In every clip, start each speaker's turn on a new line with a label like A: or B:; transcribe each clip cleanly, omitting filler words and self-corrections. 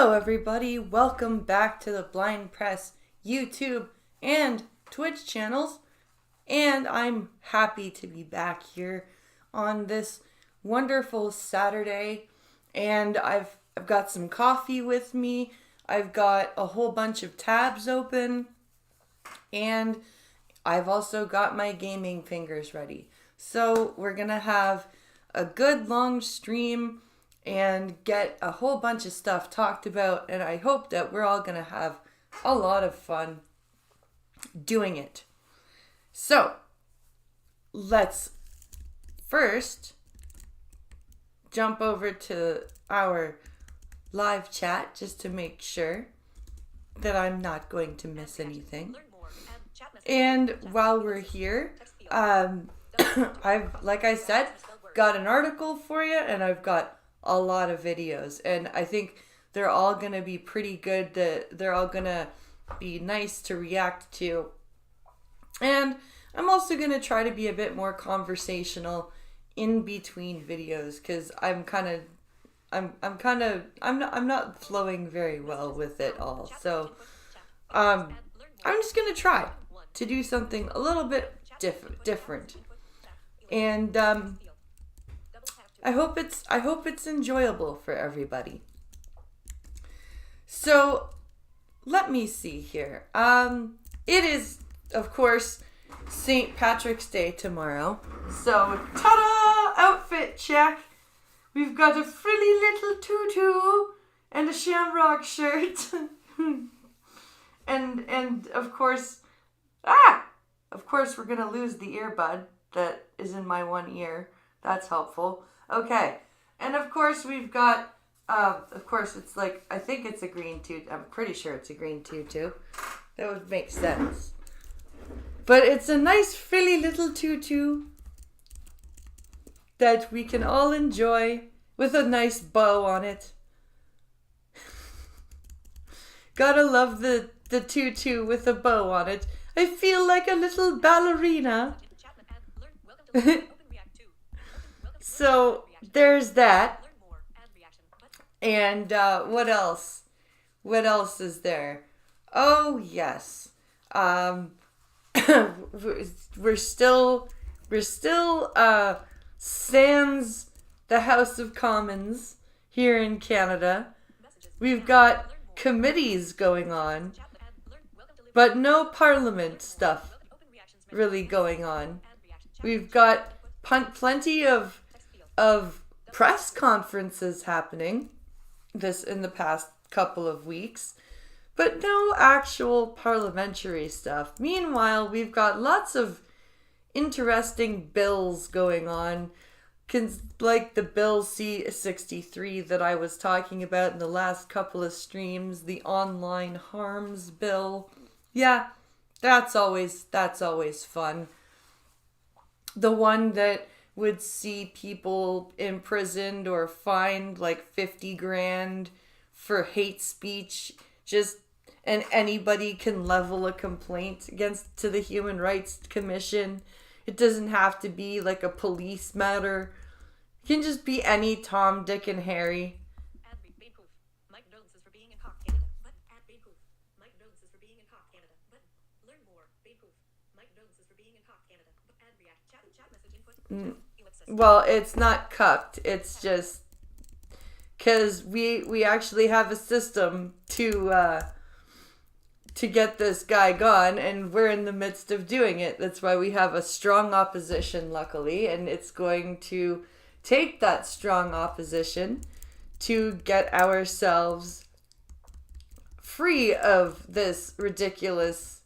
A: Hello everybody, welcome back to the Blind Press YouTube and Twitch channels, and I'm happy to be back here on this wonderful Saturday, and I've got some coffee with me, I've got a whole bunch of tabs open, and I've also got my gaming fingers ready. So we're gonna have a good long stream and get a whole bunch of stuff talked about, and I hope that we're all gonna have a lot of fun doing it. So let's first jump over to our live chat just to make sure that I'm not going to miss anything. And while we're here, I've, like I said, got an article for you, and I've got a lot of videos, and I think they're all gonna be pretty good. They're all gonna be nice to react to, and I'm also gonna try to be a bit more conversational in between videos, because I'm not flowing very well with it all. So I'm just gonna try to do something a little bit different, and I hope it's enjoyable for everybody. So let me see here. It is, of course, St. Patrick's Day tomorrow. So ta-da! Outfit check. We've got a frilly little tutu and a shamrock shirt. and of course we're gonna lose the earbud that is in my one ear. That's helpful. Okay, and of course we've got, of course it's like, I think it's a green tutu. I'm pretty sure it's a green tutu. That would make sense. But it's a nice frilly little tutu that we can all enjoy with a nice bow on it. Gotta love the tutu with a bow on it. I feel like a little ballerina. So there's that. And what else? What else is there? Oh yes. we're still sans the House of Commons here in Canada. We've got committees going on, but no Parliament stuff really going on. We've got plenty of press conferences happening in the past couple of weeks, but no actual parliamentary stuff. Meanwhile, we've got lots of interesting bills going on, like the Bill C-63 that I was talking about in the last couple of streams, the online harms bill. Yeah, that's always fun. The one that would see people imprisoned or fined like 50 grand for hate speech, and anybody can level a complaint to the Human Rights Commission. It doesn't have to be like a police matter. It can just be any Tom, Dick, and Harry. Well, it's not cucked. It's just because we actually have a system to get this guy gone, and we're in the midst of doing it. That's why we have a strong opposition, luckily, and it's going to take that strong opposition to get ourselves free of this ridiculous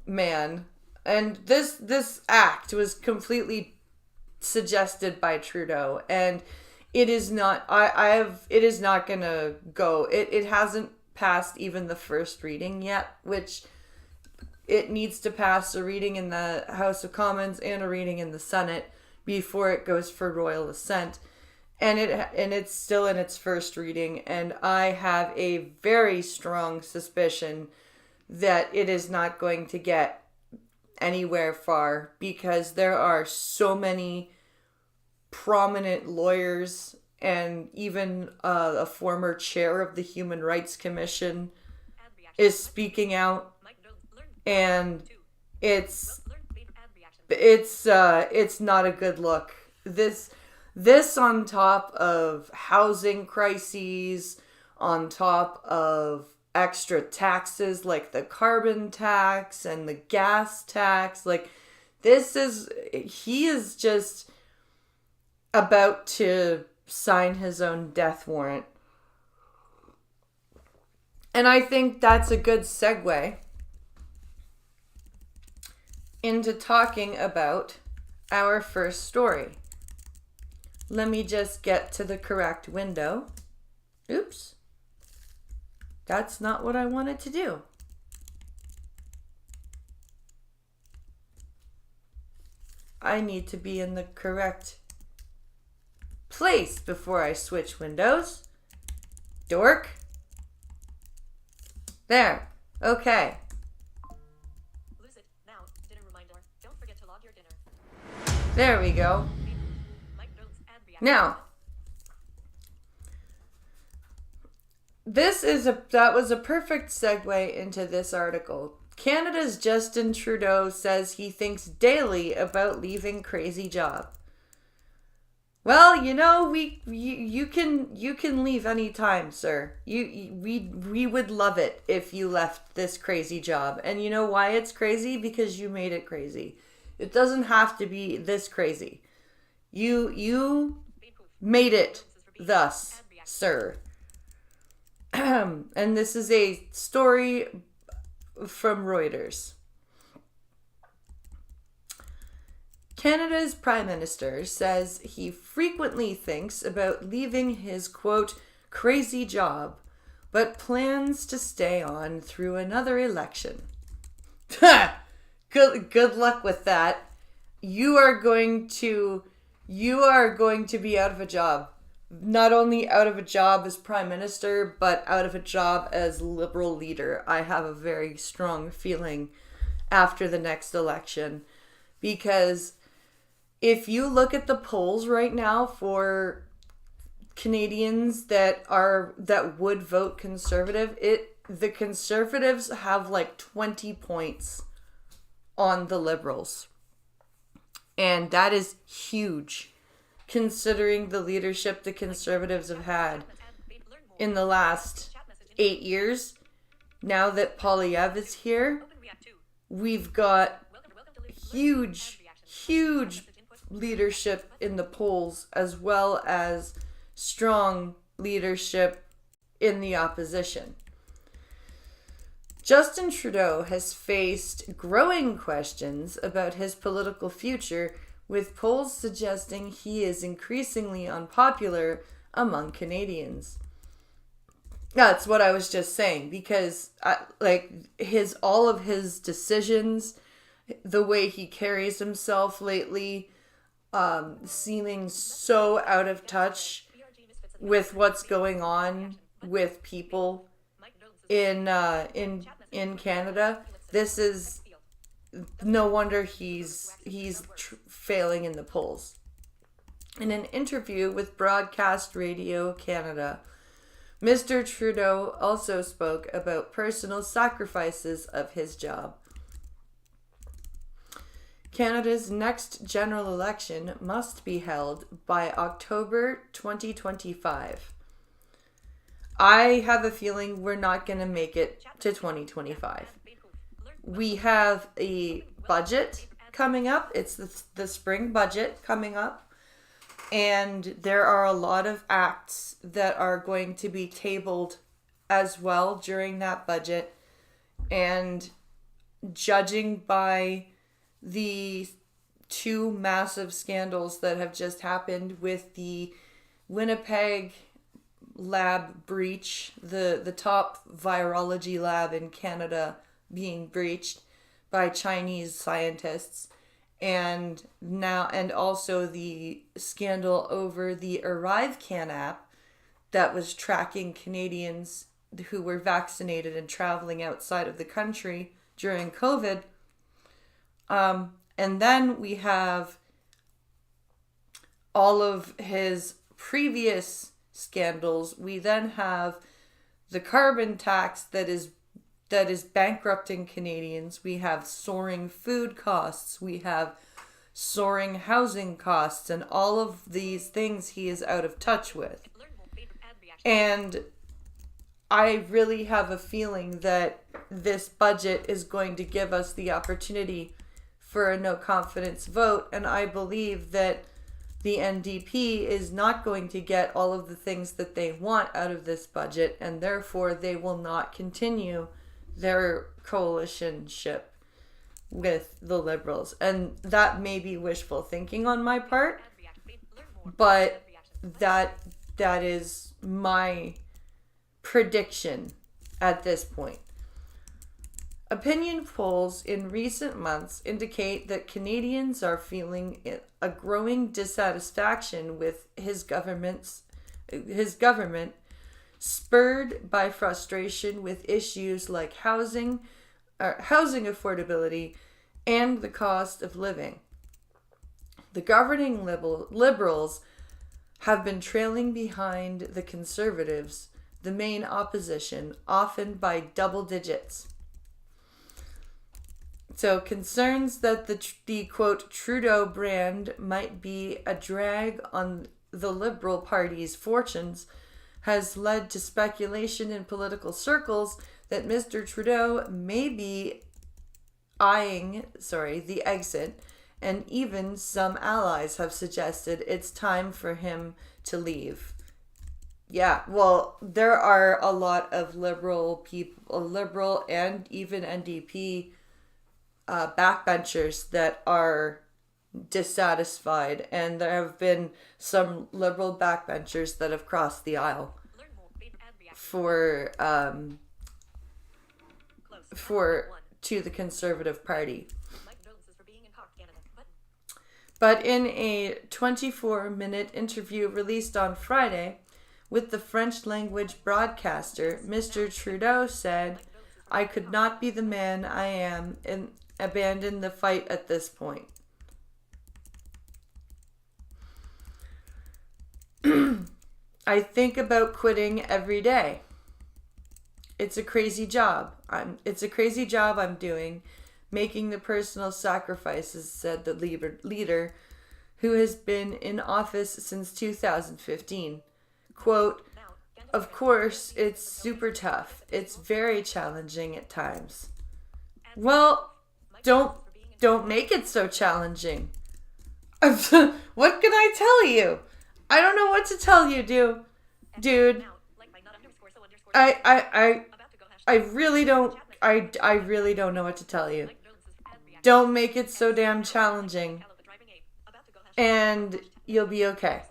A: man. And this act was completely suggested by Trudeau, and it is not. It is not gonna go. It hasn't passed even the first reading yet, which it needs to pass a reading in the House of Commons and a reading in the Senate before it goes for royal assent, and it's still in its first reading. And I have a very strong suspicion that it is not going to get anywhere far, because there are so many prominent lawyers and even a former chair of the Human Rights Commission is speaking out, and it's not a good look. This on top of housing crises, on top of extra taxes like the carbon tax and the gas tax, like he is just about to sign his own death warrant. And I think that's a good segue into talking about our first story. Let me just get to the correct window. Oops. That's not what I wanted to do. I need to be in the correct place before I switch windows. Dork. There. Okay. There we go. Now, that was a perfect segue into this article. Canada's Justin Trudeau says he thinks daily about leaving crazy job. Well, you can leave anytime, sir. We would love it if you left this crazy job. And you know why it's crazy? Because you made it crazy. It doesn't have to be this crazy. You made it thus, sir. And this is a story from Reuters. Canada's Prime Minister says he frequently thinks about leaving his, quote, crazy job, but plans to stay on through another election. Good luck with that. You are going to be out of a job. Not only out of a job as Prime Minister, but out of a job as Liberal leader. I have a very strong feeling after the next election. Because if you look at the polls right now for Canadians that would vote Conservative, the Conservatives have like 20 points on the Liberals. And that is huge, considering the leadership the Conservatives have had in the last 8 years. Now that Poilievre is here, we've got huge leadership in the polls, as well as strong leadership in the opposition. Justin Trudeau has faced growing questions about his political future, with polls suggesting he is increasingly unpopular among Canadians. That's what I was just saying, because all of his decisions, the way he carries himself lately, seeming so out of touch with what's going on with people in Canada. This is no wonder he's failing in the polls. In an interview with Broadcast Radio Canada, Mr. Trudeau also spoke about personal sacrifices of his job. Canada's next general election must be held by October 2025. I have a feeling we're not going to make it to 2025. We have a budget coming up. It's the spring budget coming up. And there are a lot of acts that are going to be tabled as well during that budget. And judging by the two massive scandals that have just happened with the Winnipeg lab breach, the top virology lab in Canada being breached by Chinese scientists, and also the scandal over the ArriveCan app that was tracking Canadians who were vaccinated and traveling outside of the country during COVID. And then we have all of his previous scandals, we then have the carbon tax that is bankrupting Canadians. We have soaring food costs. We have soaring housing costs, and all of these things he is out of touch with. And I really have a feeling that this budget is going to give us the opportunity for a no confidence vote, and I believe that the NDP is not going to get all of the things that they want out of this budget, and therefore they will not continue their coalitionship with the Liberals. And that may be wishful thinking on my part, but that is my prediction at this point. Opinion polls in recent months indicate that Canadians are feeling a growing dissatisfaction with his government, spurred by frustration with issues like housing affordability, and the cost of living. The governing Liberals have been trailing behind the Conservatives, the main opposition, often by double digits. So concerns that the quote Trudeau brand might be a drag on the Liberal Party's fortunes has led to speculation in political circles that Mr. Trudeau may be eyeing the exit, and even some allies have suggested it's time for him to leave. Yeah, well, there are a lot of Liberal people, Liberal and even NDP backbenchers that are dissatisfied, and there have been some Liberal backbenchers that have crossed the aisle to the Conservative Party. But in a 24-minute interview released on Friday with the French language broadcaster, Mr. Trudeau said, "I could not be the man I am and abandon the fight at this point." "I think about quitting every day. It's a crazy job. I'm doing, making the personal sacrifices," said the leader, who has been in office since 2015. Quote, "Of course, it's super tough. It's very challenging at times." Well, don't make it so challenging. What can I tell you? I don't know what to tell you, dude. I really don't. I really don't know what to tell you. Don't make it so damn challenging, and you'll be okay.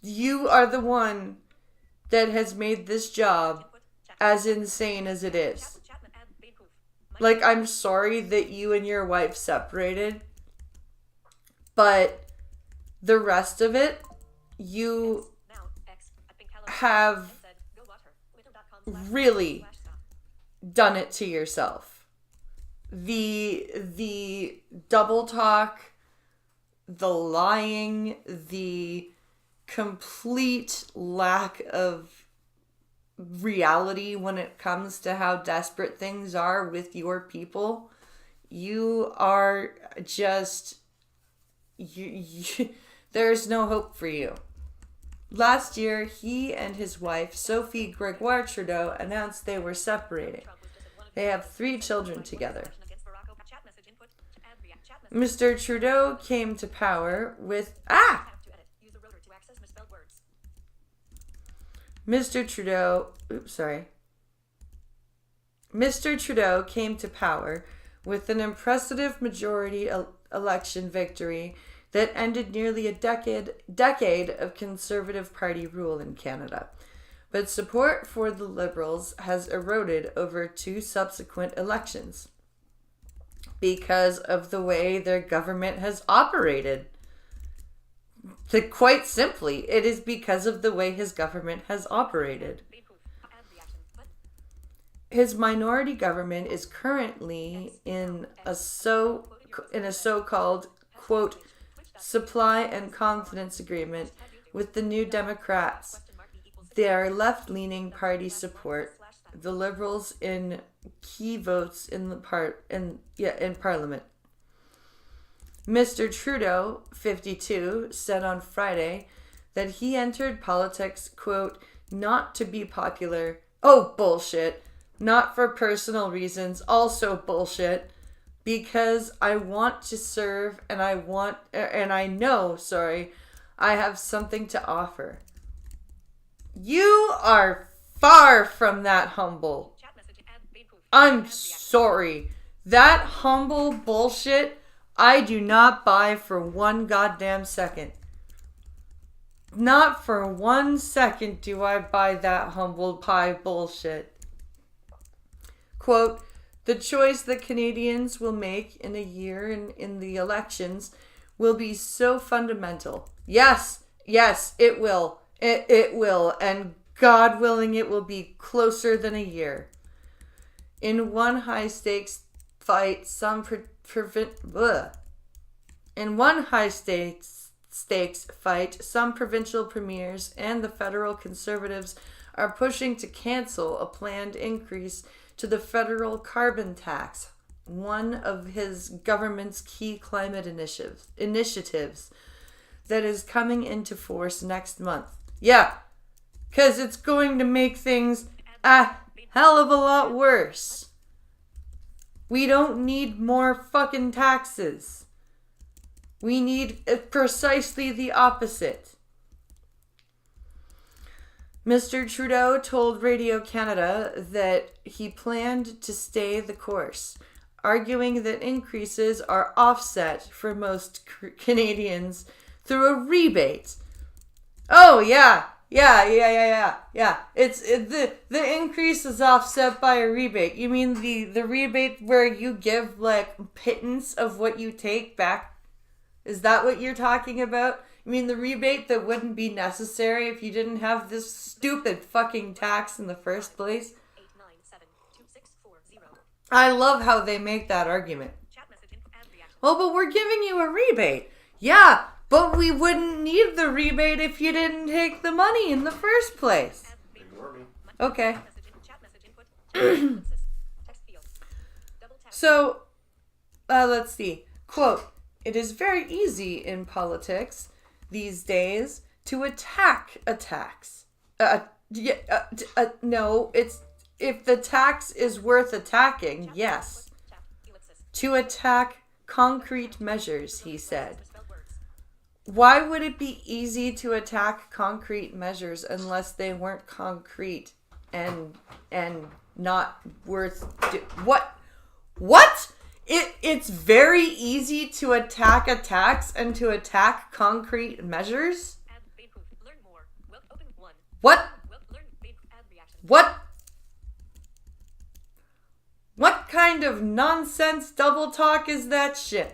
A: You are the one that has made this job as insane as it is. Like, I'm sorry that you and your wife separated, but the rest of it, you have really done it to yourself. The double talk, the lying, the complete lack of reality when it comes to how desperate things are with your people. You are just there's no hope for you. Last year, he and his wife, Sophie Gregoire Trudeau, announced they were separating. They have 3 children together. Mr. Trudeau came to power with... Mr. Trudeau came to power with an impressive majority election victory that ended nearly a decade of Conservative Party rule in Canada. But support for the Liberals has eroded over 2 subsequent elections because of the way their government has operated. Quite simply, it is because of the way his government has operated. His minority government is currently in a so-called, quote, supply and confidence agreement with the New Democrats, their left-leaning party support the Liberals in key votes in Parliament. Mr. Trudeau, 52, said on Friday that he entered politics, quote, not to be popular. Oh, bullshit. Not for personal reasons. Also bullshit. Because I want to serve and I know, I have something to offer. You are far from that humble. I'm sorry. That humble bullshit, I do not buy for one goddamn second. Not for 1 second do I buy that humble pie bullshit. Quote, the choice that Canadians will make in a year in the elections will be so fundamental. Yes, it will. It will. And God willing, it will be closer than a year. In one high-stakes fight, some provincial premiers and the federal Conservatives are pushing to cancel a planned increase to the federal carbon tax, one of his government's key climate initiatives that is coming into force next month. Yeah, because it's going to make things a hell of a lot worse. We don't need more fucking taxes. We need precisely the opposite. Mr. Trudeau told Radio Canada that he planned to stay the course, arguing that increases are offset for most Canadians through a rebate. Oh, yeah. The increase is offset by a rebate. You mean the rebate where you give like pittance of what you take back? Is that what you're talking about? You mean the rebate that wouldn't be necessary if you didn't have this stupid fucking tax in the first place? I love how they make that argument. Oh, but we're giving you a rebate. Yeah, but we wouldn't need the rebate if you didn't take the money in the first place. Okay. So, let's see. Quote, it is very easy in politics these days to attack attacks. No, it's if the tax is worth attacking, yes. To attack concrete measures, he said. Why would it be easy to attack concrete measures unless they weren't concrete and not worth what? It's very easy to attack attacks and to attack concrete measures? What? What kind of nonsense double talk is that shit?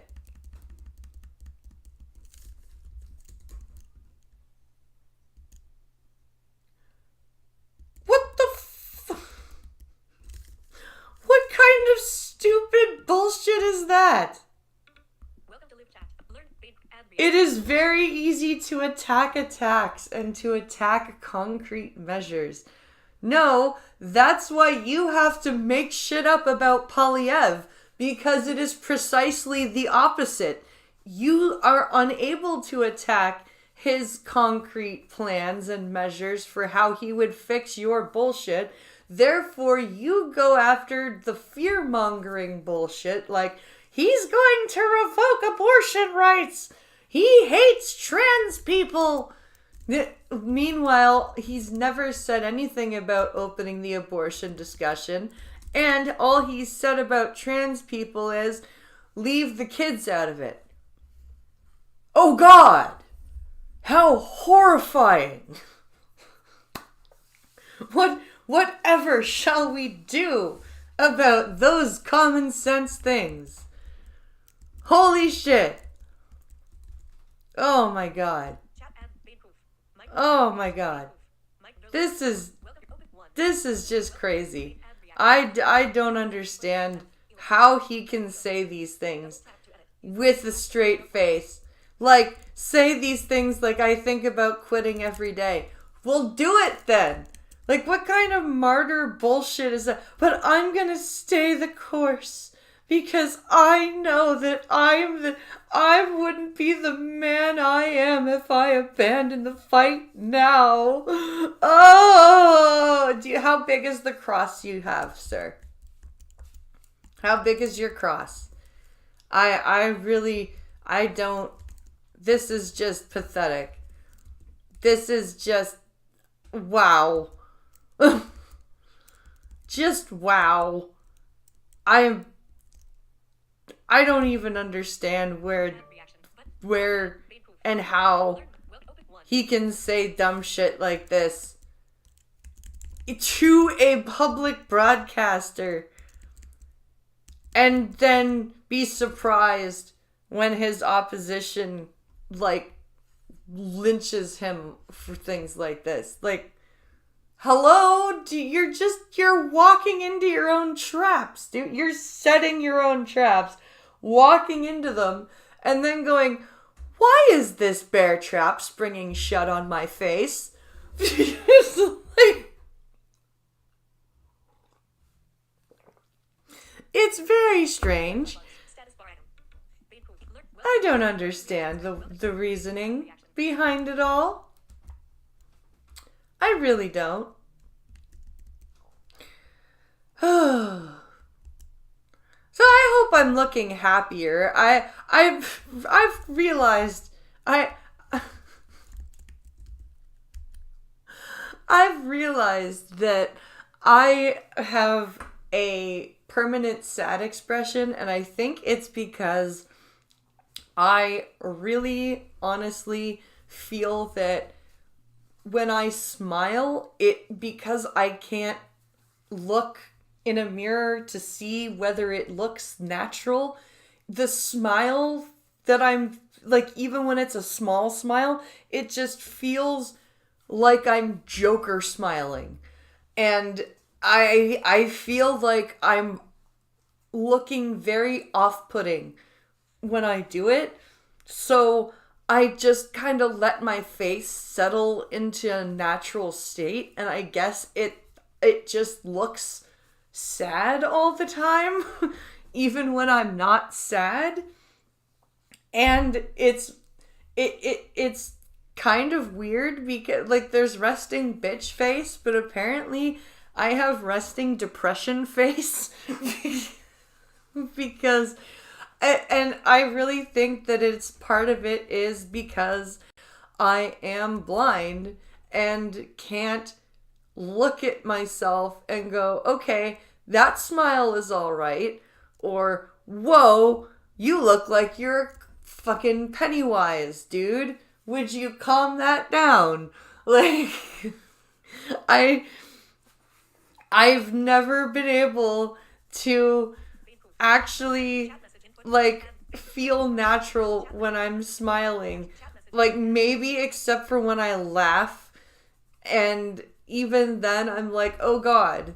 A: What kind of stupid bullshit is that? It is very easy to attack attacks and to attack concrete measures. No, that's why you have to make shit up about Polyev, because it is precisely the opposite. You are unable to attack his concrete plans and measures for how he would fix your bullshit. Therefore, you go after the fear-mongering bullshit like, he's going to revoke abortion rights. He hates trans people. Meanwhile, he's never said anything about opening the abortion discussion. And all he's said about trans people is, leave the kids out of it. Oh God! How horrifying! Whatever shall we do about those common sense things? Holy shit! Oh my God. Oh my God. This is just crazy. I don't understand how he can say these things with a straight face. like, say these things like, I think about quitting every day. Well, do it then. Like, what kind of martyr bullshit is that? But I'm gonna stay the course because I know that I wouldn't be the man I am if I abandoned the fight now. Oh, how big is the cross you have, sir? How big is your cross? I don't, this is just pathetic. This is just, wow. Just wow. I don't even understand where and how he can say dumb shit like this to a public broadcaster and then be surprised when his opposition like lynches him for things like this. Like, hello? You're walking into your own traps, dude. You're setting your own traps, walking into them, and then going, why is this bear trap springing shut on my face? It's like, it's very strange. I don't understand the reasoning behind it all. I really don't. So I hope I'm looking happier. I've realized I've realized that I have a permanent sad expression, and I think it's because I really honestly feel that when I smile, because I can't look in a mirror to see whether it looks natural, the smile that I'm like, even when it's a small smile, it just feels like I'm Joker smiling. And I feel like I'm looking very off-putting when I do it. So I just kind of let my face settle into a natural state, and I guess it just looks sad all the time, even when I'm not sad. And it's kind of weird because like there's resting bitch face, but apparently I have resting depression face because, and I really think that it's part of it is because I am blind and can't look at myself and go, okay, that smile is all right, or whoa, you look like you're fucking Pennywise, dude. Would you calm that down? Like, I've never been able to actually like feel natural when I'm smiling. Like, maybe except for when I laugh, and even then I'm like, oh god,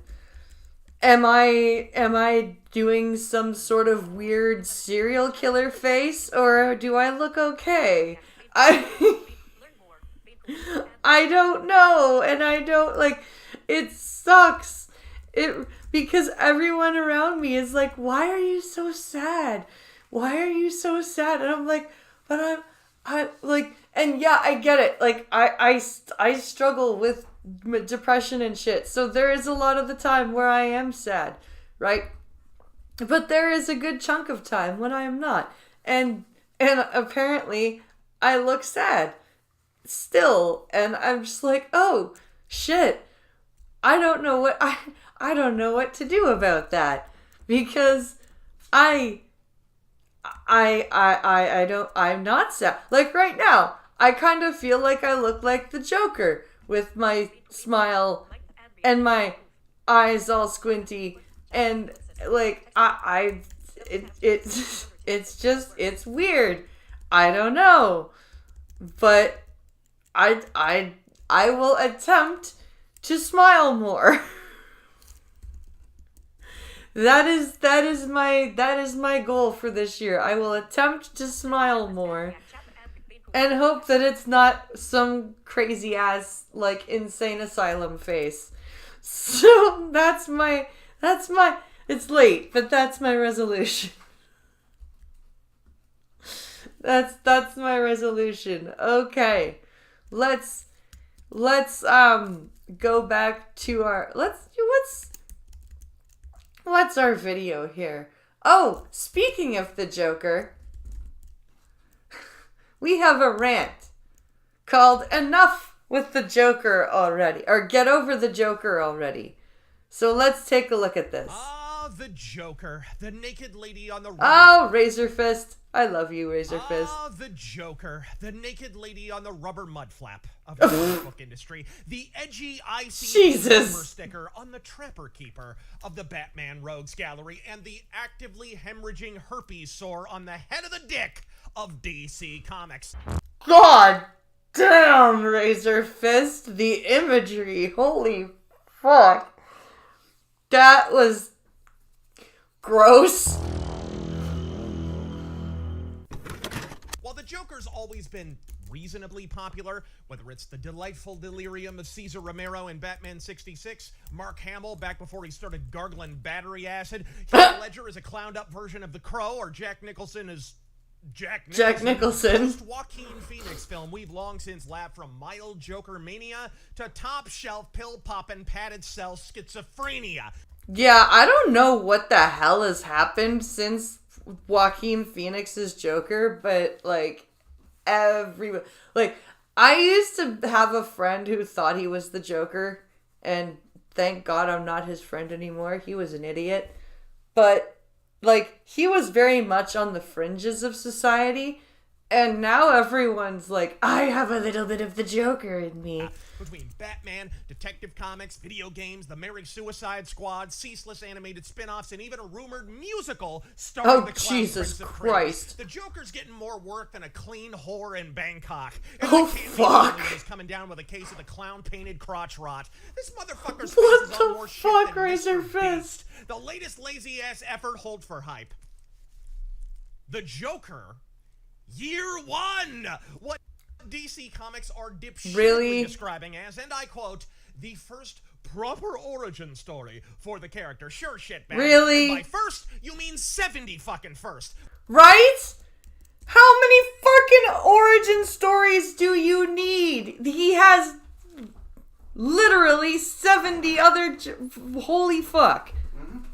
A: am I doing some sort of weird serial killer face, or do I look okay? I don't know, and I don't like, it sucks. Because everyone around me is like, why are you so sad? Why are you so sad? And I'm like, but I like, and yeah, I get it. Like, I struggle with depression and shit. So there is a lot of the time where I am sad, right? But there is a good chunk of time when I am not. And apparently I look sad still. And I'm just like, oh shit. I don't know what to do about that, because I'm not sad. Like right now, I kind of feel like I look like the Joker with my smile and my eyes all squinty, and like it's weird. I don't know, but I will attempt to smile more. That is my goal for this year. I will attempt to smile more. And hope that it's not some crazy ass, like, insane asylum face. So that's my, it's late, but that's my resolution. That's my resolution. Okay. Let's go back to our, what's our video here? Oh, speaking of the Joker, we have a rant called Enough with the Joker Already, or Get Over the Joker Already. So let's take a look at this.
B: Ah, the Joker, the naked lady on the rubber...
A: Oh, Razor Fist. I love you, Razor Fist.
B: Ah, the Joker, the naked lady on the rubber mud flap of the comic book industry. The edgy, icy bumper sticker on the Trapper Keeper of the Batman Rogues Gallery, and the actively hemorrhaging herpes sore on the head of the dick of DC Comics.
A: God damn, Razor Fist. The imagery. Holy fuck. That was gross.
B: While the Joker's always been reasonably popular, whether it's the delightful delirium of Cesar Romero in Batman 66, Mark Hamill back before he started gargling battery acid, Heath Ledger is a clowned-up version of The Crow, or Jack Nicholson is Jack Nicholson. Post-Joaquin Phoenix film, we've long since laughed from mild Joker mania to top-shelf pill-poppin' padded cell schizophrenia.
A: Yeah, I don't know what the hell has happened since Joaquin Phoenix's Joker, but like I used to have a friend who thought he was the Joker, and thank God I'm not his friend anymore. He was an idiot. But like, he was very much on the fringes of society, and now everyone's like, I have a little bit of the Joker in me.
B: Between Batman, Detective Comics, video games, the Merry Suicide Squad, ceaseless animated spin-offs, and even a rumored musical starring the Clown
A: Jesus
B: Prince of
A: Christ.
B: The Joker's getting more work than a clean whore in Bangkok. And
A: oh, fuck.
B: He's coming down with a case of the clown-painted crotch rot. This motherfucker's
A: what
B: face is on more
A: the
B: shit
A: fuck,
B: than
A: Razor
B: Mr.
A: Fist?
B: Beast. The latest lazy-ass effort holds for hype. The Joker, Year One! What DC Comics are dipshitly describing as, and I quote, the first proper origin story for the character. Sure shit, man.
A: Really?
B: And by first, you mean 70 fucking first.
A: Right? How many fucking origin stories do you need? He has literally 70 other... Holy fuck.
C: Mm-hmm.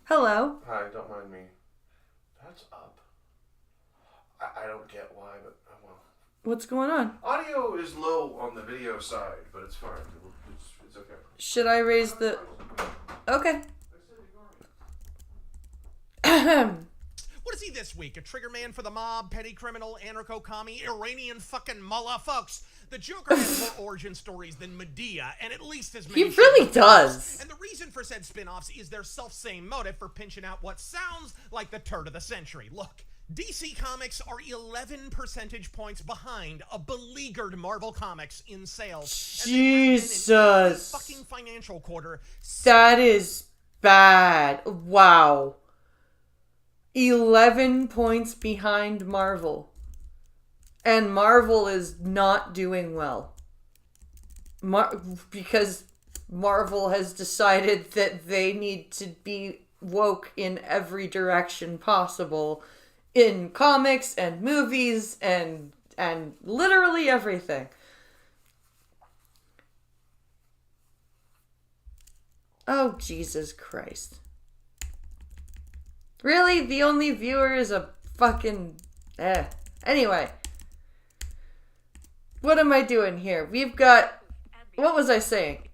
A: Hello.
C: Hi, don't mind me. That's up. I don't get why, but oh well.
A: What's going on?
C: Audio is low on the video side, but it's fine. It's okay.
A: Should I raise the... Okay.
B: What is he this week? A trigger man for the mob, petty criminal, anarcho-commie, Iranian fucking mullah? Folks, the Joker has more origin stories than Medea, and at least as many...
A: He really does.
B: And the reason for said spin-offs is their self-same motive for pinching out what sounds like the turd of the century. Look, DC Comics are 11 percentage points behind a beleaguered Marvel Comics in sales.
A: Jesus.
B: Fucking financial quarter.
A: That is bad. Wow. 11 points behind Marvel. And Marvel is not doing well. Because Marvel has decided that they need to be woke in every direction possible. In comics and movies and literally everything. Oh, Jesus Christ. Really? The only viewer is a fucking... Anyway. What am I doing here? We've got... What was I saying?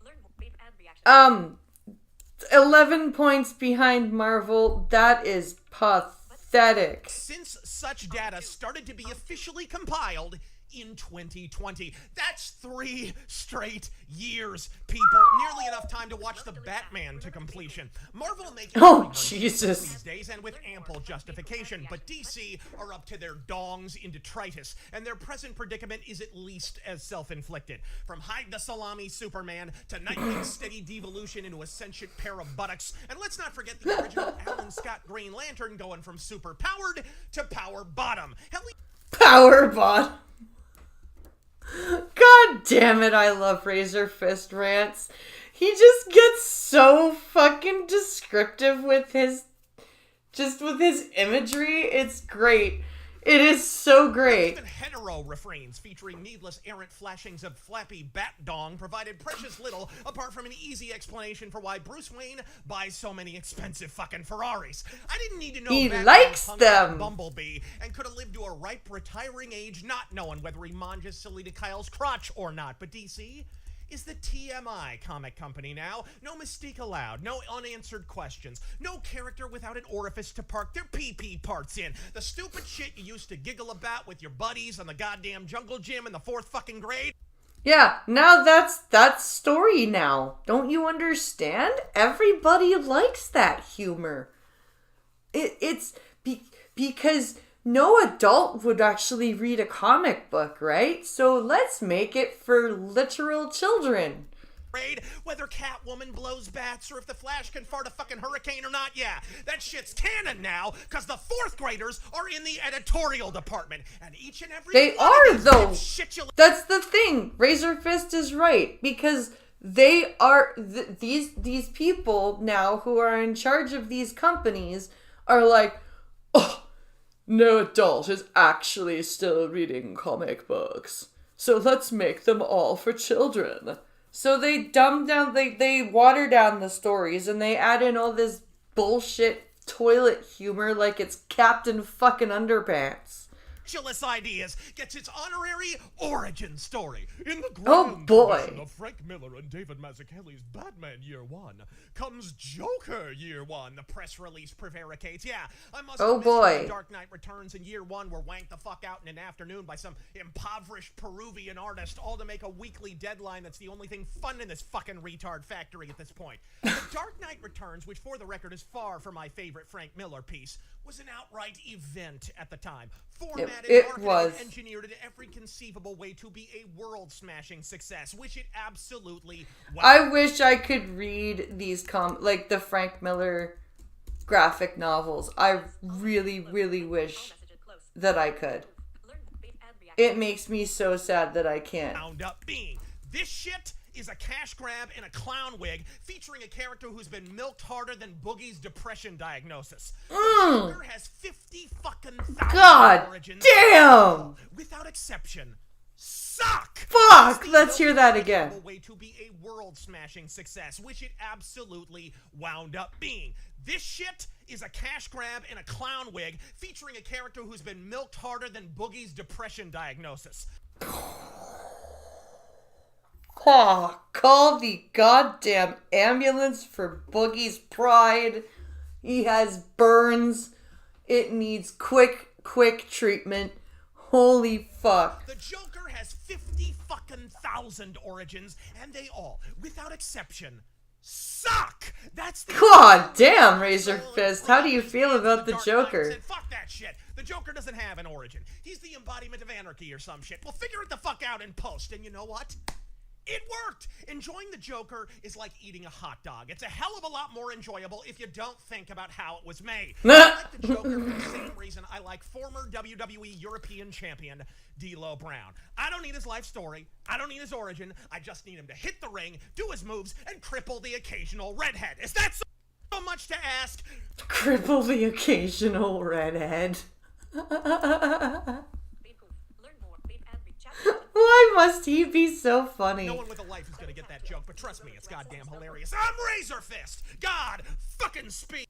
A: 11 points behind Marvel. That is pathetic.
B: Since such data started to be officially compiled in 2020. That's 3 straight years, people. Nearly enough time to watch the Batman to completion. Marvel making
A: Jesus
B: these days, and with ample justification, but DC are up to their dongs in detritus, and their present predicament is at least as self-inflicted. From hide the salami Superman to Nightwing's steady devolution into a sentient pair of buttocks, and let's not forget the original Alan Scott Green Lantern going from super powered to power bottom. Hell,
A: Power bottom. God damn it, I love Razor Fist rants. He just gets so fucking descriptive with his imagery. It's great. It is so great.
B: Even hetero refrains featuring needless errant flashings of flappy bat dong provided precious little apart from an easy explanation for why Bruce Wayne buys so many expensive fucking Ferraris. I didn't need to know
A: He
B: Batman
A: likes
B: hung
A: them.
B: out Bumblebee and could have lived to a ripe retiring age not knowing whether he manges Selena Kyle's crotch or not. But DC is the TMI comic company now. No mystique allowed, no unanswered questions, no character without an orifice to park their pee-pee parts in. The stupid shit you used to giggle about with your buddies on the goddamn jungle gym in the 4th fucking grade.
A: Yeah, now that's story now. Don't you understand? Everybody likes that humor. It's because no adult would actually read a comic book, right? So let's make it for literal children.
B: Whether Catwoman blows bats or if the Flash can fart a fucking hurricane or not, yeah, that shit's canon now, because the 4th graders are in the editorial department, and each and every
A: They
B: one
A: are,
B: of these
A: though.
B: dipshit
A: That's the thing. Razor Fist is right, because they are these people now who are in charge of these companies are like, oh, no adult is actually still reading comic books, so let's make them all for children. So they dumb down, they water down the stories, and they add in all this bullshit toilet humor like it's Captain fucking Underpants.
B: ridiculous ideas gets its honorary origin story. In the
A: Oh,
B: grand
A: boy.
B: tradition of Frank Miller and David Mazzucchelli's Batman Year One comes Joker Year One. The press release prevaricates. Yeah, I must
A: Oh,
B: admit
A: boy.
B: The Dark Knight Returns in Year One were wanked the fuck out in an afternoon by some impoverished Peruvian artist, all to make a weekly deadline that's the only thing fun in this fucking retard factory at this point. The Dark Knight Returns, which for the record is far from my favorite Frank Miller piece, was an outright event at the time. Formatted,
A: It
B: marketed,
A: was.
B: and engineered in every conceivable way to be a world-smashing success, which it absolutely was.
A: I wish I could read these like the Frank Miller graphic novels. I really, really wish that I could. It makes me so sad that I can't.
B: Wound up being. This shit is a cash grab in a clown wig featuring a character who's been milked harder than Boogie's depression diagnosis. The Joker has 50 fucking thousand
A: God
B: origins.
A: damn!
B: Without exception, suck!
A: Fuck!
B: It's the
A: Let's hear that
B: only
A: again.
B: possible way to be a world-smashing success, which it absolutely wound up being. This shit is a cash grab in a clown wig featuring a character who's been milked harder than Boogie's depression diagnosis.
A: Oh, call the goddamn ambulance for Boogie's pride. He has burns. It needs quick treatment. Holy fuck.
B: The Joker has 50 fucking thousand origins, and they all, without exception, suck! That's the
A: God damn, Razor Fist. How do you feel about the
B: Dark
A: Joker?
B: Knight said, fuck that shit. The Joker doesn't have an origin. He's the embodiment of anarchy or some shit. Well, figure it the fuck out in post, and you know what? It worked! Enjoying the Joker is like eating a hot dog. It's a hell of a lot more enjoyable if you don't think about how it was made. I like the Joker for the same reason I like former WWE European Champion D'Lo Brown. I don't need his life story. I don't need his origin. I just need him to hit the ring, do his moves, and cripple the occasional redhead. Is that so much to ask?
A: Cripple the occasional redhead. Why must he be so funny?
B: No one with a life is gonna get that joke, but trust me, it's goddamn hilarious. I'm Razor Fist! God fucking speed!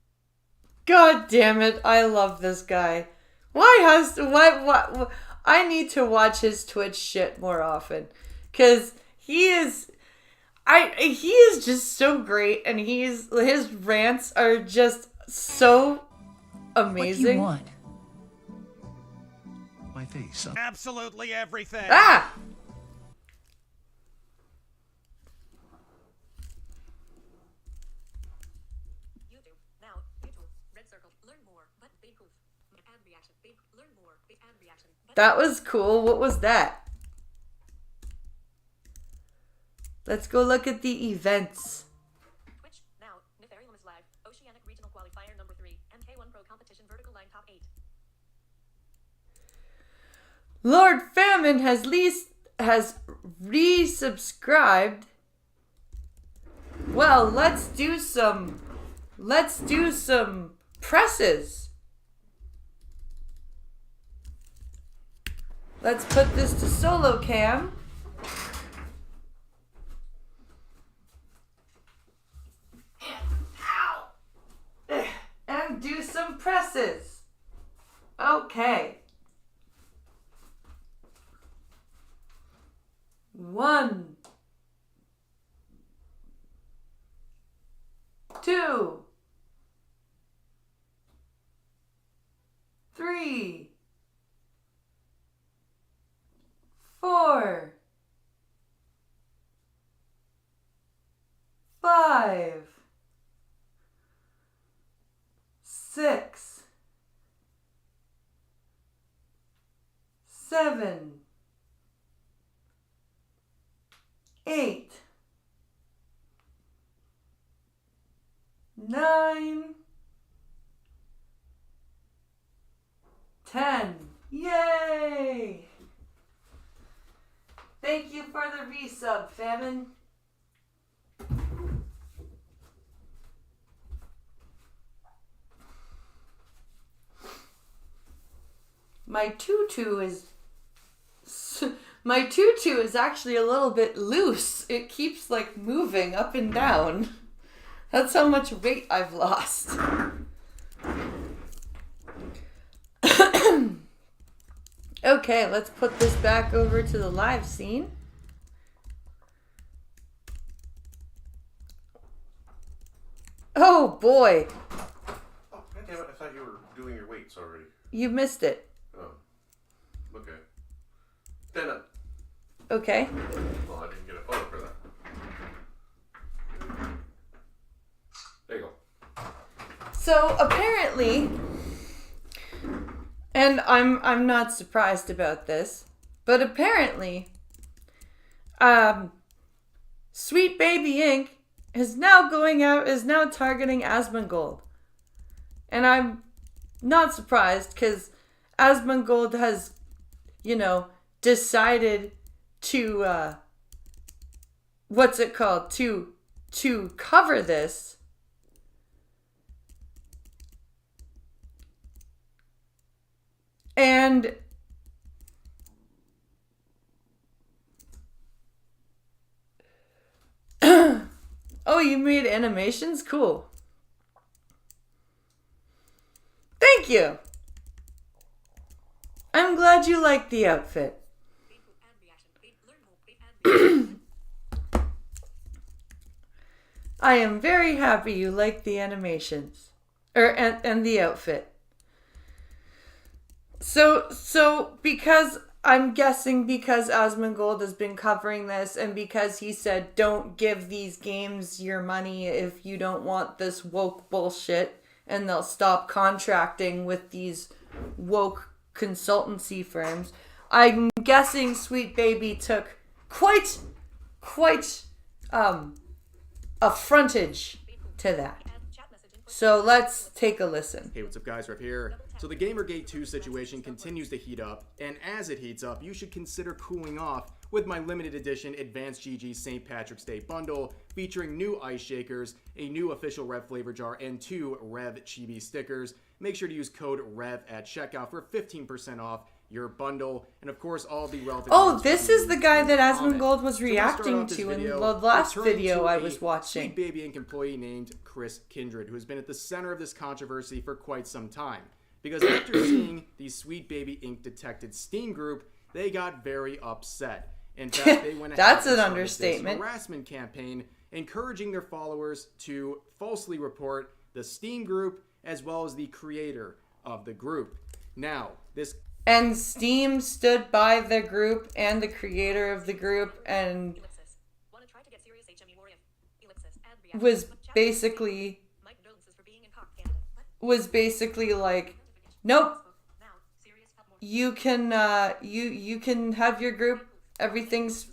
A: God damn it, I love this guy. What? I need to watch his Twitch shit more often. Cause he is just so great, and his rants are just so amazing.
D: What do you want? My face, son.
B: Absolutely everything!
A: Ah!
E: YouTube. Now, YouTube. Red circle. Learn more. But big proof. Ad reaction. Big. Learn more. Big ad reaction.
A: That was cool. What was that? Let's go look at the events.
E: Twitch. Now, Nefarium is live. Oceanic Regional Qualifier number 3. MK1 Pro Competition Vertical Line Top 8.
A: Lord Famine has resubscribed. Well, let's do some presses. Let's put this to solo cam. And do some presses. Okay. 1, 2, 3, 4, 5, 6, 7, 8, 9, 10. Yay! Thank you for the resub, Famine. My tutu is actually a little bit loose. It keeps like moving up and down. That's how much weight I've lost. Okay, let's put this back over to the live scene. Oh boy.
C: Oh, goddammit, I thought you were doing your weights already.
A: You missed it.
C: Oh. Okay. Then
A: Okay.
C: well, I didn't get a photo for that. There you go.
A: So apparently, and I'm not surprised about this, but apparently, Sweet Baby Inc. is now targeting Asmongold. And I'm not surprised because Asmongold has, decided to, to cover this. And oh, you made animations? Cool. Thank you. I'm glad you liked the outfit. I am very happy you liked the animations. And the outfit. So because I'm guessing because Asmongold has been covering this and because he said don't give these games your money if you don't want this woke bullshit and they'll stop contracting with these woke consultancy firms, I'm guessing Sweet Baby took quite a frontage to that. So let's take a listen.
D: Hey, what's up guys, Rev here. So the Gamergate 2 situation continues to heat up, and as it heats up, you should consider cooling off with my limited edition Advanced GG St. Patrick's Day bundle featuring new ice shakers, a new official Rev flavor jar, and 2 Rev Chibi stickers. Make sure to use code REV at checkout for 15% off your bundle, and of course all the relevant...
A: Oh, this is the guy that Asmongold was reacting to in the last video I was watching.
D: Sweet Baby Inc. employee named Chris Kindred, who has been at the center of this controversy for quite some time. Because after seeing the Sweet Baby Inc. detected Steam group, they got very upset. In fact, they went ahead
A: That's an
D: and started
A: understatement.
D: this harassment campaign, encouraging their followers to falsely report the Steam group as well as the creator of the group. Now, this...
A: And Steam stood by the group and the creator of the group and was basically like, nope, you can you can have your group, everything's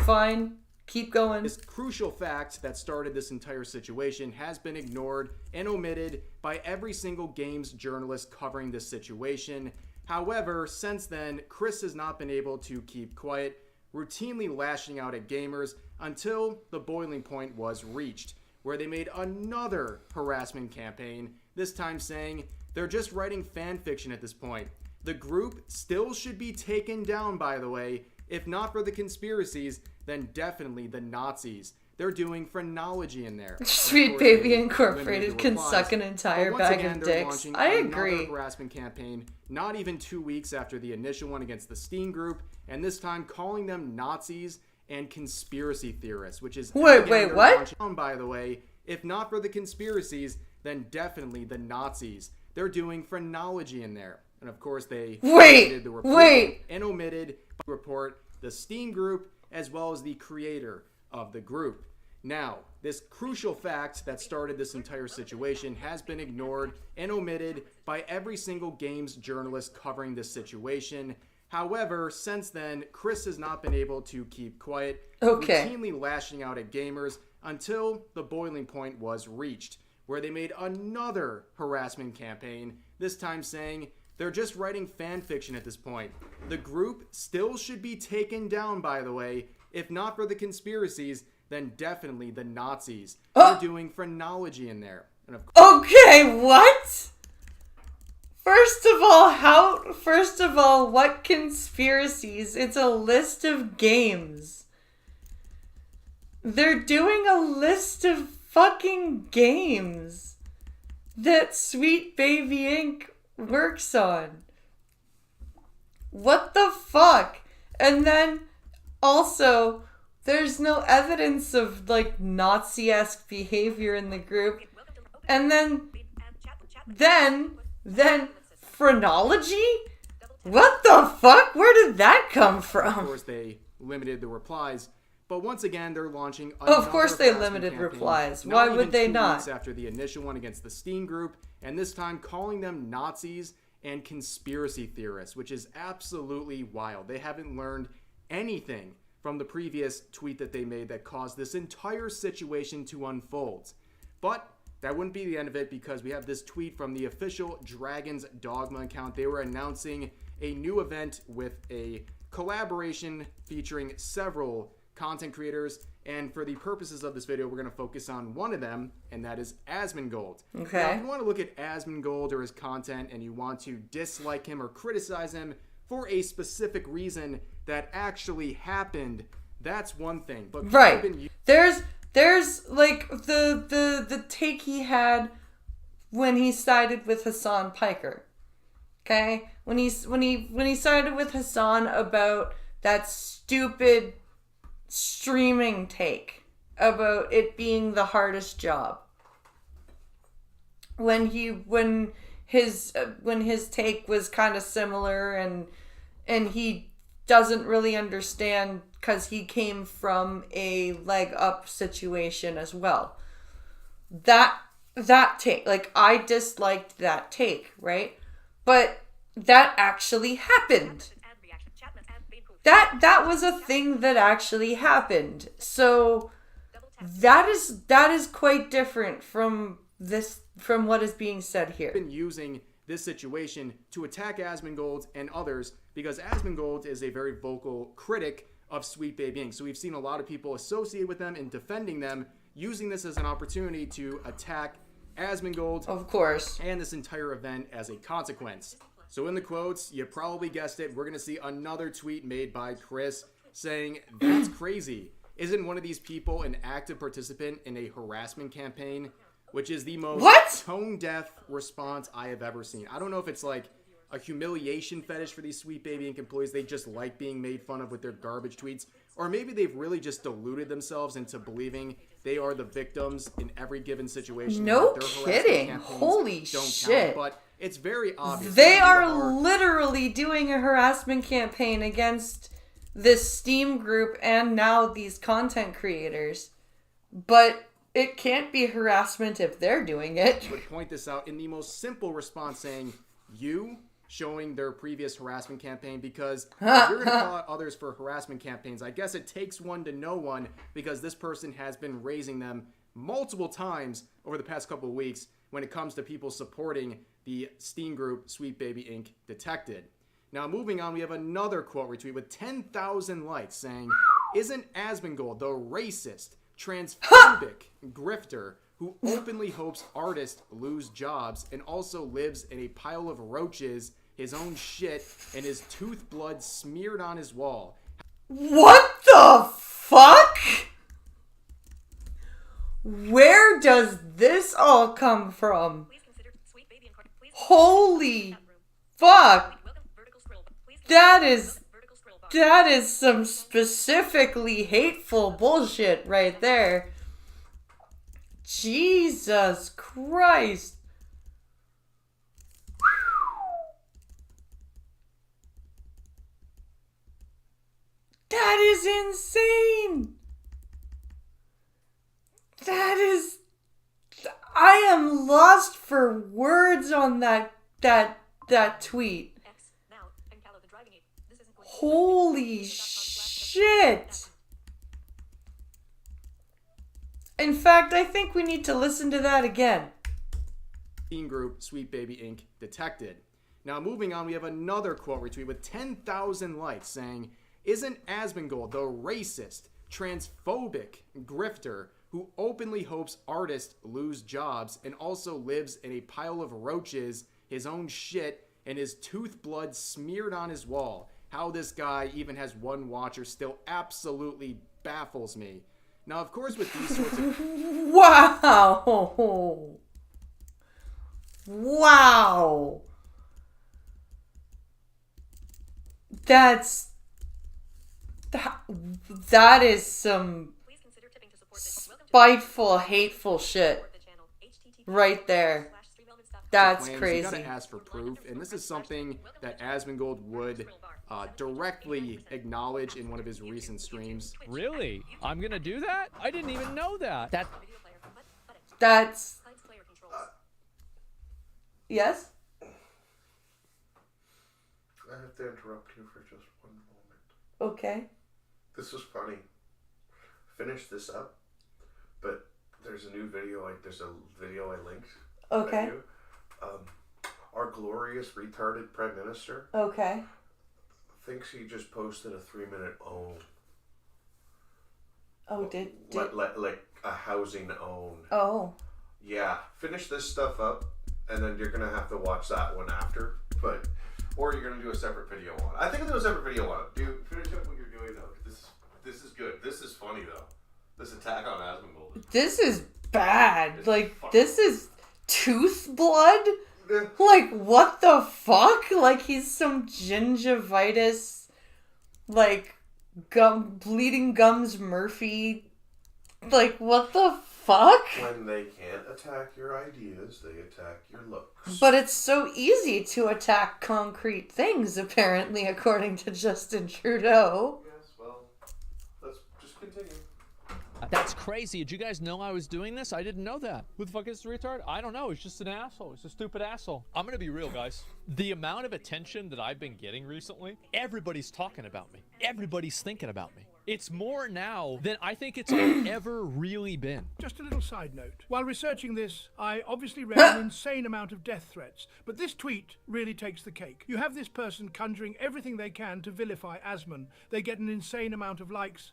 A: fine, keep going.
D: This crucial fact that started this entire situation has been ignored and omitted by every single games journalist covering this situation. However, since then, Chris has not been able to keep quiet, routinely lashing out at gamers until the boiling point was reached, where they made another harassment campaign, this time saying they're just writing fan fiction at this point. The group still should be taken down, by the way. If not for the conspiracies, then definitely the Nazis. They're doing phrenology in there.
A: Sweet Baby Incorporated can suck an entire bag of dicks. I agree.
D: Harassment campaign, not even 2 weeks after the initial one against the Steam group, and this time calling them Nazis and conspiracy theorists, which is
A: wait, what?
D: By the way, if not for the conspiracies, then definitely the Nazis. They're doing phrenology in there, and of course they omitted the report and omitted to report the Steam group as well as the creator of the group. Now, this crucial fact that started this entire situation has been ignored and omitted by every single games journalist covering this situation. However, since then, Chris has not been able to keep quiet, routinely lashing out at gamers until the boiling point was reached, where they made another harassment campaign, this time saying they're just writing fan fiction at this point. The group still should be taken down, by the way. If not for the conspiracies, then definitely the Nazis. They're doing phrenology in there. And of course,
A: okay, what? First of all, what conspiracies? It's a list of games. They're doing a list of fucking games that Sweet Baby Inc. works on. What the fuck? And then also, there's no evidence of like Nazi-esque behavior in the group. And then phrenology? What the fuck? Where did that come from?
D: of course, they limited the replies. But once again, they're launching
A: Of course they limited replies. Why would they not?
D: Weeks after the initial one against the Steam group, and this time calling them Nazis and conspiracy theorists, which is absolutely wild. They haven't learned anything from the previous tweet that they made that caused this entire situation to unfold. But that wouldn't be the end of it, because we have this tweet from the official Dragon's Dogma account. They were announcing a new event with a collaboration featuring several content creators, and for the purposes of this video, we're going to focus on one of them, and that is Asmongold.
A: Okay.
D: Now, if you want to look at Asmongold or his content and you want to dislike him or criticize him for a specific reason that actually happened, that's one thing. But
A: right. There's like the take he had when he sided with Hassan Piker. Okay? When he sided with Hassan about that stupid streaming take about it being the hardest job. When his take was kind of similar, and he doesn't really understand because he came from a leg up situation as well. That take, like, I disliked that take, right? But that actually happened. That was a thing that actually happened. So that is quite different from what is being said here.
D: Been using this situation to attack Asmongold and others, because Asmongold is a very vocal critic of Sweet Baby Inc. So we've seen a lot of people associate with them and defending them, using this as an opportunity to attack Asmongold,
A: of course,
D: and this entire event as a consequence. So in the quotes, you probably guessed it, we're going to see another tweet made by Chris saying, "That's crazy. Isn't one of these people an active participant in a harassment campaign?" Which is the most tone-deaf response I have ever seen. I don't know if it's like a humiliation fetish for these Sweet Baby Inc. employees. They just like being made fun of with their garbage tweets. Or maybe they've really just deluded themselves into believing they are the victims in every given situation.
A: No kidding. Holy shit.
D: But it's very obvious.
A: They are literally doing a harassment campaign against this Steam group and now these content creators. But it can't be harassment if they're doing it.
D: Would point this out in the most simple response, saying, you showing their previous harassment campaign, because if you're going to call out others for harassment campaigns, I guess it takes one to know one, because this person has been raising them multiple times over the past couple of weeks when it comes to people supporting the Steam group Sweet Baby Inc. detected. Now, moving on, we have another quote retweet with 10,000 likes saying, "Isn't Asmongold the racist, transphobic grifter who openly hopes artists lose jobs and also lives in a pile of roaches, his own shit, and his tooth blood smeared on his wall?"
A: What the fuck? Where does this all come from?
E: Please consider Sweet Baby and please
A: Holy fuck.
E: welcome vertical scroll. Please
A: That is
E: vertical scroll bar.
A: That is some specifically hateful bullshit right there. Jesus Christ. That is insane. I am lost for words on that tweet.
E: X now and follow the driving aid. This isn't going to
A: Holy shit! In fact, I think we need to listen to that again.
D: Steam group Sweet Baby Inc. detected. Now, moving on, we have another quote retweet with 10,000 likes saying, "Isn't Asmongold the racist, transphobic grifter who openly hopes artists lose jobs and also lives in a pile of roaches, his own shit, and his tooth blood smeared on his wall?" How this guy even has one watcher still absolutely baffles me. Now, of course, with these sorts of...
A: Wow! Wow! That is some
E: Please consider tipping to support this. Welcome to
A: spiteful, hateful shit
E: the channel. http
A: right there.
E: /streamlabs.com.
A: That's
D: claims,
A: crazy.
D: You gotta ask for proof, and this is something that Asmongold would directly acknowledge in one of his recent streams.
F: Really? I'm gonna do that? I didn't even know that.
E: Video player. Button.
A: That's...
E: Hides player controls.
A: Yes?
C: I have to interrupt you for just one moment.
A: Okay.
C: This is funny. Finish this up, but there's a new video. There's a video I linked.
A: Okay.
C: You. Our glorious retarded prime minister
A: Okay.
C: thinks he just posted a 3-minute own.
A: Oh, did...
C: Like a housing own.
A: Oh.
C: Yeah. Finish this stuff up, and then you're gonna have to watch that one after. Or you're gonna do a separate video on it. I think I'll do a separate video on it. Dude, finish up what you're doing though. This is good. This is funny though. This attack on Asmongold.
A: This is bad. Like, this is tooth blood?
C: Yeah.
A: Like, what the fuck? Like, he's some gingivitis, like, bleeding gums Murphy. Like, what the fuck?
C: When they can't attack your ideas, they attack your looks.
A: But it's so easy to attack concrete things, apparently, according to Justin Trudeau.
C: Yes, well, let's just continue.
F: That's crazy. Did you guys know I was doing this? I didn't know that. Who the fuck is the retard? I don't know. He's just an asshole. He's a stupid asshole. I'm gonna be real, guys. The amount of attention that I've been getting recently, everybody's talking about me. Everybody's thinking about me. It's more now than I think it's ever really been.
G: Just a little side note. While researching this, I obviously read an insane amount of death threats, but this tweet really takes the cake. You have this person conjuring everything they can to vilify Asmon. They get an insane amount of likes,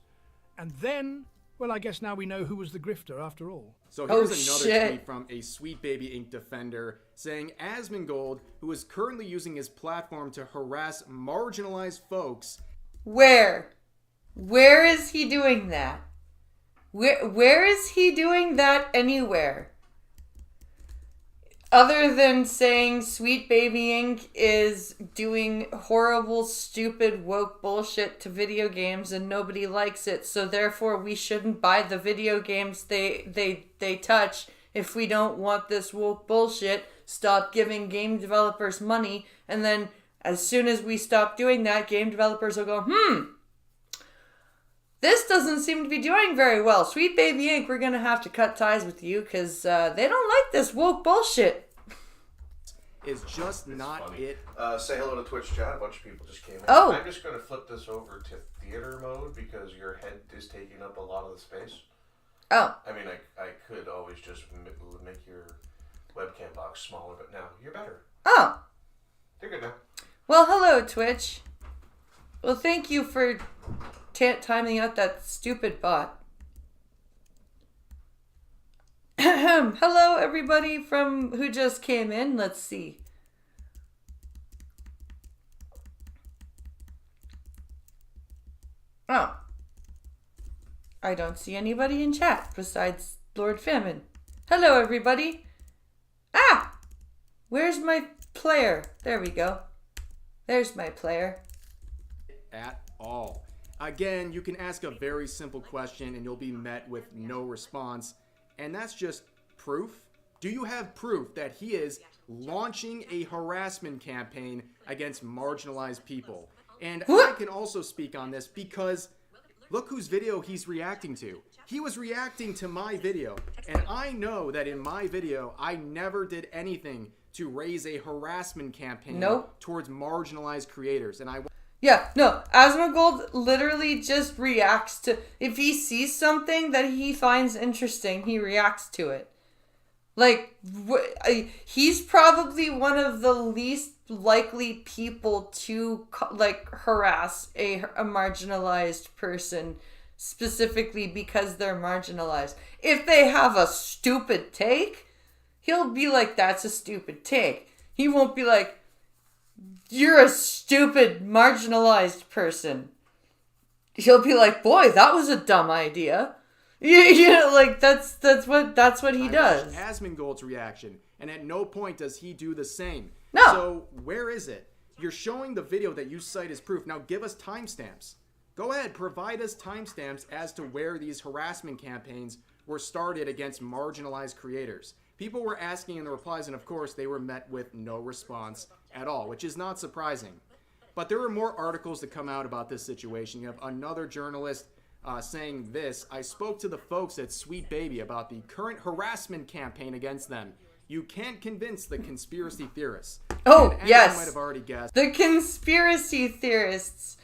G: and then, well, I guess now we know who was the grifter after all.
D: So here's
A: Oh,
D: another
A: shit.
D: tweet from a Sweet Baby Inc. defender saying Asmongold, who is currently using his platform to harass marginalized folks,
A: Where? Where is he doing that? Where is he doing that anywhere? Other than saying Sweet Baby Inc. is doing horrible, stupid, woke bullshit to video games and nobody likes it, so therefore we shouldn't buy the video games they touch if we don't want this woke bullshit. Stop giving game developers money, and then as soon as we stop doing that, game developers will go, this doesn't seem to be doing very well. Sweet Baby Inc., we're going to have to cut ties with you because they don't like this woke bullshit.
D: is just not
C: Funny.
D: it.
C: Say hello to Twitch chat. A bunch of people just came in.
A: Oh.
C: I'm just going to flip this over to theater mode because your head is taking up a lot of the space.
A: Oh,
C: I mean, I could always just make your webcam box smaller, but now you're better.
A: Oh.
C: You're good now.
A: Well, hello, Twitch. Well, thank you for timing out that stupid bot. Hello, everybody from who just came in. Let's see. Oh. I don't see anybody in chat besides Lord Famine. Hello, everybody. Ah! Where's my player? There we go. There's my player.
D: At all. Again, you can ask a very simple question and you'll be met with no response. And that's just proof. Do you have proof that he is launching a harassment campaign against marginalized people? And I can also speak on this because look whose video he's reacting to. He was reacting to my video. And I know that in my video, I never did anything to raise a harassment campaign towards marginalized creators. And
A: yeah, no, Asmongold literally just reacts to, if he sees something that he finds interesting, he reacts to it. Like, he's probably one of the least likely people to, like, harass a marginalized person, specifically because they're marginalized. If they have a stupid take, he'll be like, that's a stupid take. He won't be like, you're a stupid, marginalized person. He'll be like, boy, that was a dumb idea. You know, like, that's what he does.
D: Asmongold's reaction, and at no point does he do the same.
A: No.
D: So, where is it? You're showing the video that you cite as proof. Now give us timestamps. Go ahead, provide us timestamps as to where these harassment campaigns were started against marginalized creators. People were asking in the replies, and of course, they were met with no response at all, which is not surprising. But there were more articles that come out about this situation. You have another journalist saying this: I spoke to the folks at Sweet Baby about the current harassment campaign against them. You can't convince the conspiracy theorists.
A: Oh,
D: and
A: yes.
D: You might have already guessed.
A: The conspiracy theorists.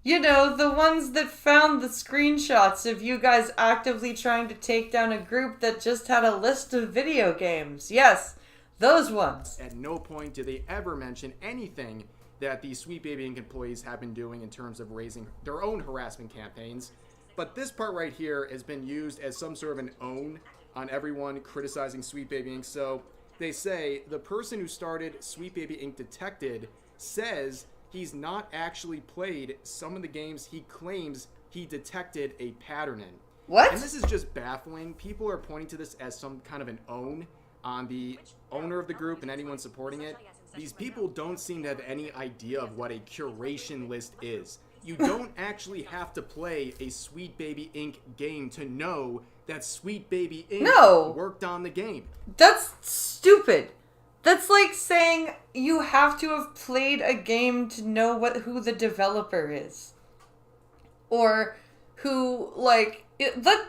A: You know, the ones that found the screenshots of you guys actively trying to take down a group that just had a list of video games. Yes, those ones.
D: At no point do they ever mention anything that the Sweet Baby Inc. employees have been doing in terms of raising their own harassment campaigns. But this part right here has been used as some sort of an own on everyone criticizing Sweet Baby Inc. So they say the person who started Sweet Baby Inc. Detected says he's not actually played some of the games he claims he detected a pattern in.
A: What?
D: And this is just baffling. People are pointing to this as some kind of an own on the owner of the group and anyone supporting it. These people don't seem to have any idea of what a curation list is. You don't actually have to play a Sweet Baby Inc. game to know that Sweet Baby Inc. worked on the game.
A: That's stupid. That's like saying you have to have played a game to know who the developer is. Or who, like, that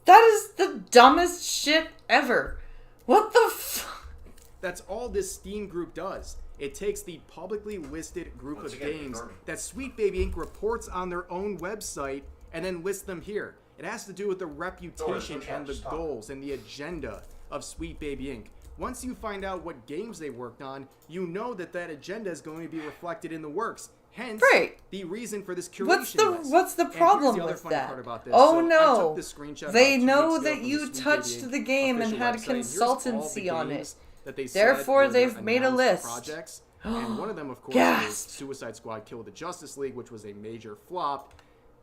A: is the dumbest shit ever. What the fuck?
D: That's all this Steam group does. It takes the publicly listed group of games that Sweet Baby Inc. reports on their own website and then lists them here. It has to do with the reputation and the goals and the agenda of Sweet Baby Inc. Once you find out what games they worked on, you know that that agenda is going to be reflected in the works. Hence, the reason for this curation list.
A: What's the problem with that? Oh no! They know that you touched the game and had consultancy on it. Therefore, they've made a list.
D: Projects, and one of them, of course, is Suicide Squad: Kill the Justice League, which was a major flop.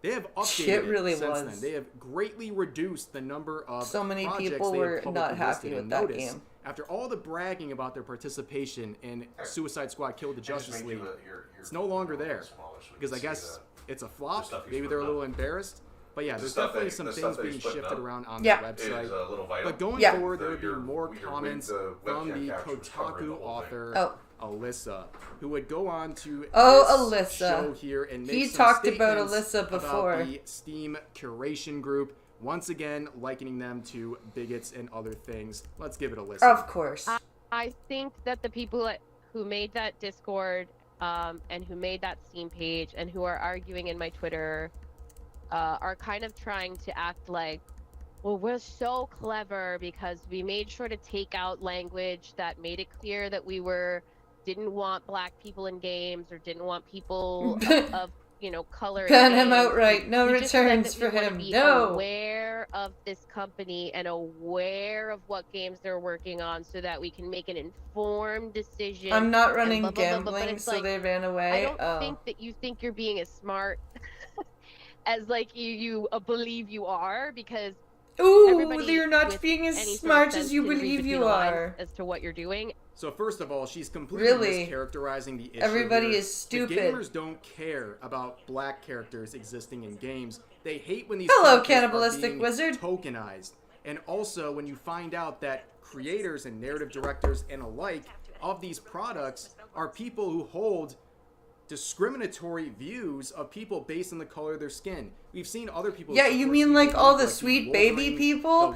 D: They have updated it since then. They have greatly reduced the number of
A: so many
D: projects
A: people
D: they have
A: were not happy with that game.
D: After all the bragging about their participation in Suicide Squad: Kill the Justice League, it's no longer there because I guess it's a flop. Maybe they're a little embarrassed. But yeah, there's definitely some things being shifted around on the website. But going forward, there would be more comments from the Kotaku author, Alyssa, who would go on to this show here and make some
A: talked about Alyssa
D: about
A: before.
D: the Steam curation group, once again likening them to bigots and other things. Let's give it a listen.
A: Of course.
H: I think that the people who made that Discord and who made that Steam page and who are arguing in my Twitter are kind of trying to act like Well, we're so clever because we made sure to take out language that made it clear that we didn't want black people in games or didn't want people of color.
A: Ban
H: in
A: him
H: games.
A: outright. No
H: We just said
A: returns
H: that
A: for
H: we wanna
A: him.
H: be
A: No.
H: aware of this company and aware of what games they're working on, so that we can make an informed decision.
A: I'm not
H: and
A: running
H: blah, blah, blah, blah. But
A: gambling,
H: it's
A: so
H: like,
A: they ran
H: I
A: away.
H: don't
A: Oh.
H: think that you think you're being as smart as like you believe you are, because
A: Ooh,
H: everybody
A: you're not
H: with
A: being as
H: any sort of
A: smart
H: sense
A: as you
H: can read
A: believe
H: between
A: you
H: the lines
A: are.
H: as to what you're doing.
D: So first of all, she's completely
A: Really?
D: mischaracterizing the issue.
A: Everybody
D: here.
A: is stupid.
D: The gamers don't care about black characters existing in games. They hate when these
A: Hello,
D: characters are
A: cannibalistic
D: being
A: wizard.
D: tokenized. And also when you find out that creators and narrative directors and alike of these products are people who hold discriminatory views of people based on the color of their skin. We've seen other people.
A: Yeah, you mean like all the sweet baby
D: Wolverine,
A: people?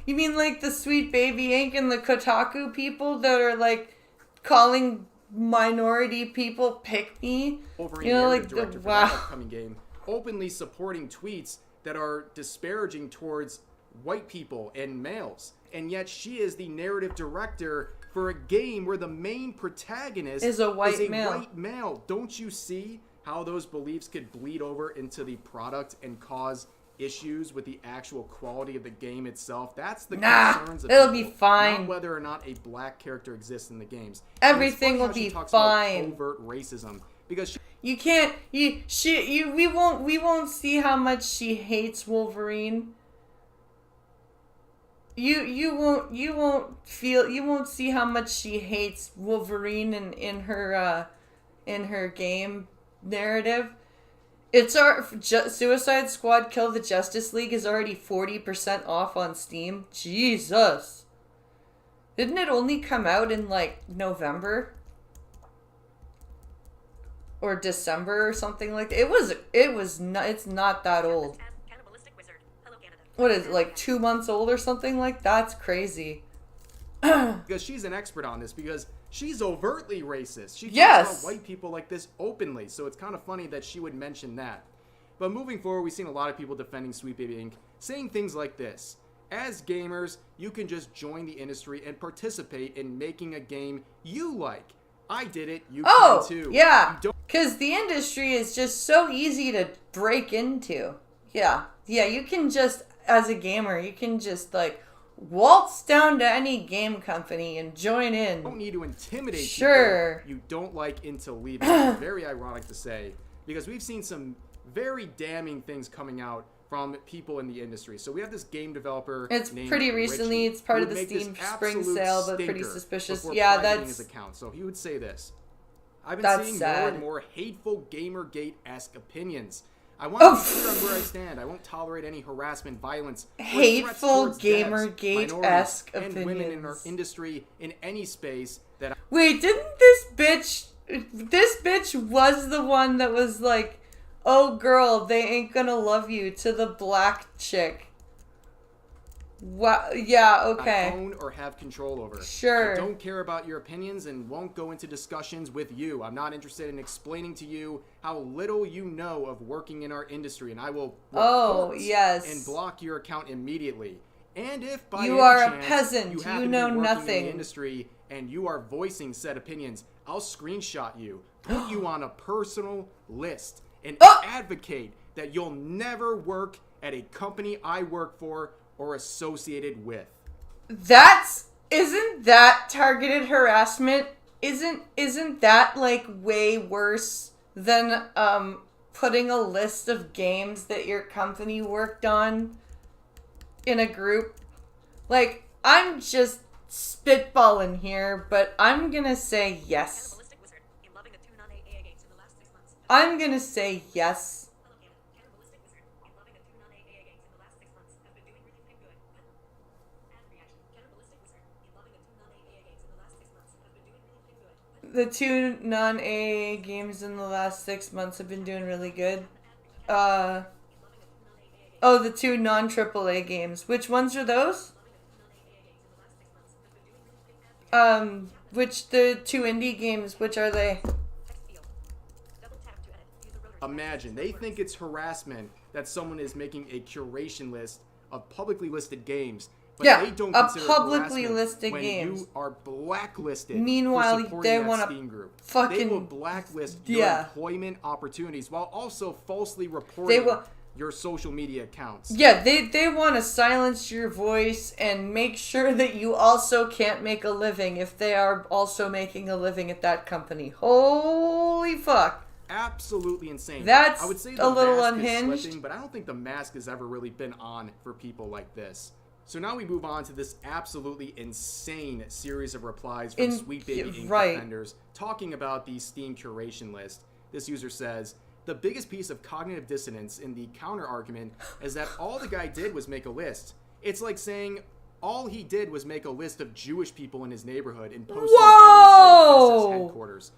A: You mean like the Sweet Baby Inc. and the Kotaku people that are like calling minority people pick me?
D: Wolverine
A: You know, like
D: narrative
A: the
D: director for that
A: wow.
D: upcoming game, openly supporting tweets that are disparaging towards white people and males, and yet she is the narrative director for a game where the main protagonist
A: Is a white male.
D: white male. Don't you see how those beliefs could bleed over into the product and cause issues with the actual quality of the game itself? That's the concerns of
A: it'll
D: people,
A: be fine.
D: not whether or not a black character exists in the games.
A: Everything
D: And it's funny
A: will
D: how she
A: be
D: talks
A: fine.
D: about overt racism, because
A: You can't. We won't see how much she hates Wolverine. You won't see how much she hates Wolverine in her game narrative. It's our Suicide Squad Kill the Justice League is already 40% off on Steam. Jesus. Didn't it only come out in like November? Or December or something like that. It's not that old.
E: Cannibalistic wizard. Hello, Canada.
A: What is it, like 2 months old or something like that? That's crazy.
D: because she's an expert on this, because she's overtly racist. She talks
A: Yes.
D: about white people like this openly, so it's kind of funny that she would mention that. But moving forward, we've seen a lot of people defending Sweet Baby Inc., saying things like this: as gamers, you can just join the industry and participate in making a game you like. I did it, you can too.
A: Yeah.
D: You don't
A: Because the industry is just so easy to break into. Yeah, you can just, as a gamer, you can just like waltz down to any game company and join in.
D: need to intimidate
A: Sure.
D: people you don't like into leaving. It's very ironic to say, because we've seen some very damning things coming out from people in the industry. So we have this game developer.
A: It's
D: named
A: pretty recently.
D: Richie,
A: It's part
D: who
A: of the
D: would make this
A: Steam spring
D: absolute
A: sale, but pretty
D: stinker
A: suspicious.
D: before
A: Yeah,
D: privating
A: that's
D: his account. So he would say this: I've been
A: That's
D: seeing
A: sad.
D: more and more hateful Gamergate-esque opinions. I want to be clear on where I stand. I won't tolerate any harassment, violence, or threats
A: Hateful
D: towards devs,
A: Gamergate-esque
D: minorities, and women in our
A: opinions.
D: industry in any space that.
A: Wait, didn't this bitch was the one that was like, "Oh girl, they ain't gonna love you," to the black chick. Wow. Yeah.
D: I
A: Okay.
D: own or have control over.
A: Sure.
D: I don't care about your opinions and won't go into discussions with you. I'm not interested in explaining to you how little you know of working in our industry, and I will report
A: yes.
D: and block your account immediately. And if by
A: You
D: any
A: are a
D: chance
A: peasant,
D: you,
A: you
D: happen to
A: know
D: be working
A: nothing.
D: in the industry and you are voicing said opinions, I'll screenshot you, put you on a personal list, and advocate that you'll never work at a company I work for or associated with.
A: Isn't that targeted harassment? Isn't that like way worse than putting a list of games that your company worked on in a group? Like, I'm just spitballing here, but I'm gonna say yes.
E: Cannibalistic wizard. In loving the two non-AA games in the last 6 months.
A: I'm gonna say yes.
E: Hello, Canada. Cannibalistic wizard. In loving the two non-AA games in the last 6 months have been doing really good. Ad reaction. Cannibalistic wizard. In loving the two non-AA games in the last 6 months have been doing really good.
A: The two non-AA games in the last 6 months have been doing really good. The two non-AAA games. Which ones are those? Which the two indie games, which are they?
E: Text field. Double tap to edit. Use a rotary.
D: Imagine, they think it's harassment that someone is making a curation list of publicly listed games. But
A: Yeah,
D: they don't
A: a
D: consider
A: publicly
D: harassment
A: listed
D: when
A: games.
D: you are blacklisted.
A: Meanwhile,
D: for supporting
A: they
D: that
A: wanna
D: Steam group. They
A: fucking-
D: will blacklist your
A: Yeah.
D: employment opportunities while also falsely
A: They
D: reporting
A: will-
D: your social media accounts.
A: Yeah, they want to silence your voice and make sure that you also can't make a living if they are also making a living at that company. Holy fuck.
D: Absolutely insane.
A: That's
D: I would say
A: a
D: the
A: little
D: mask
A: unhinged.
D: Is slipping, but I don't think the mask has ever really been on for people like this. So now we move on to this absolutely insane series of replies from Sweet Baby Inc.
A: right.
D: defenders talking about the Steam curation list. This user says, the biggest piece of cognitive dissonance in the counter-argument is that all the guy did was make a list. It's like saying all he did was make a list of Jewish people in his neighborhood and post it on SS headquarters.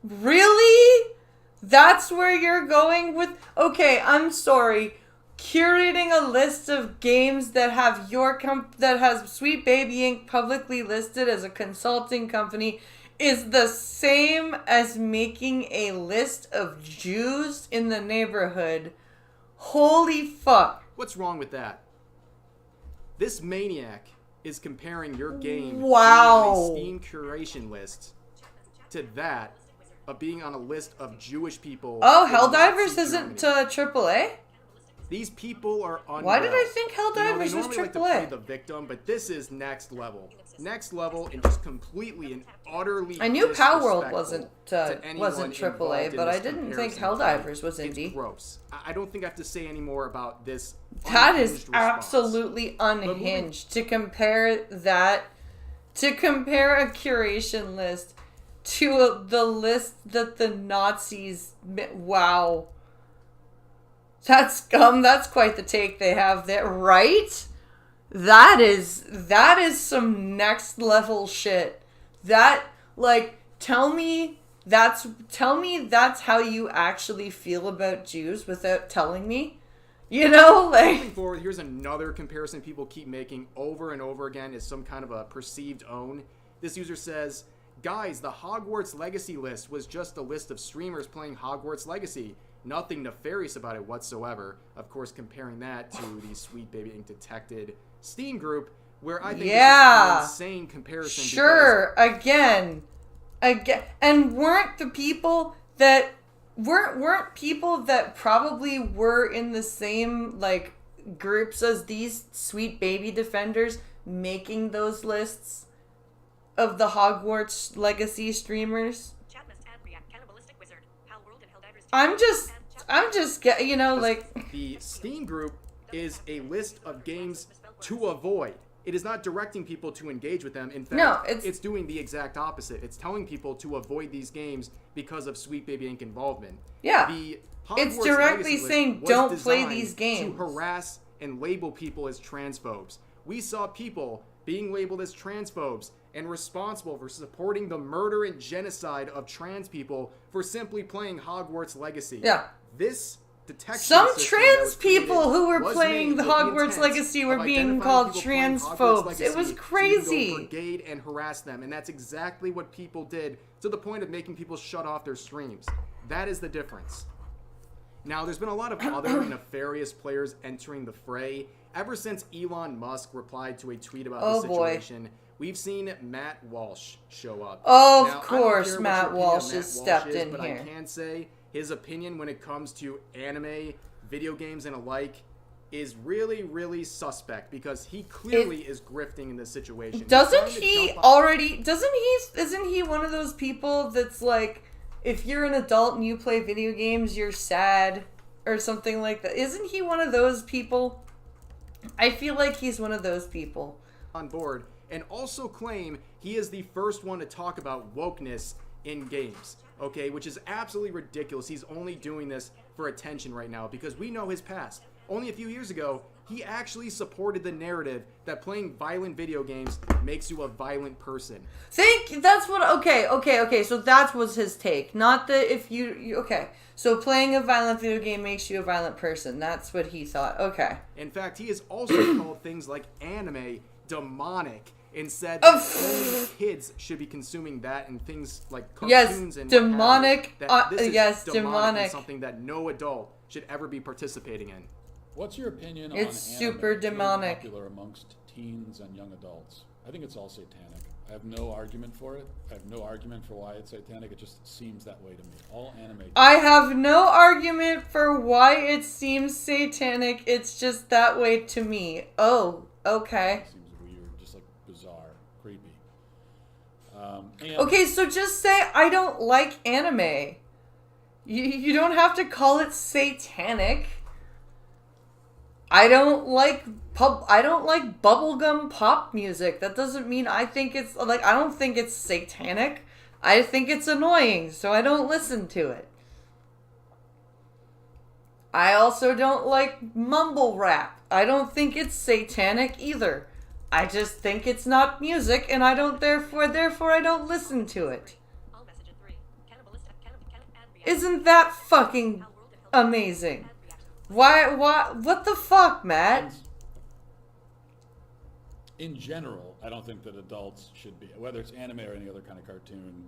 A: Really? That's where you're going with... Okay, I'm sorry. Curating a list of games that have that has Sweet Baby Inc. publicly listed as a consulting company is the same as making a list of Jews in the neighborhood. Holy fuck.
D: What's wrong with that? This maniac is comparing your game
A: Wow.
D: to a Steam curation list to that of being on a list of Jewish people.
A: Oh,
D: in
A: Helldivers
D: Nazi
A: isn't
D: Germany.
A: AAA?
D: These people are unwell.
A: Why did I think
D: You know, they
A: Helldivers was
D: normally like to
A: AAA?
D: play the victim, but this is next level. Next level and just completely and utterly
A: I knew Palworld
D: disrespectful
A: wasn't
D: to anyone
A: wasn't
D: involved
A: AAA,
D: in
A: but
D: this
A: I didn't think
D: comparison.
A: Helldivers was
D: It's
A: indie.
D: gross. I don't think I have to say any more about this.
A: That
D: unhinged
A: is
D: response.
A: absolutely unhinged to compare a curation list to the list that the Nazis. Wow, that's that's quite the take they have there, right? That is some next level shit. That, like, tell me that's how you actually feel about Jews without telling me. You know, like...
D: Moving forward, here's another comparison people keep making over and over again as some kind of a perceived own. This user says, guys, the Hogwarts Legacy list was just a list of streamers playing Hogwarts Legacy. Nothing nefarious about it whatsoever. Of course, comparing that to the Sweet Baby Inc. detected Steam group, where I think this is an insane comparison.
A: Sure, again. And weren't people that probably were in the same, like, groups as these Sweet Baby defenders making those lists of the Hogwarts Legacy streamers? I'm just you know, like...
D: The Steam group is a list of games to avoid. It is not directing people to engage with them. In fact,
A: No,
D: it's doing the exact opposite. It's telling people to avoid these games because of Sweet Baby Inc. involvement.
A: Yeah.
D: The
A: It's
D: Hogwarts
A: directly
D: Legacy
A: saying,
D: list was
A: "Don't play
D: designed
A: these games."
D: to harass and label people as transphobes. We saw people being labeled as transphobes and responsible for supporting the murder and genocide of trans people for simply playing Hogwarts Legacy.
A: Yeah.
D: This detection
A: Some
D: system that
A: trans
D: was created
A: people who were
D: was
A: playing
D: made
A: the
D: with
A: Hogwarts
D: intent
A: Legacy were
D: of
A: being
D: identifying
A: called
D: people playing
A: transphobes.
D: Hogwarts
A: It was
D: Legacy so you can
A: crazy.
D: go brigade and harass them, and that's exactly what people did, to the point of making people shut off their streams. That is the difference. Now, there's been a lot of other nefarious players entering the fray. Ever since Elon Musk replied to a tweet about the situation, we've seen Matt Walsh show up.
A: Of
D: Now, I don't
A: course,
D: care what
A: Matt
D: your opinion
A: Walsh
D: on
A: has
D: Matt
A: stepped
D: is,
A: in
D: but
A: here.
D: I can say his opinion when it comes to anime, video games, and alike is really, really suspect, because he clearly is grifting in this situation. He's
A: Doesn't
D: trying to
A: he
D: jump
A: already... Isn't he one of those people that's like, if you're an adult and you play video games, you're sad or something like that? Isn't he one of those people? I feel like he's one of those people.
D: on board, and also claim he is the first one to talk about wokeness in games, okay, which is absolutely ridiculous. He's only doing this for attention right now because we know his past. Only a few years ago, he actually supported the narrative that playing violent video games makes you a violent person.
A: Okay, so that was his take. Not that if okay. So playing a violent video game makes you a violent person. That's what he thought. Okay.
D: In fact, he has also called things like anime demonic and said that only kids should be consuming that, and things like cartoons and
A: demonic.
D: what have you, that this is
A: Yes,
D: demonic
A: demonic.
D: and something that no adult should ever be participating in.
I: What's your opinion on
A: It's
I: anime
A: super
I: being
A: demonic.
I: popular amongst teens and young adults? I think it's all satanic. I have no argument for it. I have no argument for why it's satanic. It just seems that way to me. All anime.
A: I have no argument for why it seems satanic. It's just that way to me. Oh, okay.
I: Seems weird, just like bizarre, creepy. And
A: Okay, so just say I don't like anime. You don't have to call it satanic. I don't like bubblegum pop music. That doesn't mean I think it's like I don't think it's satanic. I think it's annoying, so I don't listen to it. I also don't like mumble rap. I don't think it's satanic either. I just think it's not music and I don't therefore I don't listen to it.
E: All message in 3. Cannibalistic. Add reaction.
A: Isn't that fucking amazing? Why, what the fuck, Matt?
I: in general, I don't think that adults should be, whether it's anime or any other kind of cartoon,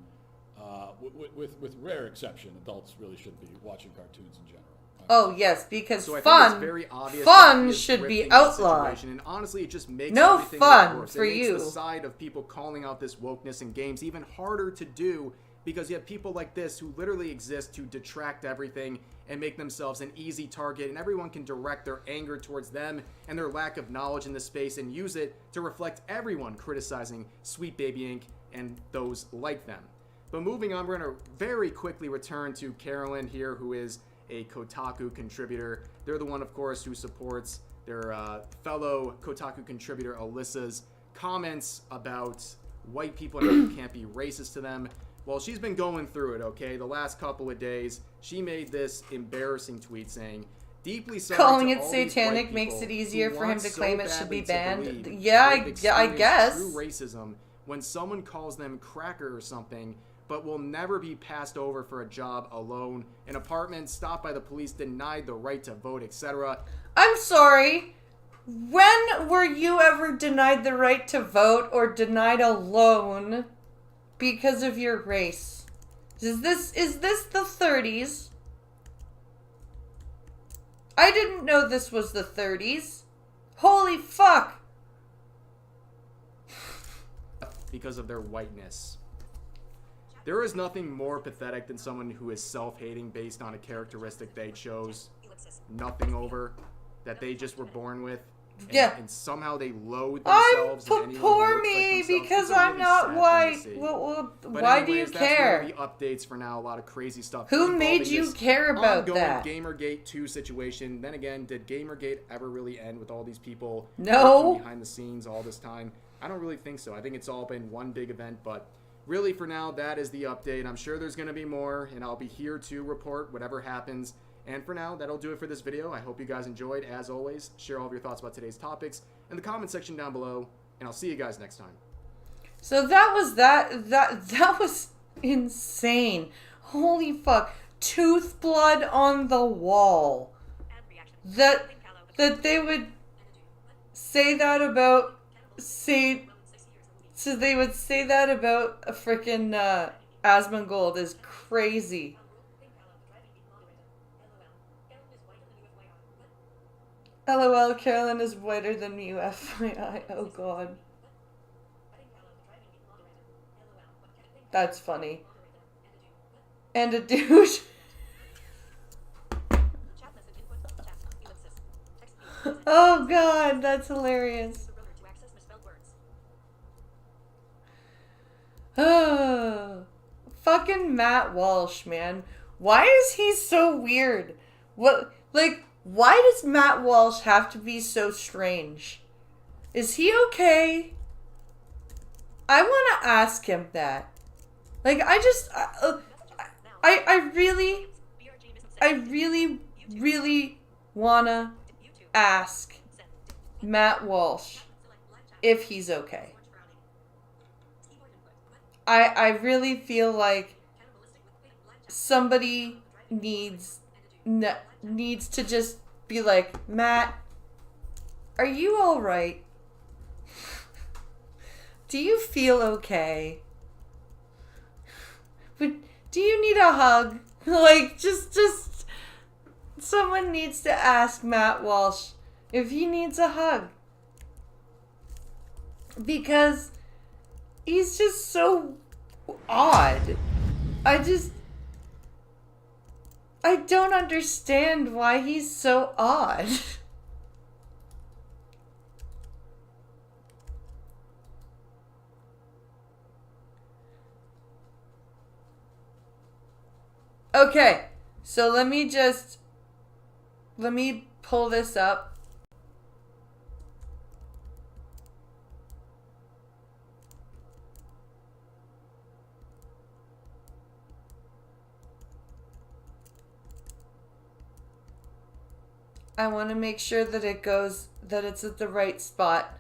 I: with rare exception, adults really should be watching cartoons in general.
A: Oh yes, because
D: So I think it's
A: fun,
D: very obvious
A: fun
D: that he is
A: should be
D: scripting the
A: outlawed.
D: situation, and honestly, it just makes
A: No
D: everything
A: fun
D: worse.
A: for
D: It makes
A: you.
D: the side of people calling out this wokeness in games even harder to do, because you have people like this who literally exist to detract everything and make themselves an easy target, and everyone can direct their anger towards them and their lack of knowledge in the space and use it to reflect everyone criticizing Sweet Baby Inc. and those like them. But moving on, we're going to very quickly return to Carolyn here, who is a Kotaku contributor. They're the one, of course, who supports their fellow Kotaku contributor Alyssa's comments about white people and how you can't be racist to them. Well, she's been going through it, okay? The last couple of days, she made this embarrassing tweet saying, "Deeply sorry
A: Calling
D: to
A: it
D: all these
A: satanic
D: white
A: makes
D: people
A: it easier
D: who
A: for him
D: want
A: to
D: so
A: claim it should be
D: badly to
A: banned."
D: believe
A: Yeah,
D: they've
A: I
D: experienced
A: guess.
D: True racism when someone calls them cracker or something, but will never be passed over for a job alone, an apartment, stopped by the police, denied the right to vote, etc.
A: I'm sorry. When were you ever denied the right to vote or denied a loan because of your race? Is this the 30s? I didn't know this was the 30s. Holy fuck.
D: because of their whiteness. There is nothing more pathetic than someone who is self-hating based on a characteristic they chose nothing over, that they just were born with. And,
A: Yeah.
D: and somehow they loathe
A: I'm
D: themselves. and anyone who
A: poor
D: looks like
A: me
D: themselves.
A: because
D: It's a
A: I'm
D: really
A: not
D: sad thing to
A: white.
D: see.
A: Well,
D: But
A: why do you
D: anyways, that's
A: care?
D: really the updates for now. A lot of crazy stuff.
A: Who made
D: involving
A: you
D: this
A: care about
D: ongoing
A: that?
D: Gamergate 2 situation. Then again, did Gamergate ever really end with all these people
A: No.
D: working behind the scenes all this time? I don't really think so. I think it's all been one big event, but really for now, that is the update. I'm sure there's going to be more, and I'll be here to report whatever happens. And for now, that'll do it for this video. I hope you guys enjoyed. As always, share all of your thoughts about today's topics in the comment section down below, and I'll see you guys next time.
A: So that was that was insane. Holy fuck. Tooth blood on the wall. That they would say that about so they would say that about a frickin' Asmongold is crazy. LOL, Carolyn is whiter than you, FYI. Oh god. That's funny. And a douche. Oh god, that's hilarious. Oh, fucking Matt Walsh, man. Why is he so weird? Why does Matt Walsh have to be so strange? Is he okay? I want to ask him that. Like, I really want to ask Matt Walsh if he's okay. I really feel like somebody needs to just be like, Matt, are you all right? Do you feel okay? Do you need a hug? Like, just Someone needs to ask Matt Walsh if he needs a hug. Because he's just so odd. I don't understand why he's so odd. Okay, so let me pull this up. I want to make sure that it's at the right spot.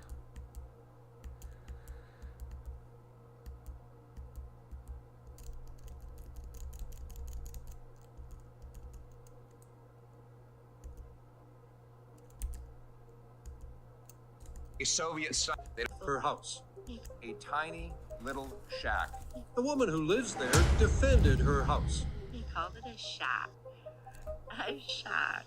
J: A Soviet site, her house, a tiny little shack. The woman who lives there defended her house.
K: He called it a shack. A shack.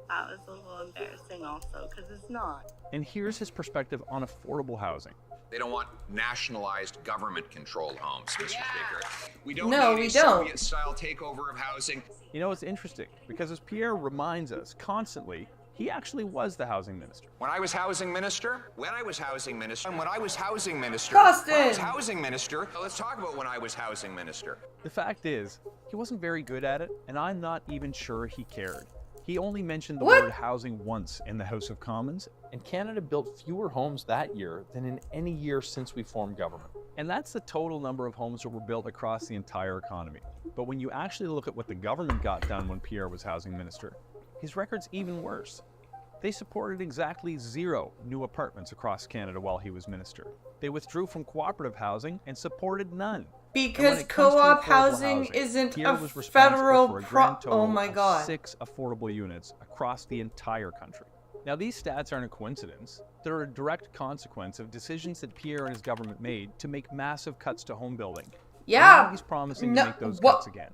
K: That was a little embarrassing also, because it's not.
L: And here's his perspective on affordable housing.
J: They don't want nationalized government-controlled homes, Mr. Speaker. We don't
A: No,
J: need
A: we
J: a
A: don't.
J: Soviet-style takeover of housing.
L: You know, it's interesting because as Pierre reminds us constantly, he actually was the housing minister.
J: When I was housing minister, let's talk about when I was housing minister.
L: The fact is, he wasn't very good at it, and I'm not even sure he cared. He only mentioned the word housing once in the House of Commons,
F: And Canada built fewer homes that year than in any year since we formed government.
L: and that's the total number of homes that were built across the entire economy. But when you actually look at what the government got done when Pierre was housing minister, his record's even worse. They supported exactly 0 new apartments across Canada while he was minister. They withdrew from cooperative housing and supported none.
A: Because
L: it comes to
A: co-op
L: affordable
A: housing isn't
L: Pierre
A: a
L: was responsible
A: federal
L: for a grand total
A: oh my
L: of
A: god.
L: 6 affordable units across the entire country. Now, these stats aren't a coincidence. They're a direct consequence of decisions that Pierre and his government made to make massive cuts to home building.
A: Yeah.
L: And now he's promising
A: No,
L: to make those
A: what-
L: cuts again.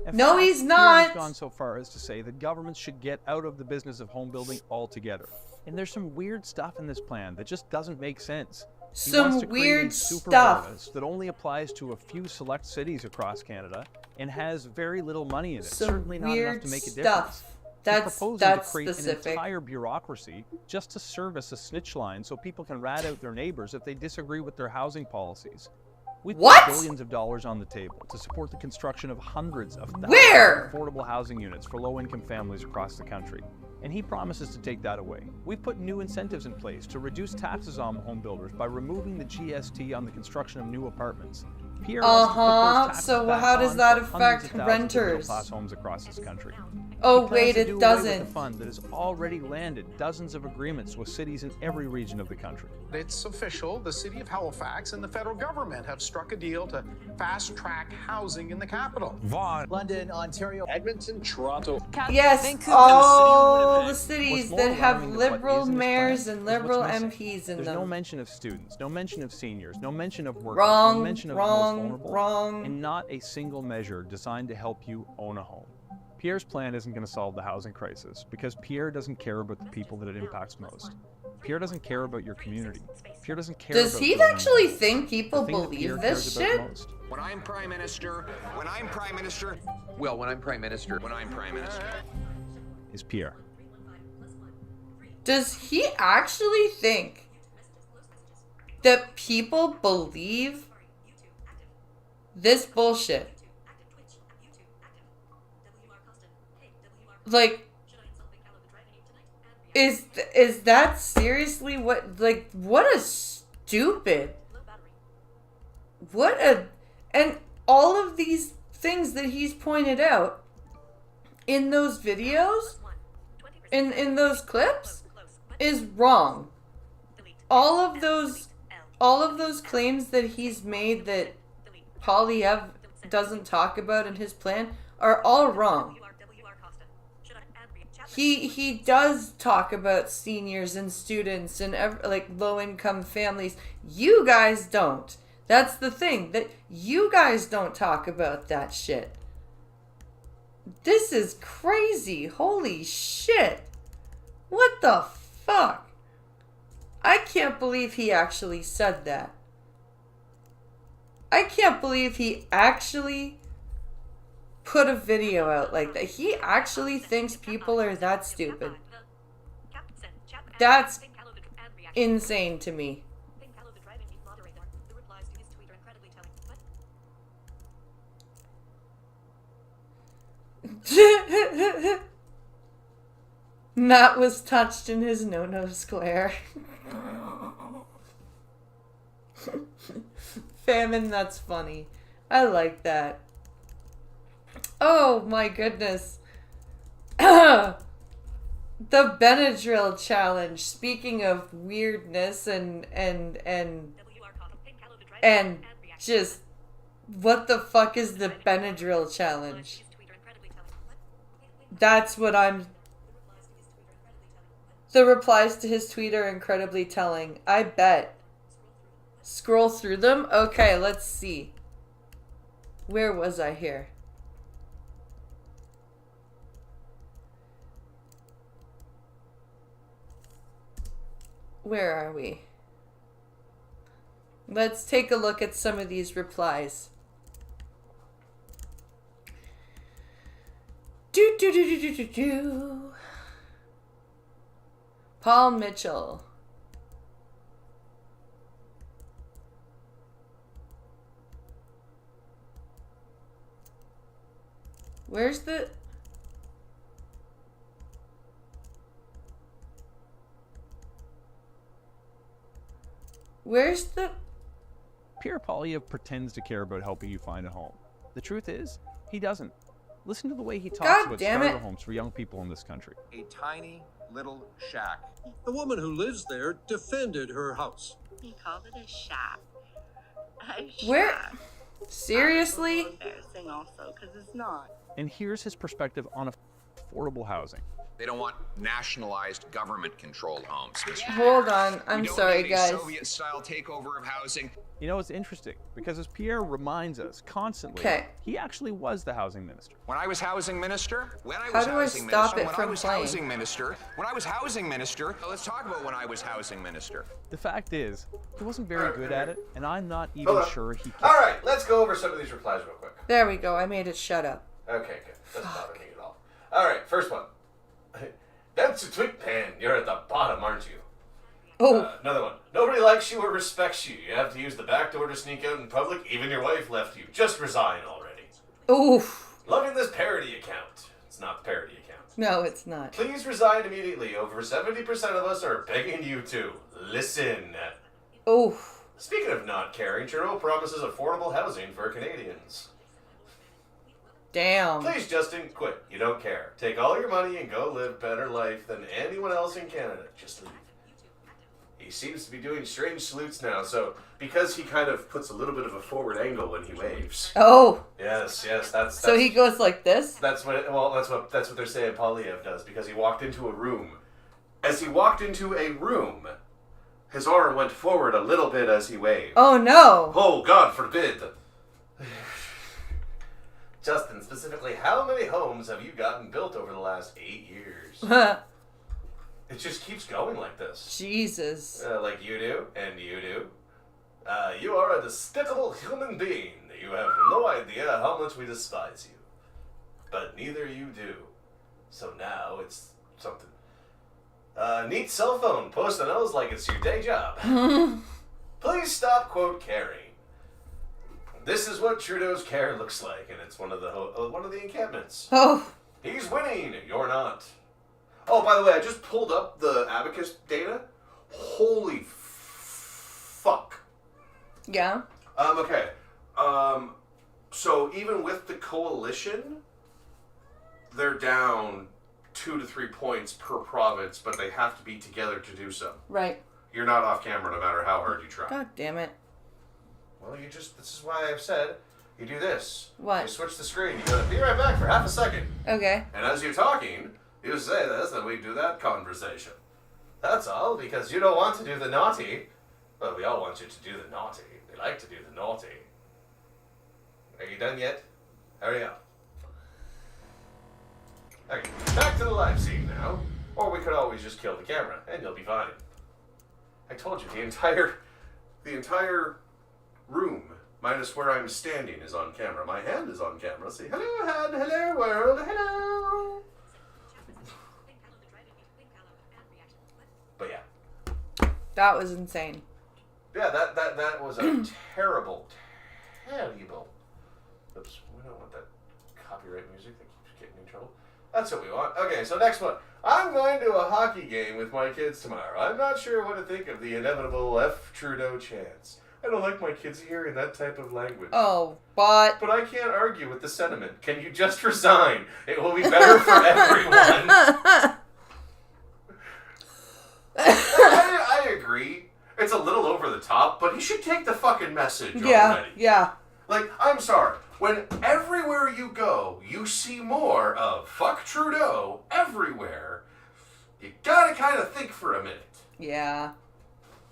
L: In
A: No,
L: fact,
A: he's
L: Pierre
A: not.
L: has gone so far as to say that governments should get out of the business of home building altogether. And there's some weird stuff in this plan that just doesn't make sense. He
A: Some
L: wants to create
A: weird
L: a super
A: stuff.
L: bonus that only applies to a few select cities across Canada and has very little money in it.
A: Some
L: Certainly not enough
A: weird
L: to make a
A: stuff.
L: difference. He's
A: That's
L: proposing to create
A: specific.
L: an entire bureaucracy just to service a snitch line so people can rat out their neighbors if they disagree with their housing policies. We've
A: What?
L: put billions of dollars on the table to support the construction of hundreds of thousands
A: Where?
L: of affordable housing units for low-income families across the country. And he promises to take that away. We've put new incentives in place to reduce taxes on home builders by removing the GST on the construction of new apartments. Pierre wants to put those taxes
A: So
L: back
A: how does
L: on
A: that
L: for hundreds
A: affect
L: of thousands of
A: renters?
L: middle-class homes across this country.
A: Oh
L: He plans
A: wait,
L: to
A: it
L: do away with
A: doesn't.
L: the fund that has already landed dozens of agreements with cities in every region of the country.
M: It's official. The city of Halifax and the federal government have struck a deal to fast-track housing in the capital.
J: Vaughan,
I: London, Ontario, Edmonton, Toronto.
A: Yes, all the
L: What's
A: cities
L: more
A: that have
L: alarming than what
A: liberal
L: is in this
A: mayors
L: plan
A: and
L: is what's
A: liberal
L: missing.
A: MPs in
L: There's no
A: them.
L: mention of students, no mention of seniors, no mention of workers,
A: Wrong,
L: no mention of
A: wrong,
L: most vulnerable,
A: wrong.
L: and not a single measure designed to help you own a home. Pierre's plan isn't going to solve the housing crisis because Pierre doesn't care about the people that it impacts most. Pierre doesn't care about your community. Pierre doesn't care
A: Does
L: about
A: he
L: building
A: actually
L: homes.
A: think
L: The
A: people
L: thing that
A: believe
L: Pierre
A: this
L: cares about
A: shit?
L: most
J: when I'm prime minister, when I'm prime minister,
L: is Pierre.
A: Does he actually think that people believe this bullshit? Like, is that seriously what, like, what a stupid, and all of these things that he's pointed out in those videos, in those clips, is wrong. All of those claims that he's made that Polyev doesn't talk about in his plan are all wrong. He does talk about seniors and students and like low-income families. You guys don't. That's the thing, that you guys don't talk about that shit. This is crazy. Holy shit. What the fuck? I can't believe he actually said that. I can't believe he actually put a video out like that. He actually thinks people are that stupid. That's insane to me. Matt was touched in his no-no square. Famine, that's funny. I like that. Oh my goodness. The Benadryl challenge. Speaking of weirdness and just what the fuck is the Benadryl challenge? That's what I'm... The replies to his tweet are incredibly telling. I bet. Scroll through them? Okay, let's see. Where was I here? Where are we? Let's take a look at some of these replies. Paul Mitchell. Where's the... Where's the...
L: Pierre Poilievre pretends to care about helping you find a home. The truth is, he doesn't. Listen to the way he talks about starter homes for young people in this country.
J: A tiny little shack. The woman who lives there defended her house.
K: He called it a shack.
A: Where? Seriously?
K: It's a little embarrassing also, because it's not.
L: And here's his perspective on affordable housing.
J: They don't want nationalized government-controlled homes.
A: Hold on, I'm sorry, guys.
J: Soviet-style takeover of housing.
L: You know, it's interesting, because as Pierre reminds us constantly, he actually was the housing minister.
J: When I was housing minister, when I
A: was
J: housing
A: minister,
J: let's talk about when I was housing minister.
L: The fact is, he wasn't very good at it, and I'm not even sure he can.
C: Alright, let's go over some of these replies real quick.
A: There we go, I made it shut up.
C: Okay, good. Doesn't bother me at all. Alright, first one. That's a tweet pan. You're at the bottom, aren't you?
A: Oh.
C: Another one. Nobody likes you or respects you. You have to use the back door to sneak out in public. Even your wife left you. Just resign already.
A: Oof.
C: Loving this parody account. It's not the parody account.
A: No, it's not.
C: Please resign immediately. Over 70% of us are begging you to. Listen.
A: Oof.
C: Speaking of not caring, Trudeau promises affordable housing for Canadians.
A: Damn.
C: Please, Justin, quit. You don't care. Take all your money and go live a better life than anyone else in Canada. Just leave. He seems to be doing strange salutes now, so because he kind of puts a little bit of a forward angle when he waves.
A: Oh.
C: Yes, that's
A: so he goes like this?
C: That's what they're saying Poilievre does, because he walked into a room. As he walked into a room, his arm went forward a little bit as he waved.
A: Oh no.
C: Oh, God forbid. Justin, specifically, how many homes have you gotten built over the last 8 years? It just keeps going like this.
A: Jesus.
C: Like you do, and you do. You are a despicable human being. You have no idea how much we despise you. But neither you do. So now it's something. Neat cell phone. Post a nose like it's your day job. Please stop, quote, caring. This is what Trudeau's care looks like, and it's one of the encampments.
A: Oh.
C: He's winning. You're not. Oh, by the way, I just pulled up the abacus data. Holy fuck.
A: Yeah.
C: Okay. So even with the coalition, they're down 2 to 3 points per province, but they have to be together to do so.
A: Right.
C: You're not off camera no matter how hard you try.
A: God damn it.
C: Well, this is why I've said, you do this.
A: What?
C: You switch the screen. You gotta be right back for half a second.
A: Okay.
C: And as you're talking, you say this, and we do that conversation. That's all, because you don't want to do the naughty, but we all want you to do the naughty. We like to do the naughty. Are you done yet? Hurry up. Okay, back to the live scene now. Or we could always just kill the camera, and you'll be fine. I told you, the entire room, minus where I'm standing, is on camera. My hand is on camera. Let's see. Hello, hand. Hello, world. Hello. But yeah.
A: That was insane.
C: Yeah, that was a terrible. Oops, we don't want that copyright music that keeps getting in trouble. That's what we want. Okay, so next one. I'm going to a hockey game with my kids tomorrow. I'm not sure what to think of the inevitable F. Trudeau chants. I don't like my kids hearing that type of language.
A: Oh, but
C: I can't argue with the sentiment. Can you just resign? It will be better for everyone. I agree. It's a little over the top, but he should take the fucking message already.
A: Yeah.
C: Like, I'm sorry. When everywhere you go, you see more of fuck Trudeau everywhere, you gotta kind of think for a minute.
A: Yeah.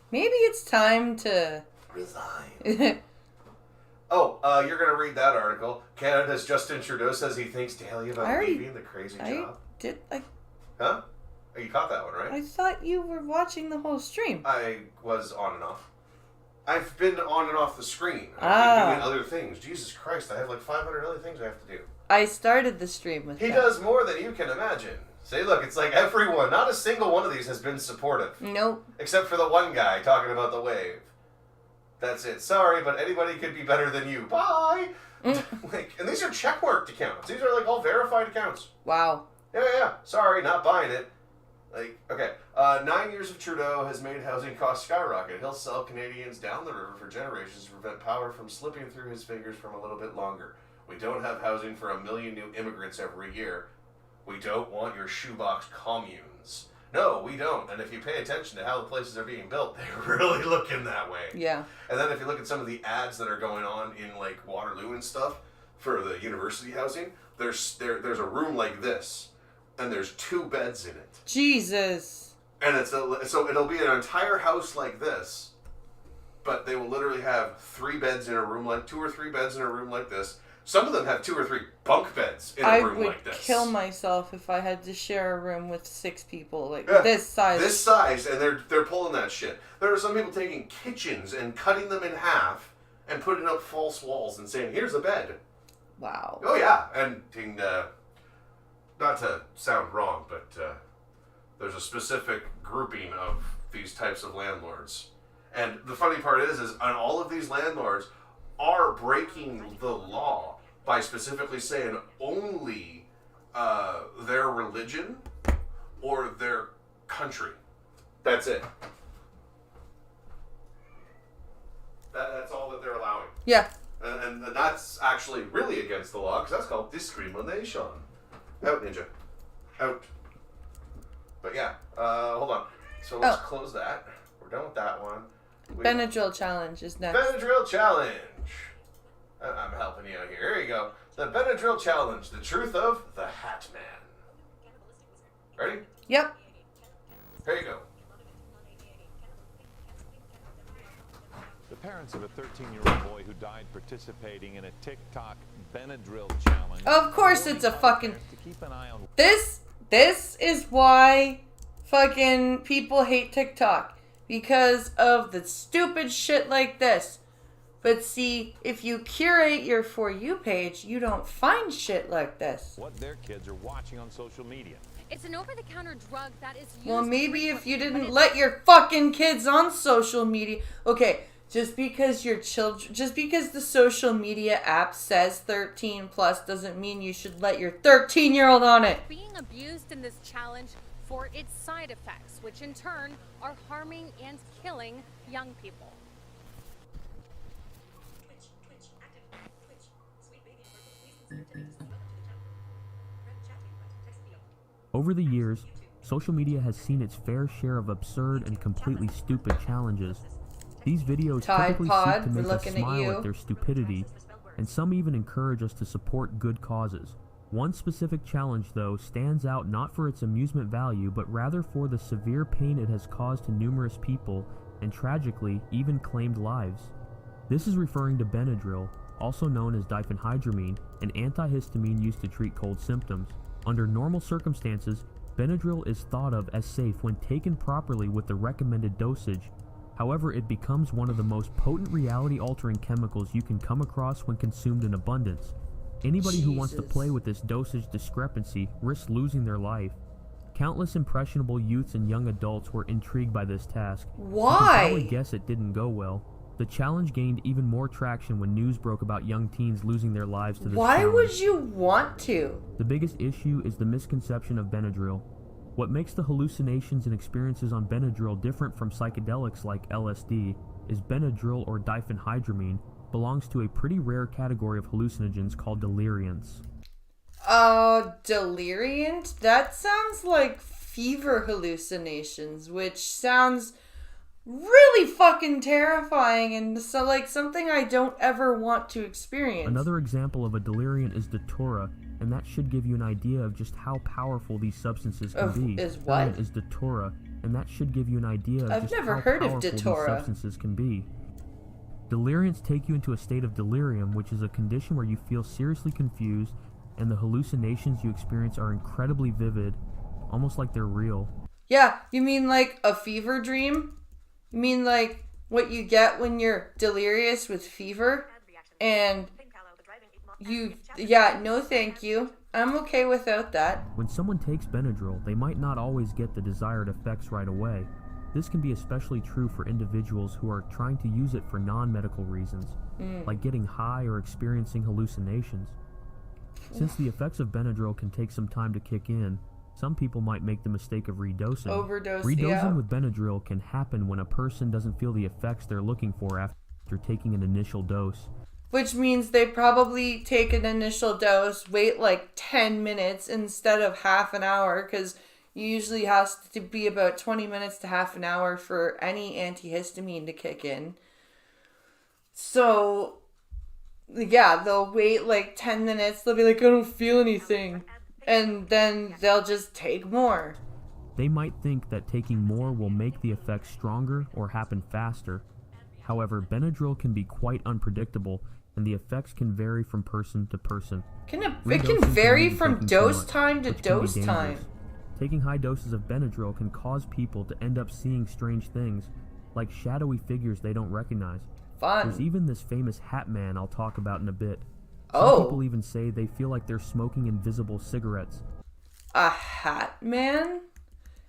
A: Maybe it's time to
C: resign. Oh, you're gonna read that article. Canada's Justin Trudeau says he thinks daily about leaving the crazy job. Huh? Oh, you caught that one, right?
A: I thought you were watching the whole stream.
C: I was on and off. I've been on and off the screen. I've been doing other things. Jesus Christ, I have like 500 other things I have to do.
A: I started the stream with
C: He does more than you can imagine. See, look, it's like everyone, not a single one of these has been supportive.
A: Nope.
C: Except for the one guy talking about the wave. That's it. Sorry, but anybody could be better than you. Bye! Like, and these are checkmarked accounts. These are like all verified accounts.
A: Wow.
C: Yeah. Sorry, not buying it. Like, okay, 9 years of Trudeau has made housing costs skyrocket. He'll sell Canadians down the river for generations to prevent power from slipping through his fingers from a little bit longer. We don't have housing for 1 million new immigrants every year. We don't want your shoebox communes. No, we don't. And if you pay attention to how the places are being built, they're really looking that way.
A: Yeah.
C: And then if you look at some of the ads that are going on in, like, Waterloo and stuff for the university housing, there's a room like this. And there's 2 beds in it.
A: Jesus.
C: And so it'll be an entire house like this, but they will literally have 3 beds in a room, like 2 or 3 beds in a room like this. Some of them have 2 or 3 bunk beds in a room like this.
A: I would kill myself if I had to share a room with 6 people, like
C: Yeah,
A: this size.
C: This size, and they're pulling that shit. There are some people taking kitchens and cutting them in half and putting up false walls and saying, "Here's a bed."
A: Wow.
C: Oh yeah, and not to sound wrong, but there's a specific grouping of these types of landlords. And the funny part is and all of these landlords are breaking the law by specifically saying only their religion or their country. That's it. That's all that they're allowing.
A: Yeah.
C: And that's actually really against the law, because that's called discrimination. Out, Ninja. Out. But yeah, hold on. So let's close that. We're done with that one.
A: Benadryl challenge is next.
C: Benadryl challenge. I'm helping you out here. Here you go. The Benadryl challenge. The truth of the Hat Man. Ready?
A: Yep.
C: Here you go.
N: The parents of a 13-year-old boy who died participating in a TikTok Benadryl challenge.
A: Of course it's a fucking...
N: To keep an eye on...
A: This is why fucking people hate TikTok. Because of the stupid shit like this. But see, if you curate your For You page, you don't find shit like this.
N: What their kids are watching on social media.
O: It's an over-the-counter drug that is used...
A: Well, maybe if you didn't let your fucking kids on social media... Okay, just because your children... Just because the social media app says 13 plus doesn't mean you should let your 13-year-old on it.
O: Being abused in this challenge for its side effects, which in turn are harming and killing young people.
P: Over the years, social media has seen its fair share of absurd and completely stupid challenges. These videos typically seek to make us smile at their stupidity, and some even encourage us to support good causes. One specific challenge, though, stands out not for its amusement value, but rather for the severe pain it has caused to numerous people, and tragically, even claimed lives. This is referring to Benadryl, also known as diphenhydramine, an antihistamine used to treat cold symptoms. Under normal circumstances, Benadryl is thought of as safe when taken properly with the recommended dosage. However, it becomes one of the most potent reality-altering chemicals you can come across when consumed in abundance. Anybody who wants to play with this dosage discrepancy risks losing their life. Countless impressionable youths and young adults were intrigued by this task.
A: Why?
P: You can probably guess it didn't go well. The challenge gained even more traction when news broke about young teens losing their lives to this
A: Why
P: challenge.
A: would you want to?
P: The biggest issue is the misconception of Benadryl. What makes the hallucinations and experiences on Benadryl different from psychedelics like LSD is Benadryl, or diphenhydramine, belongs to a pretty rare category of hallucinogens called deliriants.
A: Deliriant? That sounds like fever hallucinations, which sounds really fucking terrifying and so like something I don't ever want to experience.
P: Another example of a deliriant is Datura, and that should give you an idea of just how powerful these substances can be.
A: Is what?
P: Is Datura, and that should give you an idea of
A: I've
P: just
A: never
P: how
A: heard of
P: powerful
A: Datura.
P: these substances can be. Deliriants take you into a state of delirium, which is a condition where you feel seriously confused, and the hallucinations you experience are incredibly vivid, almost like they're real.
A: Yeah, you mean like a fever dream? You mean like what you get when you're delirious with fever? And yeah, no thank you. I'm okay without that.
P: When someone takes Benadryl, they might not always get the desired effects right away. This can be especially true for individuals who are trying to use it for non-medical reasons, like getting high or experiencing hallucinations. Since the effects of Benadryl can take some time to kick in, some people might make the mistake of redosing. Redosing with Benadryl can happen when a person doesn't feel the effects they're looking for after taking an initial dose.
A: Which means they probably take an initial dose, wait like 10 minutes instead of half an hour, because you usually has to be about 20 minutes to half an hour for any antihistamine to kick in. So, yeah, they'll wait like 10 minutes. They'll be like, I don't feel anything. And then they'll just take more.
P: They might think that taking more will make the effects stronger or happen faster. However, Benadryl can be quite unpredictable, and the effects can vary from person to person.
A: It can vary from dose time to dose time.
P: Taking high doses of Benadryl can cause people to end up seeing strange things, like shadowy figures they don't recognize.
A: Fun.
P: There's even this famous Hat Man I'll talk about in a bit. Some people even say they feel like they're smoking invisible cigarettes.
A: A Hat Man?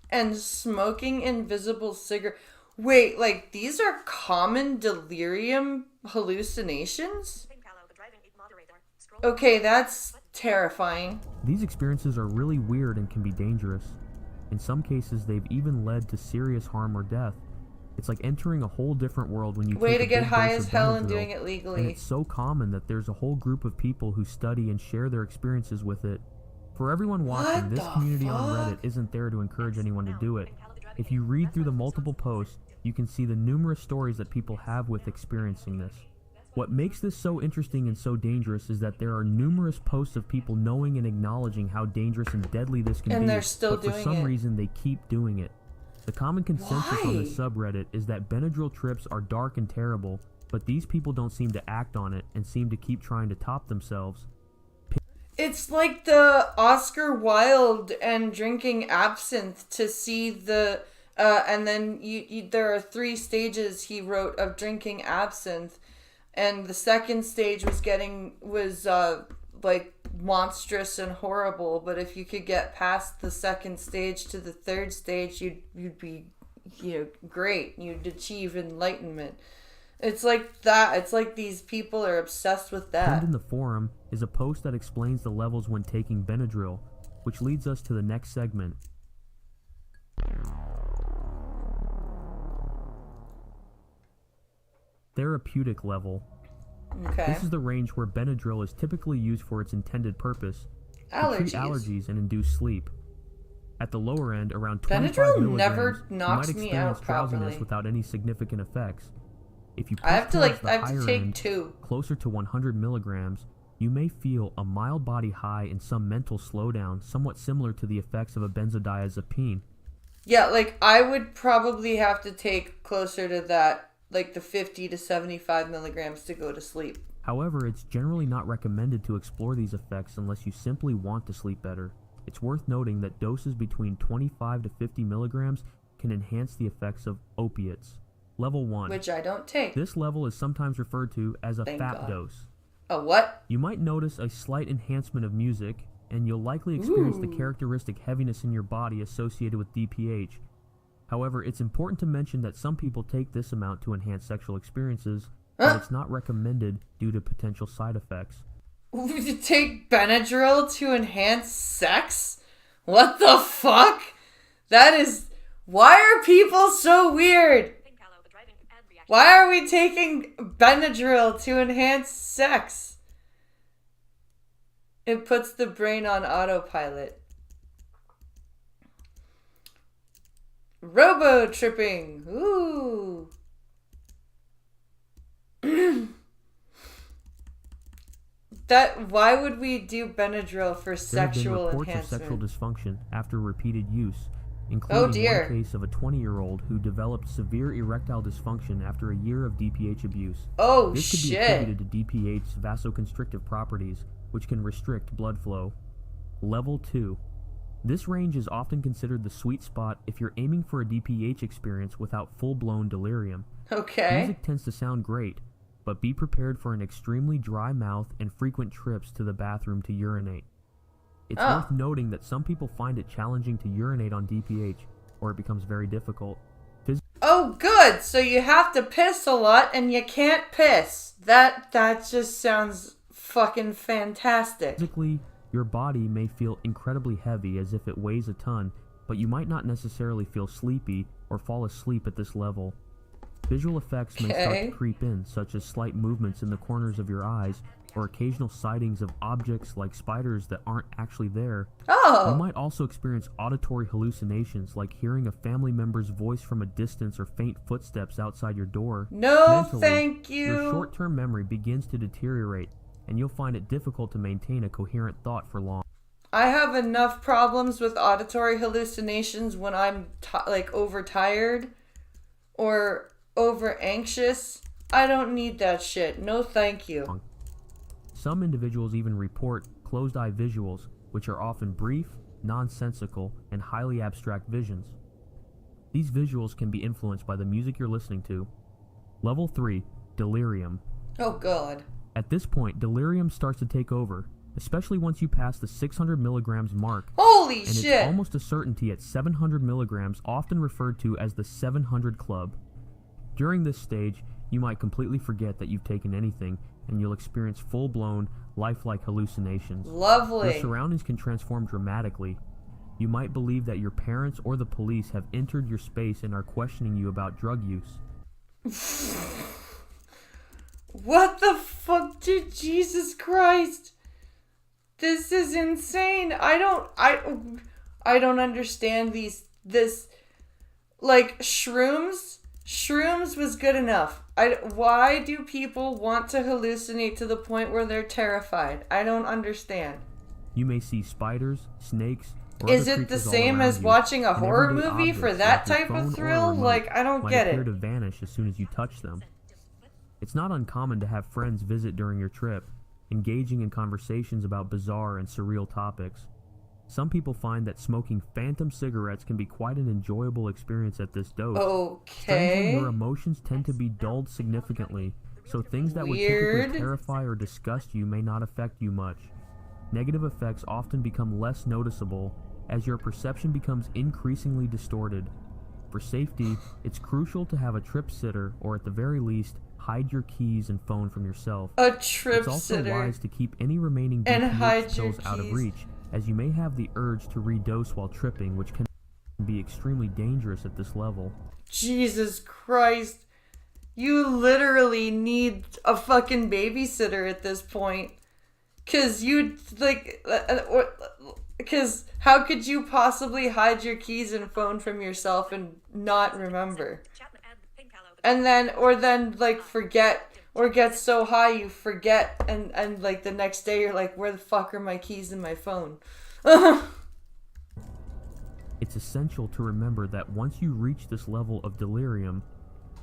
A: And smoking invisible cigarette. Wait, like these are common delirium hallucinations? Okay, that's terrifying.
P: These experiences are really weird and can be dangerous. In some cases, they've even led to serious harm or death. It's like entering a whole different world when you
A: Way
P: take
A: to
P: a
A: get
P: big
A: high
P: dose
A: as
P: of
A: hell and
P: Benadryl,
A: doing it legally.
P: And it's so common that there's a whole group of people who study and share their experiences with it. For everyone watching, this community on Reddit isn't there to encourage anyone to do it. If you read through the multiple posts, you can see the numerous stories that people have with experiencing this. What makes this so interesting and so dangerous is that there are numerous posts of people knowing and acknowledging how dangerous and deadly this can be,
A: And they're still
P: but for
A: doing
P: some
A: it.
P: reason they keep doing it. The common consensus on the subreddit is that Benadryl trips are dark and terrible, but these people don't seem to act on it and seem to keep trying to top themselves.
A: It's like the Oscar Wilde and drinking absinthe to see the and then you there are 3 stages he wrote of drinking absinthe, and the second stage was like monstrous and horrible, but if you could get past the second stage to the third stage, you'd be great. You'd achieve enlightenment. It's like that. It's like these people are obsessed with that.
P: Pinned in the forum is a post that explains the levels when taking Benadryl, which leads us to the next segment. Therapeutic level.
A: Okay.
P: This is the range where Benadryl is typically used for its intended purpose, to treat allergies and induce sleep. At the lower end, around 25
A: Benadryl
P: milligrams,
A: never
P: you
A: knocks
P: might
A: me
P: experience
A: out
P: drowsiness
A: properly.
P: without any significant effects. If you push
A: I have to
P: towards the
A: take
P: higher end,
A: 2.
P: closer to 100 milligrams, you may feel a mild body high and some mental slowdown, somewhat similar to the effects of a benzodiazepine.
A: Yeah, like I would probably have to take closer to that, like the 50 to 75 milligrams to go to sleep.
P: However, it's generally not recommended to explore these effects unless you simply want to sleep better. It's worth noting that doses between 25 to 50 milligrams can enhance the effects of opiates. Level 1.
A: Which I don't take.
P: This level is sometimes referred to as a
A: Thank
P: fat
A: God.
P: dose.
A: A what?
P: You might notice a slight enhancement of music, and you'll likely experience the
A: Ooh.
P: characteristic heaviness in your body associated with DPH. However, it's important to mention that some people take this amount to enhance sexual experiences, but it's not recommended due to potential side effects.
A: Would you take Benadryl to enhance sex? What the fuck? That is... Why are people so weird? Why are we taking Benadryl to enhance sex? It puts the brain on autopilot. Robo-tripping. Ooh. Why would we do Benadryl for sexual
P: There have been reports of
A: enhancement?
P: sexual dysfunction after repeated use, including one case of a 20-year-old who developed severe erectile dysfunction after a year of DPH abuse.
A: Oh,
P: this could be
A: shit.
P: attributed to DPH's vasoconstrictive properties, which can restrict blood flow. Level 2. This range is often considered the sweet spot if you're aiming for a DPH experience without full-blown delirium.
A: Okay.
P: Music tends to sound great, but be prepared for an extremely dry mouth and frequent trips to the bathroom to urinate. It's worth noting that some people find it challenging to urinate on DPH, or it becomes very difficult.
A: Oh, good. So you have to piss a lot and you can't piss. That just sounds fucking fantastic.
P: Physically, your body may feel incredibly heavy as if it weighs a ton, but you might not necessarily feel sleepy or fall asleep at this level. Visual effects may start to creep in, such as slight movements in the corners of your eyes, or occasional sightings of objects like spiders that aren't actually there.
A: Oh!
P: You might also experience auditory hallucinations, like hearing a family member's voice from a distance or faint footsteps outside your door.
A: No,
P: Mentally,
A: thank you.
P: Your short-term memory begins to deteriorate, and you'll find it difficult to maintain a coherent thought for long.
A: I have enough problems with auditory hallucinations when I'm overtired or over anxious. I don't need that shit. No, thank you.
P: Some individuals even report closed-eye visuals, which are often brief, nonsensical, and highly abstract visions. These visuals can be influenced by the music you're listening to. Level 3, Delirium.
A: Oh, God.
P: At this point, delirium starts to take over, especially once you pass the 600 milligrams mark.
A: Holy
P: and
A: shit!
P: It's almost a certainty at 700 milligrams, often referred to as the 700 Club. During this stage, you might completely forget that you've taken anything, and you'll experience full-blown, lifelike hallucinations.
A: Lovely.
P: Your surroundings can transform dramatically. You might believe that your parents or the police have entered your space and are questioning you about drug use.
A: What the fuck, dude? Jesus Christ. This is insane. I don't understand this, like, shrooms. Shrooms was good enough. Why do people want to hallucinate to the point where they're terrified? I don't understand.
P: You may see spiders, snakes, or
A: Is
P: other
A: it the
P: creatures all
A: same
P: around
A: as
P: you,
A: watching a
P: and
A: horror
P: everyday
A: movie for
P: objects
A: that
P: like your
A: type of
P: phone or
A: thrill?
P: remote
A: Like, I don't
P: might
A: get
P: appear
A: it.
P: to vanish as soon as you touch them. It's not uncommon to have friends visit during your trip, engaging in conversations about bizarre and surreal topics. Some people find that smoking phantom cigarettes can be quite an enjoyable experience at this dose. Strangely,
A: Okay.
P: your emotions tend to be dulled significantly, so things that would typically terrify or disgust you may not affect you much. Negative effects often become less noticeable as your perception becomes increasingly distorted. For safety, it's crucial to have a trip sitter, or at the very least, hide your keys and phone from yourself.
A: A trip
P: It's also
A: sitter.
P: wise to keep any remaining
A: And
P: DPH
A: hide your
P: pills out of
A: keys.
P: reach, as you may have the urge to redose while tripping, which can be extremely dangerous at this level.
A: Jesus Christ. You literally need a fucking babysitter at this point. Cause cause how could you possibly hide your keys and phone from yourself and not remember? And then like forget, or get so high you forget, and like the next day you're like, where the fuck are my keys and my phone?
P: It's essential to remember that once you reach this level of delirium,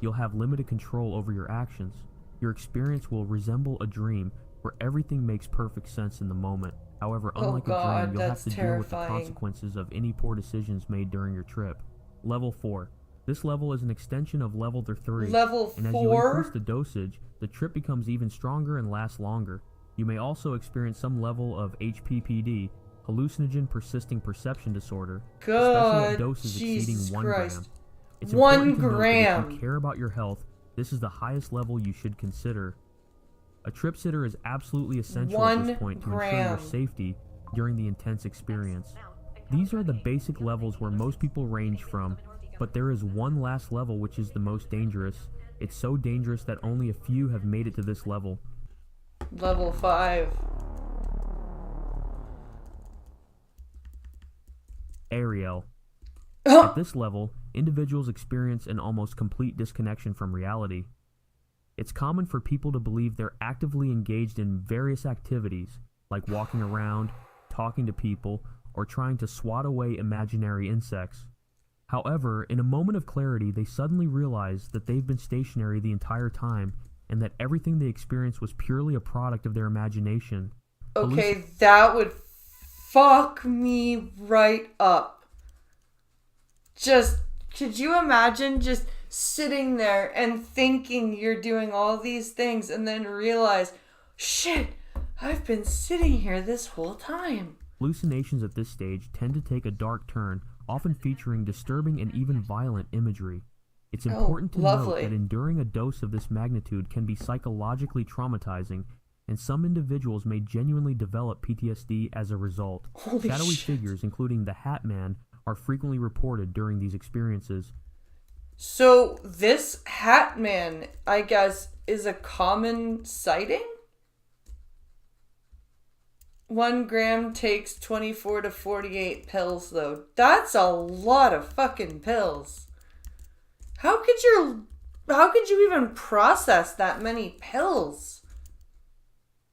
P: you'll have limited control over your actions. Your experience will resemble a dream, where everything makes perfect sense in the moment. However,
A: Oh
P: unlike a
A: God,
P: dream, you'll have
A: that's
P: to deal with the
A: terrifying.
P: consequences of any poor decisions made during your trip. Level 4. This level is an extension of Level 3.
A: Level
P: And as you
A: 4?
P: increase the dosage, the trip becomes even stronger and lasts longer. You may also experience some level of HPPD, hallucinogen persisting perception disorder, especially
A: God,
P: at doses
A: Jesus
P: exceeding 1
A: Christ.
P: gram. It's
A: 1
P: important to note that if
A: gram.
P: you care about your health, this is the highest level you should consider. A trip sitter is absolutely essential at
A: 1
P: this point to ensure your
A: gram.
P: safety during the intense experience. These are the basic levels where most people range from, but there is one last level which is the most dangerous. It's so dangerous that only a few have made it to this level.
A: Level 5.
P: Ariel. At this level, individuals experience an almost complete disconnection from reality. It's common for people to believe they're actively engaged in various activities, like walking around, talking to people, or trying to swat away imaginary insects. However, in a moment of clarity, they suddenly realize that they've been stationary the entire time, and that everything they experienced was purely a product of their imagination.
A: Okay, that would fuck me right up. Just, could you imagine just sitting there and thinking you're doing all these things and then realize, shit, I've been sitting here this whole time.
P: Hallucinations at this stage tend to take a dark turn, often featuring disturbing and even violent imagery. It's important to note that enduring a dose of this magnitude can be psychologically traumatizing, and some individuals may genuinely develop PTSD as a result.
A: Holy
P: Shadowy
A: shit.
P: figures, including the Hat Man, are frequently reported during these experiences.
A: So this Hat Man, I guess, is a common sighting? 1 gram takes 24 to 48 pills, though. That's a lot of fucking pills. How could you even process that many pills?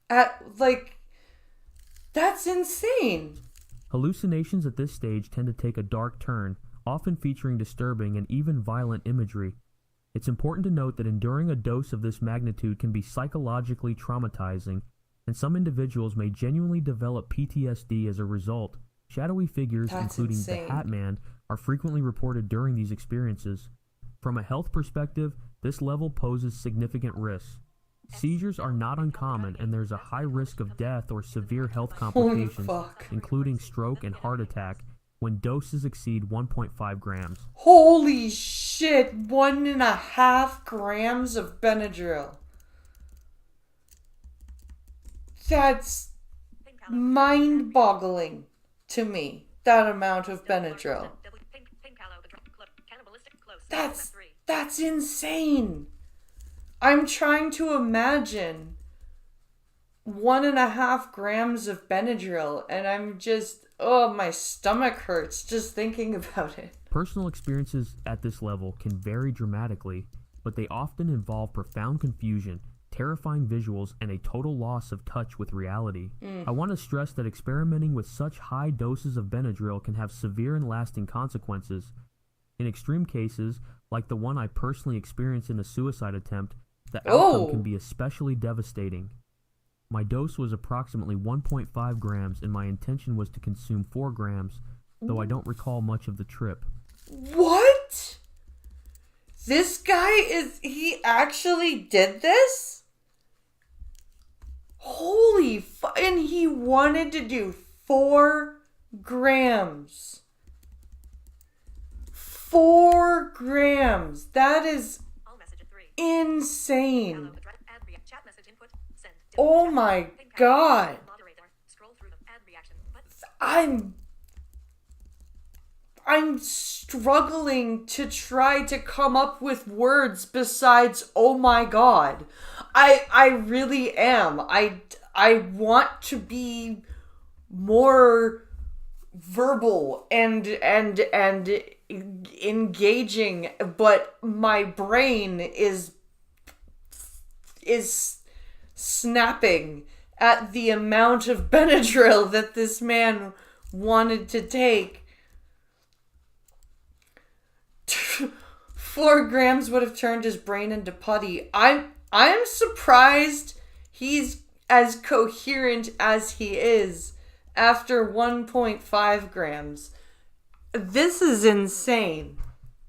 A: That's insane.
P: Hallucinations at this stage tend to take a dark turn, often featuring disturbing and even violent imagery. It's important to note that enduring a dose of this magnitude can be psychologically traumatizing, and some individuals may genuinely develop PTSD as a result. Shadowy figures, including the Hat Man, are frequently reported during these experiences. From a health perspective, this level poses significant risks. Seizures are not uncommon, and there's a high risk of death or severe health complications, including stroke and heart attack, when doses exceed 1.5 grams.
A: Holy shit, 1.5 grams of Benadryl. That's mind-boggling to me, that amount of Benadryl. That's insane. I'm trying to imagine 1.5 grams of Benadryl, and I'm just, my stomach hurts just thinking about it.
P: Personal experiences at this level can vary dramatically, but they often involve profound confusion, terrifying visuals, and a total loss of touch with reality. I want to stress that experimenting with such high doses of Benadryl can have severe and lasting consequences. In extreme cases, like the one I personally experienced in a suicide attempt, the outcome can be especially devastating. My dose was approximately 1.5 grams, and my intention was to consume 4 grams, though I don't recall much of the trip.
A: What? This guy he actually did this? Holy and he wanted to do 4 grams. 4 grams. That is insane. Oh my god. I'm struggling to try to come up with words besides oh my god. I really am. I want to be more verbal and engaging, but my brain is snapping at the amount of Benadryl that this man wanted to take. 4 grams would have turned his brain into putty. I'm surprised he's as coherent as he is after 1.5 grams. This is insane.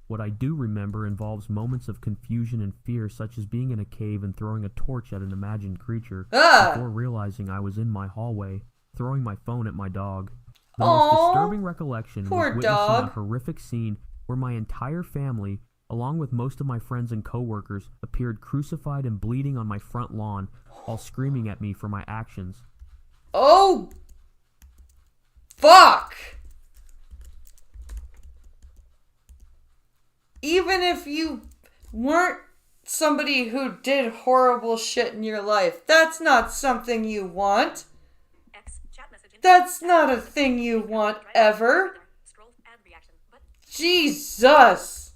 P: What I do remember involves moments of confusion and fear, such as being in a cave and throwing a torch at an imagined creature, before realizing I was in my hallway, throwing my phone at my dog. The most disturbing recollection was witnessing a horrific scene where my entire family, along with most of my friends and coworkers, appeared crucified and bleeding on my front lawn while screaming at me for my actions.
A: Oh! Fuck! Even if you weren't somebody who did horrible shit in your life, that's not something you want. That's not a thing you want ever. Jesus!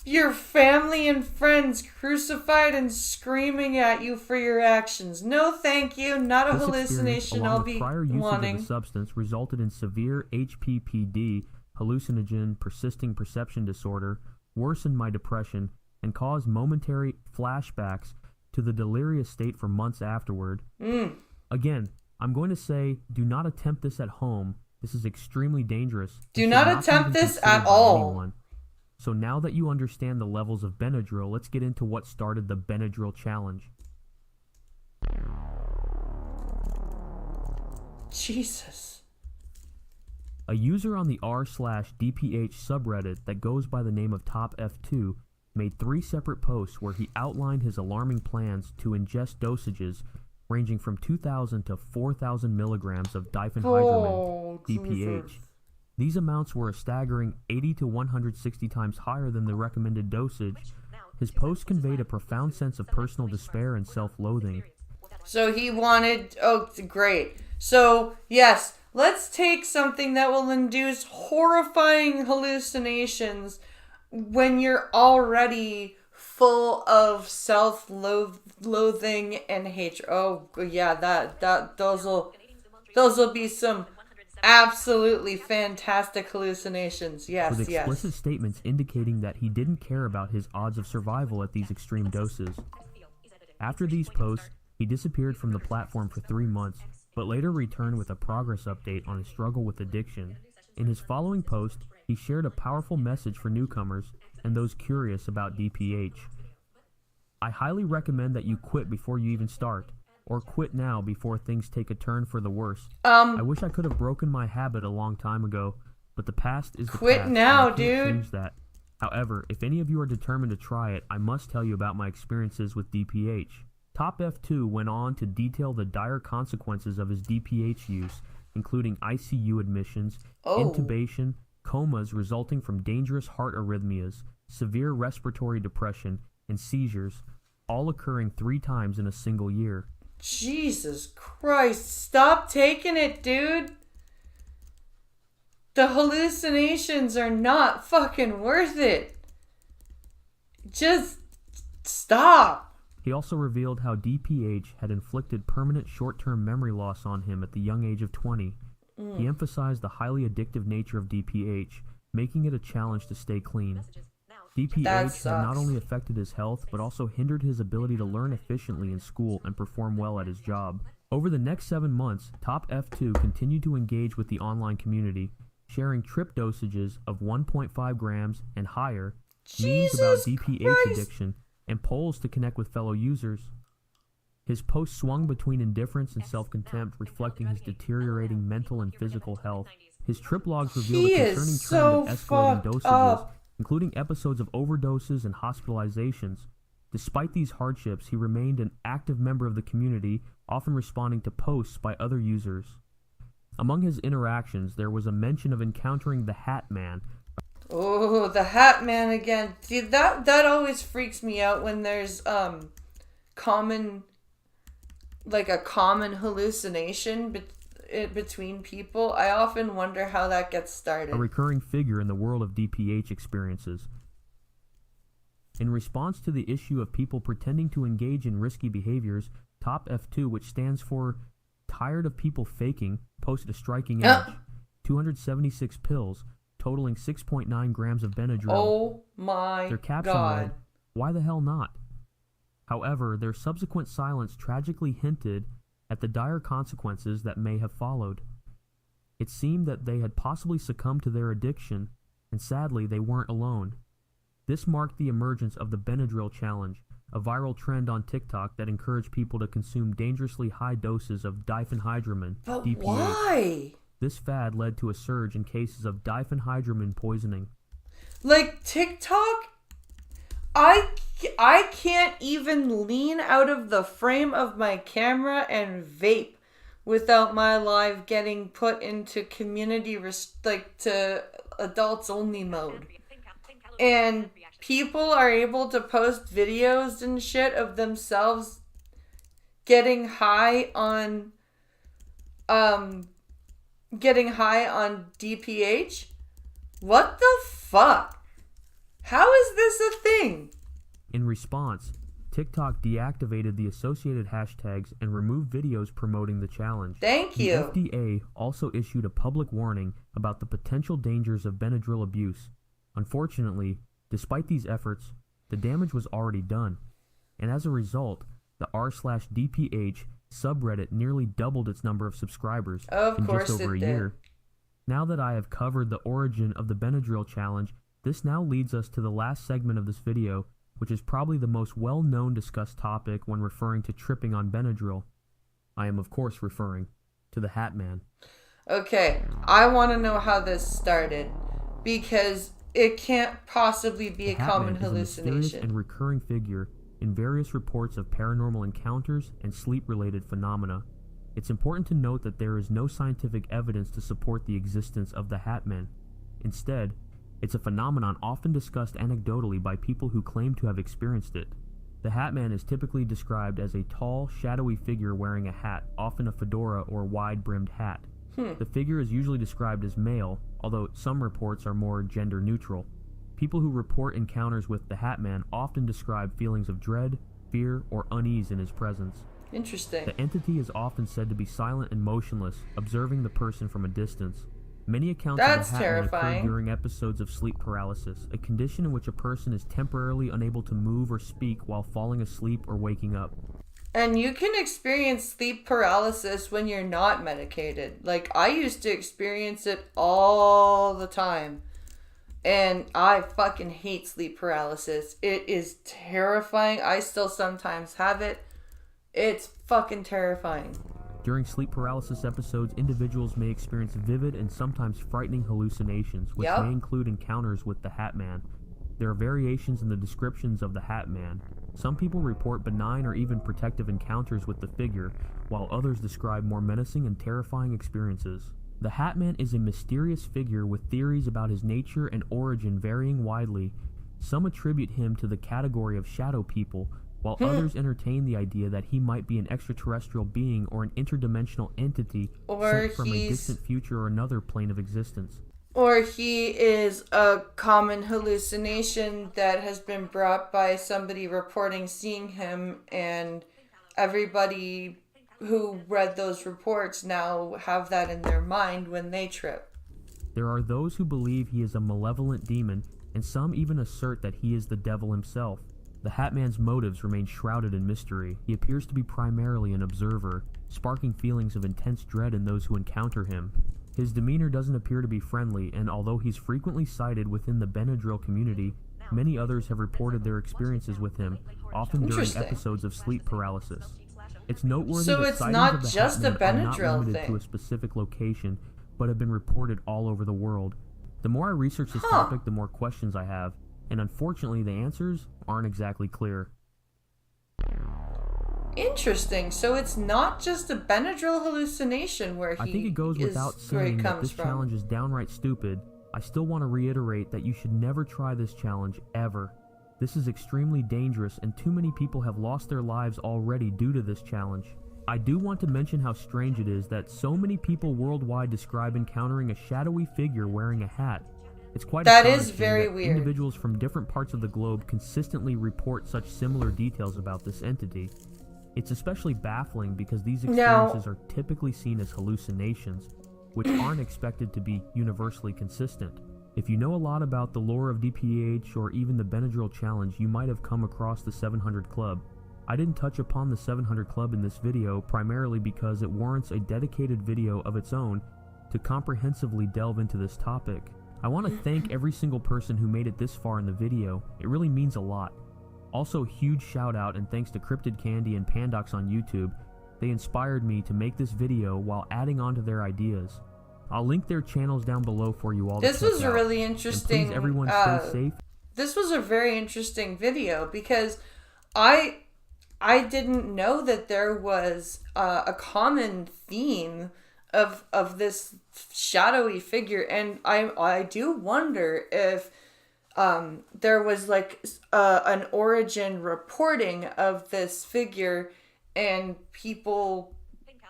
A: Your family and friends crucified and screaming at you for your actions. No thank you, not a hallucination I'll be
P: prior usage
A: wanting.
P: Of the substance resulted in severe HPPD, hallucinogen persisting perception disorder, worsened my depression, and caused momentary flashbacks to the delirious state for months afterward. Again, I'm going to say, do not attempt this at home. This is extremely dangerous.
A: Do not attempt this at all.
P: Anyone. So now that you understand the levels of Benadryl, let's get into what started the Benadryl challenge.
A: Jesus.
P: A user on the r/DPH subreddit that goes by the name of TopF2 made 3 separate posts where he outlined his alarming plans to ingest dosages ranging from 2,000 to 4,000 milligrams of diphenhydramine, DPH.
A: Jesus.
P: These amounts were a staggering 80 to 160 times higher than the recommended dosage. His post conveyed a profound sense of personal despair and self-loathing.
A: So he wanted... Oh, great. So, yes, let's take something that will induce horrifying hallucinations when you're already full of self-loathing and hatred. Oh, yeah, those will be some absolutely fantastic hallucinations. Yes,
P: with explicit statements indicating that he didn't care about his odds of survival at these extreme doses. After these posts, he disappeared from the platform for 3 months, but later returned with a progress update on his struggle with addiction. In his following post, he shared a powerful message for newcomers and those curious about DPH. I highly recommend that you quit before you even start, or quit now before things take a turn for the worse. I wish I could have broken my habit a long time ago, but the past is the past.
A: Quit now,
P: and I can't
A: dude.
P: change that. However, if any of you are determined to try it, I must tell you about my experiences with DPH. TopF2 went on to detail the dire consequences of his DPH use, including ICU admissions, intubation, comas resulting from dangerous heart arrhythmias, severe respiratory depression, and seizures, all occurring 3 times in a single year.
A: Jesus Christ, stop taking it, dude. The hallucinations are not fucking worth it. Just stop.
P: He also revealed how DPH had inflicted permanent short-term memory loss on him at the young age of 20. He emphasized the highly addictive nature of DPH, making it a challenge to stay clean. DPH had not only affected his health, but also hindered his ability to learn efficiently in school and perform well at his job. Over the next 7 months, TopF2 continued to engage with the online community, sharing trip dosages of 1.5 grams and higher, memes about DPH addiction, and polls to connect with fellow users. His posts swung between indifference and self-contempt, reflecting his deteriorating mental and physical health. His trip logs revealed a concerning trend of escalating dosages, including episodes of overdoses and hospitalizations. Despite these hardships, he remained an active member of the community, often responding to posts by other users. Among his interactions, there was a mention of encountering the Hat Man.
A: Oh, the Hat Man again. See, that always freaks me out when there's a common hallucination between people. I often wonder how that gets started.
P: A recurring figure in the world of DPH experiences. In response to the issue of people pretending to engage in risky behaviors, TopF2, which stands for Tired of People Faking, posted a striking image. 276 pills, totaling 6.9 grams of Benadryl.
A: Oh my
P: Their caption
A: God.
P: read, "Why the hell not?" However, their subsequent silence tragically hinted at the dire consequences that may have followed. It seemed that they had possibly succumbed to their addiction, and sadly they weren't alone. This marked the emergence of the Benadryl challenge, a viral trend on TikTok that encouraged people to consume dangerously high doses of diphenhydramine,
A: But
P: DPH.
A: why?
P: This fad led to a surge in cases of diphenhydramine poisoning.
A: Like TikTok, I can't even lean out of the frame of my camera and vape without my live getting put into community to adults only mode. And people are able to post videos and shit of themselves getting high on DPH? What the fuck? How is this a thing?
P: In response, TikTok deactivated the associated hashtags and removed videos promoting the challenge.
A: Thank you.
P: The FDA also issued a public warning about the potential dangers of Benadryl abuse. Unfortunately, despite these efforts, the damage was already done, and as a result, the r/DPH subreddit nearly doubled its number of subscribers in just over a year. Now that I have covered the origin of the Benadryl challenge, this now leads us to the last segment of this video, which is probably the most well-known discussed topic when referring to tripping on Benadryl. I am of course referring to the Hat Man.
A: Okay, I want to know how this started, because it can't possibly be a common hallucination.
P: Is a mysterious and recurring figure in various reports of paranormal encounters and sleep-related phenomena. It's important to note that there is no scientific evidence to support the existence of the Hat Man. Instead, it's a phenomenon often discussed anecdotally by people who claim to have experienced it. The Hat Man is typically described as a tall, shadowy figure wearing a hat, often a fedora or wide-brimmed hat. The figure is usually described as male, although some reports are more gender-neutral. People who report encounters with the Hat Man often describe feelings of dread, fear, or unease in his presence.
A: Interesting.
P: The entity is often said to be silent and motionless, observing the person from a distance. Many accounts of the Hat Man occur during episodes of sleep paralysis, a condition in which a person is temporarily unable to move or speak while falling asleep or waking up.
A: And you can experience sleep paralysis when you're not medicated. Like, I used to experience it all the time. And I fucking hate sleep paralysis. It is terrifying. I still sometimes have it. It's fucking terrifying.
P: During sleep paralysis episodes, individuals may experience vivid and sometimes frightening hallucinations, which may include encounters with the Hat Man. There are variations in the descriptions of the Hat Man. Some people report benign or even protective encounters with the figure, while others describe more menacing and terrifying experiences. The Hat Man is a mysterious figure with theories about his nature and origin varying widely. Some attribute him to the category of shadow people, while others entertain the idea that he might be an extraterrestrial being or an interdimensional entity sent from a distant future or another plane of existence.
A: Or he is a common hallucination that has been brought by somebody reporting seeing him, and everybody who read those reports now have that in their mind when they trip.
P: There are those who believe he is a malevolent demon, and some even assert that he is the devil himself. The Hat Man's motives remain shrouded in mystery. He appears to be primarily an observer, sparking feelings of intense dread in those who encounter him. His demeanor doesn't appear to be friendly, and although he's frequently cited within the Benadryl community, many others have reported their experiences with him, often during episodes of sleep paralysis. It's noteworthy that sightings of the Hat Man are not limited to a specific location, but have been reported all over the world. The more I research this topic, the more questions I have, and unfortunately the answers aren't exactly clear.
A: Interesting. So it's not just a Benadryl hallucination where he
P: I think it goes without saying that this challenge is downright stupid. I still want to reiterate that you should never try this challenge ever. This is extremely dangerous, and too many people have lost their lives already due to this challenge. I do want to mention how strange it is that so many people worldwide describe encountering a shadowy figure wearing a hat. It's quite astonishing that individuals from different parts of the globe consistently report such similar details about this entity. It's especially baffling because these experiences are typically seen as hallucinations, which aren't expected to be universally consistent. If you know a lot about the lore of DPH or even the Benadryl challenge, you might have come across the 700 Club. I didn't touch upon the 700 Club in this video primarily because it warrants a dedicated video of its own to comprehensively delve into this topic. I want to thank every single person who made it this far in the video. It really means a lot. Also, huge shout out and thanks to Cryptid Candy and Pandox on YouTube. They inspired me to make this video while adding on to their ideas. I'll link their channels down below for you all to check out.
A: This was a really interesting.
P: And please, everyone, stay safe.
A: This was a very interesting video because I didn't know that there was a common theme of this shadowy figure, and I do wonder if there was like an origin reporting of this figure, and people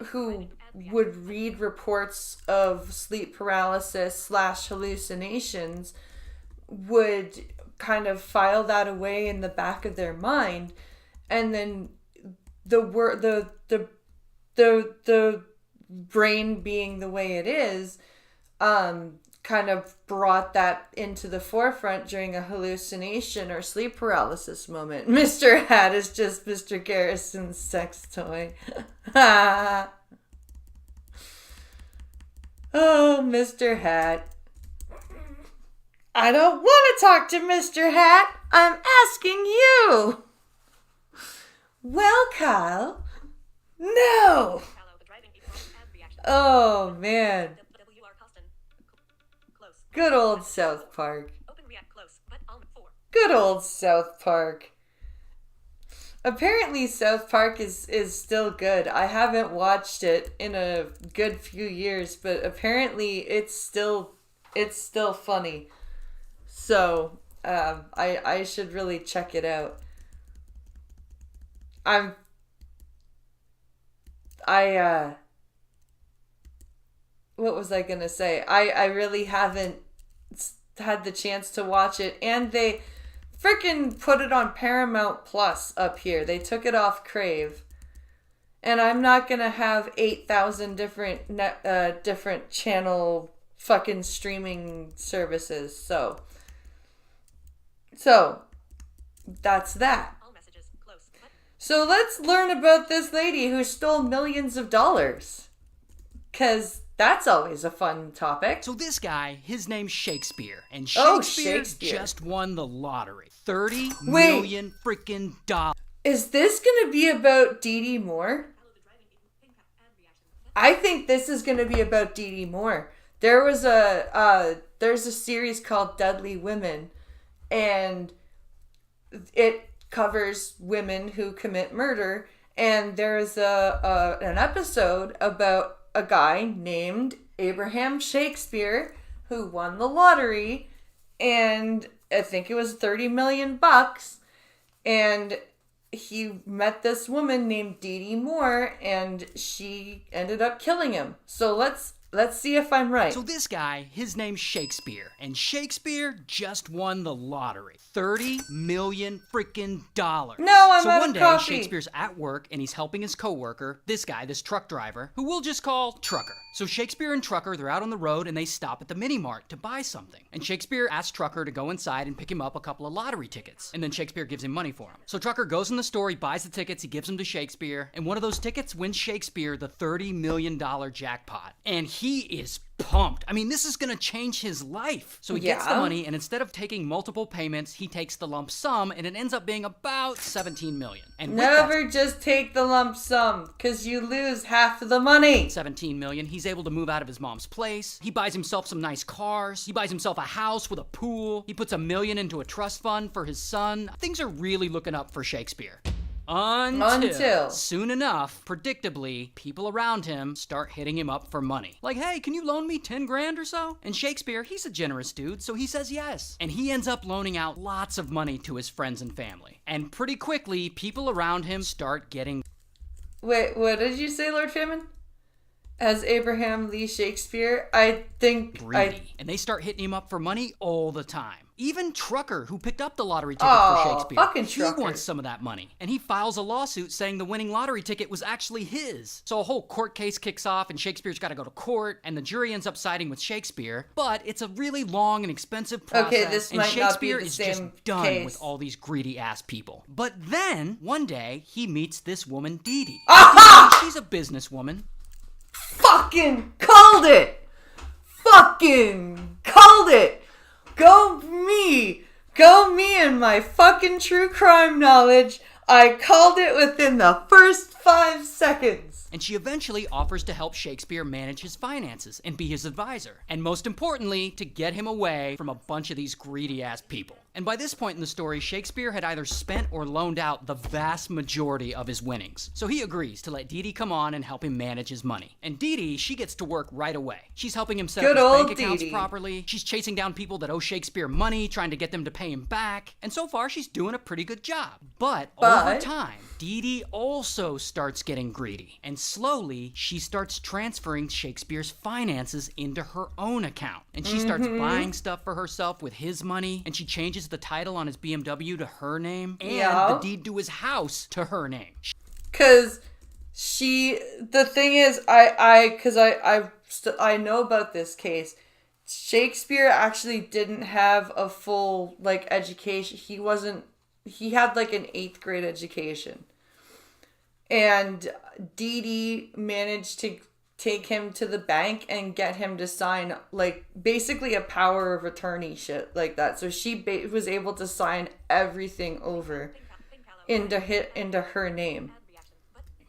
A: who would read reports of sleep paralysis / hallucinations would kind of file that away in the back of their mind, and then the brain being the way it is, kind of brought that into the forefront during a hallucination or sleep paralysis moment. Mr. Hat is just Mr. Garrison's sex toy. Oh, Mr. Hat. I don't want to talk to Mr. Hat. I'm asking you. Well, Kyle. No. Oh, man. Good old South Park. Good old South Park. Apparently South Park is still good. I haven't watched it in a good few years, but apparently it's still funny. So, I should really check it out. What was I gonna say? I really haven't had the chance to watch it, and they freaking put it on Paramount Plus up here. They took it off Crave, and I'm not gonna have 8,000 different channel fucking streaming services. So that's that. So let's learn about this lady who stole millions of dollars, 'cause that's always a fun topic.
Q: So this guy, his name's Shakespeare, and
A: Shakespeare
Q: just won the lottery. $30 million freaking dollars.
A: Is this gonna be about Dee Dee Moore? I think this is gonna be about Dee Dee Moore. There's a series called Deadly Women, and it covers women who commit murder, and there's an episode about a guy named Abraham Shakespeare who won the lottery, and I think it was $30 million, and he met this woman named Dee Dee Moore, and she ended up killing him. So let's see if I'm right.
Q: So this guy, his name's Shakespeare, and Shakespeare just won the lottery. $30 million freaking dollars.
A: No, I'm
Q: so
A: out
Q: one
A: of
Q: day,
A: coffee.
Q: Shakespeare's at work, and he's helping his coworker, this truck driver, who we'll just call Trucker. So Shakespeare and Trucker, they're out on the road, and they stop at the mini mart to buy something. And Shakespeare asks Trucker to go inside and pick him up a couple of lottery tickets. And then Shakespeare gives him money for them. So Trucker goes in the store, he buys the tickets, he gives them to Shakespeare, and one of those tickets wins Shakespeare the $30 million jackpot. And he is pumped. I mean, this is gonna change his life. So he gets the money, and instead of taking multiple payments, he takes the lump sum, and it ends up being about $17 million. And
A: never just take the lump sum, because you lose half of the money.
Q: $17 million. He's able to move out of his mom's place. He buys himself some nice cars. He buys himself a house with a pool. He puts $1 million into a trust fund for his son. Things are really looking up for Shakespeare. Until soon enough, predictably, people around him start hitting him up for money. Like, hey, can you loan me 10 grand or so? And Shakespeare, he's a generous dude, so he says yes. And he ends up loaning out lots of money to his friends and family. And pretty quickly, people around him start getting...
A: Wait, what did you say, Lord Famine? As Abraham Lee Shakespeare, I think...
Q: greedy. And they start hitting him up for money all the time. Even Trucker, who picked up the lottery ticket
A: Aw,
Q: for Shakespeare,
A: fucking
Q: he
A: Trucker.
Q: wants some of that money. And he files a lawsuit saying the winning lottery ticket was actually his. So a whole court case kicks off, and Shakespeare's got to go to court, and the jury ends up siding with Shakespeare. But it's a really long and expensive process,
A: Okay, this
Q: and
A: might not be
Q: Shakespeare
A: the
Q: is just
A: same
Q: done
A: case.
Q: with all these greedy-ass people. But then, one day, he meets this woman, Dee Dee.
A: Aha!
Q: She's a businesswoman.
A: Fucking called it! Fucking called it! Go me! Go me and my fucking true crime knowledge. I called it within the first 5 seconds.
Q: And she eventually offers to help Shakespeare manage his finances and be his advisor. And most importantly, to get him away from a bunch of these greedy-ass people. And by this point in the story, Shakespeare had either spent or loaned out the vast majority of his winnings. So he agrees to let Dee Dee come on and help him manage his money. And Dee Dee, she gets to work right away. She's helping him set
A: Good
Q: up his
A: old
Q: bank accounts
A: Dee Dee.
Q: properly. She's chasing down people that owe Shakespeare money, trying to get them to pay him back. And so far, she's doing a pretty good job. But over time, Dee Dee also starts getting greedy. And slowly, she starts transferring Shakespeare's finances into her own account. And she starts buying stuff for herself with his money. And she changes the title on his BMW to her name. And the deed to his house to her name.
A: Cause the thing is, I know about this case. Shakespeare actually didn't have a full, like, education. He had, like, an 8th grade education. And Dee Dee managed to take him to the bank and get him to sign, like, basically a power of attorney shit like that. So she was able to sign everything over into her name.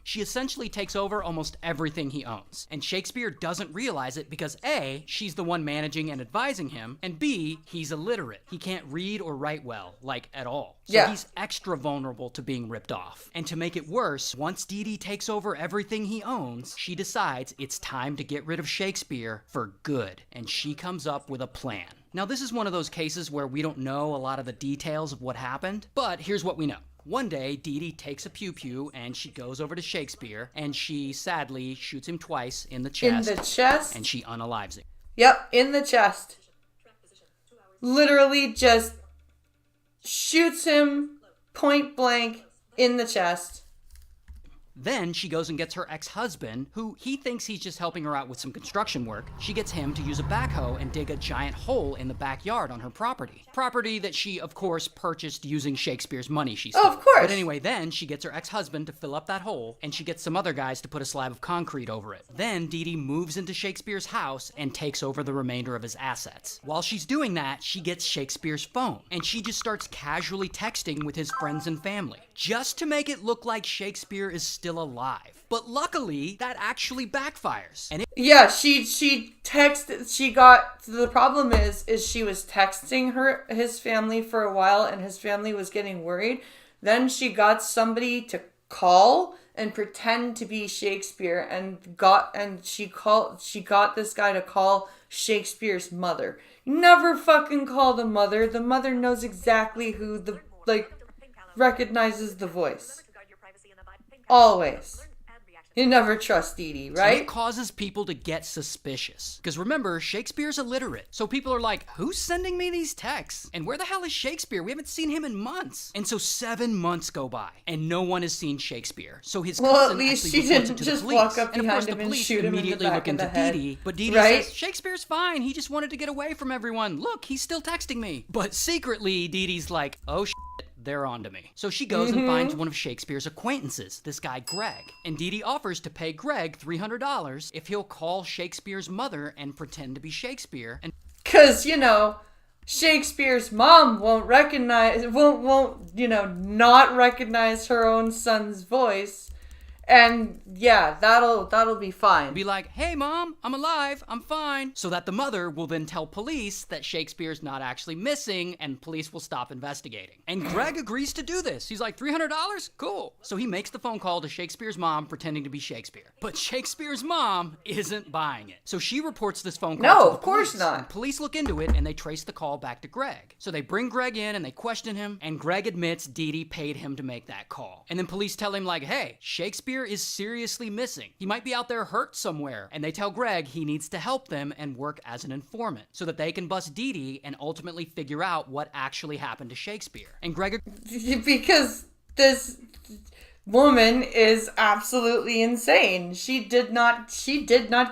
Q: She essentially takes over almost everything he owns. And Shakespeare doesn't realize it because A, she's the one managing and advising him, and B, he's illiterate. He can't read or write well, like, at all. So he's extra vulnerable to being ripped off. And to make it worse, once Dee Dee takes over everything he owns, she decides it's time to get rid of Shakespeare for good. And she comes up with a plan. Now, this is one of those cases where we don't know a lot of the details of what happened, but here's what we know. One day, Dee Dee takes a pew-pew and she goes over to Shakespeare and she sadly shoots him twice in the chest.
A: In the chest?
Q: And she unalives him.
A: Yep, in the chest. Literally just shoots him point blank in the chest.
Q: Then she goes and gets her ex-husband, who he thinks he's just helping her out with some construction work. She gets him to use a backhoe and dig a giant hole in the backyard on her property. Property that she, of course, purchased using Shakespeare's money she stole.
A: Oh, of course.
Q: But anyway, then she gets her ex-husband to fill up that hole, and she gets some other guys to put a slab of concrete over it. Then Dee Dee moves into Shakespeare's house and takes over the remainder of his assets. While she's doing that, she gets Shakespeare's phone, and she just starts casually texting with his friends and family, just to make it look like Shakespeare is still alive. But luckily, that actually backfires. And the problem is she was texting his family for a while, and his family was getting worried. Then she got somebody to call and pretend to be Shakespeare, and she got this guy to call Shakespeare's mother. Never fucking call the mother. The mother knows exactly who recognizes the voice. Always. You never trust Dee Dee, right? And it causes people to get suspicious. Because remember, Shakespeare's illiterate. So people are like, who's sending me these texts? And where the hell is Shakespeare? We haven't seen him in months. And so 7 months go by, and no one has seen Shakespeare. So his cousin
A: at least
Q: actually
A: she
Q: reports
A: didn't
Q: it to
A: just
Q: the police.
A: walk up
Q: and of
A: behind
Q: course,
A: him
Q: the
A: and
Q: police
A: shoot him in the
Q: immediately
A: back
Q: look
A: of the
Q: into
A: head.
Q: Dee Dee. But Dee Dee
A: Right?
Q: says, Shakespeare's fine. He just wanted to get away from everyone. Look, he's still texting me. But secretly, Dee Dee's like, oh shit. They're on to me. So she goes and finds one of Shakespeare's acquaintances, this guy Greg. And Dee Dee offers to pay Greg $300 if he'll call Shakespeare's mother and pretend to be Shakespeare. And
A: Cause, Shakespeare's mom won't not recognize her own son's voice. And yeah, that'll be fine.
Q: Be like, hey mom, I'm alive, I'm fine. So that the mother will then tell police that Shakespeare's not actually missing, and police will stop investigating. And Greg agrees to do this. He's like, $300? Cool. So he makes the phone call to Shakespeare's mom pretending to be Shakespeare. But Shakespeare's mom isn't buying it. So she reports this phone call to the
A: No, of course
Q: police.
A: not.
Q: And police look into it and they trace the call back to Greg. So they bring Greg in and they question him, and Greg admits Dee Dee paid him to make that call. And then police tell him like, hey, Shakespeare Shakespeare is seriously missing. He might be out there hurt somewhere, and they tell Greg he needs to help them and work as an informant so that they can bust Dee Dee and ultimately figure out what actually happened to Shakespeare. And Greg...
A: Because this woman is absolutely insane. She did not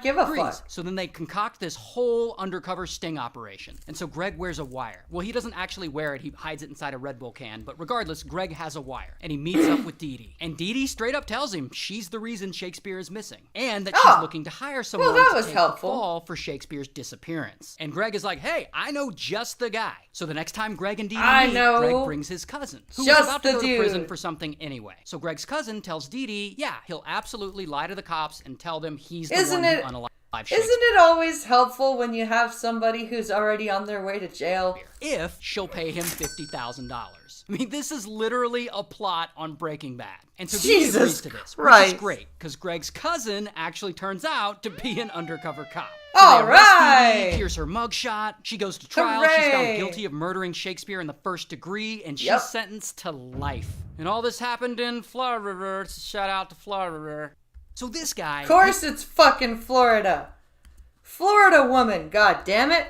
A: give a fuck.
Q: So then they concoct this whole undercover sting operation. And so Greg wears a wire. Well, he doesn't actually wear it. He hides it inside a Red Bull can. But regardless, Greg has a wire. And he meets up with Dee Dee. And Dee Dee straight up tells him she's the reason Shakespeare is missing. And that she's looking to hire someone to take the fall for Shakespeare's disappearance. And Greg is like, hey, I know just the guy. So the next time Greg and Dee Dee meet, Greg brings his cousin, who was about to go to prison for something anyway. So Greg's cousin tells Dee Dee, yeah, he'll absolutely lie to the cops and tell them he's the one who unalived Shakespeare.
A: Isn't it always helpful when you have somebody who's already on their way to jail?
Q: If she'll pay him $50,000. I mean, this is literally a plot on Breaking Bad. And so Dee Dee agrees to this, which is great, because Greg's cousin actually turns out to be an undercover cop. So
A: all
Q: they arrest Dee
A: right!
Q: Dee, here's her mugshot, she goes to trial, she's found guilty of murdering Shakespeare in the first degree, and she's sentenced to life. And all this happened in Florida. Shout out to Florida. So this guy...
A: Of course it's fucking Florida. Florida woman, god damn it.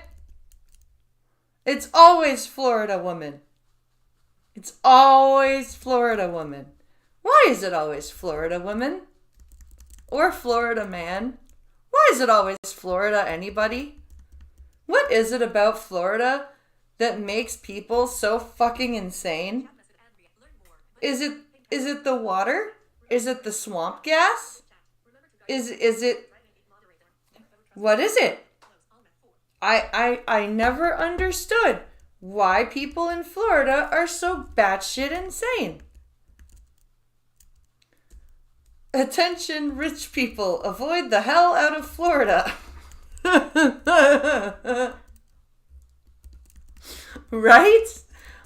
A: It's always Florida woman. It's always Florida woman. Why is it always Florida woman? Or Florida man? Why is it always Florida anybody? What is it about Florida that makes people so fucking insane? Is it the water? Is it the swamp gas? Is it... What is it? I never understood why people in Florida are so batshit insane. Attention, rich people, avoid the hell out of Florida. Right?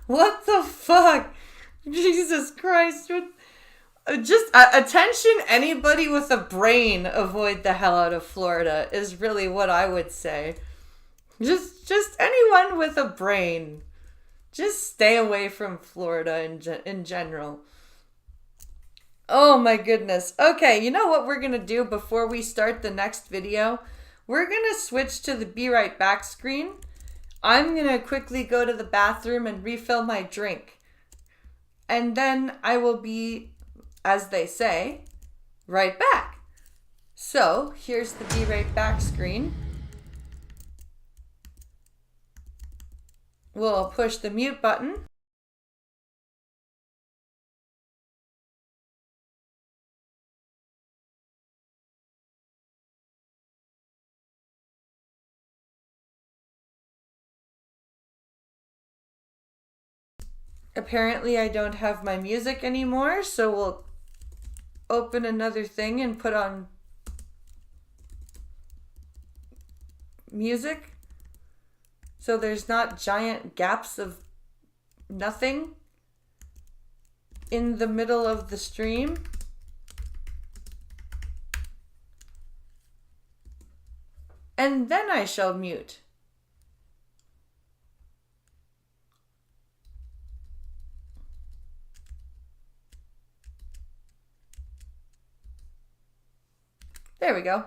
A: What the fuck? Jesus Christ. Just attention, anybody with a brain, avoid the hell out of Florida is really what I would say. Just anyone with a brain. Just stay away from Florida in general. Oh my goodness. Okay, you know what we're going to do before we start the next video? We're going to switch to the Be Right Back screen. I'm going to quickly go to the bathroom and refill my drink. And then I will be, as they say, right back. So, here's the Be Right Back screen. We'll push the mute button. Apparently I don't have my music anymore, so we'll open another thing and put on music. So there's not giant gaps of nothing in the middle of the stream. And then I shall mute. There we go.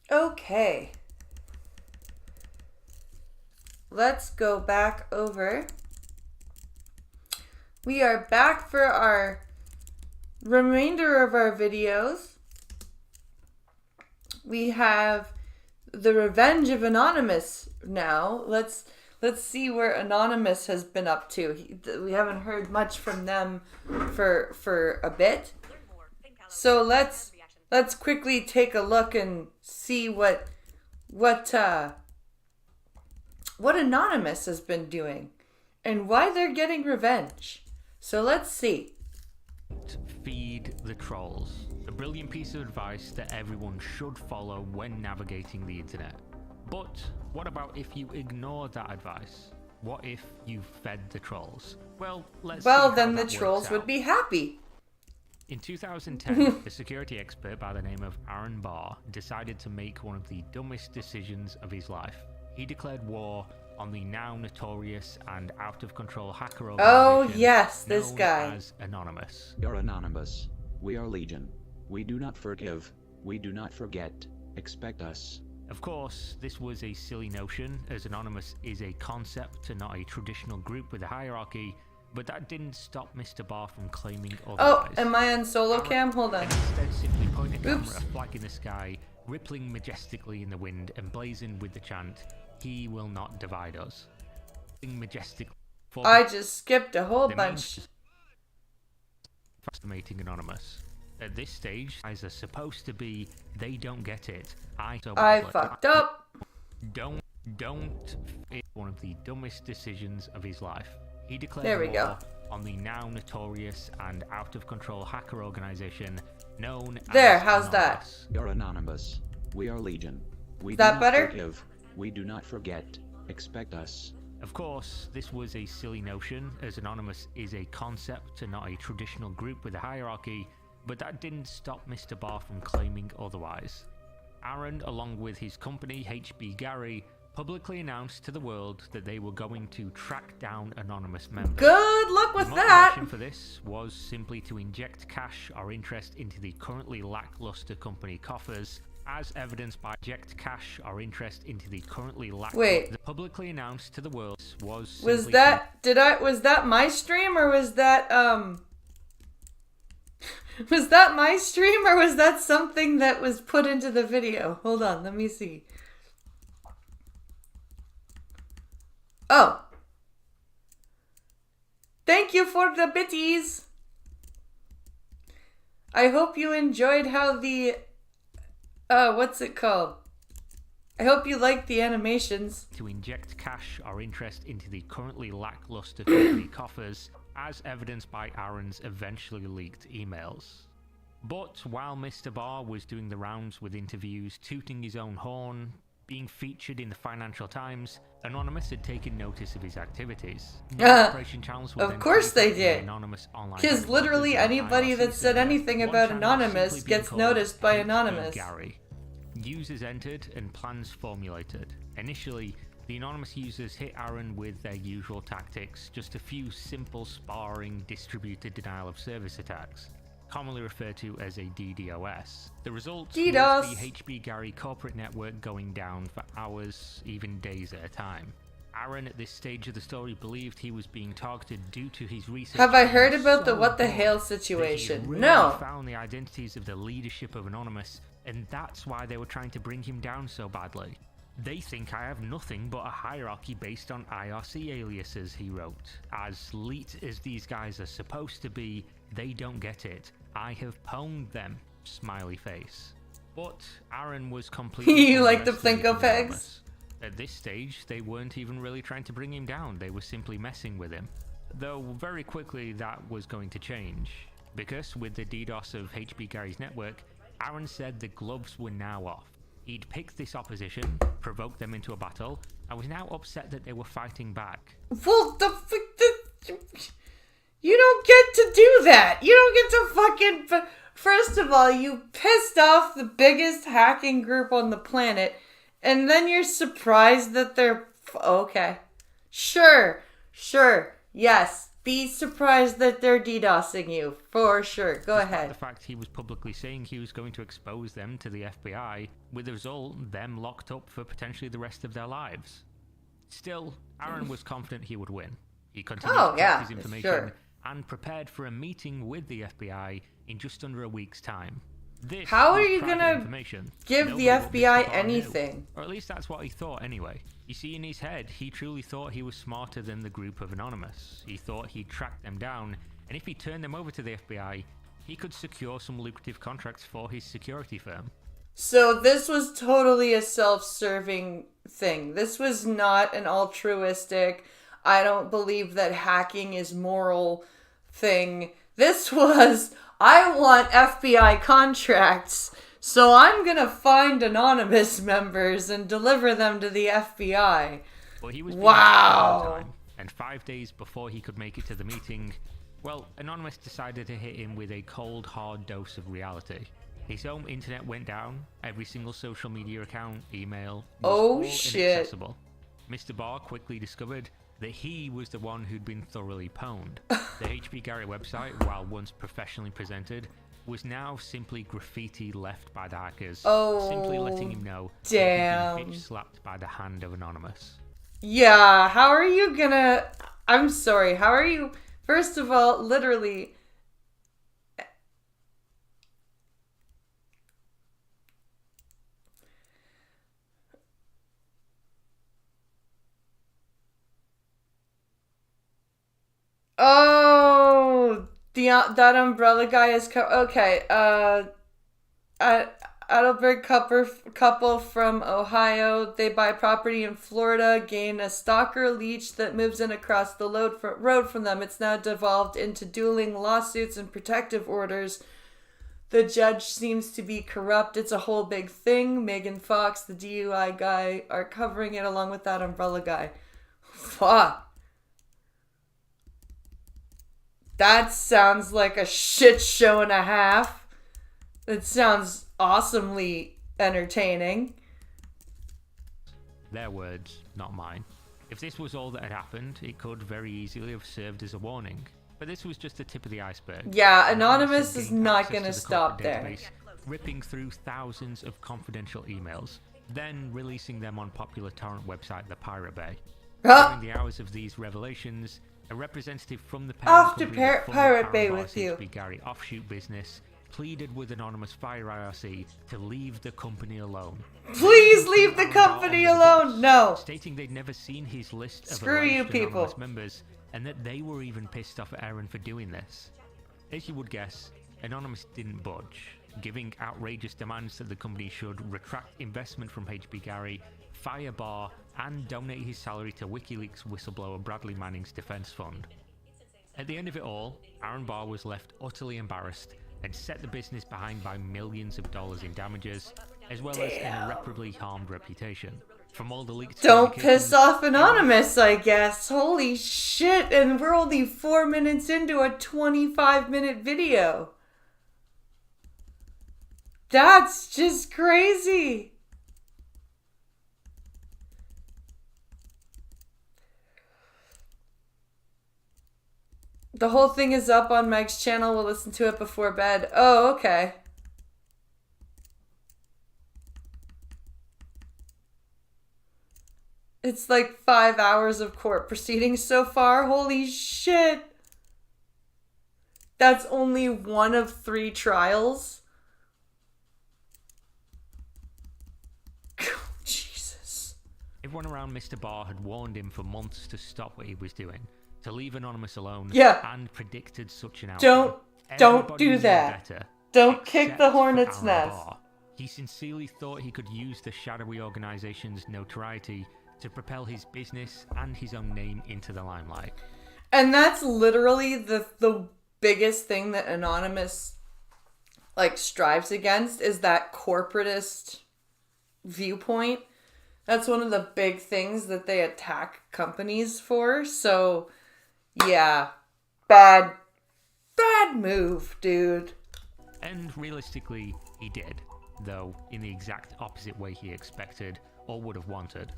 A: Okay. Let's go back over. We are back for our remainder of our videos. We have the Revenge of Anonymous now. Let's see where Anonymous has been up to. We haven't heard much from them for a bit. So let's quickly take a look and see what Anonymous has been doing and why they're getting revenge. So let's see.
R: Feed the trolls. A brilliant piece of advice that everyone should follow when navigating the internet. But what about if you ignore that advice? What if you fed the trolls? Well,
A: then the trolls would be happy.
R: In 2010, a security expert by the name of Aaron Barr decided to make one of the dumbest decisions of his life. He declared war on the now notorious and out-of-control hacker organization
A: this guy.
R: as Anonymous.
S: You're Anonymous. We are Legion. We do not forgive. We do not forget. Expect us.
R: Of course, this was a silly notion, as Anonymous is a concept and not a traditional group with a hierarchy, but that didn't stop Mr. Barr from claiming
A: Oh,
R: otherwise.
A: am I on solo cam? Hold on.
R: Instead, simply point a camera,
A: Oops.
R: a flag in the sky, rippling majestically in the wind, and blazing with the chant, "He will not divide us." Majestic.
A: I just skipped a whole
R: The
A: bunch.
R: Estimating Anonymous. At this stage, guys are supposed to be, they don't get it. I
A: fucked up.
R: Don't. It's one of the dumbest decisions of his life. He declared
A: There we
R: war
A: go.
R: on the now notorious and out of control hacker organization known
A: There,
R: as
A: how's that?
R: Anonymous.
S: You're anonymous. We are legion. We
A: Is that
S: do not
A: better?
S: forgive. We do not forget. Expect us.
R: Of course, this was a silly notion, as Anonymous is a concept and not a traditional group with a hierarchy, but that didn't stop Mr. Barr from claiming otherwise. Aaron, along with his company HB Gary, publicly announced to the world that they were going to track down Anonymous members.
A: Good luck with
R: the
A: that.
R: motivation for this was simply to inject cash or interest into the currently lackluster company coffers, as evidenced by The publicly announced to the world was
A: was that my stream or was that was that my stream or was that something that was put into the video? Hold on, let me see. Oh. Thank you for the bitties. I hope you enjoyed how the what's it called? I hope you like the animations.
R: To inject cash or interest into the currently lackluster company coffers, as evidenced by Aaron's eventually leaked emails. But while Mr. Barr was doing the rounds with interviews, tooting his own horn, being featured in the Financial Times, Anonymous had taken notice of his activities. Operation channels were
A: Of
R: then
A: course they
R: created by
A: did.
R: Anonymous online
A: Because
R: headquarters
A: literally
R: and
A: anybody
R: IRC
A: that said
R: server.
A: anything
R: One
A: about
R: channel
A: Anonymous
R: simply being
A: gets
R: called
A: noticed by
R: HB
A: Anonymous.
R: Gary. Users entered and plans formulated. Initially, the Anonymous users hit Aaron with their usual tactics, just a few simple sparring distributed denial of service attacks, commonly referred to as a DDoS. The result
A: DDoS.
R: was the HB Gary corporate network going down for hours, even days at a time. Aaron at this stage of the story believed he was being targeted due to his research.
A: Have I heard
R: being
A: about the
R: so
A: what the
R: good
A: hell
R: that he
A: situation?
R: really
A: No.
R: found the identities of the leadership of Anonymous, and that's why they were trying to bring him down so badly. They think I have nothing but a hierarchy based on IRC aliases, he wrote. As elite as these guys are supposed to be, they don't get it. I have pwned them, smiley face. But Aaron was completely
A: You like the
R: underestimating
A: Plinko pegs?
R: Anonymous. At this stage, they weren't even really trying to bring him down, they were simply messing with him. Though very quickly that was going to change, because with the DDoS of HB Gary's network, Aaron said the gloves were now off. He'd picked this opposition, provoked them into a battle, and was now upset that they were fighting back.
A: Well, you don't get to do that. You don't get to fucking... First of all, you pissed off the biggest hacking group on the planet, and then you're surprised that they're... Okay. Sure. Yes. Be surprised that they're DDoSing you. For sure. Go ahead.
R: The fact he was publicly saying he was going to expose them to the FBI, with the result, them locked up for potentially the rest of their lives. Still, Aaron was confident he would win. He continued to collect his information
A: sure.
R: and prepared for a meeting with the FBI in just under a week's time. This
A: How are
R: was
A: you
R: private
A: gonna
R: information.
A: give
R: Nobody
A: the
R: but Mr.
A: FBI
R: Barr
A: anything?
R: knew. Or at least that's what he thought anyway. You see, in his head, he truly thought he was smarter than the group of Anonymous. He thought he'd track them down, and if he turned them over to the FBI, he could secure some lucrative contracts for his security firm.
A: So this was totally a self-serving thing. This was not an altruistic, I don't believe that hacking is moral thing. This was, I want FBI contracts, so I'm gonna find Anonymous members and deliver them to the FBI.
R: Well, he was
A: wow.
R: And 5 days before he could make it to the meeting, well, Anonymous decided to hit him with a cold, hard dose of reality. His home internet went down, every single social media account, email, was all inaccessible. Mr. Barr quickly discovered that he was the one who'd been thoroughly pwned. The HB Gary website, while once professionally presented, was now simply graffiti left by the hackers, simply letting him know that he'd been bitch slapped by the hand of Anonymous.
A: Yeah, how are you gonna... I'm sorry, how are you First of all, literally... Oh, that umbrella guy is okay. Adelberg couple from Ohio. They buy property in Florida, gain a stalker leech that moves in across the road from them. It's now devolved into dueling lawsuits and protective orders. The judge seems to be corrupt. It's a whole big thing. Megan Fox, the DUI guy, are covering it along with that umbrella guy. Fuck. That sounds like a shit show and a half. It sounds awesomely entertaining.
R: Their words, not mine. If this was all that had happened, it could very easily have served as a warning. But this was just the tip of the iceberg.
A: Yeah, Anonymous is not going to stop there.
R: Ripping through thousands of confidential emails, then releasing them on popular torrent website The Pirate Bay. During the hours of these revelations, a representative from the
A: Off to Pirate Bay with you.
R: Gary offshoot business pleaded with Anonymous Fire IRC to leave the company alone.
A: Please leave the company alone. No.
R: Stating they'd never seen his list of
A: Screw you
R: alleged
A: people.
R: Anonymous members and that they were even pissed off at Aaron for doing this. As you would guess, Anonymous didn't budge, giving outrageous demands that the company should retract investment from HB Gary, fire Barr, and donate his salary to WikiLeaks whistleblower Bradley Manning's defense fund. At the end of it all, Aaron Barr was left utterly embarrassed and set the business behind by millions of dollars in damages, as well as an irreparably harmed reputation. From all the leaked
A: Don't piss off Anonymous, I guess. Holy shit, and we're only 4 minutes into a 25-minute video. That's just crazy. The whole thing is up on Meg's channel. We'll listen to it before bed. Oh, okay. It's like 5 hours of court proceedings so far. Holy shit. That's only one of 3 trials. Jesus.
R: Everyone around Mr. Barr had warned him for months to stop what he was doing, to leave Anonymous alone, and predicted such an outcome.
A: Don't do that. Don't kick the hornet's nest.
R: Barr. He sincerely thought he could use the shadowy organization's notoriety to propel his business and his own name into the limelight.
A: And that's literally the biggest thing that Anonymous strives against, is that corporatist viewpoint. That's one of the big things that they attack companies for. So yeah, bad move, dude.
R: And realistically, he did, though in the exact opposite way he expected or would have wanted.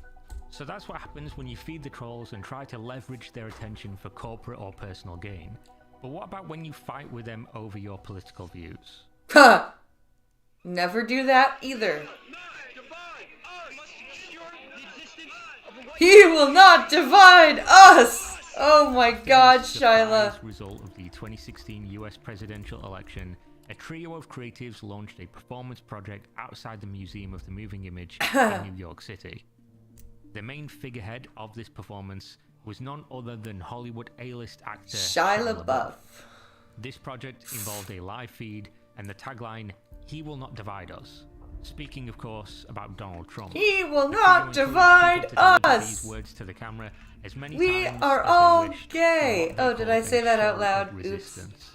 R: So that's what happens when you feed the trolls and try to leverage their attention for corporate or personal gain. But what about when you fight with them over your political views?
A: Huh. Never do that either. He will not divide us! Oh my god, Shyla.
R: As a result of the 2016 US presidential election, a trio of creatives launched a performance project outside the Museum of the Moving Image in New York City. The main figurehead of this performance was none other than Hollywood A-list actor
A: Shia LaBeouf.
R: This project involved a live feed and the tagline, "He will not divide us." Speaking, of course, about Donald Trump.
A: He will not divide us!
R: These words to the camera as many
A: we
R: times
A: are
R: as
A: all
R: they wished
A: gay.
R: for what
A: Oh,
R: they
A: did I
R: called
A: say
R: a
A: that
R: show
A: out
R: of
A: loud? Oops.
R: resistance.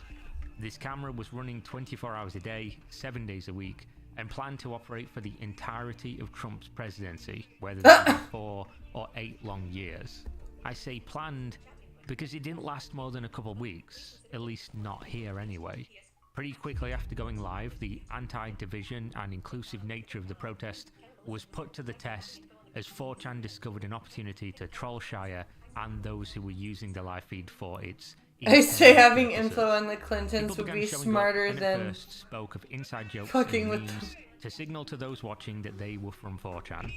R: This camera was running 24 hours a day, 7 days a week, and planned to operate for the entirety of Trump's presidency, whether that be 4 or 8 long years. I say planned because it didn't last more than a couple of weeks, at least not here anyway. Pretty quickly after going live, the anti-division and inclusive nature of the protest was put to the test as 4chan discovered an opportunity to troll Shia and those who were using the live feed for its
A: I say having info on the Clintons would be smarter than
R: spoke of inside jokes
A: fucking
R: and
A: with
R: memes to signal to those watching that they were from 4chan.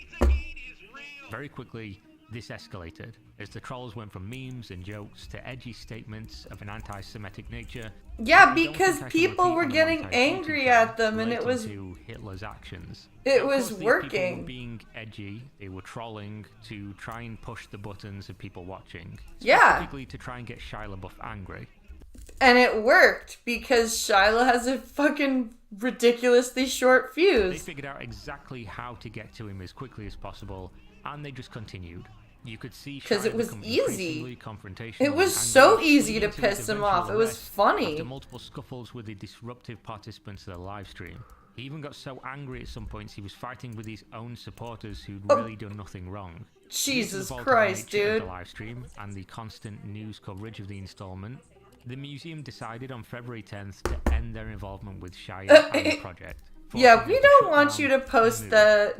R: Very quickly, This escalated as the trolls went from memes and jokes to edgy statements of an anti-Semitic nature.
A: Yeah, because people were getting angry at them, and it was
R: to Hitler's actions.
A: It
R: Of
A: was
R: course, these
A: working.
R: people were being edgy. They were trolling to try and push the buttons of people watching.
A: Yeah.
R: Specifically to try and get Shia LaBeouf angry.
A: And it worked because Shyla has a fucking ridiculously short
R: They
A: fuse.
R: figured out exactly how to get to him as quickly as possible, and they just continued. You could see
A: Because it
R: Shia
A: was
R: become
A: easy.
R: increasingly confrontational
A: It was
R: and
A: so
R: angry,
A: easy to
R: leading his
A: piss him
R: eventual
A: off. It was
R: arrest
A: funny.
R: After multiple scuffles with the disruptive participants of the live stream. He even got so angry at some points he was fighting with his own supporters who'd really done nothing wrong.
A: Jesus
R: Due to the volatile
A: Christ,
R: nature of
A: dude.
R: the live stream and the constant news coverage of the installment, the museum decided on February 10th to end their involvement with Shia and the project.
A: Yeah,
R: forcing
A: we
R: them to
A: don't
R: shut
A: want
R: down
A: you to
R: and
A: post
R: move.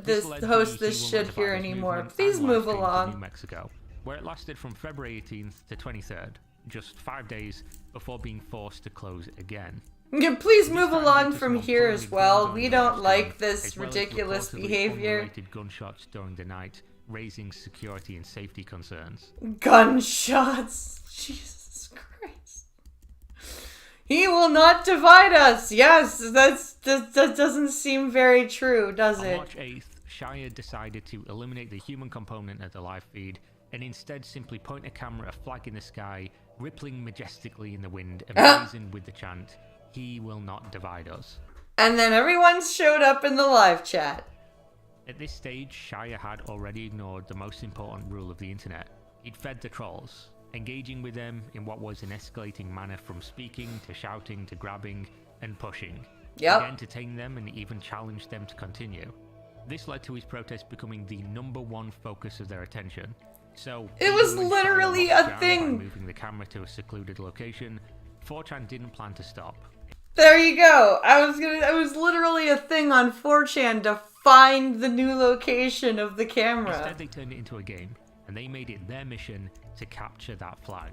A: this
R: led
A: host
R: the
A: this
R: He Will
A: shit
R: Not
A: here
R: Divide Us
A: anymore.
R: movement
A: Please
R: and
A: move
R: live stream to
A: along.
R: New Mexico, where it lasted from February 18th to 23rd, just 5 days before being forced to close again.
A: Yeah, please
R: This
A: move
R: time
A: along
R: due to
A: from
R: some
A: here
R: unfolding
A: as well.
R: guns
A: We
R: on the
A: don't
R: live
A: like
R: stream,
A: this
R: as well as
A: ridiculous
R: reportedly
A: behavior.
R: unrelated gunshots during the night, raising security and safety concerns.
A: Gunshots. Jesus Christ. He will not divide us. Yes, that doesn't seem very true, does
R: On
A: it?
R: March 8th, Shia decided to eliminate the human component of the live feed and instead simply point a camera a flag in the sky, rippling majestically in the wind and blazing with the chant, "He will not divide us."
A: And then everyone showed up in the live chat.
R: At this stage, Shia had already ignored the most important rule of the internet. He'd fed the trolls, engaging with them in what was an escalating manner from speaking to shouting to grabbing and pushing.
A: Yep.
R: He'd entertain them and even challenge them to continue. This led to his protest becoming the #1 focus of their attention. So
A: It was
R: even when
A: literally
R: Shia locked
A: a
R: down
A: thing.
R: by moving the camera to a secluded location, 4chan didn't plan to stop.
A: There you go. It was literally a thing on 4chan to find the new location of the camera.
R: Instead, they turned it into a game, and they made it their mission to capture that flag.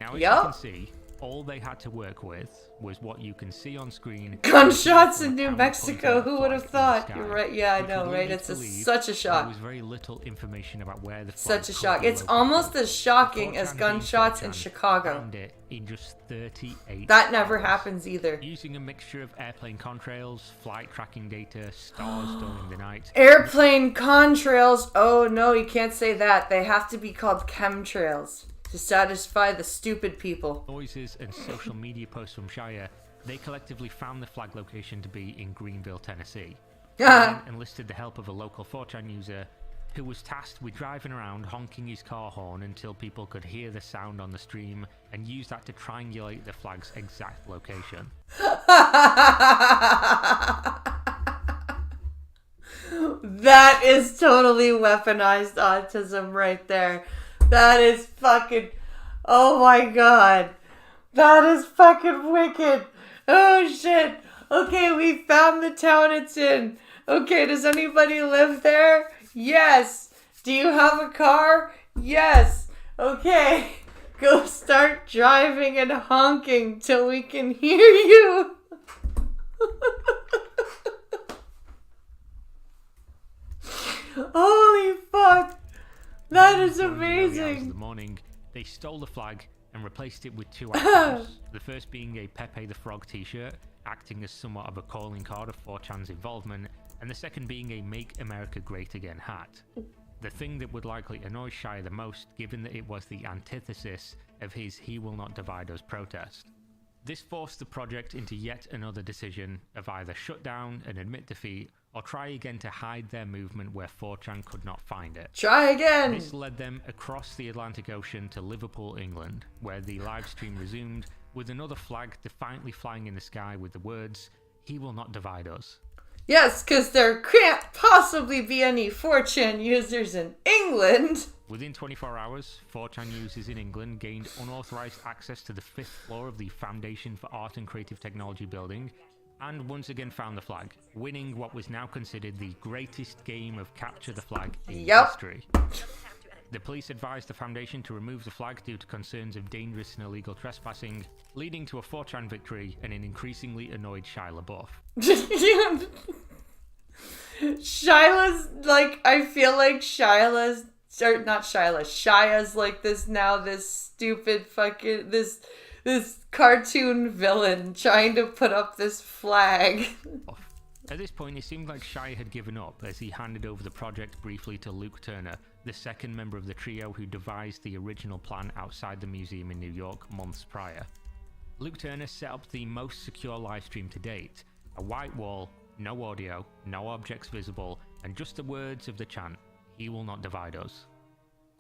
R: Now, as
A: Yup.
R: you can see, all they had to work with was what you can see on screen.
A: Gunshots in New
R: Camera
A: Mexico.
R: pointing
A: Who
R: at
A: would
R: the
A: have
R: flag in the
A: thought?
R: sky,
A: You're right. Yeah, I
R: which
A: know,
R: would
A: right?
R: lead
A: It's
R: you to believe
A: such a
R: There
A: shock.
R: was very little information about where the flag
A: Such a
R: could
A: shock.
R: be
A: It's
R: located.
A: almost as shocking as
R: 4chan
A: gunshots in
R: 4chan
A: Chicago.
R: found it in just 38
A: That never
R: hours.
A: happens either.
R: Using a mixture of airplane contrails, flight tracking data, stars during the night.
A: Airplane contrails. Oh no, you can't say that. They have to be called chemtrails to satisfy the stupid people.
R: Noises and social media posts from Shia, they collectively found the flag location to be in Greenville, Tennessee. They then enlisted the help of a local 4chan user who was tasked with driving around honking his car horn until people could hear the sound on the stream and use that to triangulate the flag's exact location.
A: That is totally weaponized autism right there. That is fucking... Oh my god. That is fucking wicked. Oh shit. Okay, we found the town it's in. Okay, does anybody live there? Yes. Do you have a car? Yes. Okay. Go start driving and honking till we can hear you. Holy fuck. That is
R: During the early hours of
A: amazing.
R: the morning, they stole the flag and replaced it with two items. The first being a Pepe the Frog t-shirt, acting as somewhat of a calling card of 4chan's involvement, and the second being a Make America Great Again hat. The thing that would likely annoy Shia the most, given that it was the antithesis of his He Will Not Divide Us protest. This forced the project into yet another decision of either shut down and admit defeat, or try again to hide their movement where 4chan could not find it.
A: Try again!
R: This led them across the Atlantic Ocean to Liverpool, England, where the live stream resumed, with another flag defiantly flying in the sky with the words, "He will not divide us."
A: Yes, because there can't possibly be any 4chan users in England.
R: Within 24 hours, 4chan users in England gained unauthorized access to the 5th floor of the Foundation for Art and Creative Technology building, and once again found the flag, winning what was now considered the greatest game of capture the flag in history. The police advised the Foundation to remove the flag due to concerns of dangerous and illegal trespassing, leading to a 4chan victory and an increasingly annoyed Shia LaBeouf.
A: Shyla's, like, I feel like Shyla's or not Shyla, Shia's like this now, this stupid fucking, this cartoon villain trying to put up this flag.
R: At this point, it seemed like Shia had given up as he handed over the project briefly to Luke Turner, the second member of the trio who devised the original plan outside the museum in New York months prior. Luke Turner set up the most secure livestream to date, a white wall, no audio, no objects visible, and just the words of the chant, "He will not divide us."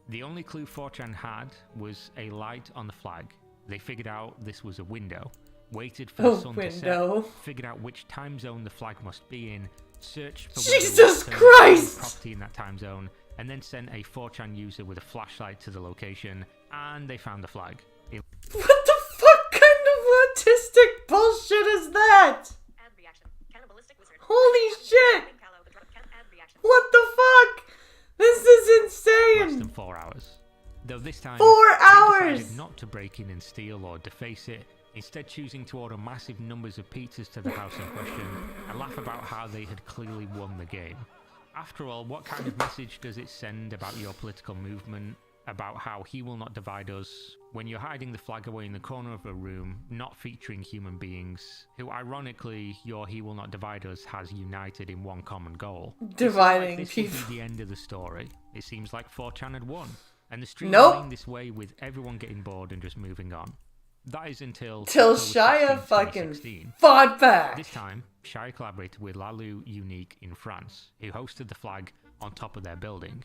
R: The only clue 4chan had was a light on the flag. They figured out this was a window, waited for the sun to set, figured out which time zone the flag must be in, searched for
A: Jesus Christ!
R: property in that time zone, and then sent a 4chan user with a flashlight to the location, and they found the flag.
A: What the fuck kind of autistic bullshit is that? Holy shit! What the fuck? This is insane!
R: Less than 4 hours. Though this time,
A: 4
R: they
A: hours!
R: decided not to break in and steal or deface it, instead choosing to order massive numbers of pizzas to the house in question and laugh about how they had clearly won the game. After all, what kind of message does it send about your political movement, about how he will not divide us, when you're hiding the flag away in the corner of a room, not featuring human beings, who ironically, your he will not divide us has united in one common goal?
A: Dividing
R: this
A: people.
R: Would be the end of the story. It seems like 4chan had won, and the stream
A: Nope.
R: remained this way with everyone getting bored and just moving on. That is until
A: Shia fucking fought back.
R: This time, Shia collaborated with Lalu Unique in France, who hosted the flag on top of their building.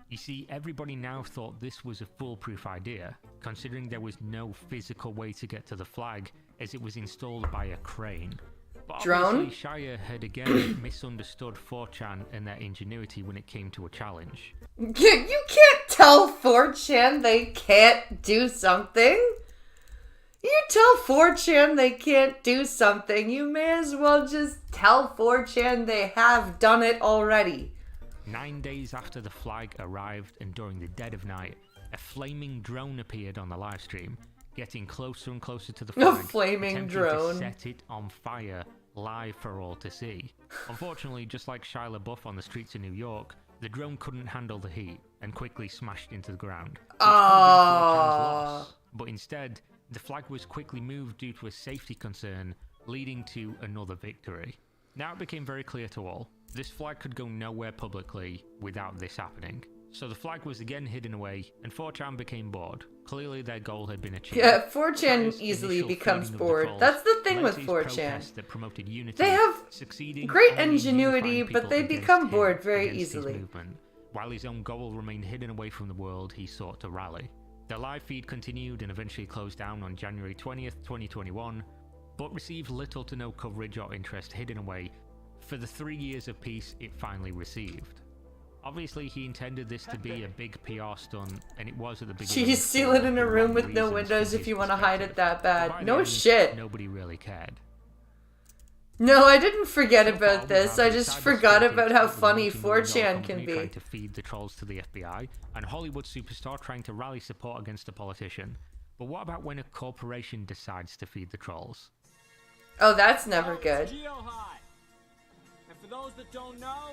R: You see, everybody now thought this was a foolproof idea, considering there was no physical way to get to the flag as it was installed by a crane. But
A: Drone?
R: obviously, Shia had again misunderstood 4chan and their ingenuity when it came to a challenge.
A: You can't tell 4chan they can't do something. You tell 4chan they can't do something, you may as well just tell 4chan they have done it already.
R: 9 days after the flag arrived and during the dead of night, a flaming drone appeared on the livestream, getting closer and closer to the flag,
A: A flaming
R: attempting
A: drone.
R: to set it on fire live for all to see. Unfortunately, just like Shia LaBeouf on the streets of New York, the drone couldn't handle the heat and quickly smashed into the ground. Which could have been 4chan's loss, but instead, the flag was quickly moved due to a safety concern, leading to another victory. Now it became very clear to all, this flag could go nowhere publicly without this happening. So the flag was again hidden away, and 4chan became bored. Clearly their goal had been achieved.
A: Yeah, 4chan
R: Shia's
A: easily
R: initial
A: becomes
R: feeding of the
A: bored.
R: trolls
A: That's the thing
R: led
A: with
R: to these
A: 4chan.
R: protests that promoted unity,
A: They have
R: succeeding
A: great
R: only in
A: ingenuity,
R: unifying
A: but they
R: people
A: become
R: against him,
A: bored very
R: against his
A: easily.
R: movement. While his own goal remained hidden away from the world, he sought to rally. The live feed continued and eventually closed down on January 20th, 2021, but received little to no coverage or interest hidden away for the 3 years of peace it finally received. Obviously, he intended this to be a big PR stunt, and it was at the beginning.
A: Geez, seal it in a
R: for
A: room
R: wrong
A: with no
R: reasons
A: windows
R: from
A: if
R: his
A: you want to hide it
R: perspective.
A: that
R: By
A: bad.
R: the
A: No
R: end,
A: shit.
R: Nobody really cared.
A: No, I didn't forget about
R: So
A: this.
R: far,
A: I
R: the
A: just
R: cyberspace
A: forgot about how
R: experts
A: funny
R: were working with a
A: 4chan
R: company
A: can
R: trying
A: be.
R: to feed the trolls to the FBI, and Hollywood superstar trying to rally support against a politician. But what about when a corporation decides to feed the trolls?
A: Oh, that's never good.
T: Geo-High. And for those that don't know,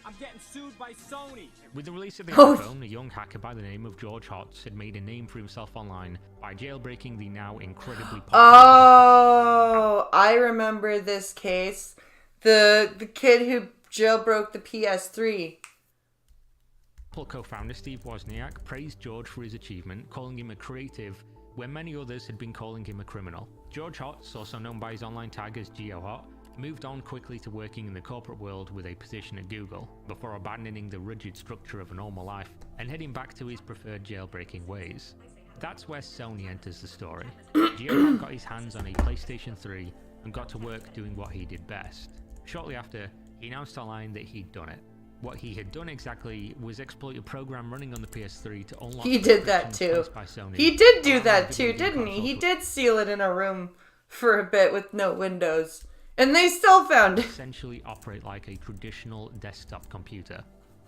T: I'm getting sued by Sony.
R: With the release of the
A: Oh.
R: iPhone, a young hacker by the name of George Hotz had made a name for himself online by jailbreaking the now incredibly popular...
A: Oh, I remember this case. The kid who jailbroke the PS3.
R: Apple co-founder Steve Wozniak praised George for his achievement, calling him a creative, where many others had been calling him a criminal. George Hotz, also known by his online tag as GeoHot, moved on quickly to working in the corporate world with a position at Google, before abandoning the rigid structure of a normal life and heading back to his preferred jailbreaking ways. That's where Sony enters the story. GeoHot got his hands on a PlayStation 3 and got to work doing what he did best. Shortly after, he announced online that he'd done it. What he had done exactly was exploit a program running on the PS3 to unlock...
A: He did that too.
R: placed by Sony.
A: He did do
R: allowing
A: that
R: the
A: too,
R: video
A: didn't he?
R: console
A: He
R: to
A: did seal it in a room for a bit with no windows. And they still found it.
R: essentially operate like a traditional desktop computer.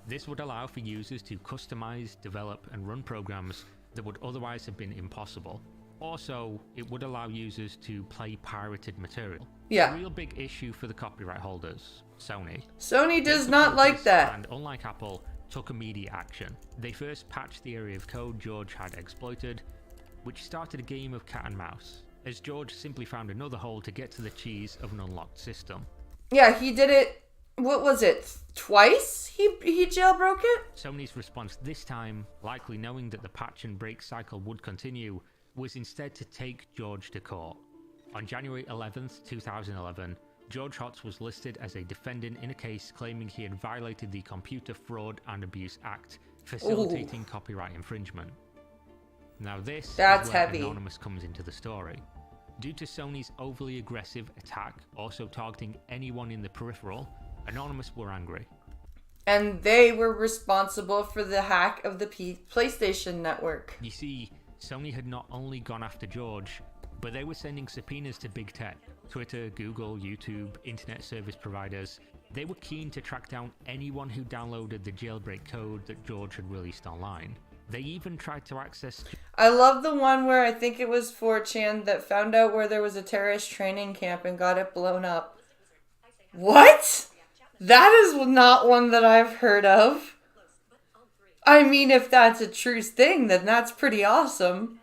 R: This would allow for users to customize, develop, and run programs that would otherwise have been impossible. Also, it would allow users to play pirated material.
A: Yeah.
R: A real big issue for the copyright holders, Sony.
A: Sony does
R: They
A: not
R: support
A: like
R: this,
A: that.
R: And unlike Apple, took immediate action. They first patched the area of code George had exploited, which started a game of cat and mouse, as George simply found another hole to get to the cheese of an unlocked system.
A: Yeah, he did it, what was it, twice? He jailbroke it?
R: Sony's response this time, likely knowing that the patch and break cycle would continue, was instead to take George to court. On January 11th, 2011, George Hotz was listed as a defendant in a case claiming he had violated the Computer Fraud and Abuse Act, facilitating copyright infringement. Now this
A: That's
R: is where
A: heavy.
R: Anonymous comes into the story. Due to Sony's overly aggressive attack, also targeting anyone in the peripheral, Anonymous were angry.
A: And they were responsible for the hack of the PlayStation Network.
R: You see, Sony had not only gone after George, but they were sending subpoenas to big tech, Twitter, Google, YouTube, internet service providers. They were keen to track down anyone who downloaded the jailbreak code that George had released online. They even tried to access...
A: I love the one where I think it was 4chan that found out where there was a terrorist training camp and got it blown up. What? That is not one that I've heard of. I mean, if that's a true thing, then that's pretty awesome.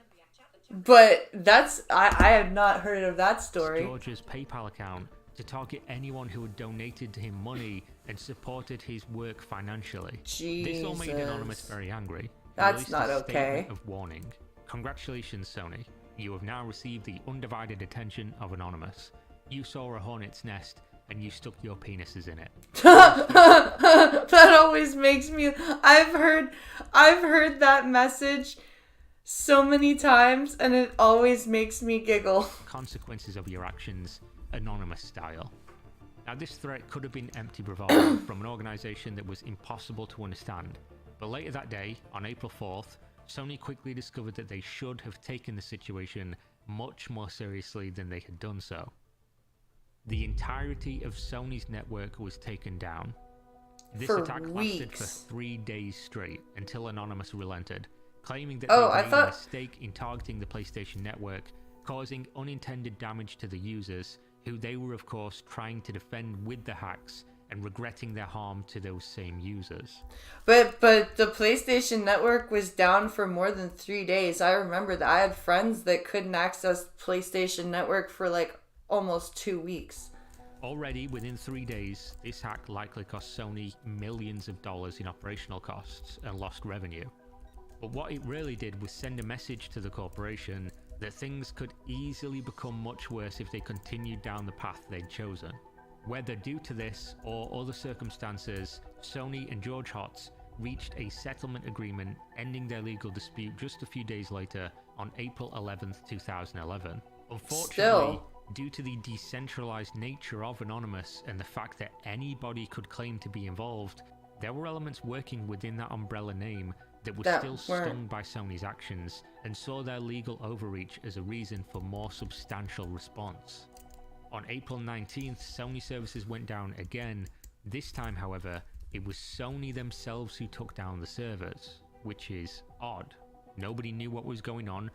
A: But that's... I have not heard of that story.
R: George's PayPal account to target anyone who had donated to him money and supported his work financially.
A: Jesus.
R: This all made Anonymous very angry.
A: That's not okay.
R: Statement of warning. Congratulations, Sony. You have now received the undivided attention of Anonymous. You saw a hornet's nest and you stuck your penises in it.
A: That always makes me... I've heard that message so many times and it always makes me giggle.
R: Consequences of your actions, Anonymous style. Now this threat could have been empty bravado from an organization that was impossible to understand. But later that day, on April 4th, Sony quickly discovered that they should have taken the situation much more seriously than they had done so. The entirety of Sony's network was taken down. This attack lasted for 3 days straight until Anonymous relented, claiming that they made a mistake in targeting the PlayStation Network, causing unintended damage to the users, who they were of course trying to defend with the hacks, and regretting their harm to those same users.
A: But the PlayStation Network was down for more than 3 days. I remember that. I had friends that couldn't access PlayStation Network for like almost 2 weeks.
R: Already within 3 days, this hack likely cost Sony millions of dollars in operational costs and lost revenue. But what it really did was send a message to the corporation that things could easily become much worse if they continued down the path they'd chosen. Whether due to this or other circumstances, Sony and George Hotz reached a settlement agreement ending their legal dispute just a few days later on April 11th, 2011. Unfortunately, due to the decentralized nature of Anonymous and the fact that anybody could claim to be involved, there were elements working within that umbrella name that were still stung by Sony's actions and saw their legal overreach as a reason for more substantial response. On April 19th, Sony services went down again. This time, however, it was Sony themselves who took down the servers, which is odd. Nobody knew what was going on.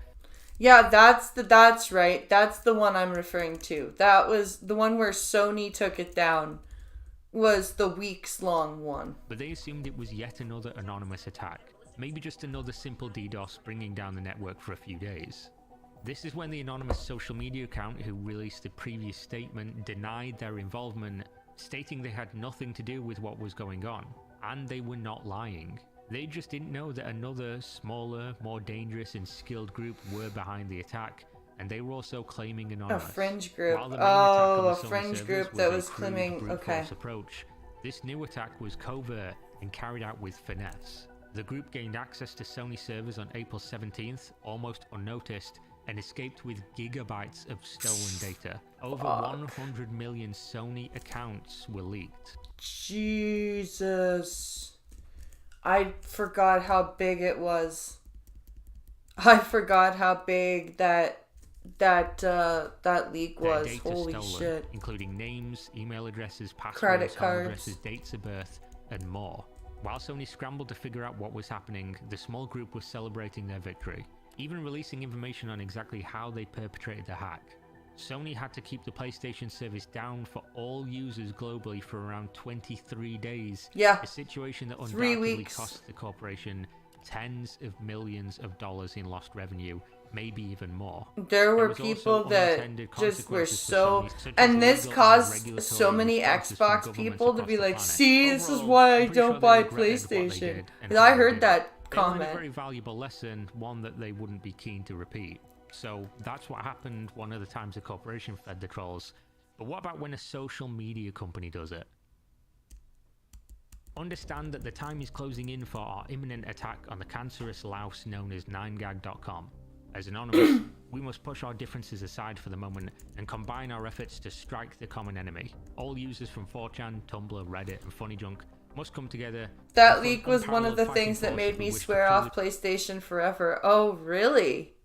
A: Yeah, that's right. That's the one I'm referring to. That was the one where Sony took it down. Was the weeks-long one.
R: But they assumed it was yet another anonymous attack. Maybe just another simple DDoS bringing down the network for a few days. This is when the anonymous social media account who released the previous statement denied their involvement, stating they had nothing to do with what was going on. And they were not lying. They just didn't know that another, smaller, more dangerous and skilled group were behind the attack, and they were also claiming Anonymous.
A: A fringe group.
R: Oh,
A: a fringe group that was claiming... Okay.
R: Approach. This new attack was covert and carried out with finesse. The group gained access to Sony servers on April 17th, almost unnoticed, and escaped with gigabytes of stolen data. Over 100 million Sony accounts were leaked.
A: Jesus. I forgot how big it was. I forgot how big that leak was. Holy shit.
R: Including names, email addresses, passwords,
A: credit
R: home
A: cards,
R: addresses, dates of birth, and more. While Sony scrambled to figure out what was happening, the small group was celebrating their victory, even releasing information on exactly how they perpetrated the hack. Sony had to keep the PlayStation service down for all users globally for around 23 days.
A: Yeah.
R: A situation that
A: 3
R: undoubtedly
A: weeks.
R: cost the corporation tens of millions of dollars in lost revenue, maybe even more.
A: There were
R: was also
A: people that
R: unintended
A: just were
R: consequences for
A: so,
R: Sony, such as
A: and this
R: legal and
A: caused
R: regulatory
A: so many
R: responses from
A: Xbox
R: governments
A: people to
R: across
A: be
R: the
A: like,
R: planet.
A: see, this is
R: Overall,
A: why I
R: I'm pretty sure
A: don't
R: they
A: buy
R: regretted what they
A: PlayStation.
R: did and
A: Because I
R: how they
A: heard
R: did it.
A: that
R: They learned a
A: comment.
R: very valuable lesson, one that they wouldn't be keen to repeat. So that's what happened one of the times a corporation fed the trolls. But what about when a social media company does it? Understand that the time is closing in for our imminent attack on the cancerous louse known as 9gag.com. As Anonymous, we must push our differences aside for the moment and combine our efforts to strike the common enemy. All users from 4chan, Tumblr, Reddit, and Funny Junk must come together.
A: That leak was one of the things that made me swear off PlayStation forever. Oh, really?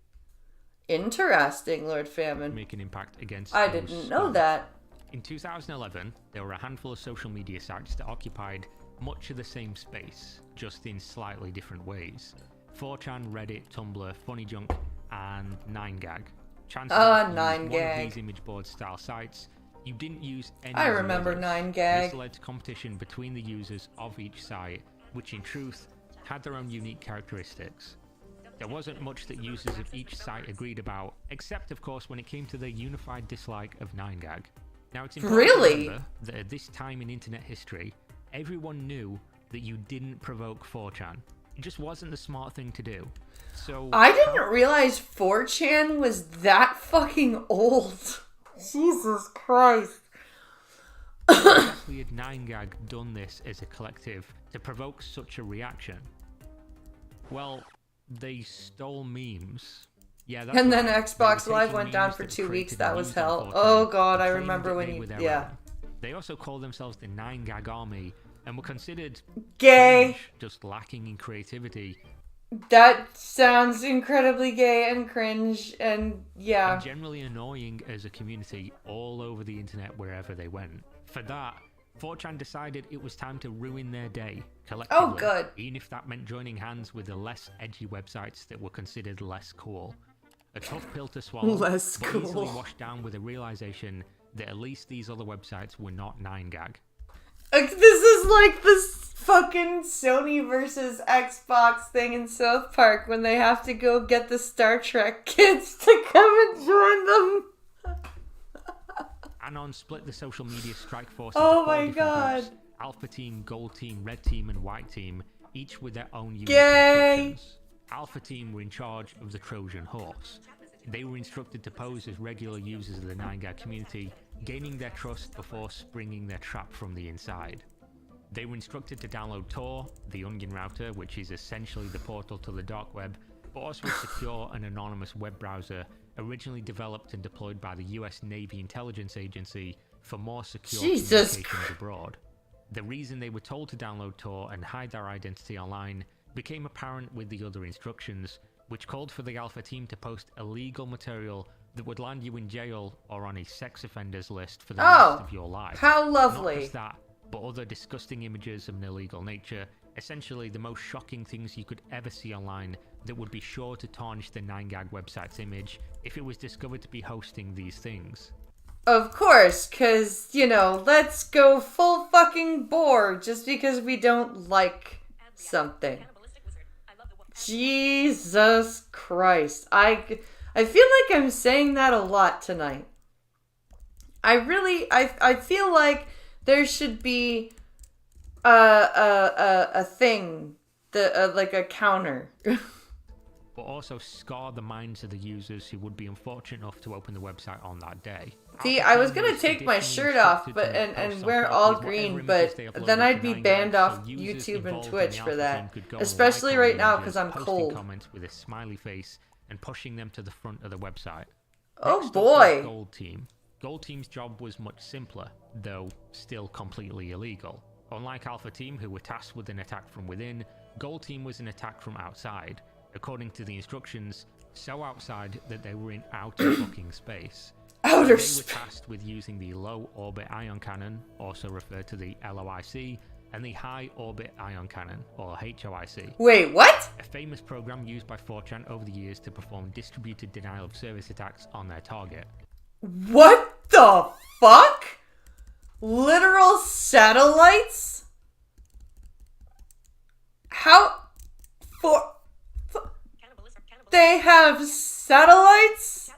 A: Interesting, Lord Famine.
R: Make an impact against
A: I
R: those
A: didn't know
R: scum.
A: that.
R: In 2011, there were a handful of social media sites that occupied much of the same space, just in slightly different ways. 4chan, Reddit, Tumblr, Funny Junk, and 9gag. Chances are if you used one of
A: 9gag.
R: these image board style sites, you didn't use any
A: I
R: of the
A: remember
R: others.
A: 9gag.
R: This led to competition between the users of each site, which in truth had their own unique characteristics. There wasn't much that users of each site agreed about, except of course when it came to their unified dislike of 9gag. Now it's important to
A: Really?
R: remember that at this time in internet history, everyone knew that you didn't provoke 4chan. It just wasn't the smart thing to do. So
A: I didn't realize 4chan was that fucking old. Jesus Christ.
R: exactly had 9gag done this as a collective to provoke such a reaction? Well, they stole memes. Yeah, that's
A: And then
R: right.
A: Xbox
R: They were
A: Live
R: taking
A: went down
R: memes
A: for
R: that
A: 2
R: were
A: weeks.
R: created
A: That
R: and
A: was
R: used on
A: hell.
R: 4chan
A: Oh god, I
R: and claimed
A: remember
R: that
A: when
R: they
A: you...
R: were their
A: Yeah.
R: own. They also called themselves the 9gag Army and were considered
A: Gay.
R: cringe, just lacking in creativity.
A: That sounds incredibly gay and cringe and yeah.
R: And generally annoying as a community all over the internet wherever they went. For that, 4chan decided it was time to ruin their day collectively.
A: Oh, good.
R: Even if that meant joining hands with the less edgy websites that were considered less cool. A tough pill to swallow,
A: Less
R: but
A: cool.
R: easily washed down with a realization that at least these other websites were not 9gag.
A: Like, this is like this fucking Sony versus Xbox thing in South Park when they have to go get the Star Trek kids to come and join them.
R: Anon split the social media strike force
A: Oh
R: into 4
A: my
R: different
A: God.
R: groups. Alpha Team, Gold Team, Red Team, and White Team, each with their own unique
A: Gay.
R: instructions. Alpha Team were in charge of the Trojan Horse. They were instructed to pose as regular users of the 9gag community, gaining their trust before springing their trap from the inside. They were instructed to download Tor, the Onion router, which is essentially the portal to the dark web, but also a secure and anonymous web browser originally developed and deployed by the US Navy Intelligence Agency for more secure
A: Jesus
R: communications abroad. The reason they were told to download Tor and hide their identity online became apparent with the other instructions, which called for the Alpha Team to post illegal material that would land you in jail or on a sex offenders list for the rest of your life.
A: How lovely.
R: Not just that, but other disgusting images of an illegal nature, essentially the most shocking things you could ever see online that would be sure to tarnish the 9gag website's image if it was discovered to be hosting these things.
A: Of course, because, you know, let's go full fucking bore just because we don't like something. Jesus Christ. I feel like I'm saying that a lot tonight. I feel like there should be a thing, like a counter.
R: But also scar the minds of the users who would be unfortunate enough to open the website on that day.
A: See, I was gonna take my shirt off, but and wear all green, but then I'd be banned off YouTube and Twitch for that. Especially right now because I'm cold.
R: Comments with a smiley face and pushing them to the front of the website.
A: Oh
R: Next up
A: boy.
R: was Gold Team. Gold Team's job was much simpler, though still completely illegal. Unlike Alpha Team, who were tasked with an attack from within, Gold Team was an attack from outside. According to the instructions, so outside that they were in outer fucking space.
A: Outer
R: They
A: space.
R: were tasked with using the Low Orbit Ion Cannon, also referred to the LOIC, and the High Orbit Ion Cannon, or HOIC.
A: Wait, what?
R: A famous program used by 4chan over the years to perform distributed denial of service attacks on their target.
A: What the fuck? Literal satellites? How? They have satellites?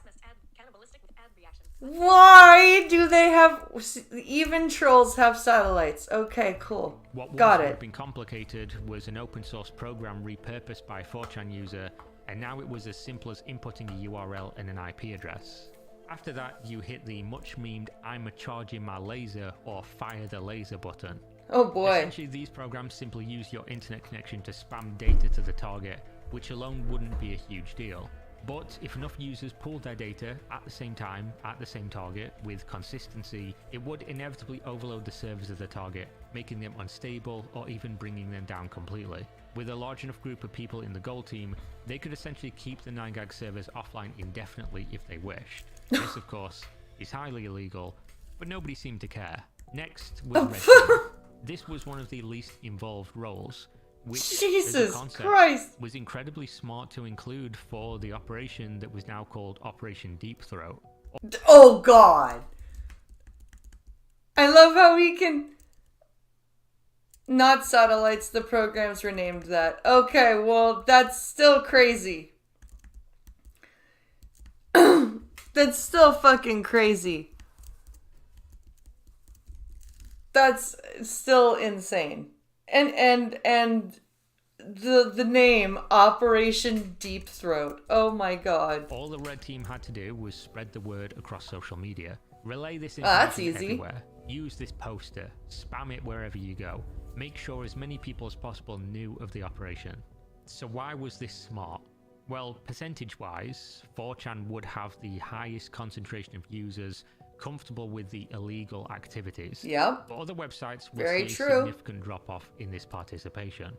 A: Why do they have... Even trolls have satellites. Okay, cool.
R: What
A: Got
R: would
A: it.
R: have been complicated was an open source program repurposed by a 4chan user, and now it was as simple as inputting a URL and an IP address. After that, you hit the much memed "I'm a charging my laser" or "fire the laser" button.
A: Oh boy.
R: Essentially, these programs simply use your internet connection to spam data to the target, which alone wouldn't be a huge deal. But if enough users pooled their data at the same time, at the same target, with consistency, it would inevitably overload the servers of the target, making them unstable or even bringing them down completely. With a large enough group of people in the gold team, they could essentially keep the 9gag servers offline indefinitely if they wished. This, of course, is highly illegal, but nobody seemed to care. Next was Red Team. This was one of the least involved roles, which
A: Jesus
R: as a concept,
A: Christ.
R: was incredibly smart to include for the operation that was now called Operation Deep Throat.
A: Oh god. I love how we can... Not satellites, the programs were named that. Okay, well, that's still crazy. That's still fucking crazy. That's still insane. And the name Operation Deep Throat. Oh my god.
R: All the Red Team had to do was spread the word across social media. Relay this
A: That's
R: information
A: easy.
R: everywhere. Use this poster. Spam it wherever you go. Make sure as many people as possible knew of the operation. So why was this smart? Well, percentage-wise, 4chan would have the highest concentration of users comfortable with the illegal activities.
A: Yep.
R: But other websites will
A: Very
R: see
A: true.
R: a significant drop-off in this participation.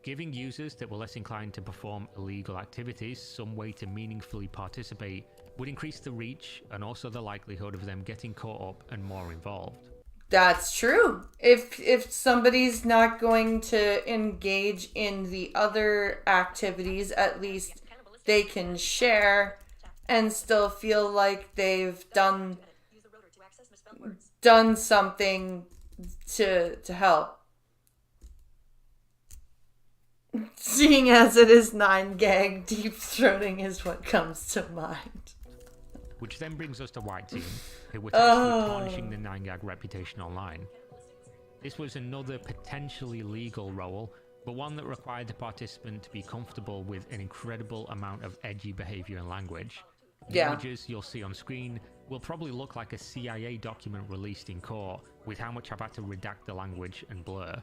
R: Giving users that were less inclined to perform illegal activities some way to meaningfully participate would increase the reach and also the likelihood of them getting caught up and more involved.
A: That's true. If somebody's not going to engage in the other activities, at least they can share and still feel like they've done something to help. Seeing as it is 9gag, deep throating is what comes to mind.
R: Which then brings us to White Team, who were tasked with tarnishing the 9gag reputation online. This was another potentially legal role, but one that required the participant to be comfortable with an incredible amount of edgy behavior and language. The
A: Yeah.
R: images you'll see on screen will probably look like a CIA document released in court, with how much I've had to redact the language and blur.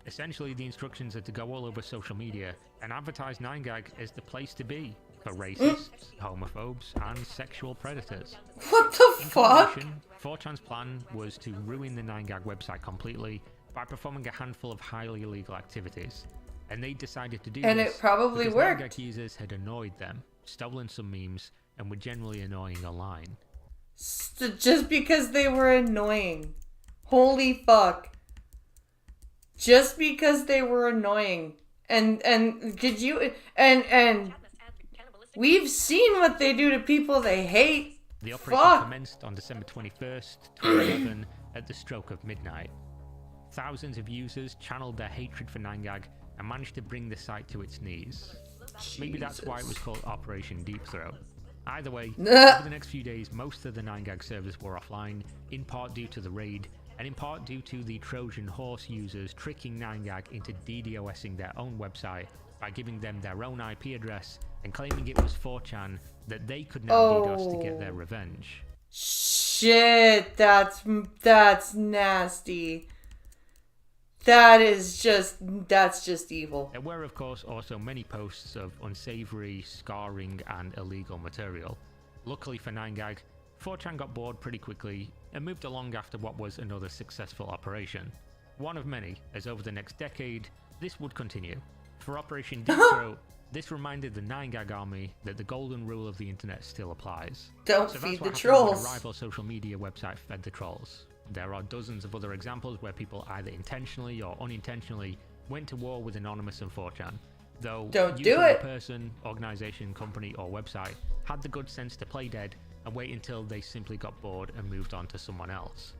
R: Essentially, the instructions are to go all over social media and advertise 9gag as the place to be for racists, homophobes, and sexual predators.
A: What the fuck?
R: 4chan's plan was to ruin the 9gag website completely by performing a handful of highly illegal activities. And they decided to do
A: And
R: this
A: it probably
R: because
A: worked.
R: 9gag users had annoyed them, stolen some memes, and were generally annoying online.
A: Just because they were annoying. Holy fuck. Just because they were annoying. And could you and we've seen what they do to people they hate.
R: The operation commenced on December 21st, 2011 at the stroke of midnight. Thousands of users channeled their hatred for 9gag and managed to bring the site to its knees. Maybe that's why it was called Operation Deep Throat. Either way, over the next few days, most of the 9gag servers were offline, in part due to the raid, and in part due to the Trojan Horse users tricking 9gag into DDoSing their own website by giving them their own IP address and claiming it was 4chan that they could now DDoS to get their revenge.
A: Shit, that's nasty. That's just evil.
R: There were, of course, also many posts of unsavory, scarring, and illegal material. Luckily for 9gag, 4chan got bored pretty quickly and moved along after what was another successful operation. One of many, as over the next decade, this would continue. For Operation Deep Throat, this reminded the 9gag army that the golden rule of the internet still applies.
A: Don't
R: So
A: feed
R: that's what
A: the
R: happened when
A: trolls.
R: a rival social media website fed the trolls. There are dozens of other examples where people either intentionally or unintentionally went to war with Anonymous and 4chan. Though
A: Don't
R: usually
A: do
R: the
A: it.
R: person, organization, company, or website had the good sense to play dead and wait until they simply got bored and moved on to someone else.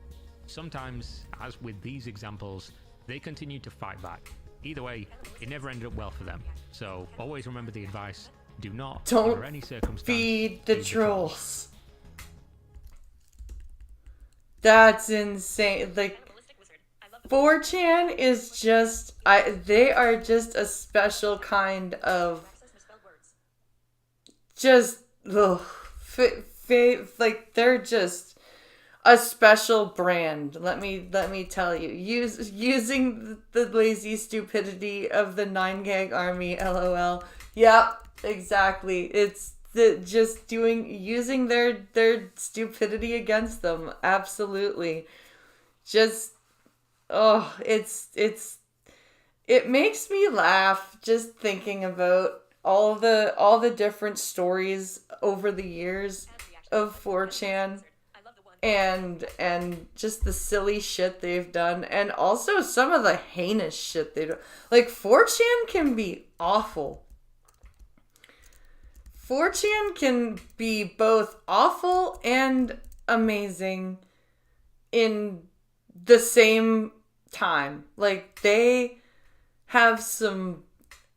R: Sometimes, as with these examples, they continued to fight back. Either way, it never ended up well for them. So always remember the advice: do not, under any circumstance,
A: feed the trolls. That's insane. Like, 4chan is just, they are just a special kind of, just, ugh, like, they're just a special brand. Let me tell you. Using the lazy stupidity of the 9gag army, LOL. Yep, exactly. It's just using their stupidity against them. Absolutely. Just, oh, it makes me laugh just thinking about all the different stories over the years of 4chan and just the silly shit they've done, and also some of the heinous shit they do. Like, 4chan can be awful. 4chan can be both awful and amazing in the same time. Like, they have some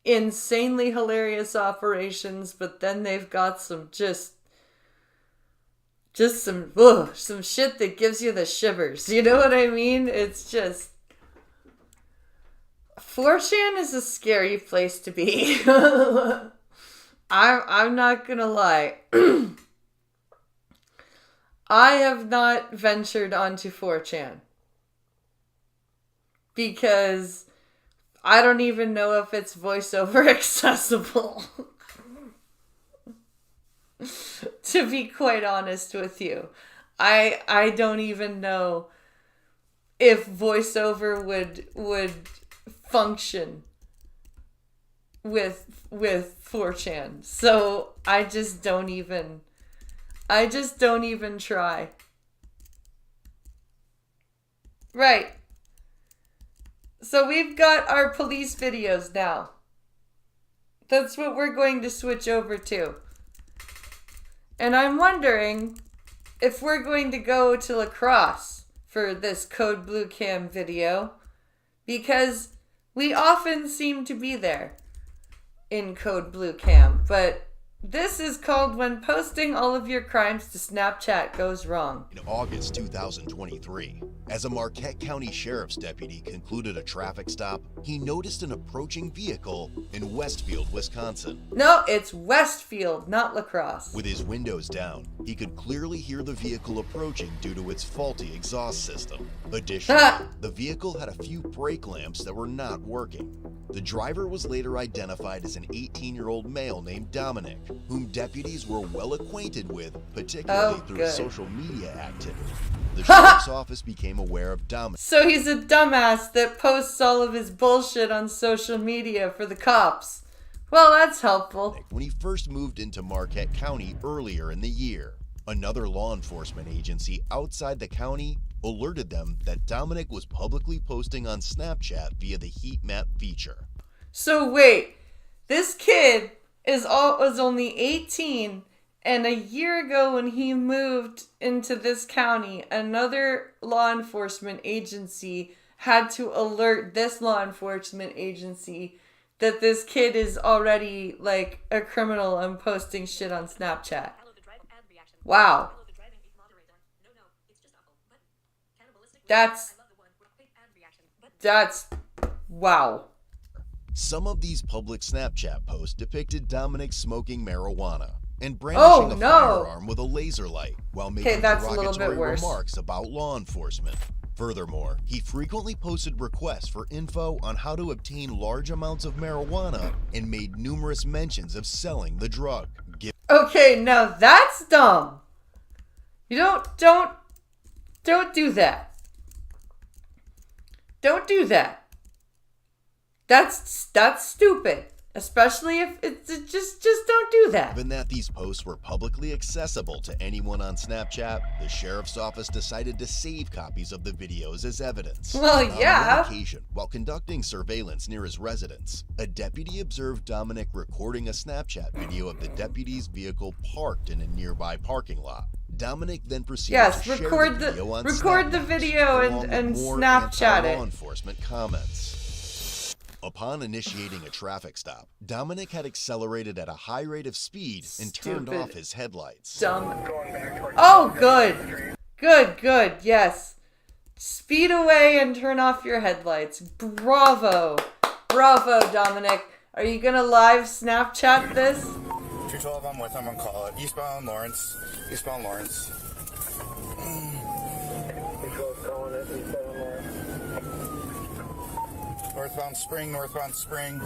A: insanely hilarious operations, but then they've got some just some shit that gives you the shivers. You know what I mean? It's just, 4chan is a scary place to be. I'm not gonna lie. I have not ventured onto 4chan because I don't even know if it's voiceover accessible. To be quite honest with you, I don't even know if voiceover would function with 4chan. So I just don't even try. Right. So we've got our police videos now. That's what we're going to switch over to. And I'm wondering if we're going to go to lacrosse for this Code Blue Cam video, because we often seem to be there in Code Blue Cam, but this is called When Posting All of Your Crimes to Snapchat Goes Wrong.
U: In August 2023, as a Marquette County Sheriff's deputy concluded a traffic stop, he noticed an approaching vehicle in Westfield, Wisconsin.
A: No, it's Westfield, not lacrosse.
U: With his windows down, he could clearly hear the vehicle approaching due to its faulty exhaust system. Additionally, the vehicle had a few brake lamps that were not working. The driver was later identified as an 18-year-old male named Dominic, whom deputies were well acquainted with, particularly through social media activity. The sheriff's office became aware of Dominic.
A: So he's a dumbass that posts all of his bullshit on social media for the cops. Well, that's helpful.
U: When he first moved into Marquette County earlier in the year, another law enforcement agency outside the county alerted them that Dominic was publicly posting on Snapchat via the heat map feature.
A: So wait, this kid was only 18, and a year ago when he moved into this county, another law enforcement agency had to alert this law enforcement agency that this kid is already like a criminal and posting shit on Snapchat. Wow. That's wow.
U: Some of these public Snapchat posts depicted Dominic smoking marijuana and brandishing a firearm with a laser light while making derogatory remarks about law enforcement. Furthermore, he frequently posted requests for info on how to obtain large amounts of marijuana and made numerous mentions of selling the drug.
A: Okay, now that's dumb. You don't do that. Don't do that. That's stupid. Especially if it's just don't do that.
U: Given that these posts were publicly accessible to anyone on Snapchat, the sheriff's office decided to save copies of the videos as evidence.
A: Well, yeah.
U: On one occasion, while conducting surveillance near his residence, a deputy observed Dominic recording a Snapchat video of the deputy's vehicle parked in a nearby parking lot. Dominic then proceeded to share
A: record
U: the video on
A: record the
U: Snapchat,
A: video
U: along
A: and
U: with more
A: Snapchat
U: anti-law
A: it.
U: enforcement comments. Upon initiating a traffic stop, Dominic had accelerated at a high rate of speed and turned
A: Stupid.
U: off his headlights.
A: Dumb. Oh, good. Good, yes. Speed away and turn off your headlights. Bravo. Bravo, Dominic. Are you gonna live Snapchat this?
B: 212, I'm with him on call it. Eastbound Lawrence. Eastbound Lawrence.
V: 212 calling it, eastbound Lawrence.
B: Northbound Spring, northbound Spring.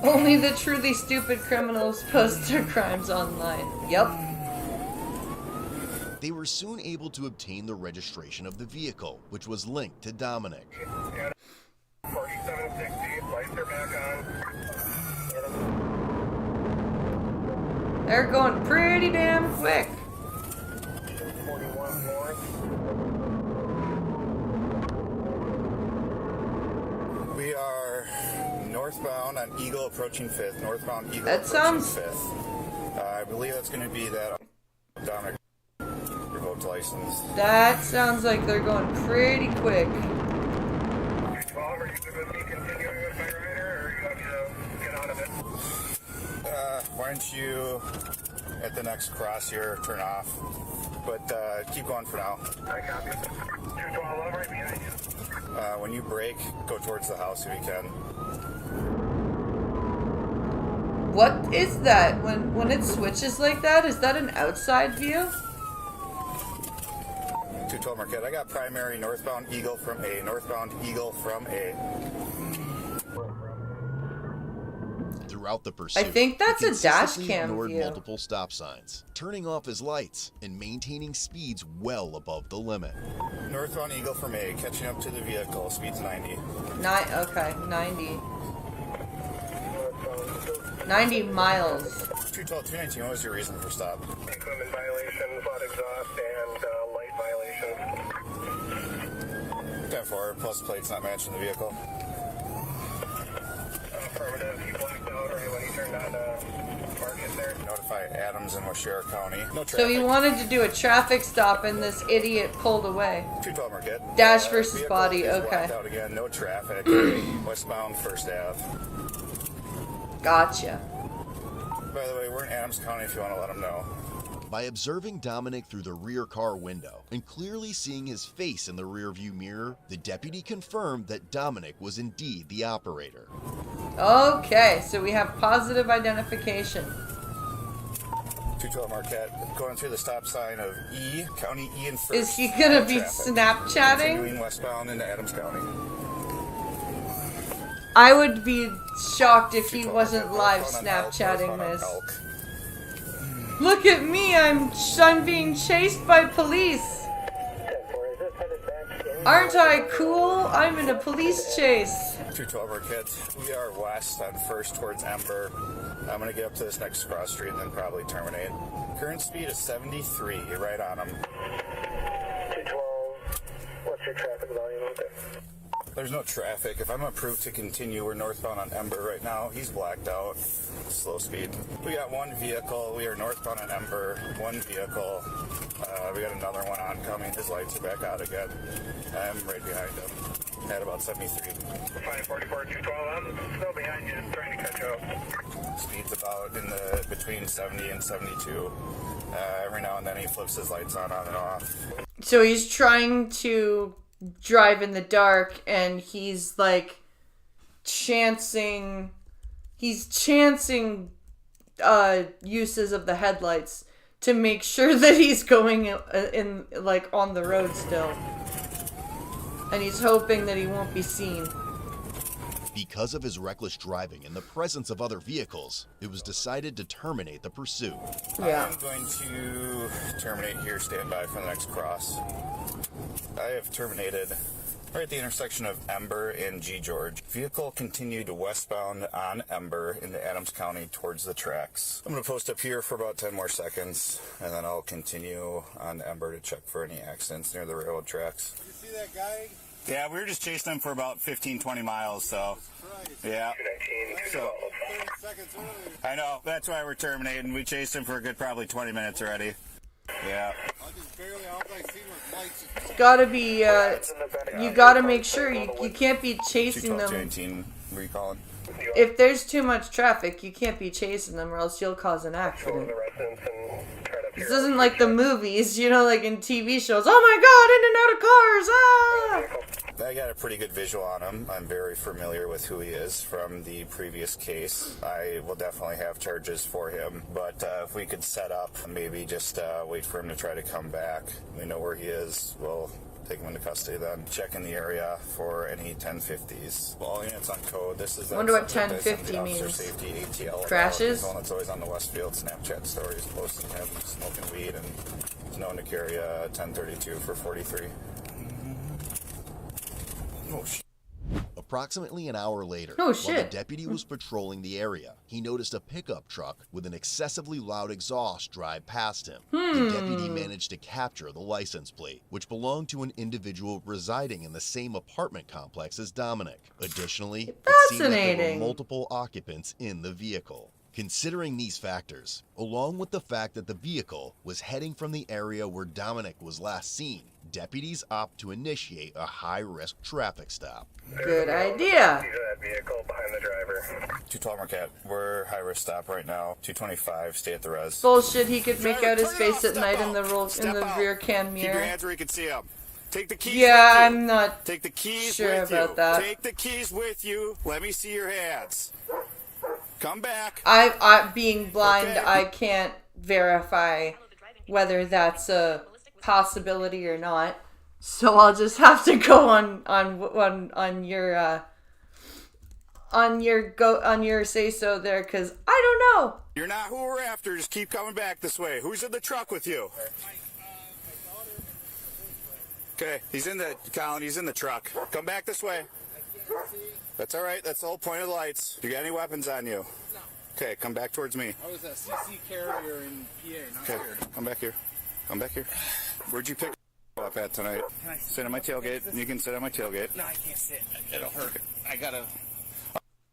A: Only the truly stupid criminals post their crimes online. Yep.
U: They were soon able to obtain the registration of the vehicle, which was linked to Dominic.
V: 4760, lights are back on.
A: They're going pretty damn quick.
V: 41 north.
B: We are northbound on Eagle approaching 5th. Northbound Eagle
A: That
B: approaching
A: sounds-
B: 5th. I believe that's going to be that Dominic revoked license.
A: That sounds like they're going pretty quick.
V: 12, are you good with me continuing with my rider, or you want me to get out of it?
B: Why don't you, at the next cross here, turn off. But keep going for now.
V: I copy. 212, I'm right behind you.
B: When you brake, go towards the house if you can.
A: What is that? When it switches like that, is that an outside view?
B: 212 Marquette, I got primary northbound Eagle from A. Northbound Eagle from A.
U: Throughout the pursuit,
A: I think that's
U: he
A: a dash
U: consistently
A: cam
U: ignored
A: view.
U: multiple stop signs, turning off his lights and maintaining speeds well above the limit.
B: Northbound Eagle from A, catching up to the vehicle, speed's 90.
A: Okay, 90. 90 miles.
B: 212, 219, what was your reason for stop?
V: Equipment violations, loud exhaust, and light violations.
B: 10-4, plus plates not matching the vehicle.
V: Affirmative, you blacked out right when you turned on market there.
B: Notify Adams and Washara County. No traffic.
A: So he wanted to do a traffic stop and this idiot pulled away.
B: 212 Marquette.
A: Dash versus
B: vehicle
A: body,
B: is
A: okay.
B: blacked out again, no traffic. Westbound First Ave.
A: Gotcha.
B: By the way, we're in Adams County if you want to let them know.
U: By observing Dominic through the rear car window and clearly seeing his face in the rearview mirror, the deputy confirmed that Dominic was indeed the operator.
A: Okay, so we have positive identification.
B: 212 Marquette, going through the stop sign of E, County E and First.
A: Is he gonna
B: No
A: be
B: traffic.
A: Snapchatting?
B: Continuing westbound into Adams County.
A: I would be shocked if he wasn't live Snapchatting this. Look at me, I'm being chased by police. Aren't I cool? I'm in a police chase.
B: 212 Marquette, we are west on First towards Ember. I'm going to get up to this next cross street and then probably terminate. Current speed is 73, you're right on him.
V: 212, what's your traffic volume out there?
B: There's no traffic. If I'm approved to continue, we're northbound on Ember right now. He's blacked out. Slow speed. We got one vehicle. We are northbound on Ember. One vehicle. We got another one oncoming. His lights are back out again. I'm right behind him. At about 73.
V: 544, 212, I'm still behind you, just trying to catch up.
B: Speed's about in the between 70 and 72. Every now and then he flips his lights on and off.
A: So he's trying to drive in the dark and he's like chancing uses of the headlights to make sure that he's going in like on the road still, and he's hoping that he won't be seen.
U: Because of his reckless driving in the presence of other vehicles, it was decided to terminate the pursuit.
A: Yeah.
B: I'm going to terminate here. Stand by for the next cross. I have terminated Right at the intersection of Ember and G. George. Vehicle continued westbound on Ember into Adams County towards the tracks. I'm going to post up here for about 10 more seconds, and then I'll continue on Ember to check for any accidents near the railroad tracks.
G: You see that guy?
B: Yeah, we were just chasing him for about 15-20 miles, so yeah. So, I know, that's why we're terminating. We chased him for a good probably 20 minutes already. Yeah.
A: It's gotta be, you gotta make sure you can't be chasing them.
B: 212-219, what are you calling?
A: If there's too much traffic, you can't be chasing them or else you'll cause an accident. This isn't like the movies, you know, like in TV shows. Oh my god, in and out of cars! Ah!
B: I got a pretty good visual on him. I'm very familiar with who he is from the previous case. I will definitely have charges for him, but if we could set up, maybe just wait for him to try to come back. We know where he is. We'll take him into custody then. Check in the area for any 1050s. Well, all units on code. This is
A: wonder what 1050 means.
B: Safety ATL.
A: Crashes?
B: The one that's always on the Westfield Snapchat stories, posting him smoking weed, and is known to carry a 1032 for 43.
U: Oh, shit. Approximately an hour later,
A: oh,
U: while
A: shit.
U: the deputy was patrolling the area, he noticed a pickup truck with an excessively loud exhaust drive past him. The deputy managed to capture the license plate, which belonged to an individual residing in the same apartment complex as Dominic. Additionally, it seemed that there were multiple occupants in the vehicle. Considering these factors, along with the fact that the vehicle was heading from the area where Dominic was last seen, deputies opt to initiate a high-risk traffic stop.
A: Good idea.
V: That vehicle behind the driver.
B: 212 Marquette, we're high-risk stop right now. 225, stay at the res.
A: Bullshit, he could make out his face at night in the rear cam mirror.
B: Keep your hands where you can see them. Take the keys
A: yeah,
B: with you.
A: I'm not
B: Take the keys
A: sure
B: with
A: about
B: you.
A: that.
B: Take the keys with you. Let me see your hands. Come back.
A: I being blind,
B: okay.
A: I can't verify whether that's a possibility or not. So I'll just have to go on your say so there, because I don't know.
B: You're not who we're after. Just keep coming back this way. Who's in the truck with you? Okay, he's in the Colin. He's in the truck. Come back this way. That's all right. That's the whole point of the lights. You got any weapons on you? No. Okay, come back towards me.
G: I was a CC carrier in PA, not
B: here. Come back here. Come back here. Where'd you pick up at tonight? Sit on my tailgate. You can sit on my tailgate.
G: No, I can't sit. It'll hurt. I gotta...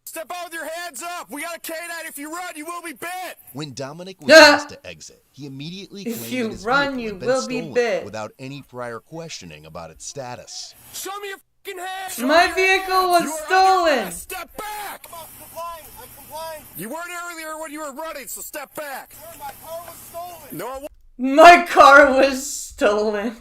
B: Step out with your hands up! We got a canine. If you run, you will be bit!
U: When Dominic was asked to exit, he immediately claimed
A: if you
U: that his
A: run,
U: vehicle
A: you
U: had been
A: will
U: stolen
A: be bit.
U: without any prior questioning about its status.
B: Show me your fucking hands!
A: My vehicle was stolen!
B: Step back!
G: I'm complying. I'm complying.
B: You weren't earlier when you were running, so step back.
G: Sir, my car was stolen.
B: No, it wasn't.
A: My car was stolen.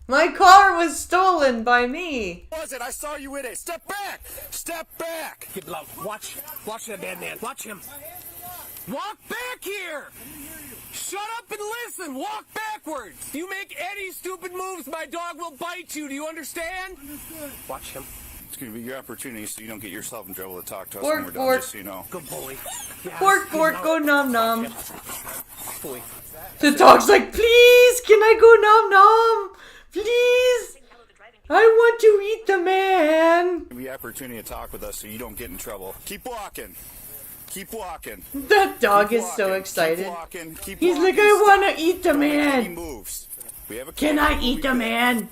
A: My car was stolen by me.
B: Was it? I saw you in it. Step back! Step back!
G: Get loud. Watch that bad man. Watch him. Walk back here! Shut up and listen! Walk backwards! If you make any stupid moves, my dog will bite you. Do you understand? Understood. Watch him.
B: It's going to be your opportunity so you don't get yourself in trouble to talk to us
A: Bork,
B: when we're done,
A: bork.
B: just so you know.
G: Good boy. Yes.
A: Bork, bork, go nom nom.
G: Boy.
A: The dog's like, please, can I go nom nom? Please. I want to eat the man.
B: Give you the opportunity to talk with us so you don't get in trouble. Keep walking. Keep walking.
A: That dog
B: Keep
A: is so
B: walking.
A: excited.
B: Keep walking. Keep
A: He's
B: walking.
A: like, I want to eat the
B: Don't make any
A: man.
B: moves. We have a
A: Can I eat the man?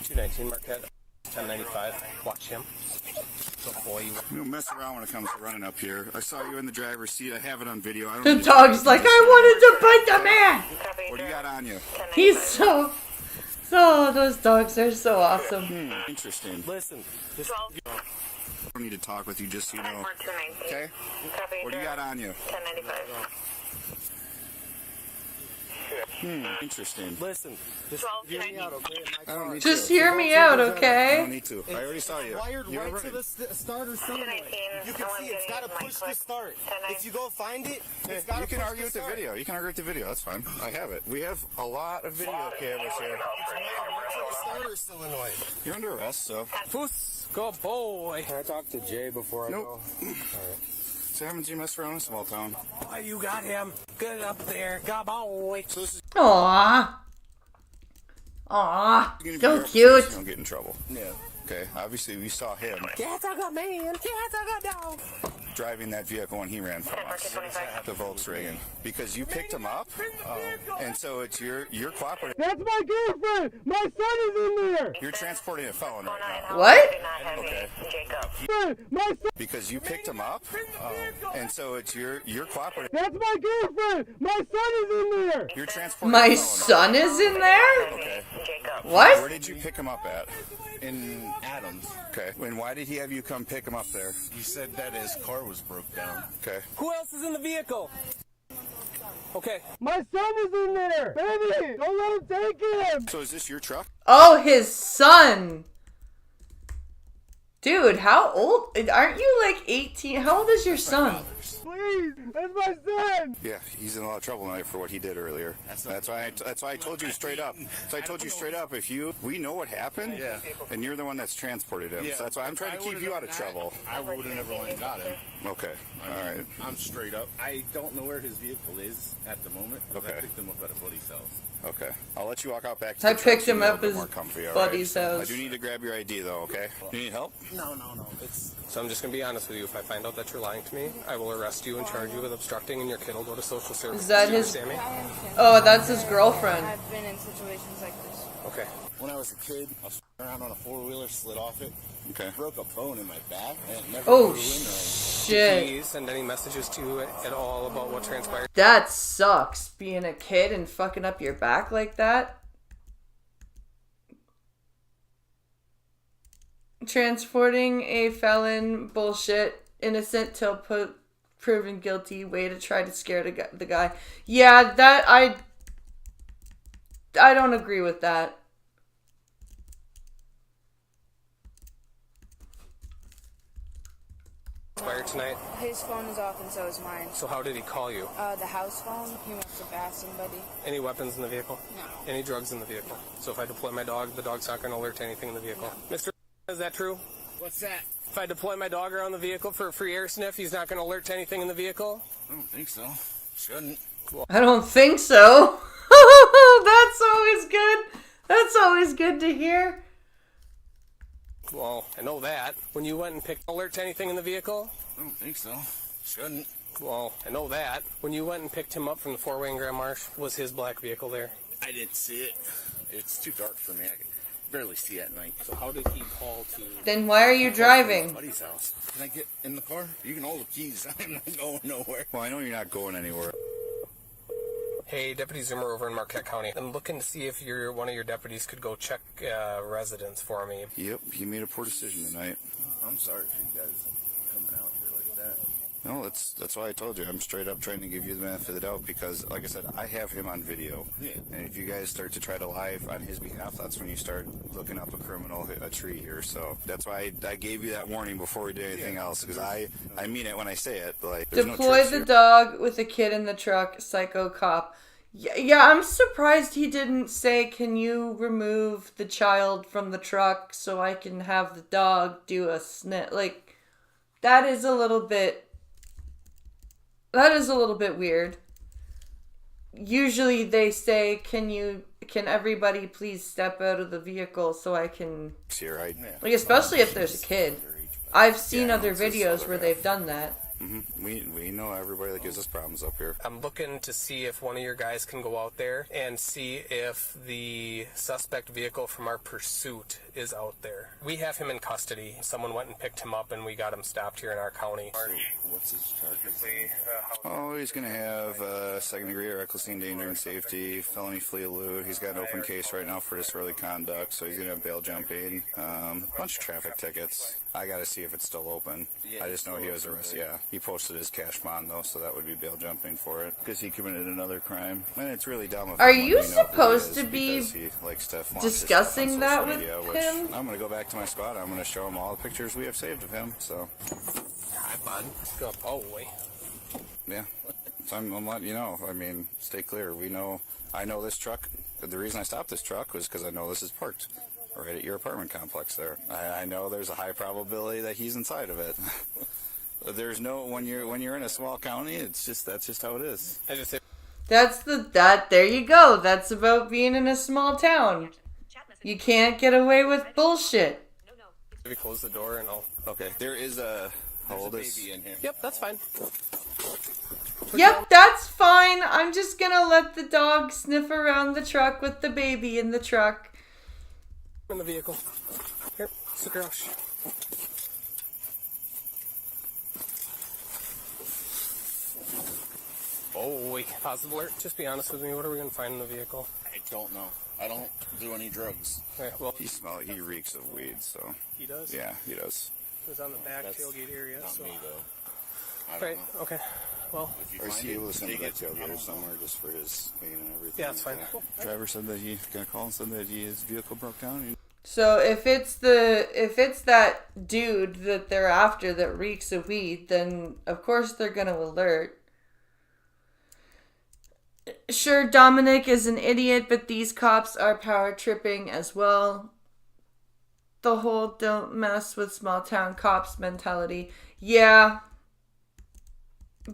G: 219 Marquette. 1095. Watch him. Good boy.
B: You don't mess around when it comes to running up here. I saw you in the driver's seat. I have it on video. I don't
A: The
B: need to
A: dog's like, I wanted to bite the man.
B: What do you got on you?
A: He's so, those dogs are so awesome.
B: Interesting.
G: Listen.
B: I don't need to talk with you just so you know. Okay? What do you got on you?
V: 1095.
B: Interesting.
G: Listen. Just hear me out, okay?
B: I don't need
A: Just
B: to.
A: hear me out,
B: I
A: okay?
B: don't need to. I already saw you.
G: Wired
B: You were
G: right to
B: running.
G: the starter solenoid. You can see it's got to push the start. If you go find it, it's got to
B: You
G: push
B: can argue with the
G: start.
B: video. You can argue with the video. That's fine. I have it. We have a lot of video cameras here.
G: The starter solenoid.
B: You're under arrest, so.
G: Foos, good boy. Can I talk to Jay before I
B: Nope.
G: go? All right.
B: So haven't you messed around in a small town?
G: Oh, you got him. Get up there, come on.
A: Aww. Aww.
B: You're gonna
A: So
B: be
A: cute.
B: here so you don't get in trouble. Yeah. Okay. Obviously, we saw him
G: Cats are good, man. Cats are good, dog.
B: driving that vehicle when he ran from us, the Volkswagen, because you picked him up, and so it's you're cooperating.
E: That's my girlfriend! My son is in there!
B: You're transporting a felon right now.
A: What?
B: Okay.
E: My son!
B: Because you picked him up, and so it's you're cooperating.
E: That's my girlfriend! My son is in there!
B: You're transporting.
A: My
B: a felon
A: son is in there?
B: Okay.
A: What?
B: Where did you pick him up at?
H: In Adams.
B: Okay. And why did he have you come pick him up there?
H: He said that his car was broke down.
B: Okay.
G: Who else is in the vehicle? Okay.
E: My son is in there! Baby! Don't let him take him!
B: So is this your truck?
A: Oh, his son. Dude, how old? Aren't you like 18? How old is your son?
E: Please! That's my son!
B: Yeah, he's in a lot of trouble tonight for what he did earlier. That's why I told you straight up. So I told you straight up, we know what happened, and you're the one that's transported him. So that's why I'm trying to keep you out of trouble.
H: I would have never went and got him.
B: Okay. All right.
H: I'm straight up. I don't know where his vehicle is at the moment.
B: Okay.
H: I picked him up at a buddy's house.
B: Okay. I'll let you walk out back to the
A: I
B: truck
A: picked
B: so
A: him
B: you're a
A: up
B: bit
A: his
B: more comfy, all
A: buddy's
B: right?
A: house.
B: I do need to grab your ID though, okay? You need help?
H: No.
G: So I'm just going to be honest with you. If I find out that you're lying to me, I will arrest you and charge you with obstructing, and your kid will go to social services.
A: Is that
G: Do you
A: his?
G: understand me?
A: Oh, that's his girlfriend.
K: I've been in situations like this.
G: Okay.
H: When I was a kid, I was around on a four-wheeler, slid off it.
B: Okay.
H: Broke a bone in my back, and it never
A: Oh,
H: grew in
A: shit.
G: Did he send any messages to you at all about what transpired?
A: That sucks, being a kid and fucking up your back like that. Transporting a felon, bullshit. Innocent till proven guilty. Way to try to scare the guy. Yeah, that I don't agree with that.
G: Tonight.
K: His phone is off and so is mine.
G: So how did he call you?
K: The house phone, he must have asked somebody.
G: Any weapons in the vehicle?
K: No.
G: Any drugs in the vehicle? So if I deploy my dog, the dog's not going to alert to anything in the vehicle?
K: No.
G: Mr. Is that true?
H: What's that?
G: If I deploy my dog around the vehicle for a free air sniff, he's not going to alert to anything in the vehicle?
H: I don't think so. Shouldn't.
A: I don't think so. That's always good. That's always good to hear.
G: Well, I know that. When you went and picked alert to anything in the vehicle?
H: I don't think so. Shouldn't.
G: Well, I know that. When you went and picked him up from the four-way in Grand Marsh, was his black vehicle there?
H: I didn't see it. It's too dark for me. I can barely see at night.
G: So how did he call to...
A: Then why are you driving?
H: Buddy's house. Can I get in the car? You can hold the keys. I'm not going nowhere.
B: Well, I know you're not going anywhere.
G: Hey, Deputy Zimmer over in Marquette County. I'm looking to see if one of your deputies could go check residence for me.
B: Yep, he made a poor decision tonight.
H: I'm sorry for you guys coming out here like that.
B: No, that's why I told you. I'm straight up trying to give you the benefit of the doubt because, like I said, I have him on video.
H: Yeah.
B: And if you guys start to try to lie on his behalf, that's when you start looking up a criminal hit a tree here. So that's why I gave you that warning before we did anything else because I mean it when I say it. But like, there's no
A: Deploy
B: tricks
A: the
B: here.
A: dog with a kid in the truck, psycho cop. Yeah, I'm surprised he didn't say, can you remove the child from the truck so I can have the dog do a sniff? Like, that is a little bit weird. Usually they say, can everybody please step out of the vehicle so I can... Like, especially if there's a kid. I've seen other videos where they've done that.
B: Mm-hmm. We know everybody that gives us problems up here.
G: I'm looking to see if one of your guys can go out there and see if the suspect vehicle from our pursuit is out there. We have him in custody. Someone went and picked him up and we got him stopped here in our county.
H: What's his charges?
B: Oh, he's going to have second-degree reckless endanger and safety, felony flee elude. He's got an open case right now for disorderly conduct, so he's going to have bail jumping, bunch of traffic tickets. I got to see if it's still open. I just know he was arrested. Yeah, he posted his cash bond though, so that would be bail jumping for it because he committed another crime. And it's really dumb.
A: Are you supposed to be
B: he likes to flaunt
A: discussing
B: his
A: that
B: stuff on
A: with
B: social
A: him?
B: media, which I'm going to go back to my squad. I'm going to show him all the pictures we have saved of him. So.
G: Hi, bud. Go oh, wait.
B: Yeah, so I'm letting you know. I mean, stay clear. I know this truck. The reason I stopped this truck was because I know this is parked right at your apartment complex there. I know there's a high probability that he's inside of it. There's no when you're in a small county. That's just how it is.
G: I just
A: There you go. That's about being in a small town. You can't get away with bullshit.
D: Maybe close the door and I'll...
B: Okay, there is a... How old is...
D: baby in here. Yep, that's fine.
A: Yep, that's fine. I'm just gonna let the dog sniff around the truck with the baby in the truck.
D: In the vehicle. Here, sit her off. Oh, wait. Positive alert. Just be honest with me. What are we going to find in the vehicle?
B: I don't know. I don't do any drugs.
D: Okay, well...
B: He reeks of weed, so...
D: He does?
B: Yeah, he does.
D: It was on the back tailgate area,
B: not
D: so...
B: me, though. I don't
D: Right,
B: know.
D: okay. Well...
B: Or is he able to send it that tailgater somewhere just for his pain and everything?
D: Yeah, that's fine.
B: Cool. Driver said that he got a call and said that his vehicle broke down.
A: So if it's that dude that they're after that reeks of weed, then of course they're gonna alert. Sure, Dominic is an idiot, but these cops are power tripping as well. The whole don't mess with small town cops mentality. Yeah.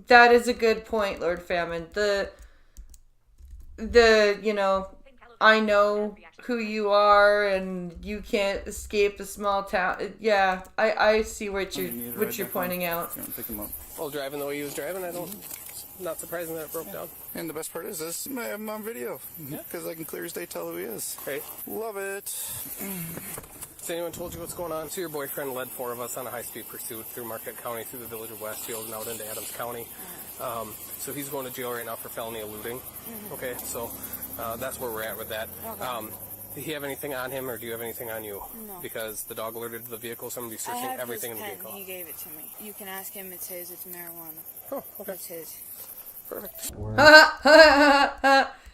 A: That is a good point, Lord Famine. The I know who you are and you can't escape a small town. Yeah, I see what you're pointing out.
B: Pick him up.
D: Well, driving the way he was driving, not surprising that it broke down.
B: And the best part is this, I'm on video. Because I can clear as day tell who he is.
D: Right.
B: Love it.
D: Has anyone told you what's going on? So your boyfriend led 4 of us on a high-speed pursuit through Marquette County, through the village of Westfield, and out into Adams County. So he's going to jail right now for felony eluding. Okay, so that's where we're at with that.
K: Okay.
D: Did he have anything on him, or do you have anything on you?
K: No.
D: Because the dog alerted to the vehicle, somebody's searching everything in the vehicle.
K: He gave it to me. You can ask him. It's his. It's marijuana.
D: Oh, okay.
K: It's his.
D: Perfect.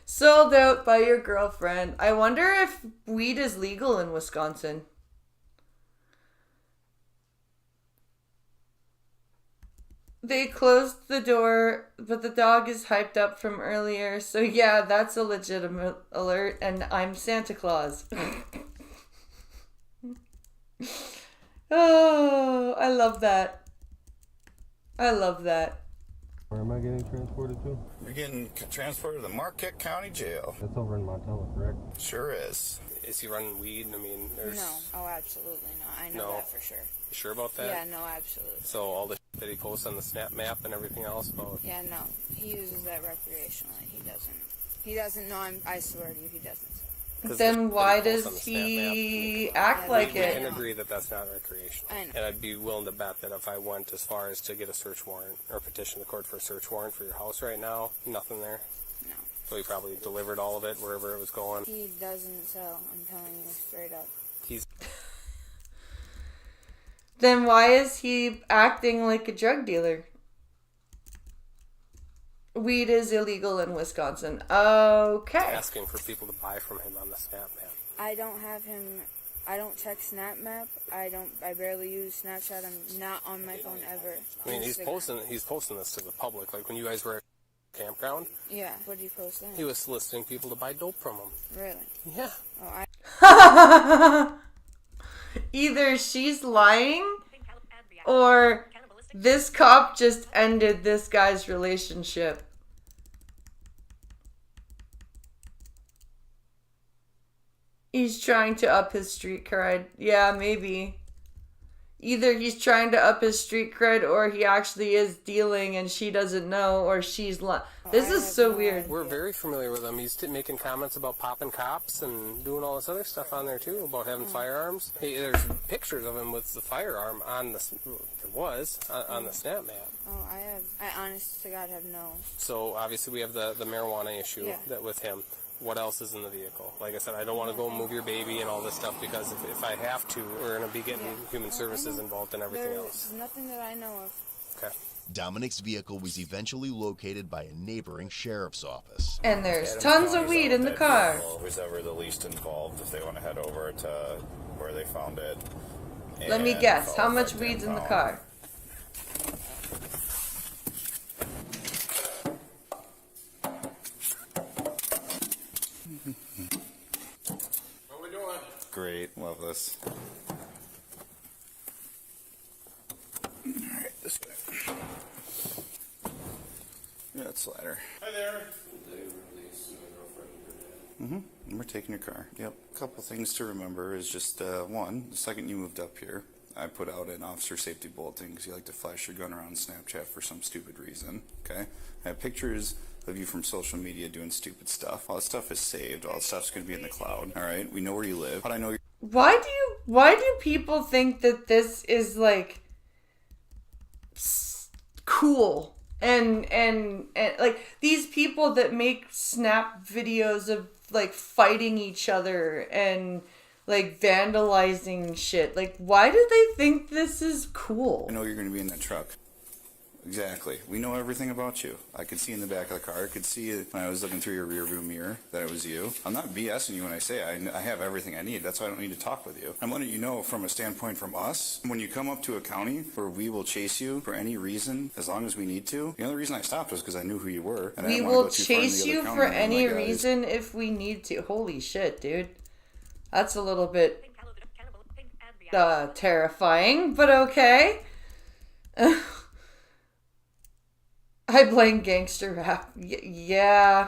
A: Sold out by your girlfriend. I wonder if weed is legal in Wisconsin. They closed the door, but the dog is hyped up from earlier. So yeah, that's a legitimate alert, and I'm Santa Claus. Oh, I love that. I love that.
E: Where am I getting transported to?
B: You're getting transported to the Marquette County Jail.
E: That's over in Montana, correct?
B: Sure is.
D: Is he running weed? I mean, there's...
K: No. Oh, absolutely not. I know that for sure.
D: You sure about that?
K: Yeah, no, absolutely.
D: So all the that he posts on the Snap Map and everything else about...
K: Yeah, no. He uses that recreationally. He doesn't. No, I swear to you, he doesn't.
A: Then why does he act like it?
D: I can agree that that's not recreational.
K: I know.
D: And I'd be willing to bet that if I went as far as to get a search warrant or petition the court for a search warrant for your house right now, nothing there.
K: No.
D: So he probably delivered all of it wherever it was going.
K: He doesn't sell. I'm telling you straight up.
D: He's...
A: Then why is he acting like a drug dealer? Weed is illegal in Wisconsin. Okay.
D: Asking for people to buy from him on the Snap Map.
K: I don't have him. I don't check Snap Map. I barely use Snapchat. I'm not on my phone ever.
D: I mean, he's
K: Instagram.
D: posting this to the public. Like when you guys were at campground.
K: Yeah. What did you post then?
D: He was soliciting people to buy dope from him.
K: Really?
D: Yeah.
K: Oh,
A: Either she's lying or this cop just ended this guy's relationship. He's trying to up his street cred. Yeah, maybe. Either he's trying to up his street cred or he actually is dealing and she doesn't know, or she's lying. This is so weird.
D: We're very familiar with him. He's making comments about popping cops and doing all this other stuff on there too, about having firearms. Hey, there's pictures of him with the firearm on the on the Snap Map.
K: Oh, I honest to God have no.
D: So obviously we have the marijuana issue that with him. What else is in the vehicle? Like I said, I don't want to go and move your baby and all this stuff because if I have to, we're going to be getting human services involved and everything else.
K: There's nothing that I know of.
D: Okay.
U: Dominic's vehicle was eventually located by a neighboring sheriff's office.
A: And there's tons of weed in the car.
B: Who's ever the least involved, if they want to head over to where they found it.
A: Let me guess, how much weed's in the car?
D: What are we doing?
B: Great, love this. Alright, this way. Yeah, it's slider.
D: Hi there.
B: Mm-hmm. We're taking your car. Yep. A couple things to remember is just, one, the second you moved up here, I put out an officer safety bulletin because you like to flash your gun around Snapchat for some stupid reason, okay? I have pictures of you from social media doing stupid stuff. All that stuff is saved. All that stuff's going to be in the cloud, all right? We know where you live. But I know you're...
A: Why do people think that this is, like, cool? And like, these people that make snap videos of, like, fighting each other and, like, vandalizing shit. Like, why do they think this is cool?
B: I know you're going to be in that truck. Exactly. We know everything about you. I could see in the back of the car. I could see it when I was looking through your rear view mirror that it was you. I'm not BSing you when I say I have everything I need. That's why I don't need to talk with you. I'm letting you know from a standpoint from us, when you come up to a county where we will chase you for any reason, as long as we need to. The only reason I stopped was because I knew who you were. And
A: We will chase you for any reason if we need to. Holy shit, dude. That's a little bit terrifying, but okay. I blame gangster rap. Yeah.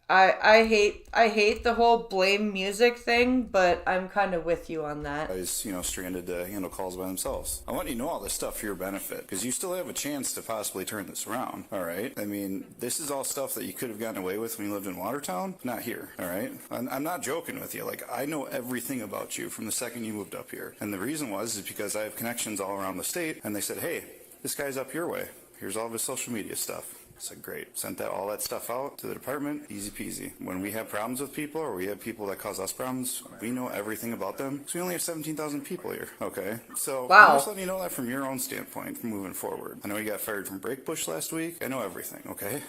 A: I hate the whole blame music thing, but I'm kind of with you on that.
B: Guys, stranded to handle calls by themselves. I want you to know all this stuff for your benefit, because you still have a chance to possibly turn this around, all right? I mean, this is all stuff that you could have gotten away with when you lived in Watertown. Not here, all right? I'm not joking with you. Like, I know everything about you from the second you moved up here. And the reason is because I have connections all around the state, and they said, hey, this guy's up your way. Here's all of his social media stuff. I said, great. Sent all that stuff out to the department. Easy peasy. When we have problems with people, or we have people that cause us problems, we know everything about them. Because we only have 17,000 people here, okay? So I'm just letting you know that from your own standpoint, from moving forward. I know you got fired from Breakbush last week. I know everything, okay?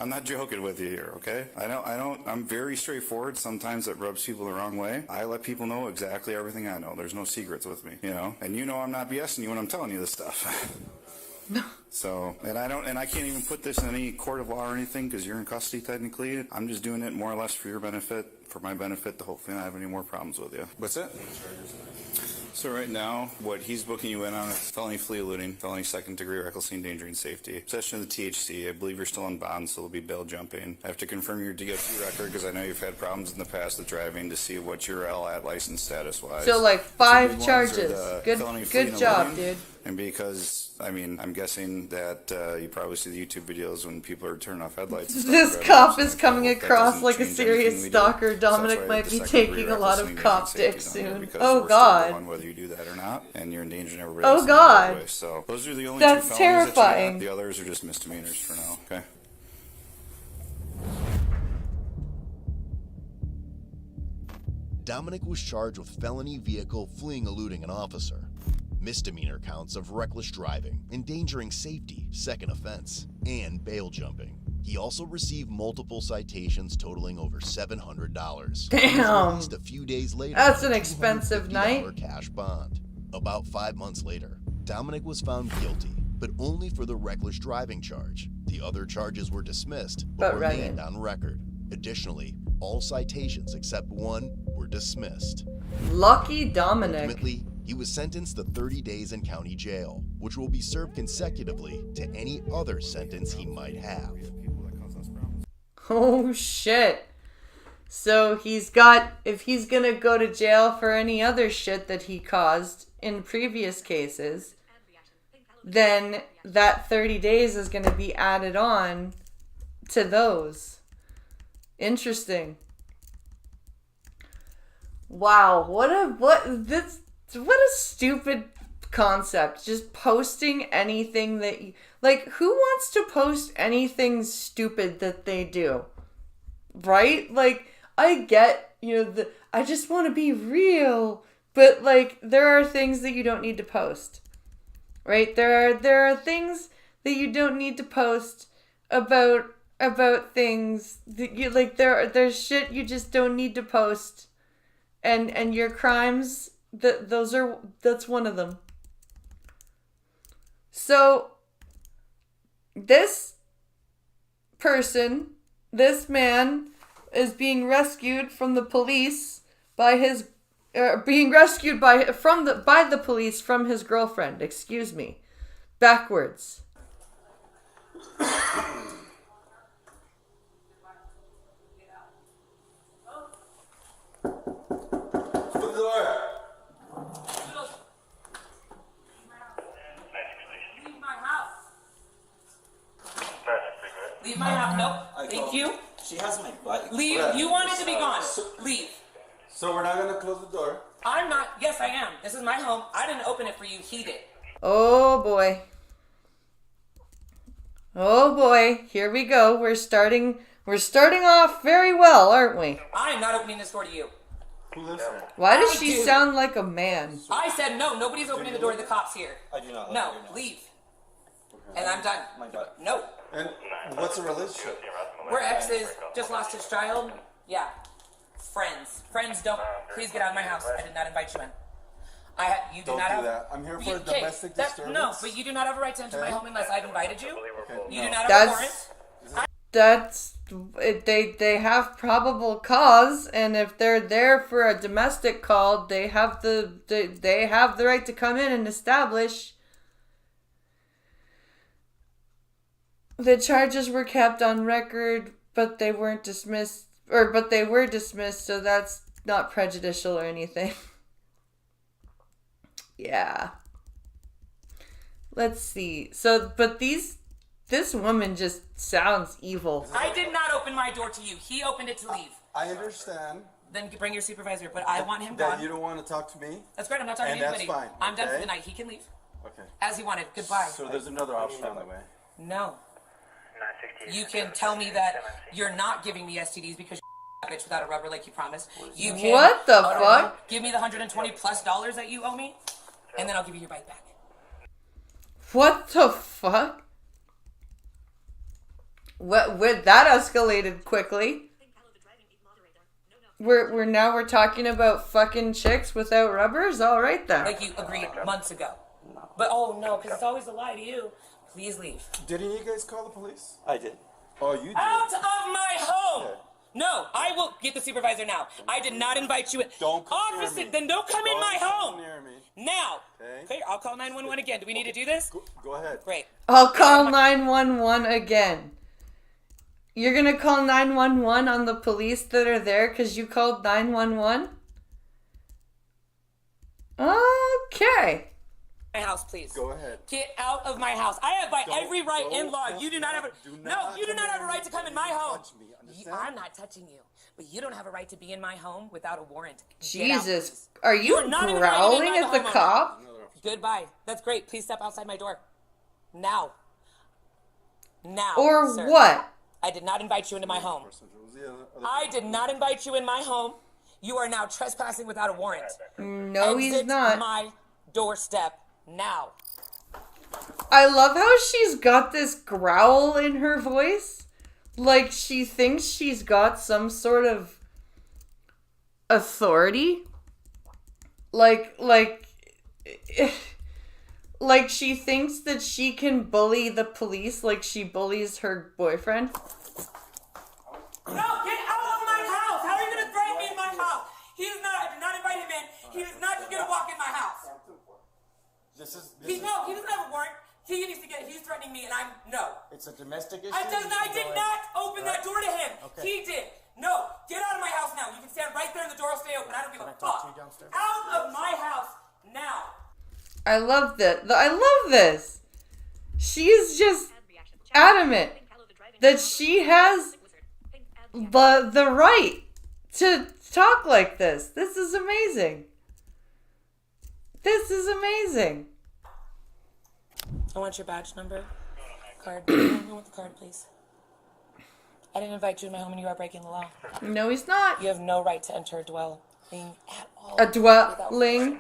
B: I'm not joking with you here, okay? I'm very straightforward. Sometimes it rubs people the wrong way. I let people know exactly everything I know. There's no secrets with me, And I'm not BSing you when I'm telling you this stuff. So, and I can't even put this in any court of law or anything because you're in custody technically. I'm just doing it more or less for your benefit, for my benefit, to hopefully not have any more problems with you. What's that? So right now, what he's booking you in on is felony flee eluding, felony second-degree recklessly endangering safety, possession of the THC. I believe you're still on bond, so there'll be bail jumping. I have to confirm your DOT record because I know you've had problems in the past with driving to see what your LAT license status-wise.
A: So, like, 5 charges. Good job, dude.
B: And because, I'm guessing that you probably see the YouTube videos when people are turning off headlights.
A: This cop is coming across like a serious stalker. Dominic might be taking a lot of cop dick soon. Oh, God.
B: Whether you do that or not, and you're endangering everybody
A: else. Oh, God.
B: So those are the only
A: That's
B: two felonies
A: terrifying.
B: That you got. The others are just misdemeanors for now, okay?
U: Dominic was charged with felony vehicle fleeing eluding an officer, misdemeanor counts of reckless driving, endangering safety, second offense, and bail jumping. He also received multiple citations totaling over $700.
A: Damn.
U: Released a few days later.
A: That's an expensive night.
U: Cash bond. About 5 months later, Dominic was found guilty, but only for the reckless driving charge. The other charges were dismissed, but remained on record. Additionally, all citations except one were dismissed.
A: Lucky Dominic.
U: Ultimately, he was sentenced to 30 days in county jail, which will be served consecutively to any other sentence he might have.
A: Oh shit. So if he's gonna go to jail for any other shit that he caused in previous cases, then that 30 days is gonna be added on to those. Interesting. Wow, what a stupid concept. Just posting anything that you... Like, who wants to post anything stupid that they do? Right? Like, I get, I just want to be real. But, like, there are things that you don't need to post. Right? There are things that you don't need to post about things that you... Like, there's shit you just don't need to post. And your crimes, that's one of them. So, this man is being rescued from the police by the police from his girlfriend. Excuse me. Backwards.
F: my house. No, thank you.
M: She has my bike.
F: Leave. You want it to be gone. Leave.
M: So we're not gonna close the door.
F: I'm not. Yes, I am. This is my home. I didn't open it for you. He did.
A: Oh boy. Oh boy. Here we go. We're starting off very well, aren't we?
F: I'm not opening this door to you.
M: Who lives there?
A: Why does she sound like a man?
F: I said no. Nobody's opening the door to the cops here.
M: I do not.
F: No, leave. And I'm done.
M: My bike.
F: No.
M: And what's a relationship?
F: We're exes. Just lost his child. Yeah. Friends. Friends don't. Please get out of my house. I did not invite you in. You do
M: Don't
F: not
M: do
F: have.
M: that. I'm here for a domestic disturbance.
F: No, but you do not have a right to enter my home unless I've invited you.
M: Okay.
F: You do not have a warrant.
A: That's they have probable cause, and if they're there for a domestic call, they have the right to come in and establish. The charges were kept on record, but they weren't dismissed, but they were dismissed, so that's not prejudicial or anything. Yeah. Let's see. So, but this woman just sounds evil.
F: I did not open my door to you. He opened it to leave.
M: I understand.
F: Then bring your supervisor, but I want him
M: That
F: gone.
M: you don't want to talk to me?
F: That's great. I'm not talking
M: And
F: to anybody.
M: that's fine.
F: I'm done for
M: okay?
F: the night. He can leave.
M: Okay.
F: As he wanted. Goodbye.
M: So there's another option on the way.
F: No. You can tell me that you're not giving me STDs because you're a bitch without a rubber like you promised. You can.
A: What the fuck?
F: Give me the $120+ that you owe me, and then I'll give you your bike back.
A: What the fuck? What that escalated quickly. We're talking about fucking chicks without rubbers? Alright then.
F: Like you agreed months ago. But oh no, because it's always a lie to you. Please leave.
M: Didn't you guys call the police? I did. Oh, you did?
F: Out of my home! Okay. No, I will get the supervisor now. I did not invite you in.
M: Don't come
F: Officer,
M: near me.
F: then don't come in my home.
M: Near me.
F: Now.
M: Okay.
F: I'll call 911 again. Do we need to do this?
M: Go ahead.
F: Great.
A: I'll call 911 again. You're gonna call 911 on the police that are there because you called 911? Okay.
F: My house, please.
M: Go ahead.
F: Get out of my house. I have by every right in law. You do not have a you do not have a right to come in my home. I'm not touching you, but you don't have a right to be in my home without a warrant.
A: Jesus, are you
F: are not
A: growling at the cop?
F: Goodbye. That's great. Please step outside my door. Now. Now.
A: Or
F: sir.
A: what?
F: I did not invite you into my home. I did not invite you in my home. You are now trespassing without a warrant.
A: No, he's
F: Exit
A: not.
F: my doorstep now.
A: I love how she's got this growl in her voice. Like she thinks she's got some sort of authority. Like she thinks that she can bully the police like she bullies her boyfriend.
F: No, get out of my house! How are you going to threaten me in my house? He is not, I did not invite him in. He is not just going to walk in my house. He doesn't have a warrant. He's threatening me and no.
M: It's a domestic issue?
F: I did not open that door to him. Okay. He did. No, get out of my house now. You can stand right there and the door will stay open. I don't give a fuck. Out of my house now.
A: I love that. I love this. She is just adamant that she has the right to talk like this. This is amazing. This is amazing.
F: I want your badge number. Card. I want the card, please. I didn't invite you in my home and you are breaking the law.
A: No, he's not.
F: You have no right to enter a dwelling at all.
A: A dwelling?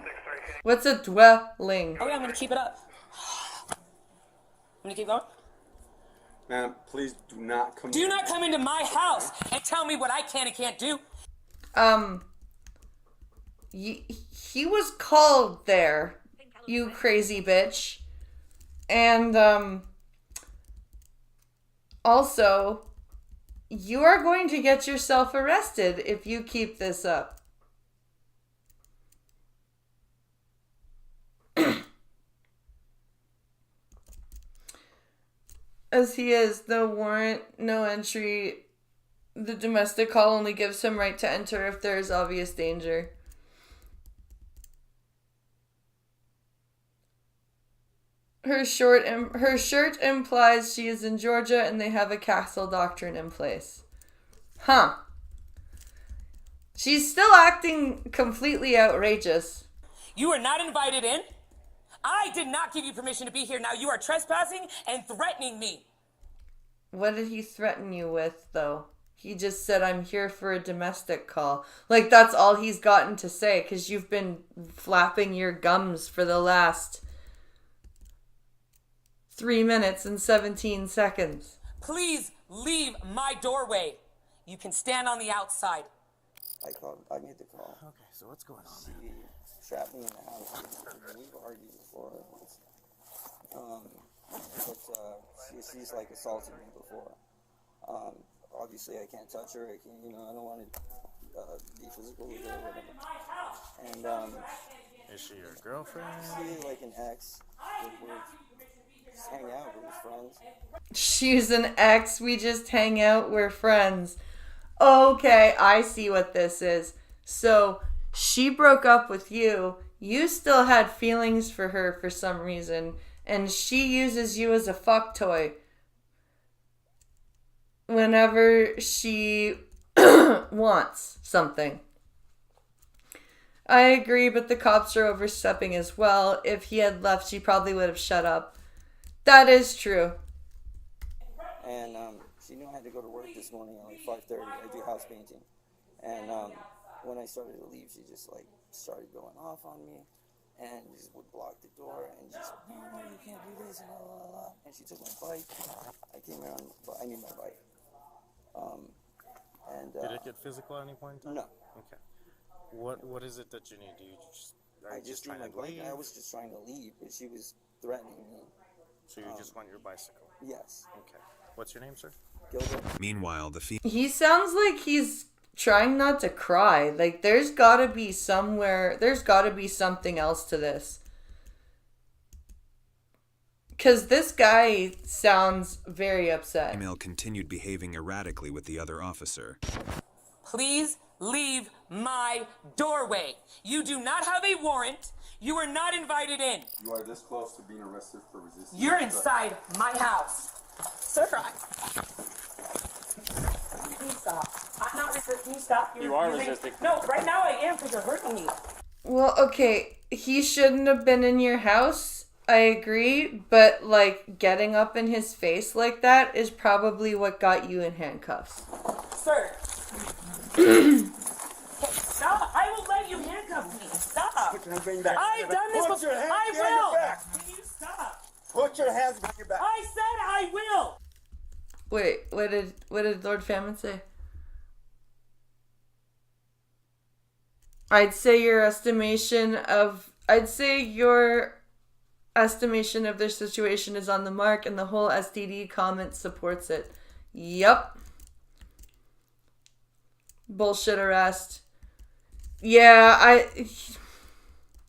A: What's a dwelling?
F: Oh yeah, I'm going to keep it up. I'm going to keep going.
M: Ma'am, please do not come.
F: Do not come into my house and tell me what I can and can't do.
A: He was called there, you crazy bitch. And, also, you are going to get yourself arrested if you keep this up. As he is, no warrant, no entry. The domestic call only gives him right to enter if there is obvious danger. Her shirt implies she is in Georgia and they have a castle doctrine in place. Huh. She's still acting completely outrageous.
F: You are not invited in. I did not give you permission to be here. Now you are trespassing and threatening me.
A: What did he threaten you with, though? He just said, I'm here for a domestic call. Like, that's all he's gotten to say, because you've been flapping your gums for the last 3 minutes and 17 seconds.
F: Please leave my doorway. You can stand on the outside.
I: I made the call. Okay, so what's going on? She trapped me in the house. We've argued before. She's like assaulted me before. Obviously, I can't touch her. I don't want to be physical with her or whatever. And
J: is she your girlfriend?
I: She's like an ex. We just hang out. We're friends.
A: She's an ex. We just hang out. We're friends. Okay, I see what this is. So she broke up with you. You still had feelings for her for some reason, and she uses you as a fuck toy whenever she wants something. I agree, but the cops are overstepping as well. If he had left, she probably would have shut up. That is true.
I: And she knew I had to go to work this morning at like 5:30. I do house painting. And when I started to leave, she just like started going off on me and just would block the door and just, no, you can't do this and blah, blah, blah. And she took my bike. I came around, but I need my bike.
J: Did it get physical at any point in time?
I: No.
J: Okay. What is it that you need? Do you are you just trying to leave?
I: I was just trying to leave, but she was threatening me.
J: So you just want your bicycle?
I: Yes.
J: Okay. What's your name, sir?
I: Gilbert.
U: Meanwhile,
A: he sounds like he's trying not to cry. Like, there's gotta be something else to this. Because this guy sounds very upset.
U: Female continued behaving erratically with the other officer.
F: Please leave my doorway. You do not have a warrant. You are not invited in.
M: You are this close to being arrested for resisting.
F: You're inside my house. Sir, please stop. I'm not resisting. Stop.
J: You are resisting.
F: No, right now I am because you're hurting me.
A: Well, okay, he shouldn't have been in your house. I agree, but like getting up in his face like that is probably what got you in handcuffs.
F: Sir. Stop. I will let you handcuff me. Stop.
M: Put your hands back.
F: I've done this before. I will. Will you stop?
M: Put your hands behind your back.
F: I said I will.
A: Wait, what did Lord Famine say? I'd say your estimation of their situation is on the mark, and the whole STD comment supports it. Yup. Bullshit arrest. Yeah,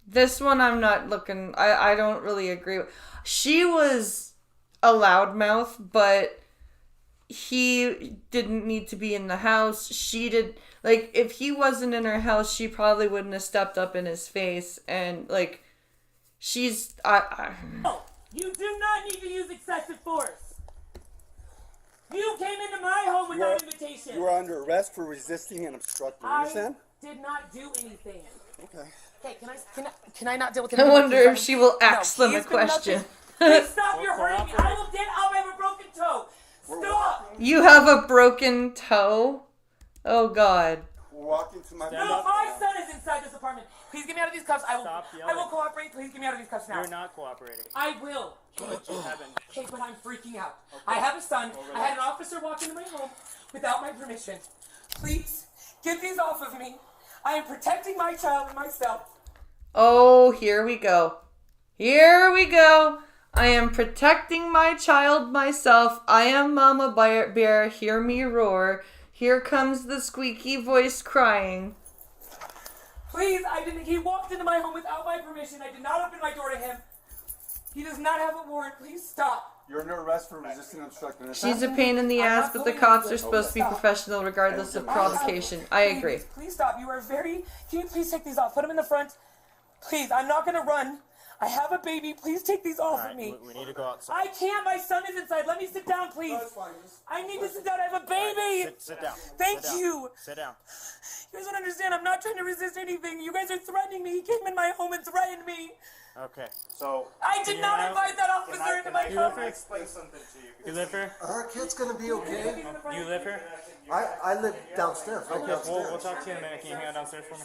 A: this one I'm not looking, I don't really agree with. She was a loudmouth, but he didn't need to be in the house. She did, like, if he wasn't in her house, she probably wouldn't have stepped up in his face, and, like, she's,
F: No, you do not need to use excessive force. You came into my home without invitation.
M: You are under arrest for resisting and obstructing. Understand?
F: I did not do anything.
M: Okay.
F: Hey, can I not deal with him?
A: I wonder if she will ask them a question.
F: Please stop, you're hurting me. I will get up, I have a broken toe. Stop!
A: You have a broken toe? Oh, God.
M: Walk into my
F: No, my son is inside this apartment. Please get me out of these cuffs. I will cooperate. Please get me out of these cuffs now.
J: You're not cooperating.
F: I will. Okay, but I'm freaking out. Okay. I have a son. I had an officer walk into my home without my permission. Please, get these off of me. I am protecting my child and myself.
A: Oh, here we go. Here we go. I am protecting my child myself. I am Mama Bear. Hear me roar. Here comes the squeaky voice crying.
F: Please, he walked into my home without my permission. I did not open my door to him. He does not have a warrant. Please stop.
M: You're under arrest for resisting and obstructing.
A: She's a pain in the ass, but the cops are supposed to be professional regardless of provocation. I agree.
F: Please stop. You are very... Can you please take these off? Put them in the front. Please, I'm not going to run. I have a baby. Please take these off of me.
J: We need to go outside.
F: I can't. My son is inside. Let me sit down, please. I need to sit down. I have a baby.
J: Sit down.
F: Thank
J: Sit down.
F: you.
J: Sit down.
F: You guys don't understand. I'm not trying to resist anything. You guys are threatening me. He came in my home and threatened me.
J: Okay, so...
F: I did not invite that officer into my home.
J: Can I explain something to you? You live here?
M: Our kid's gonna be okay.
J: You live here?
M: I live downstairs. Right downstairs.
J: We'll talk to you in a minute. Can you hang out downstairs for me?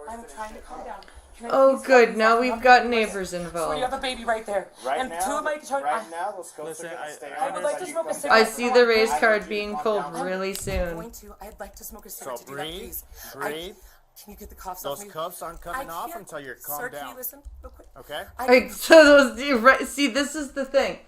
F: I'm trying to calm down.
A: Oh, good. Now we've got neighbors
F: So you
A: involved.
F: have a baby right there.
J: Right
F: and
J: now?
F: two of my children.
J: Right now, those ghosts are gonna stay
F: I
J: on.
F: would like to smoke a cigarette.
A: I see the race card being pulled really soon.
F: I'd like to smoke a cigarette
J: So
F: to do that,
J: breathe,
F: please.
J: breathe.
F: Can you get the cuffs off
J: Those
F: me?
J: cuffs aren't coming off until you're calmed
F: Sir,
J: down.
F: can you listen real quick?
J: Okay?
A: Like, so those, see, this is the thing.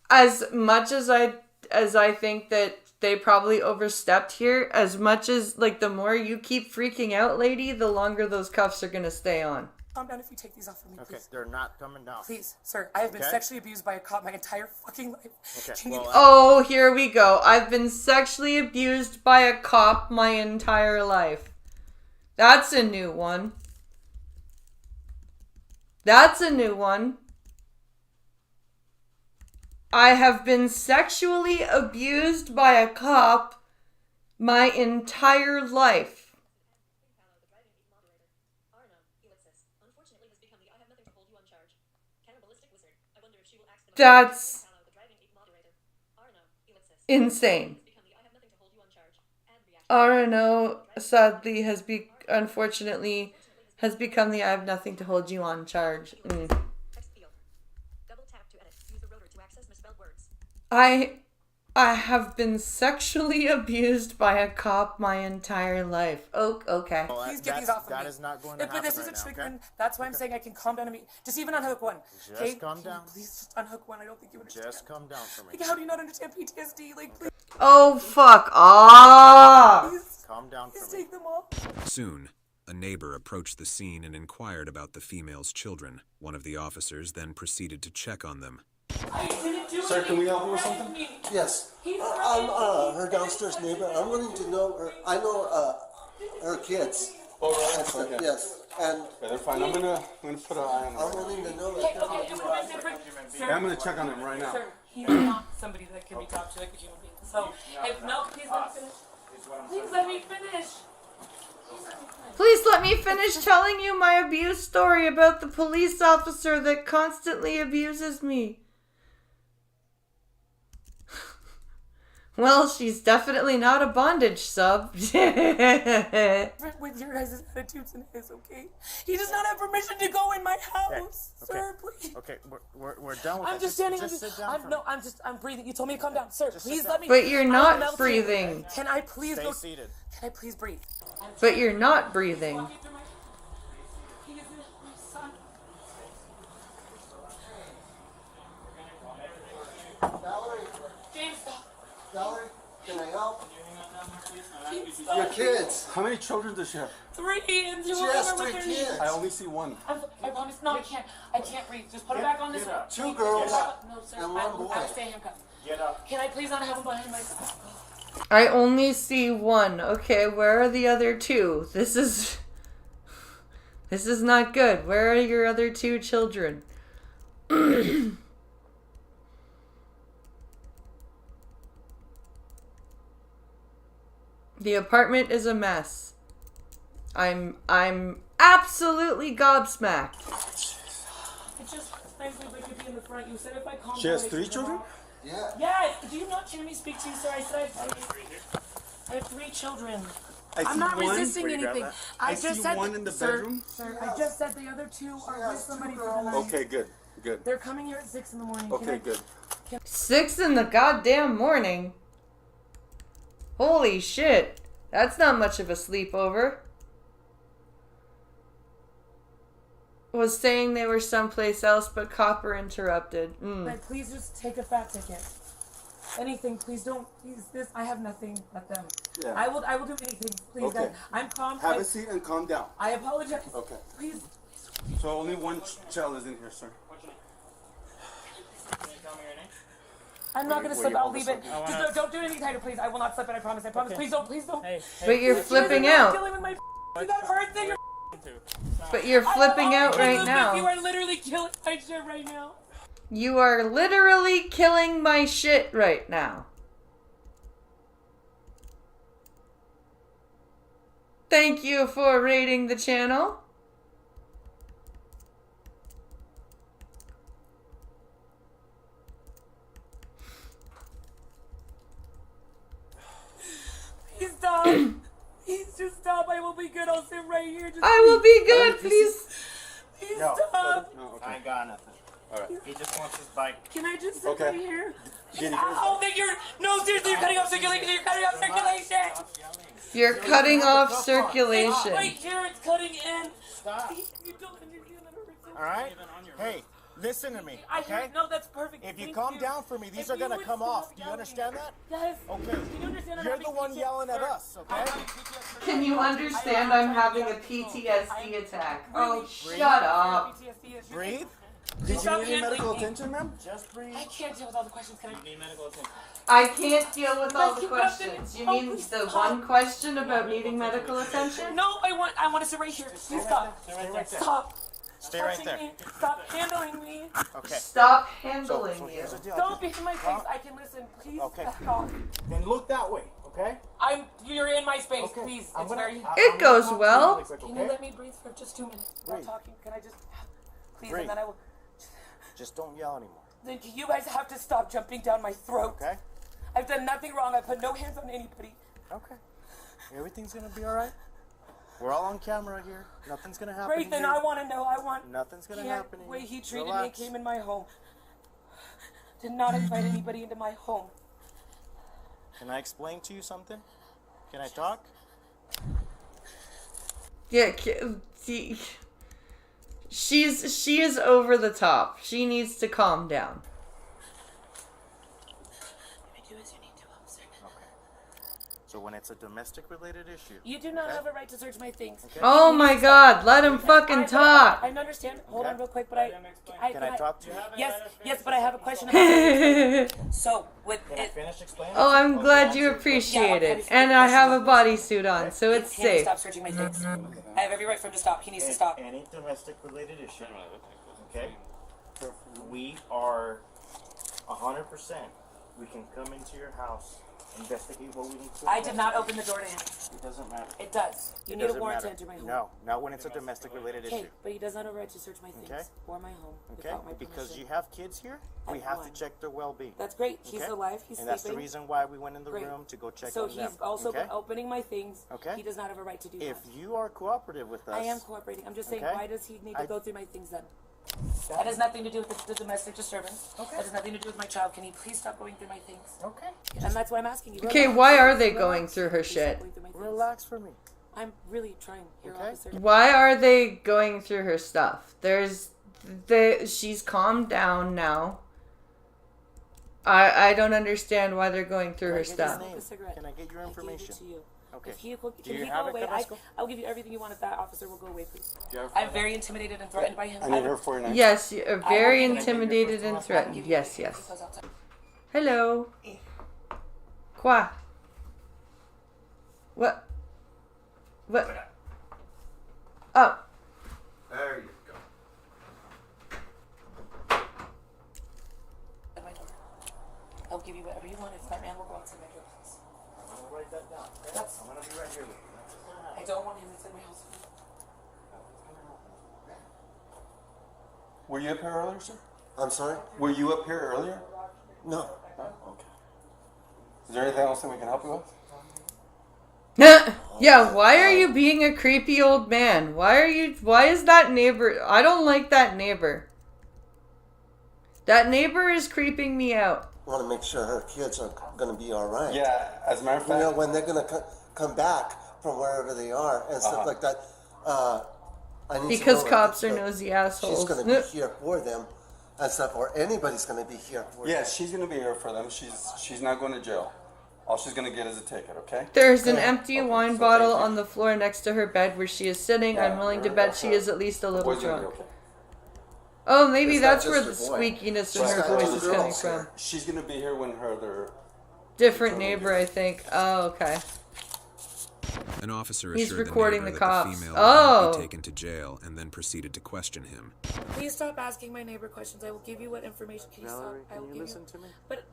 A: As much as I think that they probably overstepped here, as much as, like, the more you keep freaking out, lady, the longer those cuffs are gonna stay on.
F: Calm down if you take these off of me,
J: Okay,
F: please.
J: they're not coming down.
F: Please, sir, I have been
J: Okay.
F: sexually abused by a cop my entire fucking life.
J: Okay,
F: Can you
A: Oh, here we go. I've been sexually abused by a cop my entire life. That's a new one. That's a new one. I have been sexually abused by a cop my entire life. That's insane. Arno sadly unfortunately has become the I have nothing to hold you on charge. I have been sexually abused by a cop my entire life. Oh, okay.
J: Well,
F: Please get these off of me.
J: That is not going to
F: But
J: happen
F: this
J: right
F: isn't
J: now,
F: triggering.
J: okay?
F: That's why I'm saying I can calm down to me. Just even unhook one.
J: Just
F: Okay?
J: calm
F: Can
J: down.
F: you please just unhook one. I don't think you understand.
J: Just calm down for me.
F: Like, how do you not understand PTSD? Like, please.
A: Oh, fuck off.
J: Calm down for
F: Please
J: me.
F: take them off.
C: Soon, a neighbor approached the scene and inquired about the female's children. One of the officers then proceeded to check on them.
M: Sir, can we help you with something? Yes. I'm her downstairs neighbor. I'm wanting to know her. I know her kids. Oh, right. Okay. Yes. And
B: Yeah, they're fine. I'm gonna put an eye on them.
M: I'm wanting to know
F: Okay,
M: that.
F: Sir,
B: I'm gonna check on them right now.
F: Sir, he's not somebody that can be talked to like a human being. So, if Mel, please let me finish. Please let me finish.
A: Please let me finish telling you my abuse story about the police officer that constantly abuses me. Well, she's definitely not a bondage sub.
F: With your guys' attitudes and his, okay? He does not have permission to go in my house, sir. Please.
J: Okay, we're done with
F: I'm
J: it.
F: just standing.
J: Just sit down.
F: I'm breathing. You told me to calm down, sir. Please let me.
A: But you're
F: I'm
A: not
F: melting.
A: breathing.
F: Can I please
J: Stay
F: go?
J: seated.
F: Can I please breathe?
A: But you're not breathing.
F: He is my son. James, stop.
M: Valerie, can I help?
F: James, stop.
M: Your kids.
B: How many children does she have?
F: 3 and 2
M: She
F: of
M: has
F: them are
M: 3
F: with her
M: kids.
B: I only see one.
F: I promise. No, I can't. I can't breathe. Just put it back on this one.
M: 2 girls
F: No, sir.
M: and
F: I
M: 1 boy.
F: will stay handcuffed.
J: Get up.
F: Can I please not have him behind my back?
A: I only see one. Okay, where are the other 2? This is not good. Where are your other 2 children? The apartment is a mess. I'm absolutely gobsmacked.
F: It's just nice if I could be in the front. You said if I calm down.
B: She has
F: I
B: 3
F: should come
B: children?
F: out.
M: Yeah.
F: Yes. Do you not hear me speak to you, sir? I said I have 3 children. I'm not resisting anything. I just said
B: one in the
F: sir,
B: bedroom.
F: Sir, I just said the other 2 are with somebody for the night.
B: Okay, good.
F: They're coming here at 6 in the morning.
B: Okay, good.
A: 6 in the goddamn morning. Holy shit. That's not much of a sleepover. Was saying they were someplace else, but Copper interrupted.
F: Like, please just take a fat ticket. Anything, please don't. Please, this. I have nothing but them.
B: Yeah.
F: I will do anything. Please,
B: Okay.
F: guys. I'm calm.
B: Have a seat and calm down.
F: I apologize.
B: Okay.
F: Please.
B: So only one child is in here, sir.
F: I'm not gonna
B: Will
F: slip.
B: you
F: I'll
B: hold
F: leave
B: this
F: it.
B: up?
F: Just don't do anything tighter, please. I will not slip it. I promise. I promise. Please don't. Please don't.
A: But you're flipping
F: I'm
A: out.
F: dealing with my that hurt thing.
A: But you're flipping out right now.
F: You are literally killing my shit right now.
A: You are literally killing my shit right now. Thank you for rating the channel.
F: Please stop. Please just stop. I will be good. I'll sit right here. Just
A: I will be good, please.
F: Please stop.
J: No, okay. I ain't got nothing. Alright. He just wants his bike.
F: Can I just sit right here?
J: Jenny,
F: Oh, no, seriously, you're cutting off circulation. You're cutting off circulation.
A: You're cutting off circulation.
F: Right here, it's cutting in.
J: Stop.
F: You don't understand that it hurts.
J: Alright? Hey, listen to me,
F: I
J: okay?
F: hear, no, that's perfect.
J: If you
F: Thank
J: calm down for me, these are gonna come off. Do you understand that?
F: Yes.
J: Okay.
F: Can you understand
J: You're the one yelling at us, okay?
A: Can you understand I'm having a PTSD attack? Oh, shut up.
J: Breathe.
M: Did you need medical attention, ma'am?
J: Just breathe.
F: I can't deal with all the questions. Can I?
J: You need medical attention.
A: I can't deal with all the questions. You mean the one question about needing medical attention?
F: No, I want to sit right here. Please stop.
J: Stay right there.
F: Stop.
J: Stay right there.
F: Me. Stop handling me.
J: Okay.
A: Stop handling you.
F: Don't be in my face. I can listen. Please stop.
J: Then look that way, okay?
F: You're in my space.
J: Okay.
F: Please.
J: I'm
F: It's
J: gonna-
F: very.
A: It goes well.
F: Can you let me breathe for just 2 minutes? We're talking. Can I just, please,
J: Breathe.
F: and then I will.
J: Just don't yell anymore.
F: Then you guys have to stop jumping down my throat.
J: Okay?
F: I've done nothing wrong. I put no hands on anybody.
J: Okay. Everything's gonna be alright. We're all on camera here. Nothing's gonna happen.
F: Great, then
J: here.
F: I want to know.
J: Nothing's gonna happen.
F: The way he treated
J: Relax.
F: me, came in my home. Did not invite anybody into my home.
J: Can I explain to you something? Can I talk?
A: Yeah, she is over the top. She needs to calm down.
J: So when it's a domestic related issue.
F: You do not have a right to search my things.
J: Okay.
A: Oh my God, let him fucking talk.
F: I understand. Hold on real quick, but
J: Can I talk to you?
F: Yes, but I have a question about it. So, with
J: Can I finish explaining?
A: Oh, I'm glad you appreciate it. And I have a bodysuit on, so it's
F: he needs to
A: safe.
F: stop searching my things. I have every right for him to stop. He needs to stop.
J: Any domestic related issue. Okay? We are 100%. We can come into your house, investigate what we need to.
F: I did not open the door to him.
J: It doesn't matter.
F: It does. You need a warrant to enter my home.
J: No, not when it's a domestic related issue.
F: Okay, but he does not have a right to search my things
J: Okay.
F: or my home
J: Okay?
F: without my
J: Because
F: permission.
J: you have kids here, we have to check their well-being.
F: That's great. He's
J: Okay?
F: alive. He's
J: and that's the
F: sleeping.
J: reason why we went in the
F: Great.
J: room to go check
F: So
J: on them.
F: he's also
J: okay?
F: opening my things.
J: Okay.
F: He does not have a right to do
J: If
F: that.
J: you are cooperative with us,
F: I am cooperating. I'm just saying,
J: Okay.
F: why does he need to go through my things then? That has nothing to do with the domestic disturbance. Okay. That has nothing to do with my child. Can he please stop going through my things?
J: Okay.
F: And that's why I'm asking you.
A: Okay, why are they going through her shit?
J: Relax for me.
F: I'm really trying here, officer.
A: Why are they going through her stuff? She's calmed down now. I don't understand why they're going through her stuff.
J: Can I get your information?
F: To you.
J: Okay.
F: If he,
J: Do
F: can
J: you
F: he
J: have
F: go
J: it,
F: away?
J: Carrasco?
F: I'll give you everything you want if that officer will go away, please.
J: Do you have
F: I'm very intimidated and threatened by him.
M: I need her for your
A: Yes, you are very intimidated and threatened. Yes, yes. Hello. Quoi? What? What? Oh.
B: There you go.
F: At my door. I'll give you whatever you want if that man will go outside my door, please.
J: I'm gonna write that down. Okay?
F: That's-
J: I'm gonna be right here with you.
F: I don't want him inside my house.
M: Were you up here earlier, sir?
E: I'm sorry?
M: Were you up here earlier?
E: No.
M: Oh, okay. Is there anything else that we can help you with?
A: Yeah, why are you being a creepy old man? Why is that neighbor? I don't like that neighbor. That neighbor is creeping me out.
E: I want to make sure her kids are going to be all right.
M: Yeah, as a matter of fact.
E: You know, when they're going to come back from wherever they are and stuff like that. I need
A: Because
E: to know
A: cops
E: that
A: are nosy assholes.
E: She's going to be here for them and stuff, or anybody's going to be here for them.
M: Yeah, she's going to be here for them. She's not going to jail. All she's going to get is a ticket, okay?
A: There's an empty wine bottle on the floor next to her bed where she is sitting.
M: Yeah,
A: I'm willing to bet she is at least a little
M: Boy's gonna be
A: drunk.
M: okay.
A: Oh, maybe
E: It's not
A: that's
E: just
A: where
E: her
A: the
E: boy.
A: squeakiness in
E: She's
A: her
E: got
A: voice
E: two
A: is coming
E: girls
A: from.
E: here.
M: She's going to be here when her other...
A: Different neighbor, I think. Oh, okay.
C: An officer
A: He's
C: assured
A: recording
C: the neighbor
A: the
C: that
A: cops.
C: the female
A: Oh.
C: would not be taken to jail and then proceeded to question him.
F: Please stop asking my neighbor questions. I will give you what information. Can you
L: Valerie,
F: stop? I
L: can
F: will
L: you
F: give
L: listen to me?
F: But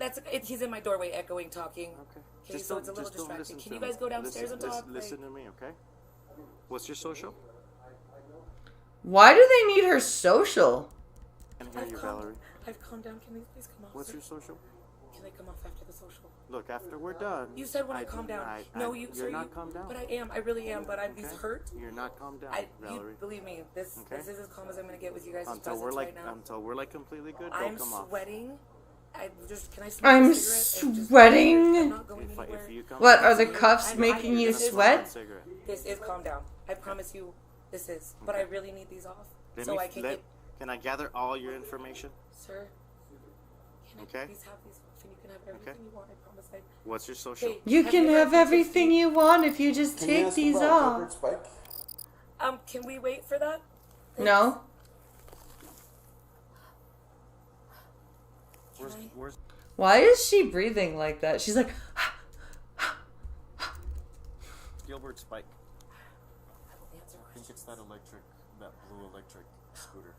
F: he's in my doorway, echoing, talking. Okay,
L: Just
F: so
L: don't-
F: it's a little
L: just don't
F: distracting.
L: listen
F: Can
L: to
F: you
L: me.
F: guys go downstairs and talk?
L: Listen to me, okay? What's your social?
A: Why do they need her social?
L: I can hear you, Valerie.
F: I've calmed down. Can we please come off?
L: What's
F: sir?
L: your social?
F: Can I come off after the social?
L: Look, after we're done.
F: You said when I calm down.
L: You're
F: sir,
L: not calmed down.
F: But I am. I really am. But I'm
L: Okay.
F: these hurt.
L: You're not calmed down,
F: You
L: Valerie.
F: believe me. This is as calm as I'm gonna get with you guys'
L: Until
F: presence
L: we're like
F: right now.
L: until we're like completely good.
F: I'm
L: don't come off.
F: sweating. Can I smoke
A: I'm
F: a cigarette and just-
A: sweating.
F: I'm not going anywhere.
L: If you come
A: What,
L: off
A: are the
L: cigarette,
A: cuffs making you sweat?
F: This is calm down. I promise you, this is. But I really need these off so I can get.
L: Can I gather all your information?
F: Sir, can I
L: Okay.
F: please have these off and you can have everything you want? I promise.
L: What's your social?
F: Hey,
A: You can have everything you want if you just
M: Can you
A: take
M: ask
A: these
M: about
A: off.
M: Spike?
F: Can we wait for that?
A: No?
L: Where's
A: Why is she breathing like that? She's like,
L: Gilbert Spike? I think it's that blue electric scooter.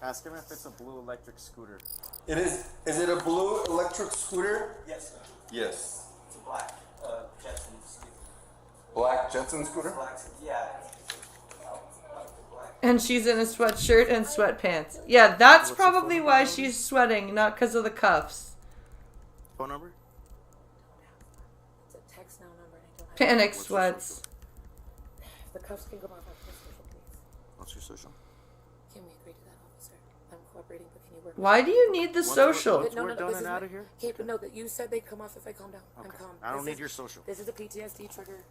L: Ask him if it's a blue electric scooter.
M: It is. Is it a blue electric scooter?
N: Yes, sir.
M: Yes.
N: It's a black Jetson scooter.
M: Black Jetson scooter?
N: Yeah.
A: and she's in a sweatshirt and sweatpants. Yeah, that's probably why she's sweating, not because of the cuffs.
L: Phone number?
F: It's a text now number. And I don't have
A: Panic sweats.
F: The cuffs can go off after the social, please.
L: What's your social?
F: Can we agree to that, officer? I'm cooperating, but can you work?
A: Why do you need the social?
F: No, this is out of here. Okay, but no, that you said they'd come off if I calm down. I'm calm.
L: I don't need your social.
F: This is a PTSD trigger.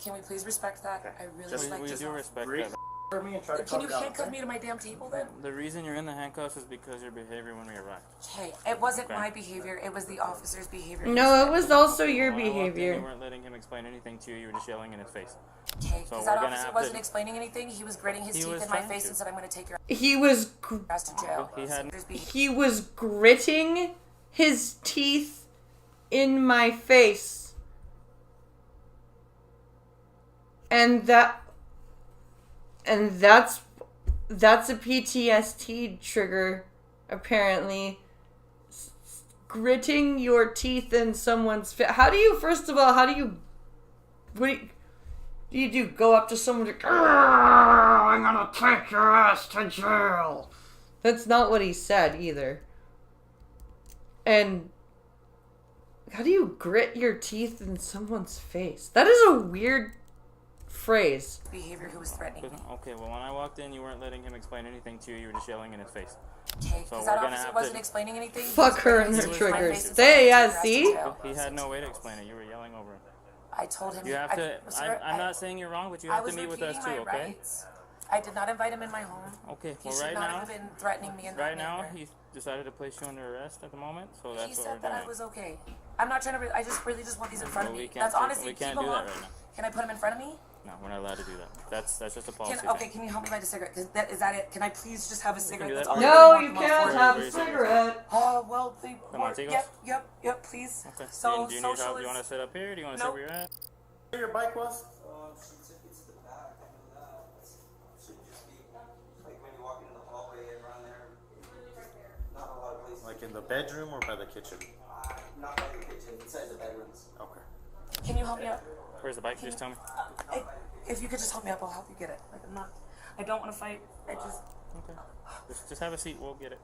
F: Can we please respect that? I really respect
J: We
F: this.
J: do respect that.
N: For me and try to
F: Can you
N: calm down,
F: handcuff
N: okay?
F: me to my damn table then?
J: The reason you're in the handcuffs is because your behavior when we arrived.
F: Hey, it wasn't
J: Okay.
F: my behavior. It was the officer's behavior.
A: No, it was also your
J: When I walked in,
A: behavior.
J: You weren't letting him explain anything to you. You were just yelling in his face.
F: Okay,
J: So
F: because
J: we're
F: that
J: gonna
F: officer
J: have
F: wasn't
J: to.
F: explaining anything. He was gritting his
J: He
F: teeth
J: was
F: in my
J: trying
F: face
J: to.
F: and said, "I'm going to take your
A: He was
F: ass to jail."
J: He
A: was gritting his teeth in my face. And that's a PTSD trigger, apparently. Gritting your teeth in someone's face. What do you do? Go up to someone and I'm gonna take your ass to jail. That's not what he said either. And how do you grit your teeth in someone's face? That is a weird phrase.
F: Behavior who was threatening me.
J: Okay, well, when I walked in, you weren't letting him explain anything to you. You were just yelling in his face.
F: Okay,
J: So
F: because
J: we're
F: that
J: gonna
F: officer
J: have
F: wasn't
J: to.
F: explaining anything.
A: Fuck her and her
F: He was in my
A: triggers.
F: face and
A: They,
F: said,
A: yeah,
F: "Take your ass to
A: see?
F: jail."
J: He had no way to explain it. You were yelling over him.
F: I told him.
J: You have to. I'm not saying you're wrong, but you
F: I
J: have to
F: was
J: meet with us
F: repeating
J: too,
F: my
J: okay?
F: rights. I did not invite him in my home.
J: Okay.
F: He
J: Well,
F: should
J: right
F: not
J: now.
F: have been threatening me in
J: Right
F: that
J: now,
F: manner.
J: he's decided to place you under arrest at the moment, so
F: He
J: that's what
F: said
J: we're
F: that
J: doing.
F: I was okay. I'm not trying to. I just really just want these in front of
J: Well,
F: me.
J: we can't
F: That's
J: take-
F: honestly.
J: we can't
F: keep
J: do
F: them
J: that
F: on.
J: right now.
F: Can I put him in front of me?
J: No, we're not allowed to do that. That's just a policy.
F: Okay, can you help me light a cigarette? Is that it? Can I please just have a cigarette?
J: do
F: That's
J: that.
F: all
A: No,
F: I
A: you
F: really want
A: can't
F: from my
A: have
F: phone.
A: a cigarette.
F: Oh, well, the...
J: Come on, Tigos.
F: Yep, please.
J: Okay.
F: So,
J: do you need help?
F: social
J: You want to
F: is...
J: sit up here? Do you want to
F: Nope.
J: sit where you're at?
N: Where your bike was?
I: She took it to the back. I know that. Should just be like when you walk into the hallway around there. Not a lot of places.
L: Like in the bedroom or by the kitchen?
I: Not by the kitchen, inside the bedrooms.
L: Okay.
F: Can you help me up?
J: Where's the bike? Just tell me.
F: If you could just help me up, I'll help you get it. Like, I don't want to fight. I just...
J: Okay. Just have a seat. We'll get it.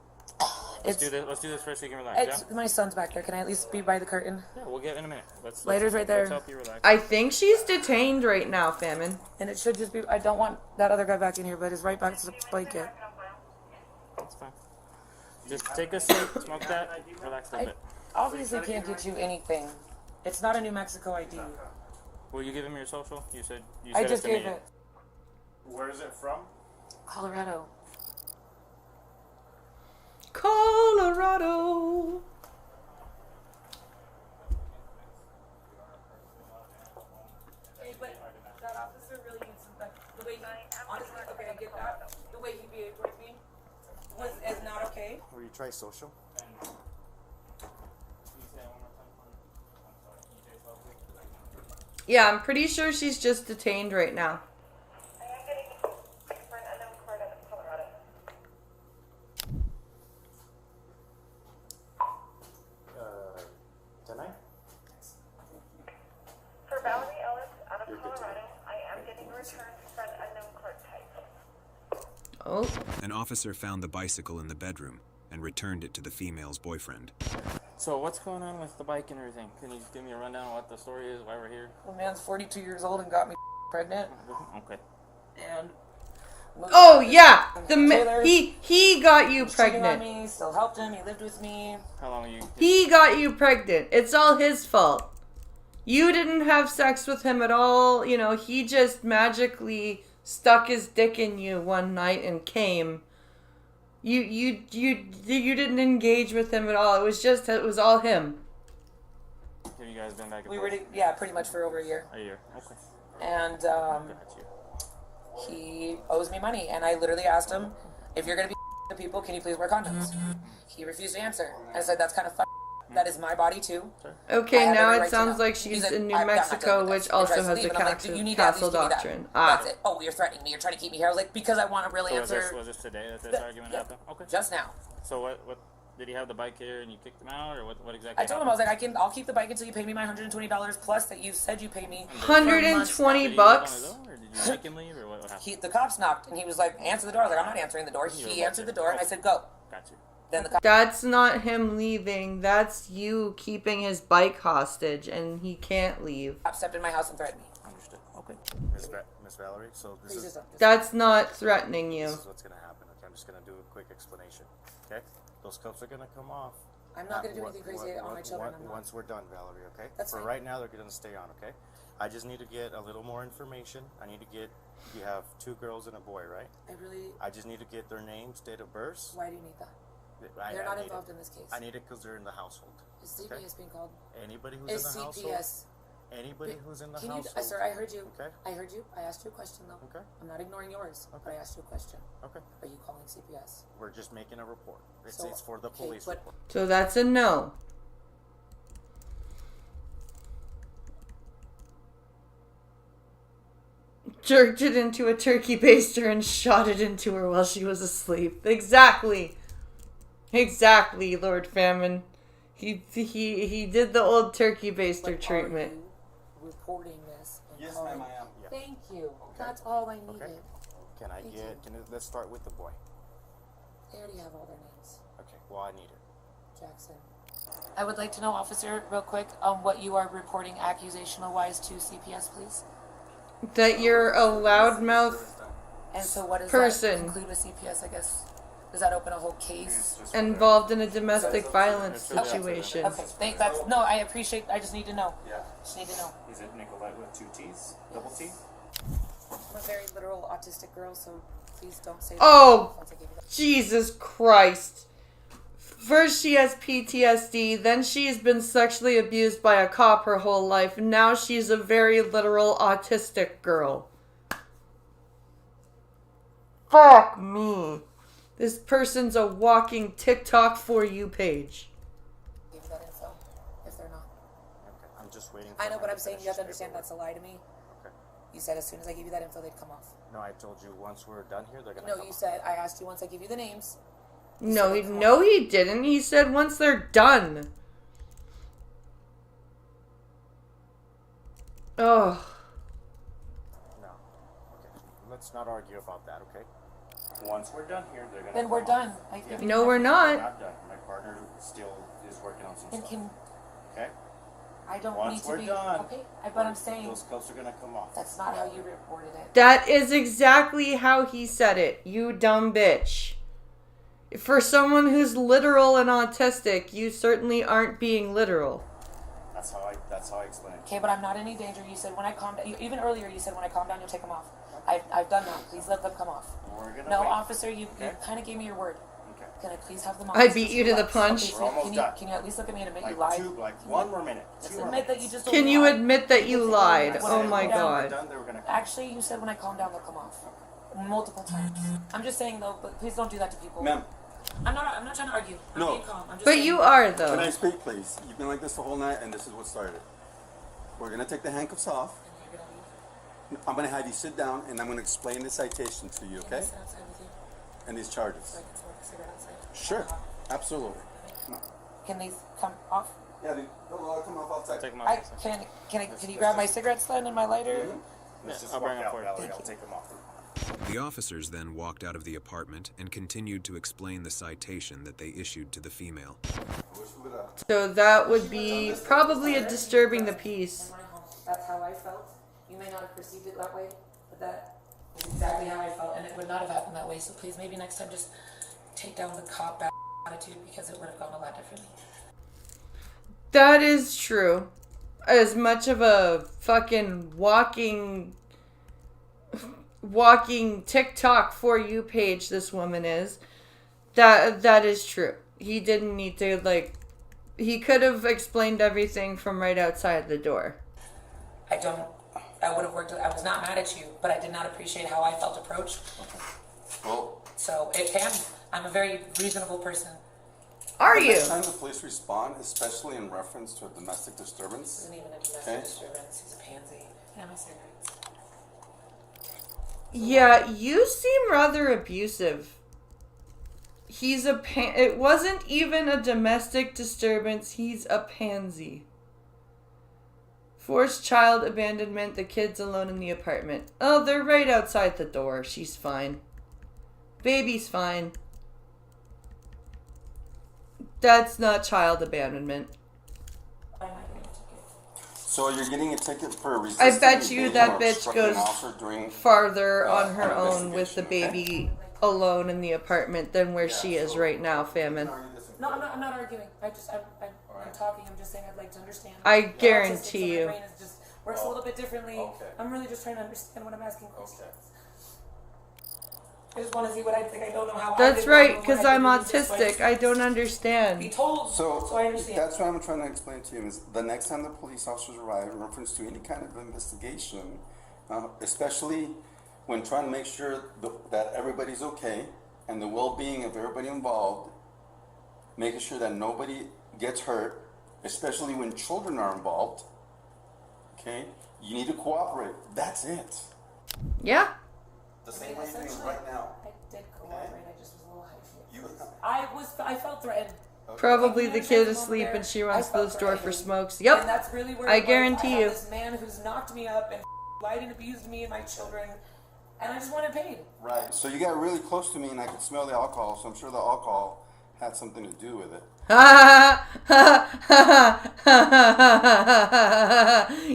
J: Let's do this first so you can relax.
F: It's,
J: Yeah.
F: my son's back there. Can I at least be by the curtain?
J: Yeah, we'll get in a minute. Let's
F: Later's right there.
J: Let's help you relax.
A: I think she's detained right now, Famine.
F: And it should just be... I don't want that other guy back in here, but it's right back to the blanket.
J: That's fine. Just take a seat, smoke that, relax a little bit.
F: Obviously can't get you anything. It's not a New Mexico ID.
J: Will you give him your social? You said
F: I just
J: to me.
F: gave it.
L: Where is it from?
F: Colorado.
A: Colorado.
F: Hey, but that officer really needs some... The way he... Honestly, okay, I get that. The way he behaved towards me is not okay.
L: Will you try social?
A: Yeah, I'm pretty sure she's just detained right now.
L: Tonight?
O: For Valerie Ellis out of Colorado, I am getting returned from unknown court type.
A: Oh.
C: An officer found the bicycle in the bedroom and returned it to the female's boyfriend.
P: So what's going on with the bike and everything? Can you give me a rundown of what the story is, why we're here?
W: The man's 42 years old and got me pregnant.
P: Okay.
W: And
A: oh yeah, he got you
W: cheating on
A: pregnant.
W: me, still helped him. He lived with me.
P: How long are you?
A: He got you pregnant. It's all his fault. You didn't have sex with him at all. You know, he just magically stuck his dick in you one night and came. You didn't engage with him at all. It was all him.
P: Have you guys been back and
W: We
P: forth?
W: were, yeah, pretty much for over a year.
P: A year. Okay.
W: And he owes me money, and I literally asked him, if you're gonna be the people, can you please wear condoms? He refused to answer. I said, that's kind of that is my body too.
A: Okay,
W: I have
A: now
W: every
A: it
W: right to
A: sounds
W: know.
A: like she's
W: He's like,
A: in New
W: I'm not
A: Mexico,
W: done with
A: which
W: this.
A: also
W: He tries to
A: has
W: leave,
A: a
W: and I'm like, you need to at
A: castle
W: least give me that.
A: doctrine.
W: That's it. Oh, you're threatening me. You're trying to keep me here. I was like, because I want to really
P: So
W: answer.
P: was this today that this argument happened? Okay.
W: Just now.
P: So what did he have the bike here and you kicked him out, or what exactly
W: I told him, I was like, I'll keep the bike until you pay me my $120 plus that you said you paid me.
A: $120 bucks?
P: Or did you make him leave, or what happened?
W: The cops knocked, and he was like, answer the door. I was like, I'm not answering the door. He answered the door, and I said, go.
P: Got you.
W: Then the cops.
A: That's not him leaving. That's you keeping his bike hostage, and he can't leave.
W: Stepped in my house and threatened me.
P: Understood. Okay.
L: Miss Valerie, so this is
A: That's not threatening you.
L: This is what's gonna happen. Okay, I'm just gonna do a quick explanation. Okay, those cuffs are gonna come off.
W: I'm not gonna do anything crazy on my children. I'm not.
L: Once we're done, Valerie. Okay.
W: That's
L: For
W: fine.
L: right now, they're gonna stay on. Okay. I just need to get a little more information. I need to get. You have 2 girls and a boy, right?
W: I
L: just need to get their names, date of birth.
W: Why do you need that? They're not involved in this case.
L: I need it because they're in the household.
W: Is CPS being called?
L: Anybody who's in the household. Anybody who's in the household.
W: Sir, I heard you.
L: Okay.
W: I heard you. I asked you a question though.
L: Okay.
W: I'm not ignoring yours.
L: Okay.
W: But I asked you a question.
L: Okay.
W: Are you calling CPS?
L: We're just making a report. It's
W: So,
L: for the
W: okay,
L: police
W: but-
L: report.
A: So that's a no. Jerked it into a turkey baster and shot it into her while she was asleep. Exactly. Exactly, Lord Famine. He did the old turkey baster treatment.
W: Reporting this. And
L: Yes,
W: calling-
L: ma'am, I am. Yeah.
W: Thank you. That's all I needed.
L: Okay. Can I
W: Thank
L: get? Let's start with the boy.
W: They already have all their names.
L: Okay. Well, I need it.
W: Jackson. I would like to know, officer, real quick, what you are reporting accusational-wise to CPS, please.
A: That you're a loudmouth
W: And so what does
A: person.
W: that include with CPS, I guess? Does that open a whole case?
A: Involved in a domestic vielence situation.
W: Okay, no, I appreciate, I just need to know.
L: Yeah.
W: Just need to know.
L: Is it Nicolette with 2 T's? Double T?
W: I'm a very literal autistic girl, so please don't say
A: Oh,
W: that once I give you that.
A: Jesus Christ. First she has PTSD, then she's been sexually abused by a cop her whole life, and now she's a very literal autistic girl. Fuck me. This person's a walking TikTok for you page.
W: Give you that info, if they're not.
L: Okay. I'm just waiting.
W: I know, but I'm saying you have to understand that's a lie to me.
L: Okay.
W: You said as soon as I give you that info, they'd come off.
L: No, I told you once we're done here, they're gonna.
W: No,
L: come
W: you
L: off.
W: said, I asked you once I give you the names.
A: No, he didn't. He said once they're done. Oh.
L: No. Okay. Let's not argue about that. Okay. Once we're done here, they're gonna.
W: Then
L: come
W: we're
L: off.
W: done.
A: No, we're not.
L: We're not done. My partner still is working on some
W: And
L: stuff. Okay.
W: I don't
L: Once
W: need to
L: we're
W: be
L: done,
W: okay. But I'm saying
L: those cuffs are gonna come off.
W: that's not how you reported it.
A: That is exactly how he said it, you dumb bitch. For someone who's literal and autistic, you certainly aren't being literal.
L: That's how I explain it.
W: Okay, but I'm not in any danger. You said when I calm down. Even earlier, you said when I calm down, you'll take them off. I've done that. Please let them come off.
L: We're gonna
W: No,
L: wait.
W: officer, you
L: Okay.
W: kind of gave me your word.
L: Okay.
W: Can I please have them off?
A: I beat you to the punch.
W: Okay, so
L: We're almost
W: can
L: done.
W: you at least look at me and admit you
L: Like
W: lied?
L: one more minute.
W: Just
L: 2 more
W: admit that
L: minutes.
W: you just.
A: Can you admit that you lied?
W: When
A: Oh
W: I
A: my
W: calm down-
A: god.
L: Done, they were gonna come.
W: Actually, you said when I calm down, they'll come off. Multiple times. I'm just saying though, but please don't do that to people.
X: Ma'am.
W: I'm not trying to argue. I'm
X: No.
W: being calm. I'm just
A: But
W: saying.
A: you are though.
X: Can I speak, please? You've been like this the whole night, and this is what started.
Q: We're going to take the handcuffs off. I'm going to have you sit down, and I'm going to explain the citation to you, okay? And these charges. Sure, absolutely.
W: Can these come off?
Q: Yeah, they'll come off outside.
P: Take them
W: I
P: off.
W: can you grab my cigarettes then and my lighter?
P: Yeah, I'll bring them for you.
Q: I'll take them off.
C: The officers then walked out of the apartment and continued to explain the citation that they issued to the female.
A: So that would be probably a disturbing the peace.
W: That's how I felt. You may not have perceived it that way, but that is exactly how I felt, and it would not have happened that way. So please, maybe next time, just take down the cop attitude, because it would have gone a lot differently.
A: That is true. As much of a fucking walking TikTok for you page this woman is, that is true. He didn't need to, like, he could have explained everything from right outside the door.
W: I would have worked. I was not mad at you, but I did not appreciate how I felt approached.
Q: Well,
W: So it can. I'm a very reasonable person.
A: Are
Q: the
A: you?
Q: next time the police respond, especially in reference to a domestic disturbance.
W: This isn't even a domestic disturbance. He's a pansy. Yeah, my cigarettes.
A: Yeah, you seem rather abusive. He's a it wasn't even a domestic disturbance. He's a pansy. Forced child abandonment. The kid's alone in the apartment. Oh, they're right outside the door. She's fine. Baby's fine. That's not child abandonment.
Q: So you're getting a ticket for resisting.
A: I bet you
Q: evading
A: that
Q: or
A: bitch
Q: obstructing
A: goes
Q: an officer during,
A: farther on her
Q: an
A: own with the
Q: investigation,
A: baby alone in the apartment than where she is right now, Famine.
W: No, I'm not arguing. I'm talking. I'm just saying I'd like to understand.
A: I
W: The autistic,
A: guarantee
W: so my
A: you.
W: brain is just works a little bit differently.
Q: Okay.
W: I'm really just trying to understand what I'm asking questions. I just want to see what I think. I don't know how.
A: That's right, because I'm autistic. I don't understand.
W: Be told, so I understand.
Q: That's what I'm trying to explain to you is the next time the police officers arrive in reference to any kind of investigation, especially when trying to make sure that everybody's okay and the well-being of everybody involved, making sure that nobody gets hurt, especially when children are involved, okay, you need to cooperate. That's it.
A: Yeah.
Q: The same way you're doing right now.
W: I did cooperate. I just was a little hyped. I felt threatened.
A: Probably the kid is asleep and she runs to the store for smokes. Yep.
W: And that's really where
A: I
W: it was.
A: guarantee
W: I
A: you.
W: have this man who's knocked me up and lied and abused me and my children, and I just wanted paid.
Q: Right. So you got really close to me and I could smell the alcohol, so I'm sure the alcohol had something to do with it.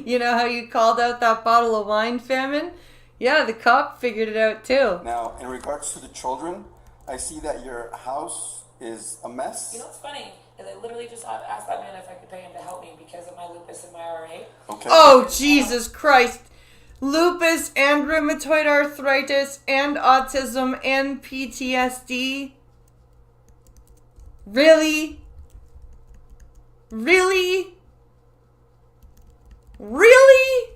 A: You know how you called out that bottle of wine, Famine? Yeah, the cop figured it out too.
Q: Now, in regards to the children, I see that your house is a mess.
W: You know what's funny is I literally just asked that man if I could pay him to help me because of my lupus and my RA.
Q: Okay.
A: Oh, Jesus Christ. Lupus and rheumatoid arthritis and autism and PTSD. Really? Really? Really?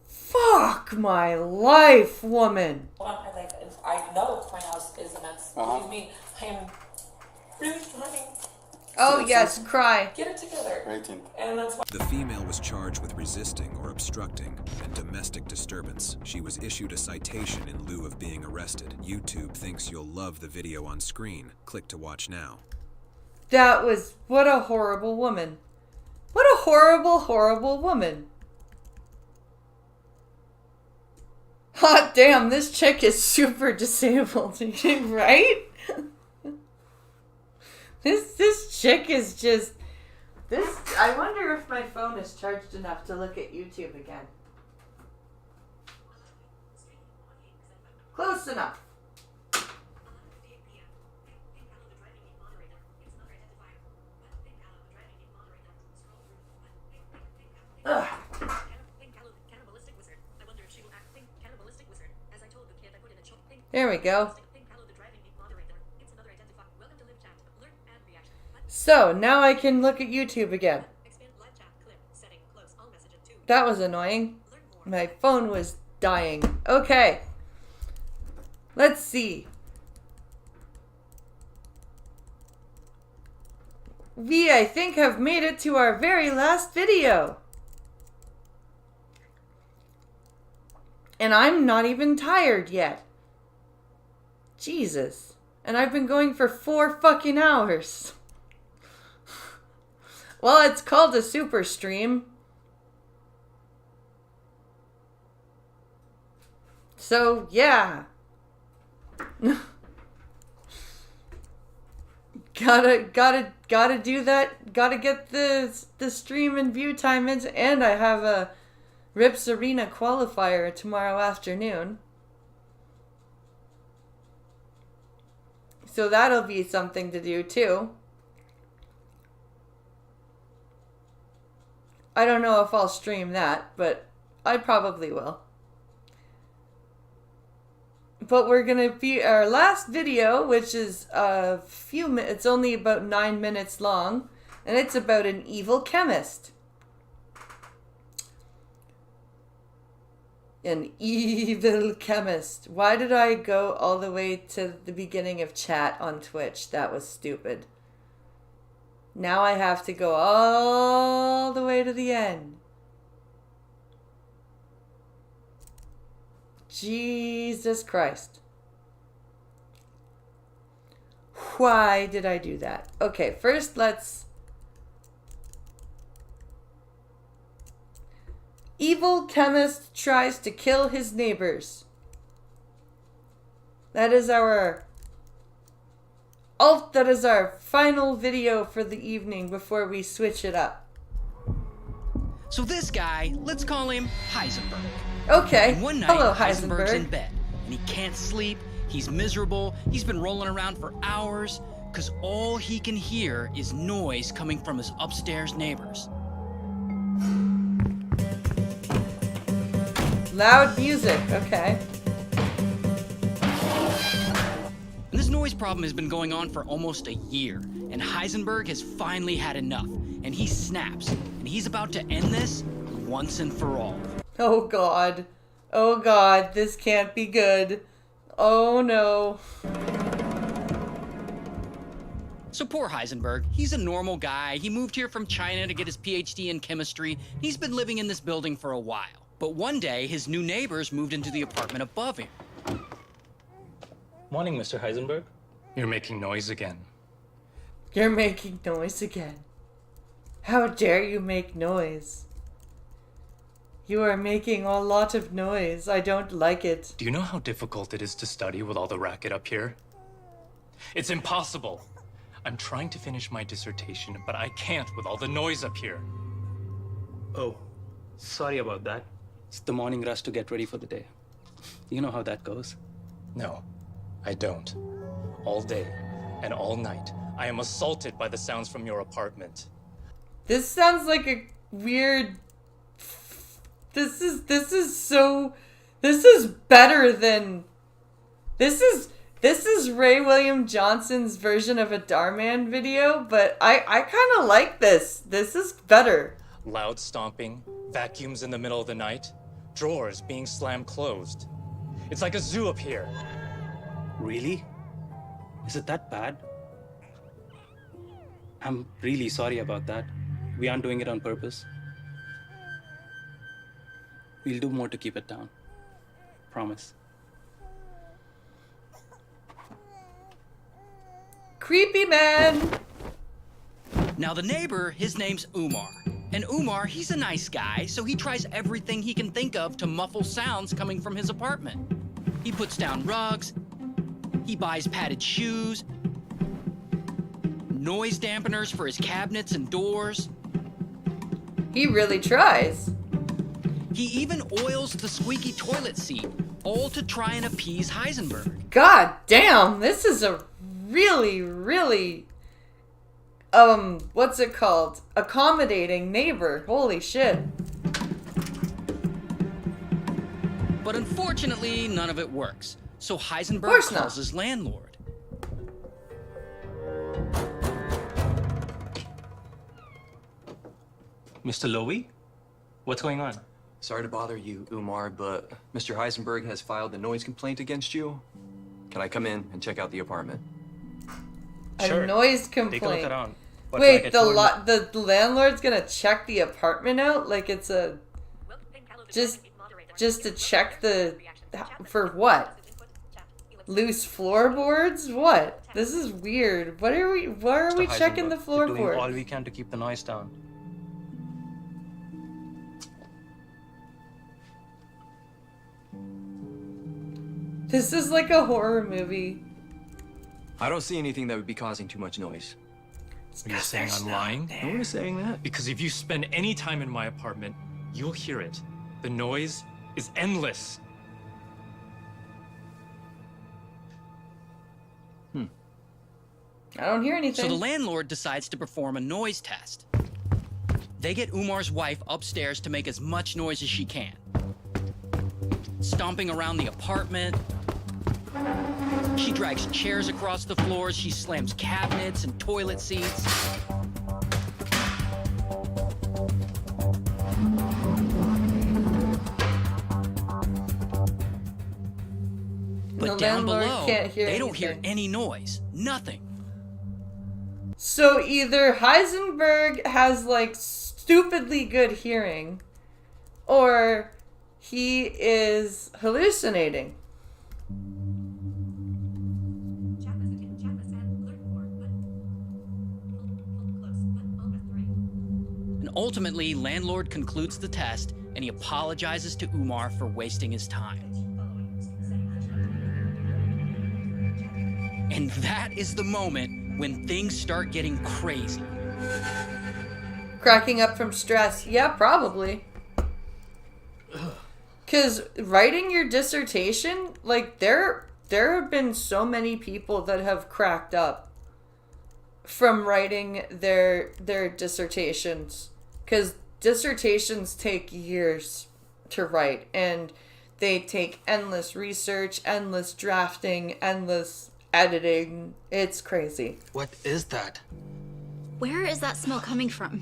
A: Fuck my life, woman.
W: Well, I know my house is a mess. Believe me, I am really trying.
A: Oh, yes, cry.
W: Get it together. And that's why.
C: The female was charged with resisting or obstructing and domestic disturbance. She was issued a citation in lieu of being arrested. YouTube thinks you'll love the video on screen. Click to watch now.
A: That was... What a horrible woman. What a horrible, horrible woman. Hot damn, this chick is super disabled, right? This chick is just... I wonder if my phone is charged enough to look at YouTube again. Close enough. Ugh. There we go. So, now I can look at YouTube again. That was annoying. My phone was dying. Okay. Let's see. we, I think, have made it to our very last video. And I'm not even tired yet. Jesus. And I've been going for 4 fucking hours. Well, it's called a super stream. So, yeah. Gotta do that. Gotta get the stream and view time in. And I have a Rips Arena qualifier tomorrow afternoon. So that'll be something to do too. I don't know if I'll stream that, but I probably will. But we're gonna be our last video, which is a few minutes. It's only about 9 minutes long, and it's about an evil chemist. An evil chemist. Why did I go all the way to the beginning of chat on Twitch? That was stupid. Now I have to go all the way to the end. Jesus Christ. Why did I do that? Okay, first let's... Evil chemist tries to kill his neighbors. That is our... that is our final video for the evening before we switch it up.
R: So this guy, let's call him Heisenberg.
A: Okay.
R: And one night,
A: Hello,
R: Heisenberg's
A: Heisenberg.
R: in bed, and he can't sleep, he's miserable, he's been rolling around for hours, because all he can hear is noise coming from his upstairs neighbors.
A: Loud music, okay.
R: And this noise problem has been going on for almost a year, and Heisenberg has finally had enough, and he snaps, and he's about to end this once and for all.
A: Oh God. Oh God, this can't be good. Oh no.
R: So poor Heisenberg, he's a normal guy. He moved here from China to get his PhD in chemistry. He's been living in this building for a while. But one day, his new neighbors moved into the apartment above him.
S: Morning, Mr. Heisenberg. You're making noise again.
A: You're making noise again. How dare you make noise? You are making a lot of noise. I don't like it.
S: Do you know how difficult it is to study with all the racket up here? It's impossible. I'm trying to finish my dissertation, but I can't with all the noise up here.
T: Oh, sorry about that. It's the morning rush to get ready for the day. You know how that goes.
S: No, I don't. All day and all night, I am assaulted by the sounds from your apartment.
A: This sounds like a weird... This is better than... This is Ray William Johnson's version of a Darman video, but I kind of like this. This is better.
S: Loud stomping, vacuums in the middle of the night, drawers being slammed closed. It's like a zoo up here.
T: Really? Is it that bad? I'm really sorry about that. We aren't doing it on purpose. We'll do more to keep it down. Promise.
A: Creepy man!
R: Now the neighbor, his name's Umar. And Umar, he's a nice guy, so he tries everything he can think of to muffle sounds coming from his apartment. He puts down rugs, he buys padded shoes, noise dampeners for his cabinets and doors.
A: He really tries.
R: He even oils the squeaky toilet seat, all to try and appease Heisenberg.
A: God damn, this is a really, what's it called? Accommodating neighbor. Holy shit.
R: But unfortunately, none of it works. So Heisenberg calls his landlord.
T: Mr. Lowy? What's going on?
X: Sorry to bother you, Umar, but Mr. Heisenberg has filed a noise complaint against you. Can I come in and check out the apartment?
A: A noise
T: Take a look
A: complaint.
T: around. What,
A: Wait,
T: like I told
A: the landlord's gonna check the apartment out? Like it's a... Just to check the... For what? Loose floorboards? What? This is weird. Why are we checking the
T: We're doing all
A: floorboard?
T: we can to keep the noise down.
A: This is like a horror movie.
X: I don't see anything that would be causing too much noise.
S: Are you saying I'm lying?
X: No one is saying that.
S: Because if you spend any time in my apartment, you'll hear it. The noise is endless.
A: I don't hear anything.
R: So the landlord decides to perform a noise test. They get Umar's wife upstairs to make as much noise as she can. Stomping around the apartment. She drags chairs across the floors. She slams cabinets and toilet seats. But down below, they don't hear any noise. Nothing.
A: So either Heisenberg has like stupidly good hearing, or he is hallucinating.
R: And ultimately, landlord concludes the test and he apologizes to Umar for wasting his time. And that is the moment when things start getting crazy.
A: Cracking up from stress. Yeah, probably. Because writing your dissertation, like, there have been so many people that have cracked up from writing their dissertations. Because dissertations take years to write, and they take endless research, endless drafting, endless editing. It's crazy.
T: What is that?
G: Where is that smell coming from?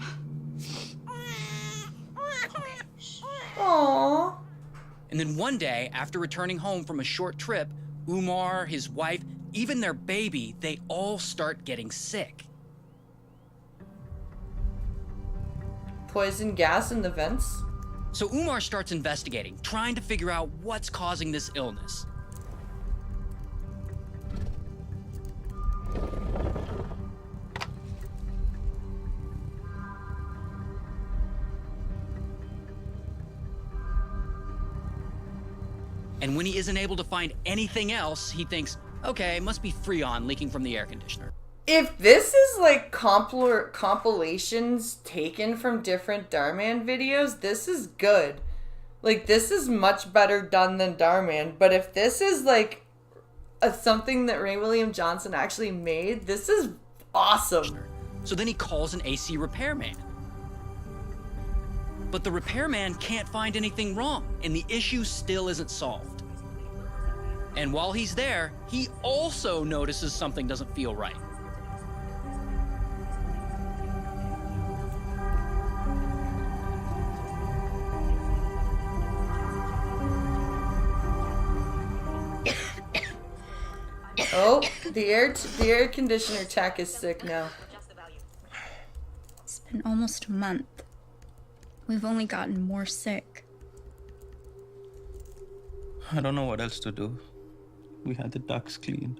A: Aww.
R: And then one day, after returning home from a short trip, Umar, his wife, even their baby, they all start getting sick.
A: Poison gas in the vents?
R: So Umar starts investigating, trying to figure out what's causing this illness. And when he isn't able to find anything else, he thinks, okay, it must be Freon leaking from the air conditioner.
A: If this is like compilations taken from different Darman videos, this is good. Like, this is much better done than Darman. But if this is like something that Ray William Johnson actually made, this is awesome.
R: So then he calls an AC repairman. But the repairman can't find anything wrong, and the issue still isn't solved. And while he's there, he also notices something doesn't feel right.
A: Oh, the air conditioner tech is sick now.
G: It's been almost a month. We've only gotten more sick.
T: I don't know what else to do. We had the ducts cleaned,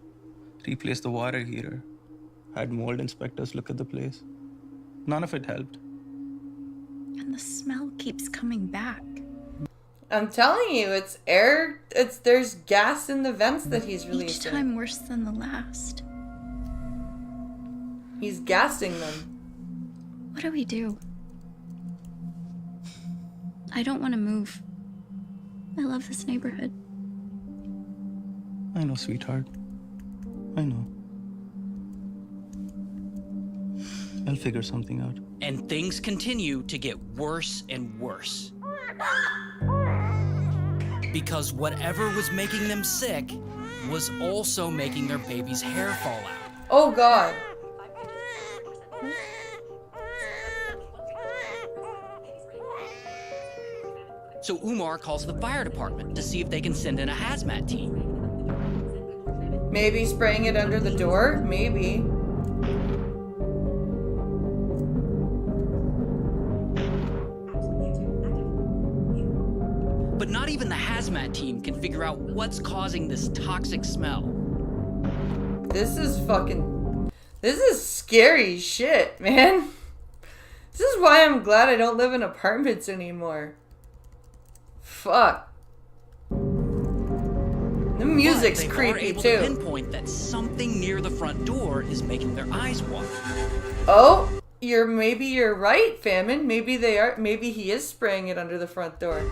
T: replaced the water heater, had mold inspectors look at the place. None of it helped.
G: And the smell keeps coming back.
A: I'm telling you, there's gas in the vents that he's releasing.
G: Each time worse than the last.
A: He's gassing them.
G: What do we do? I don't want to move. I love this neighborhood.
T: I know, sweetheart. I know. I'll figure something out.
R: And things continue to get worse and worse. Because whatever was making them sick was also making their baby's hair fall out.
A: Oh, God.
R: So Umar calls the fire department to see if they can send in a hazmat team.
A: Maybe spraying it under the door? Maybe.
R: hazmat team can figure out what's causing this toxic smell.
A: This is scary shit, man. This is why I'm glad I don't live in apartments anymore. Fuck. The music's creepy
R: able
A: too.
R: To pinpoint that something near the front door is making their eyes water.
A: Oh, maybe you're right, Famine. Maybe they are. Maybe he is spraying it under the front door.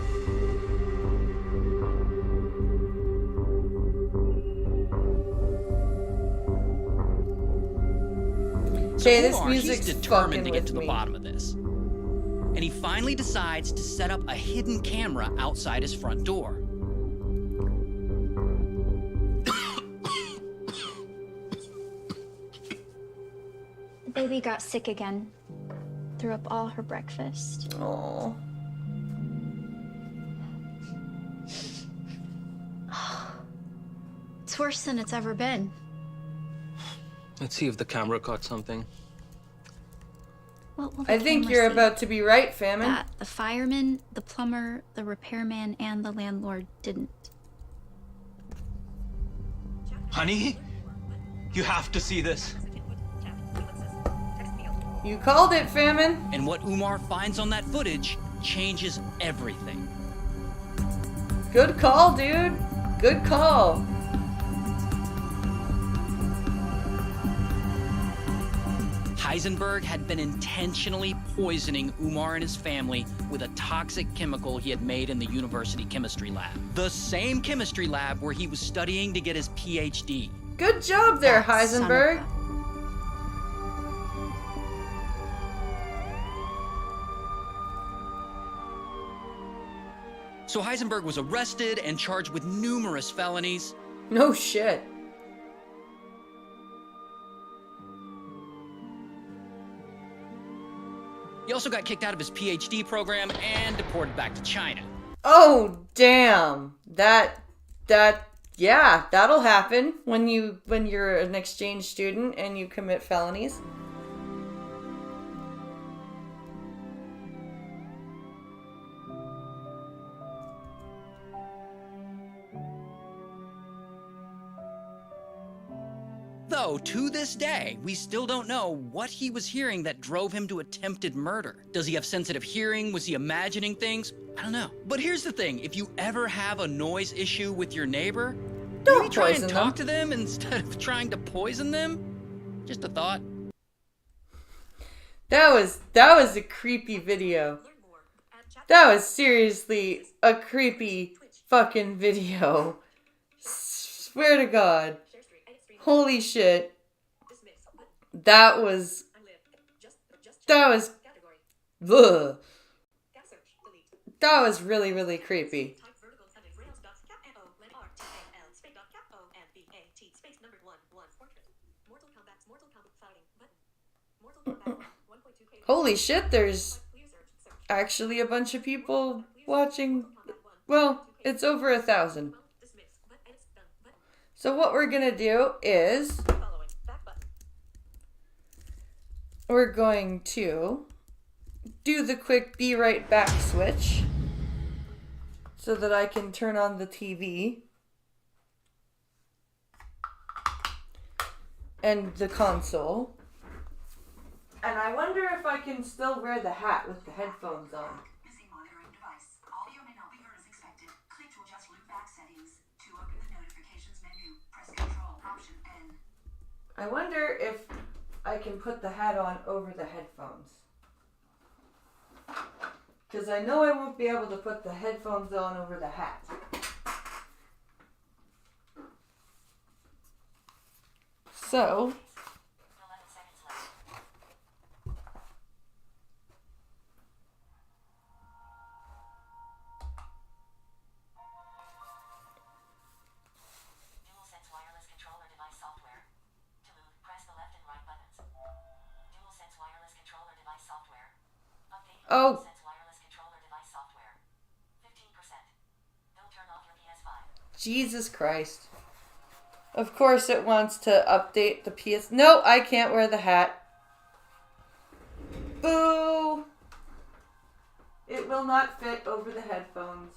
A: Okay, this music's
R: he's determined to
A: fucking
R: get to
A: with
R: the
A: me.
R: bottom of this. And he finally decides to set up a hidden camera outside his front door.
G: The baby got sick again. Threw up all her breakfast.
A: Oh.
G: It's worse than it's ever been.
T: Let's see if the camera caught something.
G: What will the
A: I think
G: camera
A: you're
G: see?
A: about to be right, Famine.
G: That the fireman, the plumber, the repairman, and the landlord didn't.
S: Honey, you have to see this.
A: You called it, Famine.
R: And what Umar finds on that footage changes everything.
A: Good call, dude. Good call.
R: Heisenberg had been intentionally poisoning Umar and his family with a toxic chemical he had made in the university chemistry lab. The same chemistry lab where he was studying to get his PhD.
A: Good job there, Heisenberg.
R: So Heisenberg was arrested and charged with numerous felonies.
A: No shit.
R: He also got kicked out of his PhD program and deported back to China.
A: Oh, damn. Yeah, that'll happen when you're an exchange student and you commit felonies.
R: Though, to this day, we still don't know what he was hearing that drove him to attempted murder. Does he have sensitive hearing? Was he imagining things? I don't know. But here's the thing, if you ever have a noise issue with your neighbor,
A: don't
R: maybe try
A: poison
R: and
A: them.
R: talk to them instead of trying to poison them. Just a thought.
A: That was a creepy video. That was seriously a creepy fucking video. Swear to God. Holy shit. That was ugh. That was really, really creepy. Holy shit, there's actually a bunch of people watching. Well, it's over 1,000. So what we're gonna do is we're going to do the quick be right back switch so that I can turn on the TV and the console. And I wonder if I can still wear the hat with the headphones on. I wonder if I can put the hat on over the headphones. Because I know I won't be able to put the headphones on over the hat. So, oh. Jesus Christ. Of course it wants to update the PS. No, I can't wear the hat. Boo! It will not fit over the headphones.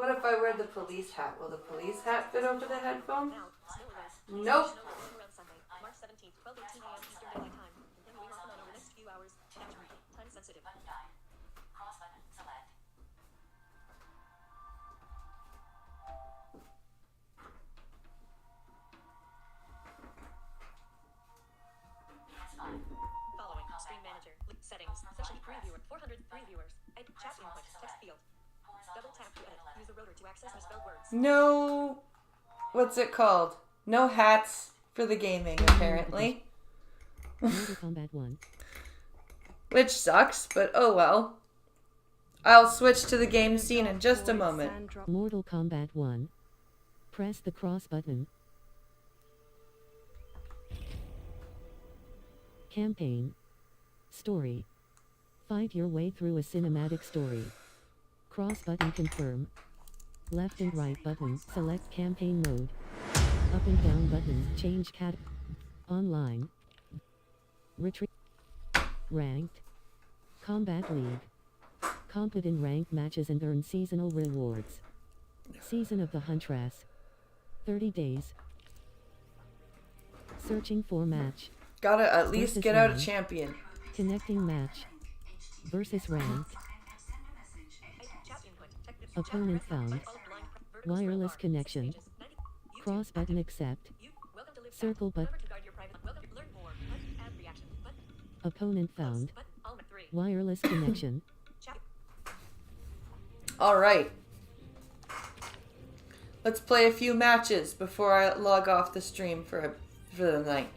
A: what if I wear the police hat? Will the police hat fit over the headphone? Nope.
D: March 17th, 12:18 a.m. Eastern Daylight Time. Then we recommend over the next few hours. Time sensitive. Cross button select. Following Stream Manager settings session previewer 403 viewers. Chat input text field. Double tap to edit. Use the rotor to access misspelled words.
A: No. What's it called? No hats for the gaming, apparently.
H: Mortal Kombat 1.
A: Which sucks, but oh well. I'll switch to the game scene in just a moment.
H: Mortal Kombat 1. Press the cross button. Campaign. Story. Fight your way through a cinematic story. Cross button confirm. Left and right button select campaign mode. Up and down button change cat. Online. Retreat. Ranked. Combat League. Compete in ranked matches and earn seasonal rewards. Season of the Huntress. 30 days. Searching for match.
A: Gotta at least
H: Versus
A: get out a
H: rank.
A: champion.
H: Connecting match. Versus ranked. Opponent found. Wireless connection. Cross button accept. Circle button. Opponent found. Wireless connection.
A: Alright. Let's play a few matches before I log off the stream for the night.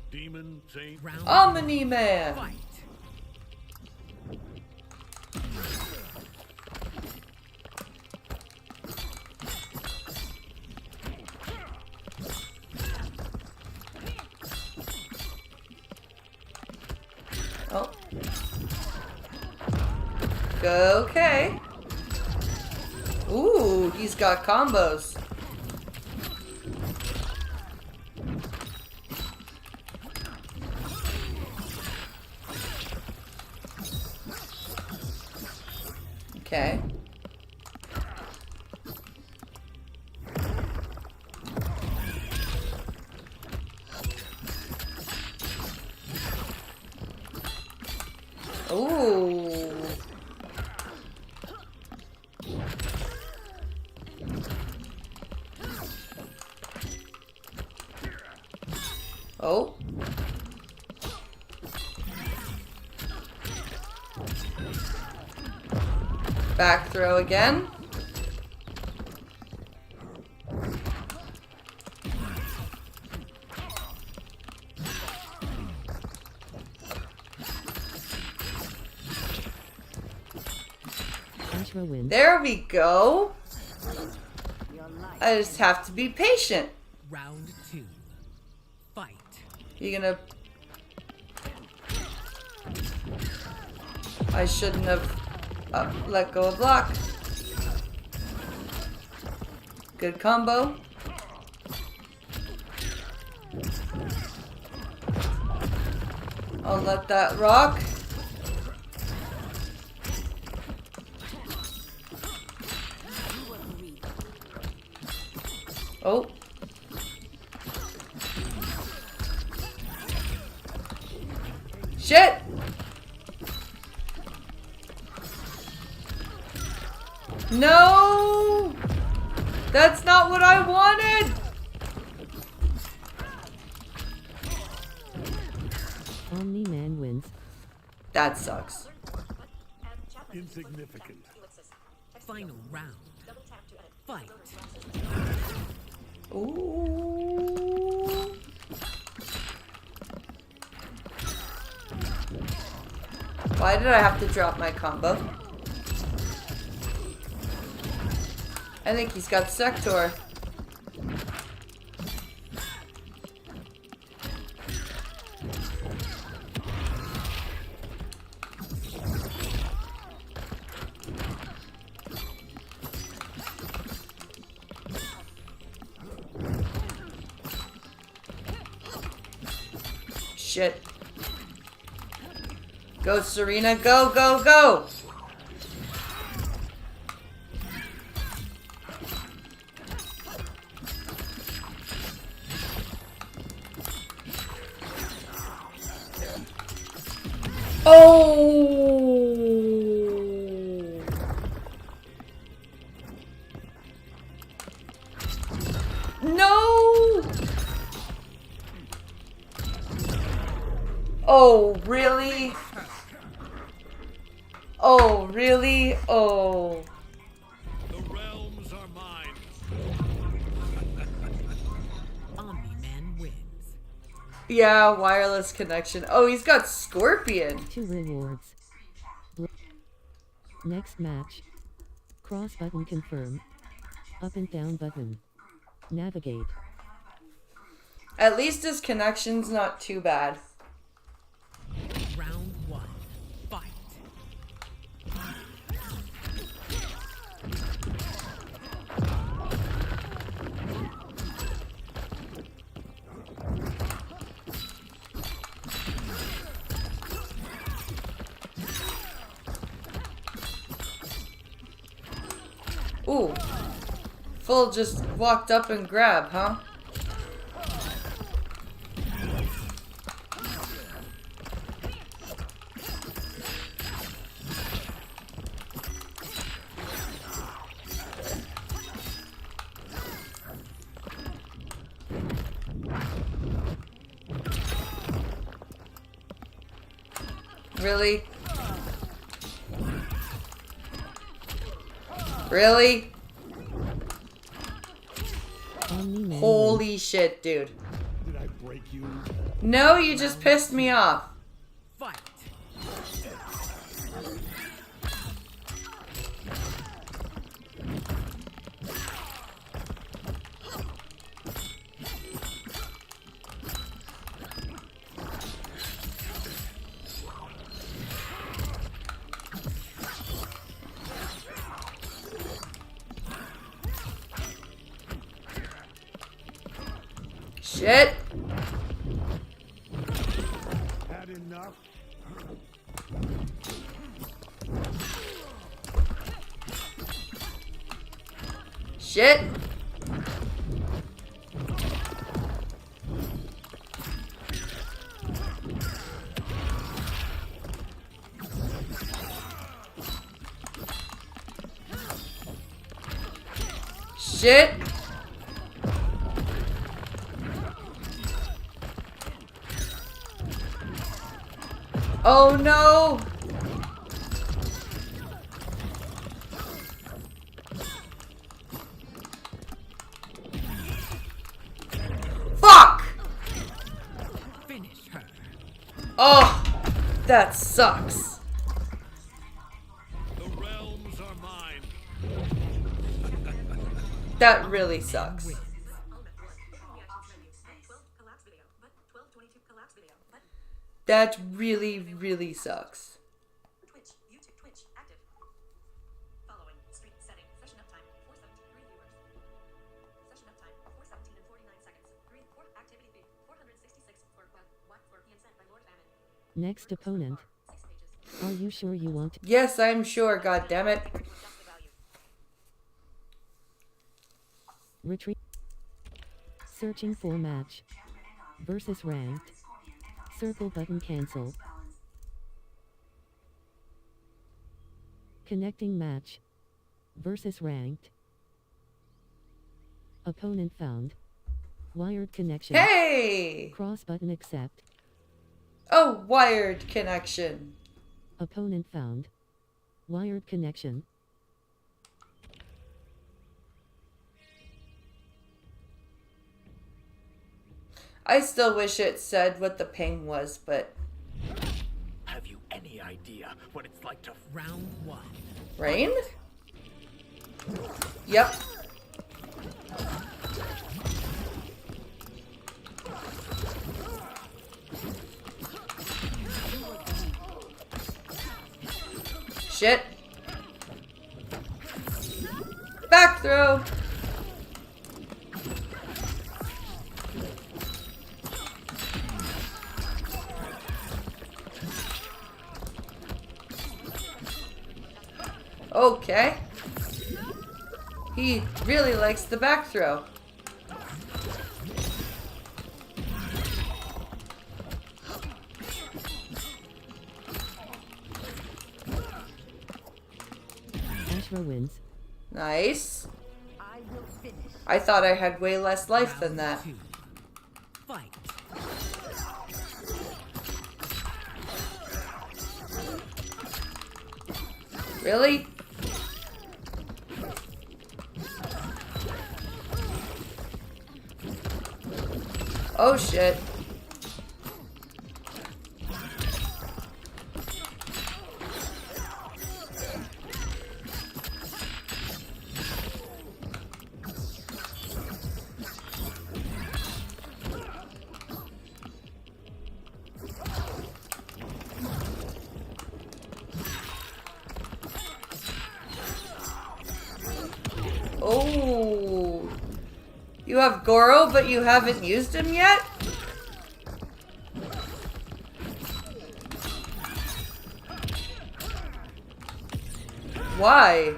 K: Demon Saint
A: Omni Man!
K: Fight.
A: Oh. Okay. Ooh, he's got combos. Okay. Ooh. Oh. Back throw again.
H: Ashra wins.
A: There we go. I just have to be patient.
K: Round 2. Fight.
A: You gonna... I shouldn't have let go of block. Good combo. I'll let that rock. Oh. Shit! No! That's not what I wanted!
H: Omni Man wins.
A: That sucks.
K: Insignificant. Final round. Fight.
A: Ooh. Why did I have to drop my combo? I think he's got Sector. Shit. Go, Serena. Go, go, go. Oh! No! Oh, really? Oh, really? Oh.
K: The realms are mine. Omni-Man wins.
A: Yeah, wireless connection. Oh, he's got Scorpion.
H: 2 rewards. Next match. Cross button confirm. Up and down button. Navigate.
A: At least his connection's not too bad.
K: Round 1. Fight.
A: Ooh. Full just walked up and grabbed, huh? Really? Really? Holy shit, dude.
K: Did I break you?
A: No, you just pissed me off.
K: Fight.
A: Shit.
K: Had enough?
A: Shit. Shit. Oh no! Fuck!
K: Finish her.
A: Oh, that sucks.
K: The realms are mine.
A: That really sucks. That really, really sucks.
D: Twitch, YouTube, Twitch, active. Following, stream setting, session uptime, 473 viewers. Session uptime, 417 and 49 seconds. 4 activity beat, 466 for being sent by Lord Famine.
H: Next opponent. Are you sure you want to?
A: Yes, I'm sure, goddammit.
H: Retreat. Searching for match. Versus ranked. Circle button cancel. Connecting match. Versus ranked. Opponent found. Wired connection.
A: Hey!
H: Cross button accept.
A: Oh, wired connection.
H: Opponent found. Wired connection.
A: I still wish it said what the ping was, but...
K: Have you any idea what it's like to round 1?
A: Rain? Yep. Shit. Back throw. Okay. He really likes the back throw.
H: Ashra wins.
A: Nice. I thought I had way less life than that.
K: Fight.
A: Really? Oh shit. Oh, you have Goro, but you haven't used him yet? Why?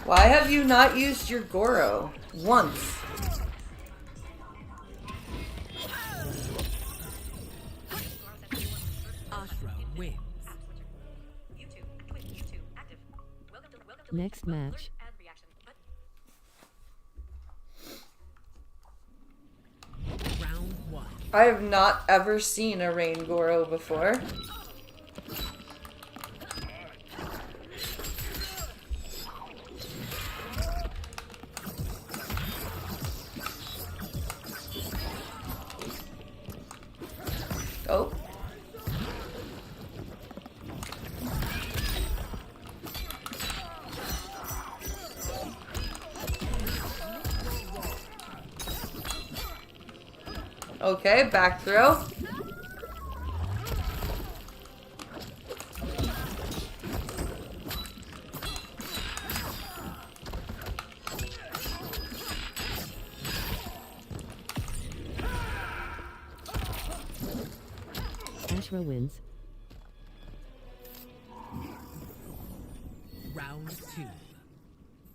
A: Why have you not used your Goro once?
H: Next match.
K: Round 1.
A: I have not ever seen a Rain Goro before. Oh. Okay, back throw.
H: Ashra wins.
K: Round 2.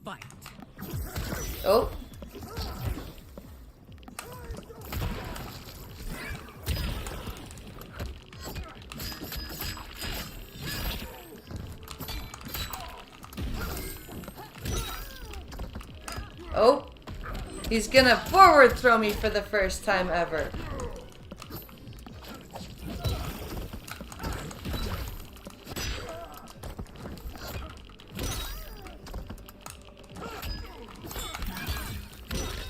K: Fight.
A: Oh. Oh, he's gonna forward throw me for the first time ever.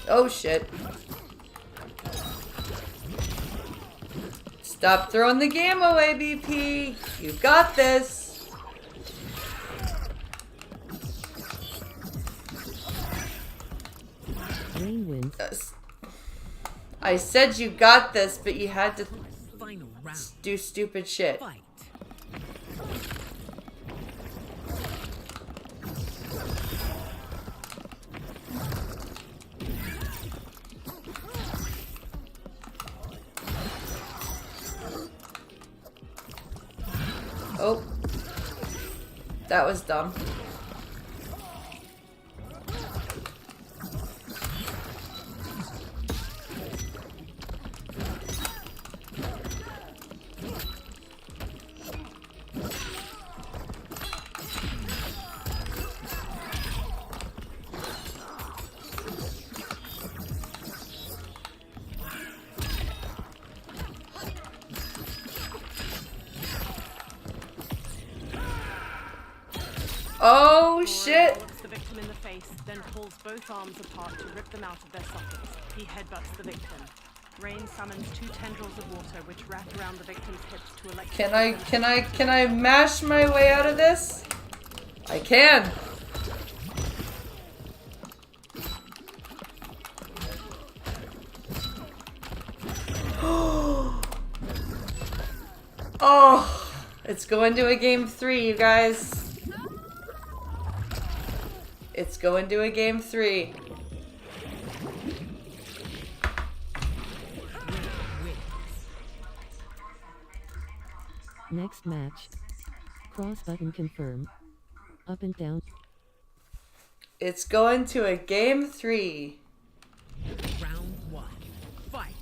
A: Oh shit. Stop throwing the game away, BP. You got this.
H: Rain wins.
A: I said you got this, but you had to
K: Final round.
A: do stupid shit.
K: Fight.
A: Oh. That was dumb. Oh shit!
B: Looks the victim in the face, then pulls both arms apart to rip them out of their sockets. He headbutts the victim. Rain summons 2 tendrils of water which wrap around the victim's hips to electrocute.
A: Can I mash my way out of this? I can. Oh, it's going to a game 3, you guys. It's going to a game 3.
H: Next match. Cross button confirm. Up and down.
A: It's going to a game 3.
K: Round 1. Fight.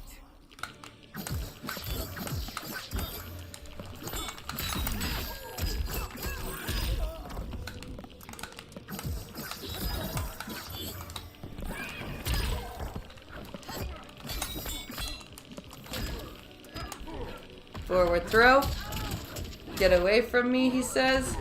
A: Forward throw. Get away from me, he says.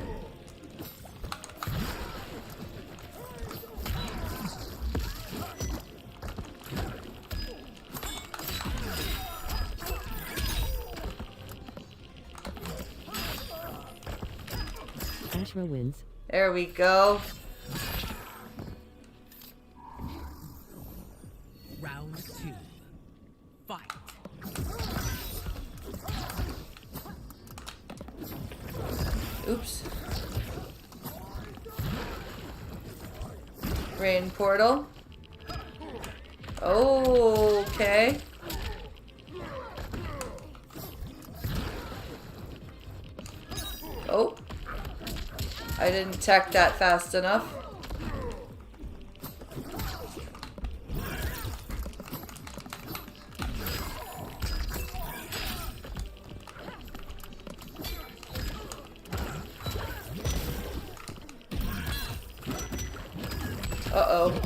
H: Ashra wins.
A: There we go.
K: Round 2. Fight.
A: Oops. Rain portal. Oh, okay. Oh. I didn't tech that fast enough. Uh-oh.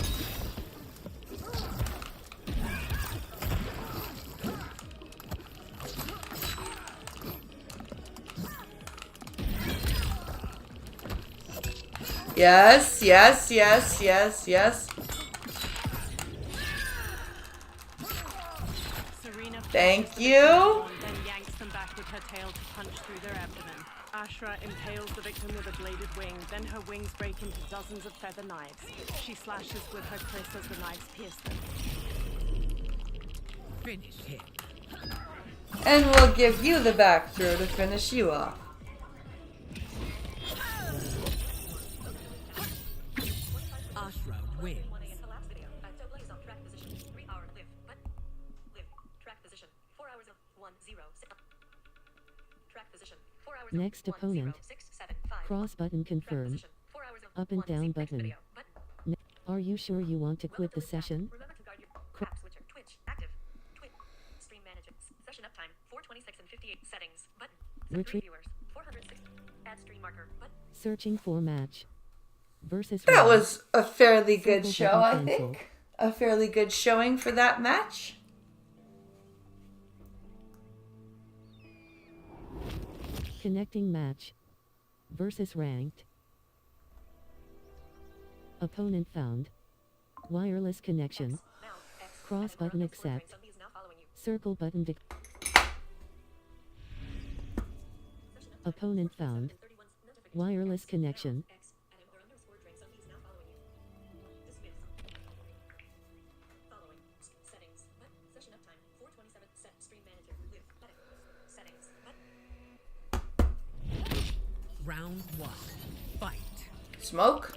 A: Yes, yes, yes, yes, yes. Thank you.
B: Then yanks them back with her tail to punch through their abdomen. Ashra impales the victim with a bladed wing, then her wings break into dozens of feather knives. She slashes with her kris as the knives pierce them.
K: Finish him.
A: And we'll give you the back throw to finish you off.
K: Ashra wins.
H: Next opponent. Cross button confirm. Up and down button. Are you sure you want to quit the session?
D: Session uptime 426 and 58 settings. Button.
H: Retreat.
D: Viewers 406. Add stream marker. Button.
H: Searching for match. Versus
A: That
H: round.
A: was a fairly good
H: Circle
A: show,
H: button
A: I
H: cancel.
A: think. A fairly good showing for that match.
H: Connecting match. Versus ranked. Opponent found. Wireless connection. Cross button accept. Circle button Opponent found. Wireless connection.
K: Round 1. Fight.
A: Smoke.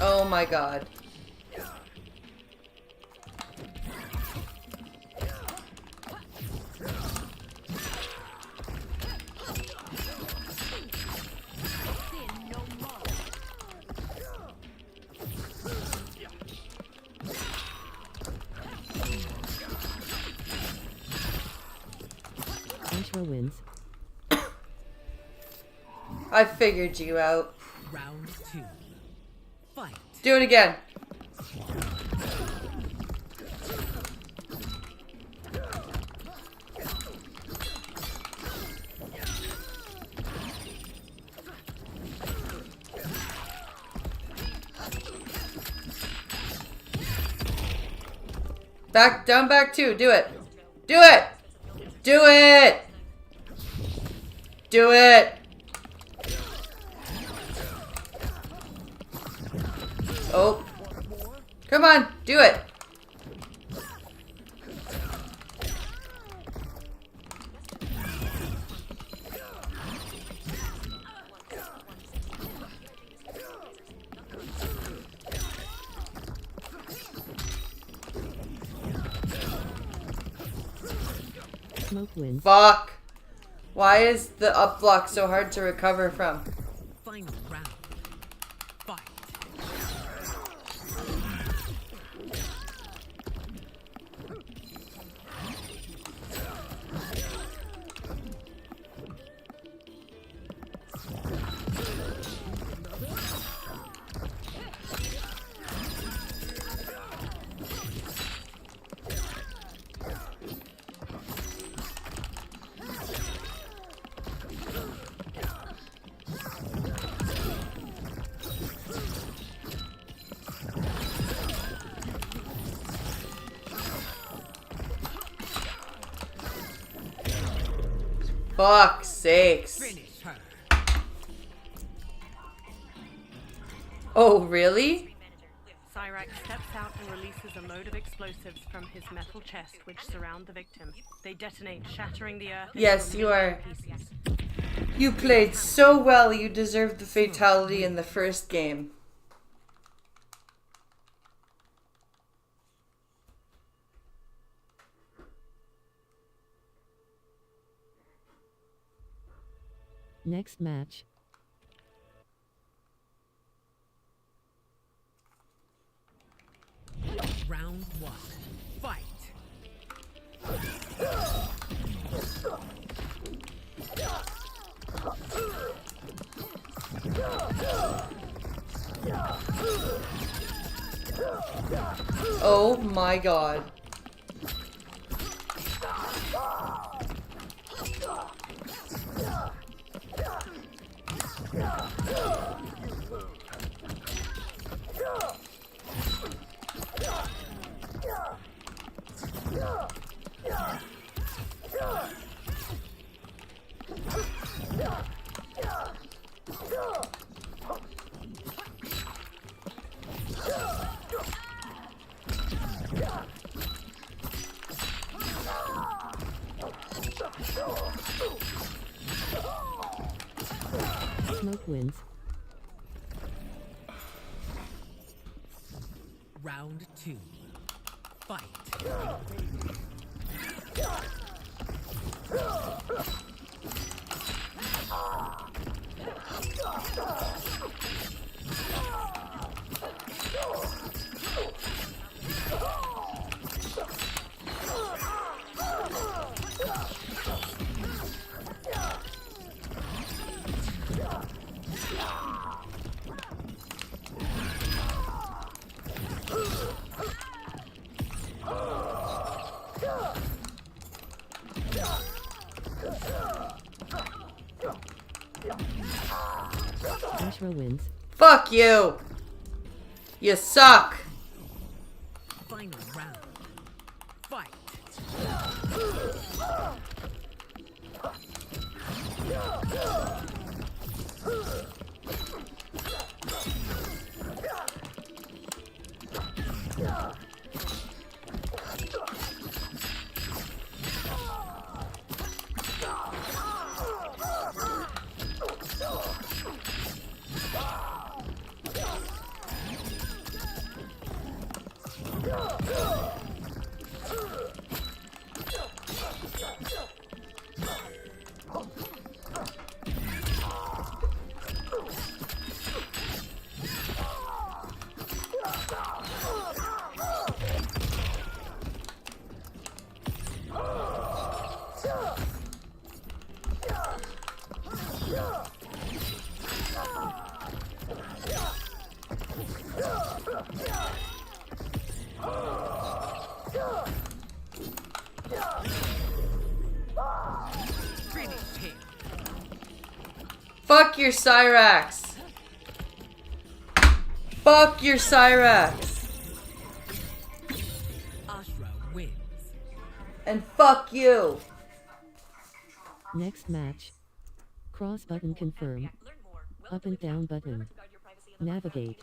A: Oh my god.
H: Ashra wins.
A: I figured you out.
K: Round 2. Fight.
A: Do it again. Back, down, back two. Do it. Do it. Do it. Do it. Oh. Come on. Do it.
H: Smoke wins.
A: Fuck! Why is the up block so hard to recover from?
K: Final round. Fight.
A: Fuck's sakes.
K: Finish her.
A: Oh, really?
B: Cyrax steps out and releases a load of explosives from his metal chest which surround the victim. They detonate, shattering the earth.
A: Yes,
B: into
A: you are.
B: pieces.
A: You played so well, you deserved the fatality in the first game.
H: Next match.
K: Round 1. Fight.
A: Oh my god.
H: Smoke wins.
K: Round 2. Fight.
H: Ashra wins.
A: Fuck you! You suck!
K: Final round. Fight.
A: Fuck your Cyrax! Fuck your Cyrax!
K: Ashra wins.
A: And fuck you!
H: Next match. Cross button confirm. Up and down button. Navigate.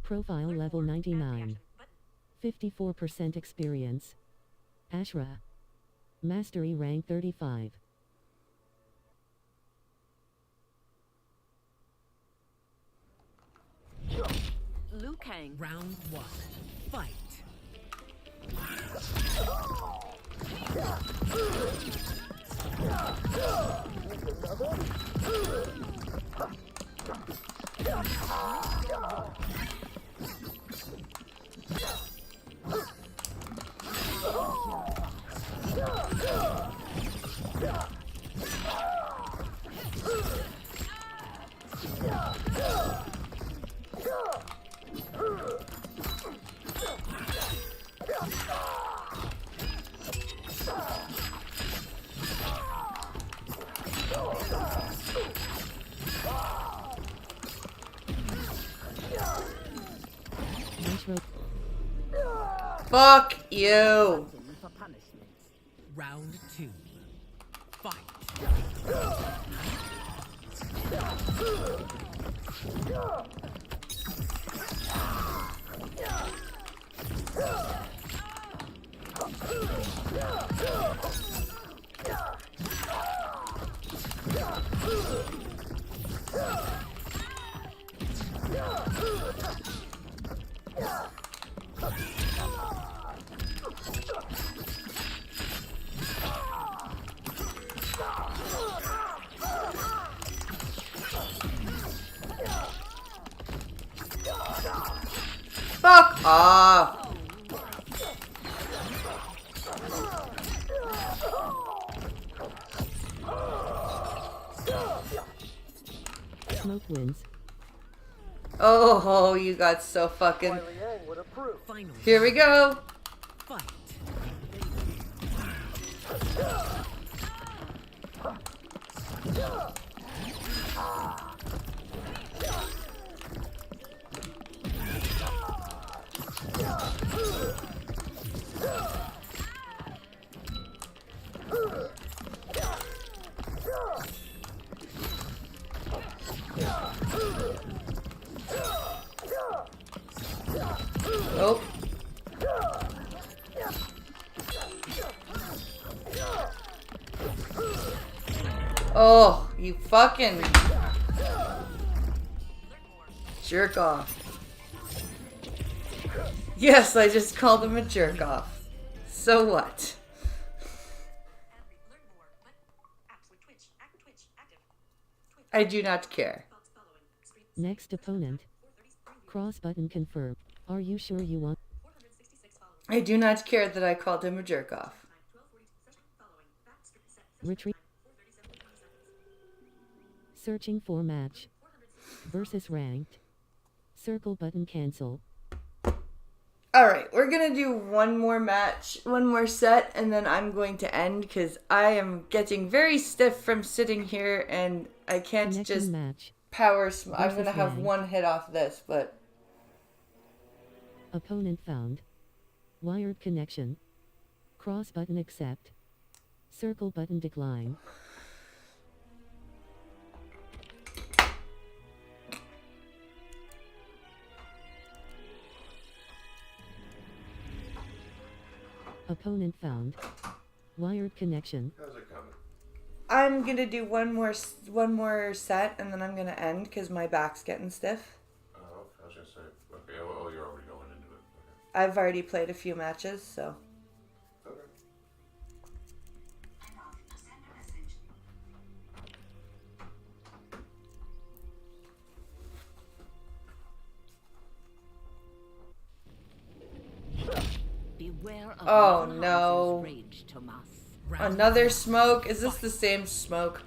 H: Profile level 99. 54% experience. Ashra. Mastery rank 35.
B: Liu Kang.
K: Round 1. Fight.
A: Fuck you.
K: Round 2. Fight.
A: Fuck off.
H: Smoke wins.
A: Oh, you got so fucking... Here we go. Nope. Oh, you fucking jerk off. Yes, I just called him a jerk off. So what? I do not care.
H: Next opponent. Cross button confirm. Are you sure you want?
A: I do not care that I called him a jerk off.
H: Retreat. Searching for match. Versus ranked. Circle button cancel.
A: Alright, we're gonna do one more match, one more set, and then I'm going to end because I am getting very stiff from sitting here and I can't
H: Connection
A: just
H: match.
A: power I'm gonna have
H: ranked.
A: one hit off this, but
H: Opponent found. Wired connection. Cross button accept. Circle button decline. Opponent found. Wired connection.
E: How's it coming?
A: I'm gonna do one more set and then I'm gonna end because my back's getting stiff.
E: Oh, I was gonna say, okay, oh, you're already going into it. Okay.
A: I've already played a few matches, so.
E: Okay.
M: Beware of
A: Oh
M: Monhausen's
A: no.
M: rage, Tomas.
A: Another smoke? Is this the same smoke?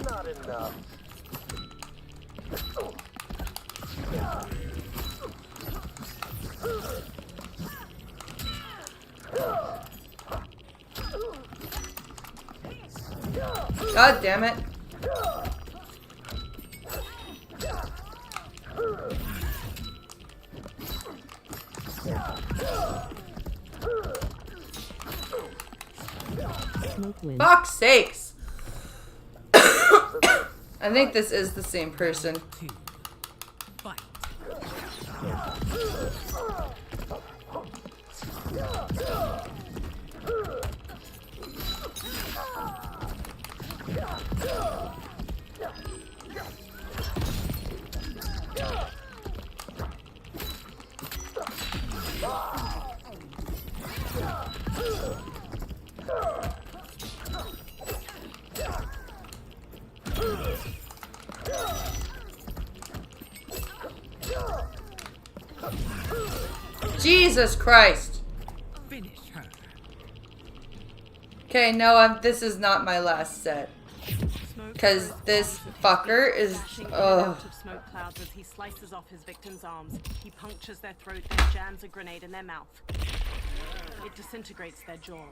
U: Not enough.
A: God damn it.
H: Smoke wins.
A: Fuck's sakes. I think this is the same person. Jesus Christ. Okay, no, this is not my last set. Because this fucker is...
B: Out of smoke clouds as he slices off his victim's arms. He punctures their throat, then jams a grenade in their mouth. It disintegrates their jaw.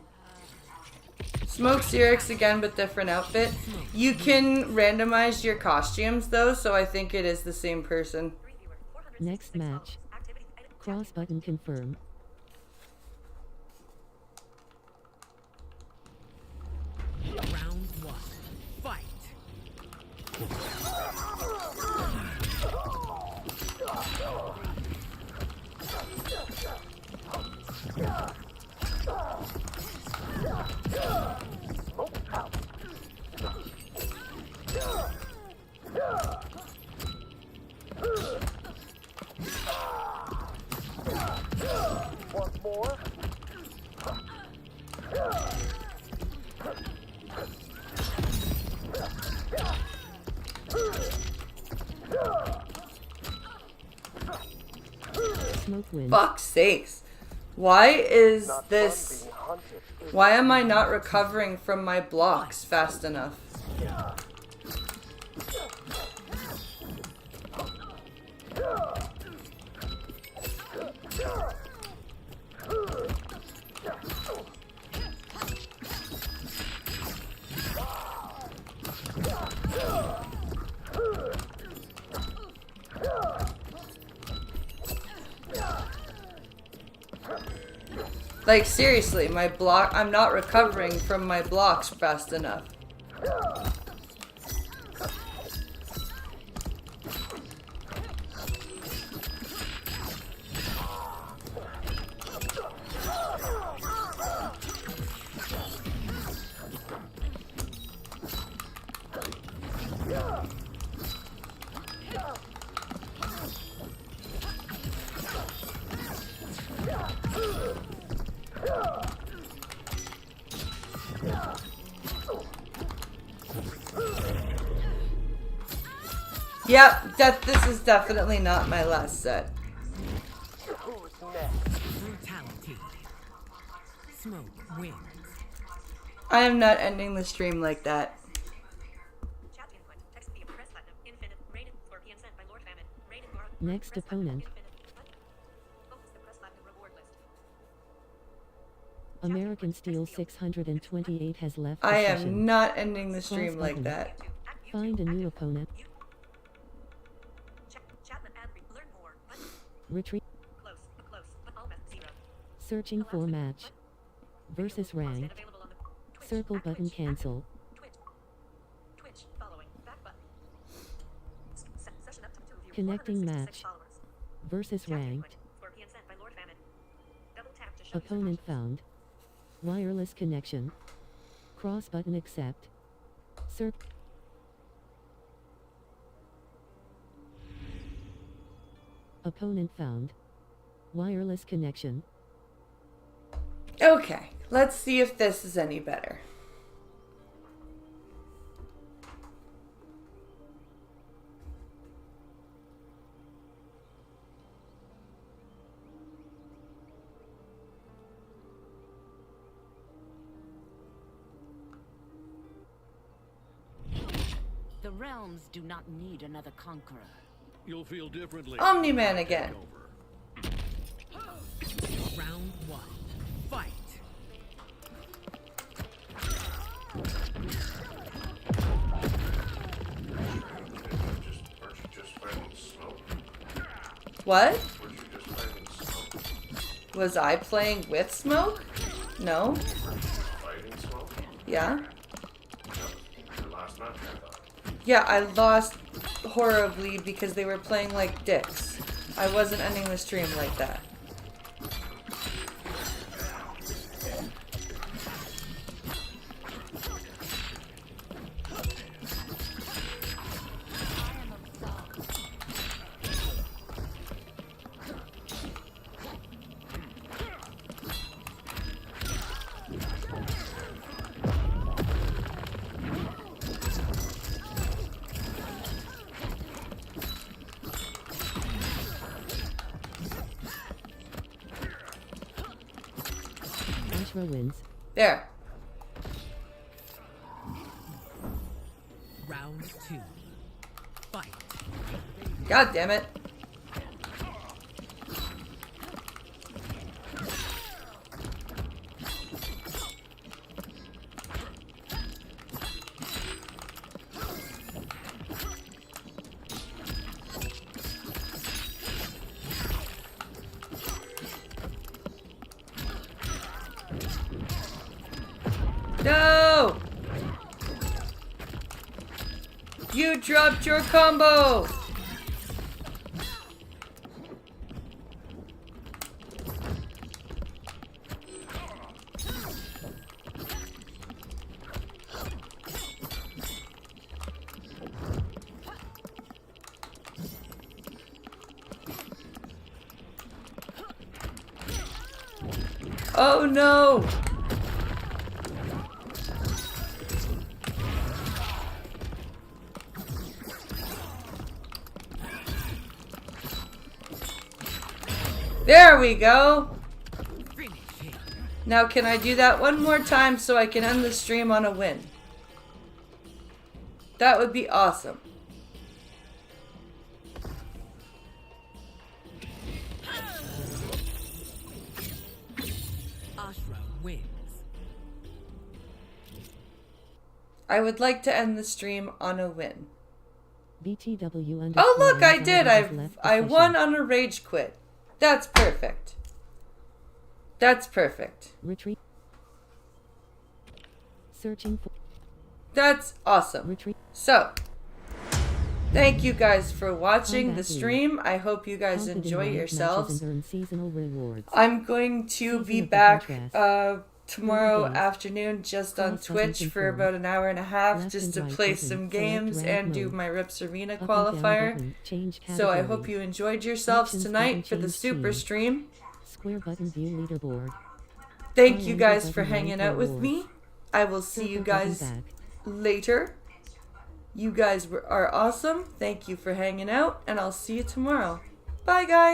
A: Smoke Xerix again, but different outfit. You can randomize your costumes, though, so I think it is the same person.
H: Next match. Cross button confirm.
K: Round 1. Fight.
O: Want more?
H: Smoke win.
A: Fuck's sakes. Why is this... Why am I not recovering from my blocks fast enough? Like, seriously, my block... I'm not recovering from my blocks fast enough. Yep, this is definitely not my last set.
K: Brutality. Smoke wins.
A: I am not ending the stream like that.
H: Next opponent. American Steel 628 has left the
A: I
H: session.
A: am not ending the
H: Cross
A: stream like
H: button.
A: that.
H: Find a new opponent. Retreat. Searching for match. Versus rank. Circle button cancel. Connecting match. Versus ranked. Opponent found. Wireless connection. Cross button accept. Opponent found. Wireless connection.
A: Okay, let's see if this is any better.
M: The realms do not need another conqueror.
K: You'll feel differently.
A: Omni-Man again.
K: Round 1. Fight.
A: What? Was I playing with smoke? No. Yeah. Yeah, I lost horribly because they were playing like dicks. I wasn't ending the stream like that.
H: Wins.
A: There.
K: Round 2. Fight.
A: God damn it. No! You dropped your combo! Oh no! There we go! Now can I do that one more time so I can end the stream on a win? That would be awesome.
K: Ashra wins.
A: I would like to end the stream on a win.
H: BTW
A: Oh look, I did! I won on a rage quit. That's perfect. That's perfect.
H: Retreat. Searching for.
A: That's awesome.
H: Retreat.
A: So, thank you guys for watching the stream. I hope you guys enjoy yourselves. I'm going to be back tomorrow afternoon just on Twitch for about an hour and a half just to play some games and do my Rips Arena qualifier. So I hope you enjoyed yourselves tonight for the super stream.
H: Square button view leaderboard.
A: Thank you guys for hanging out with me. I will see you guys later. You guys are awesome. Thank you for hanging out, and I'll see you tomorrow. Bye, guys.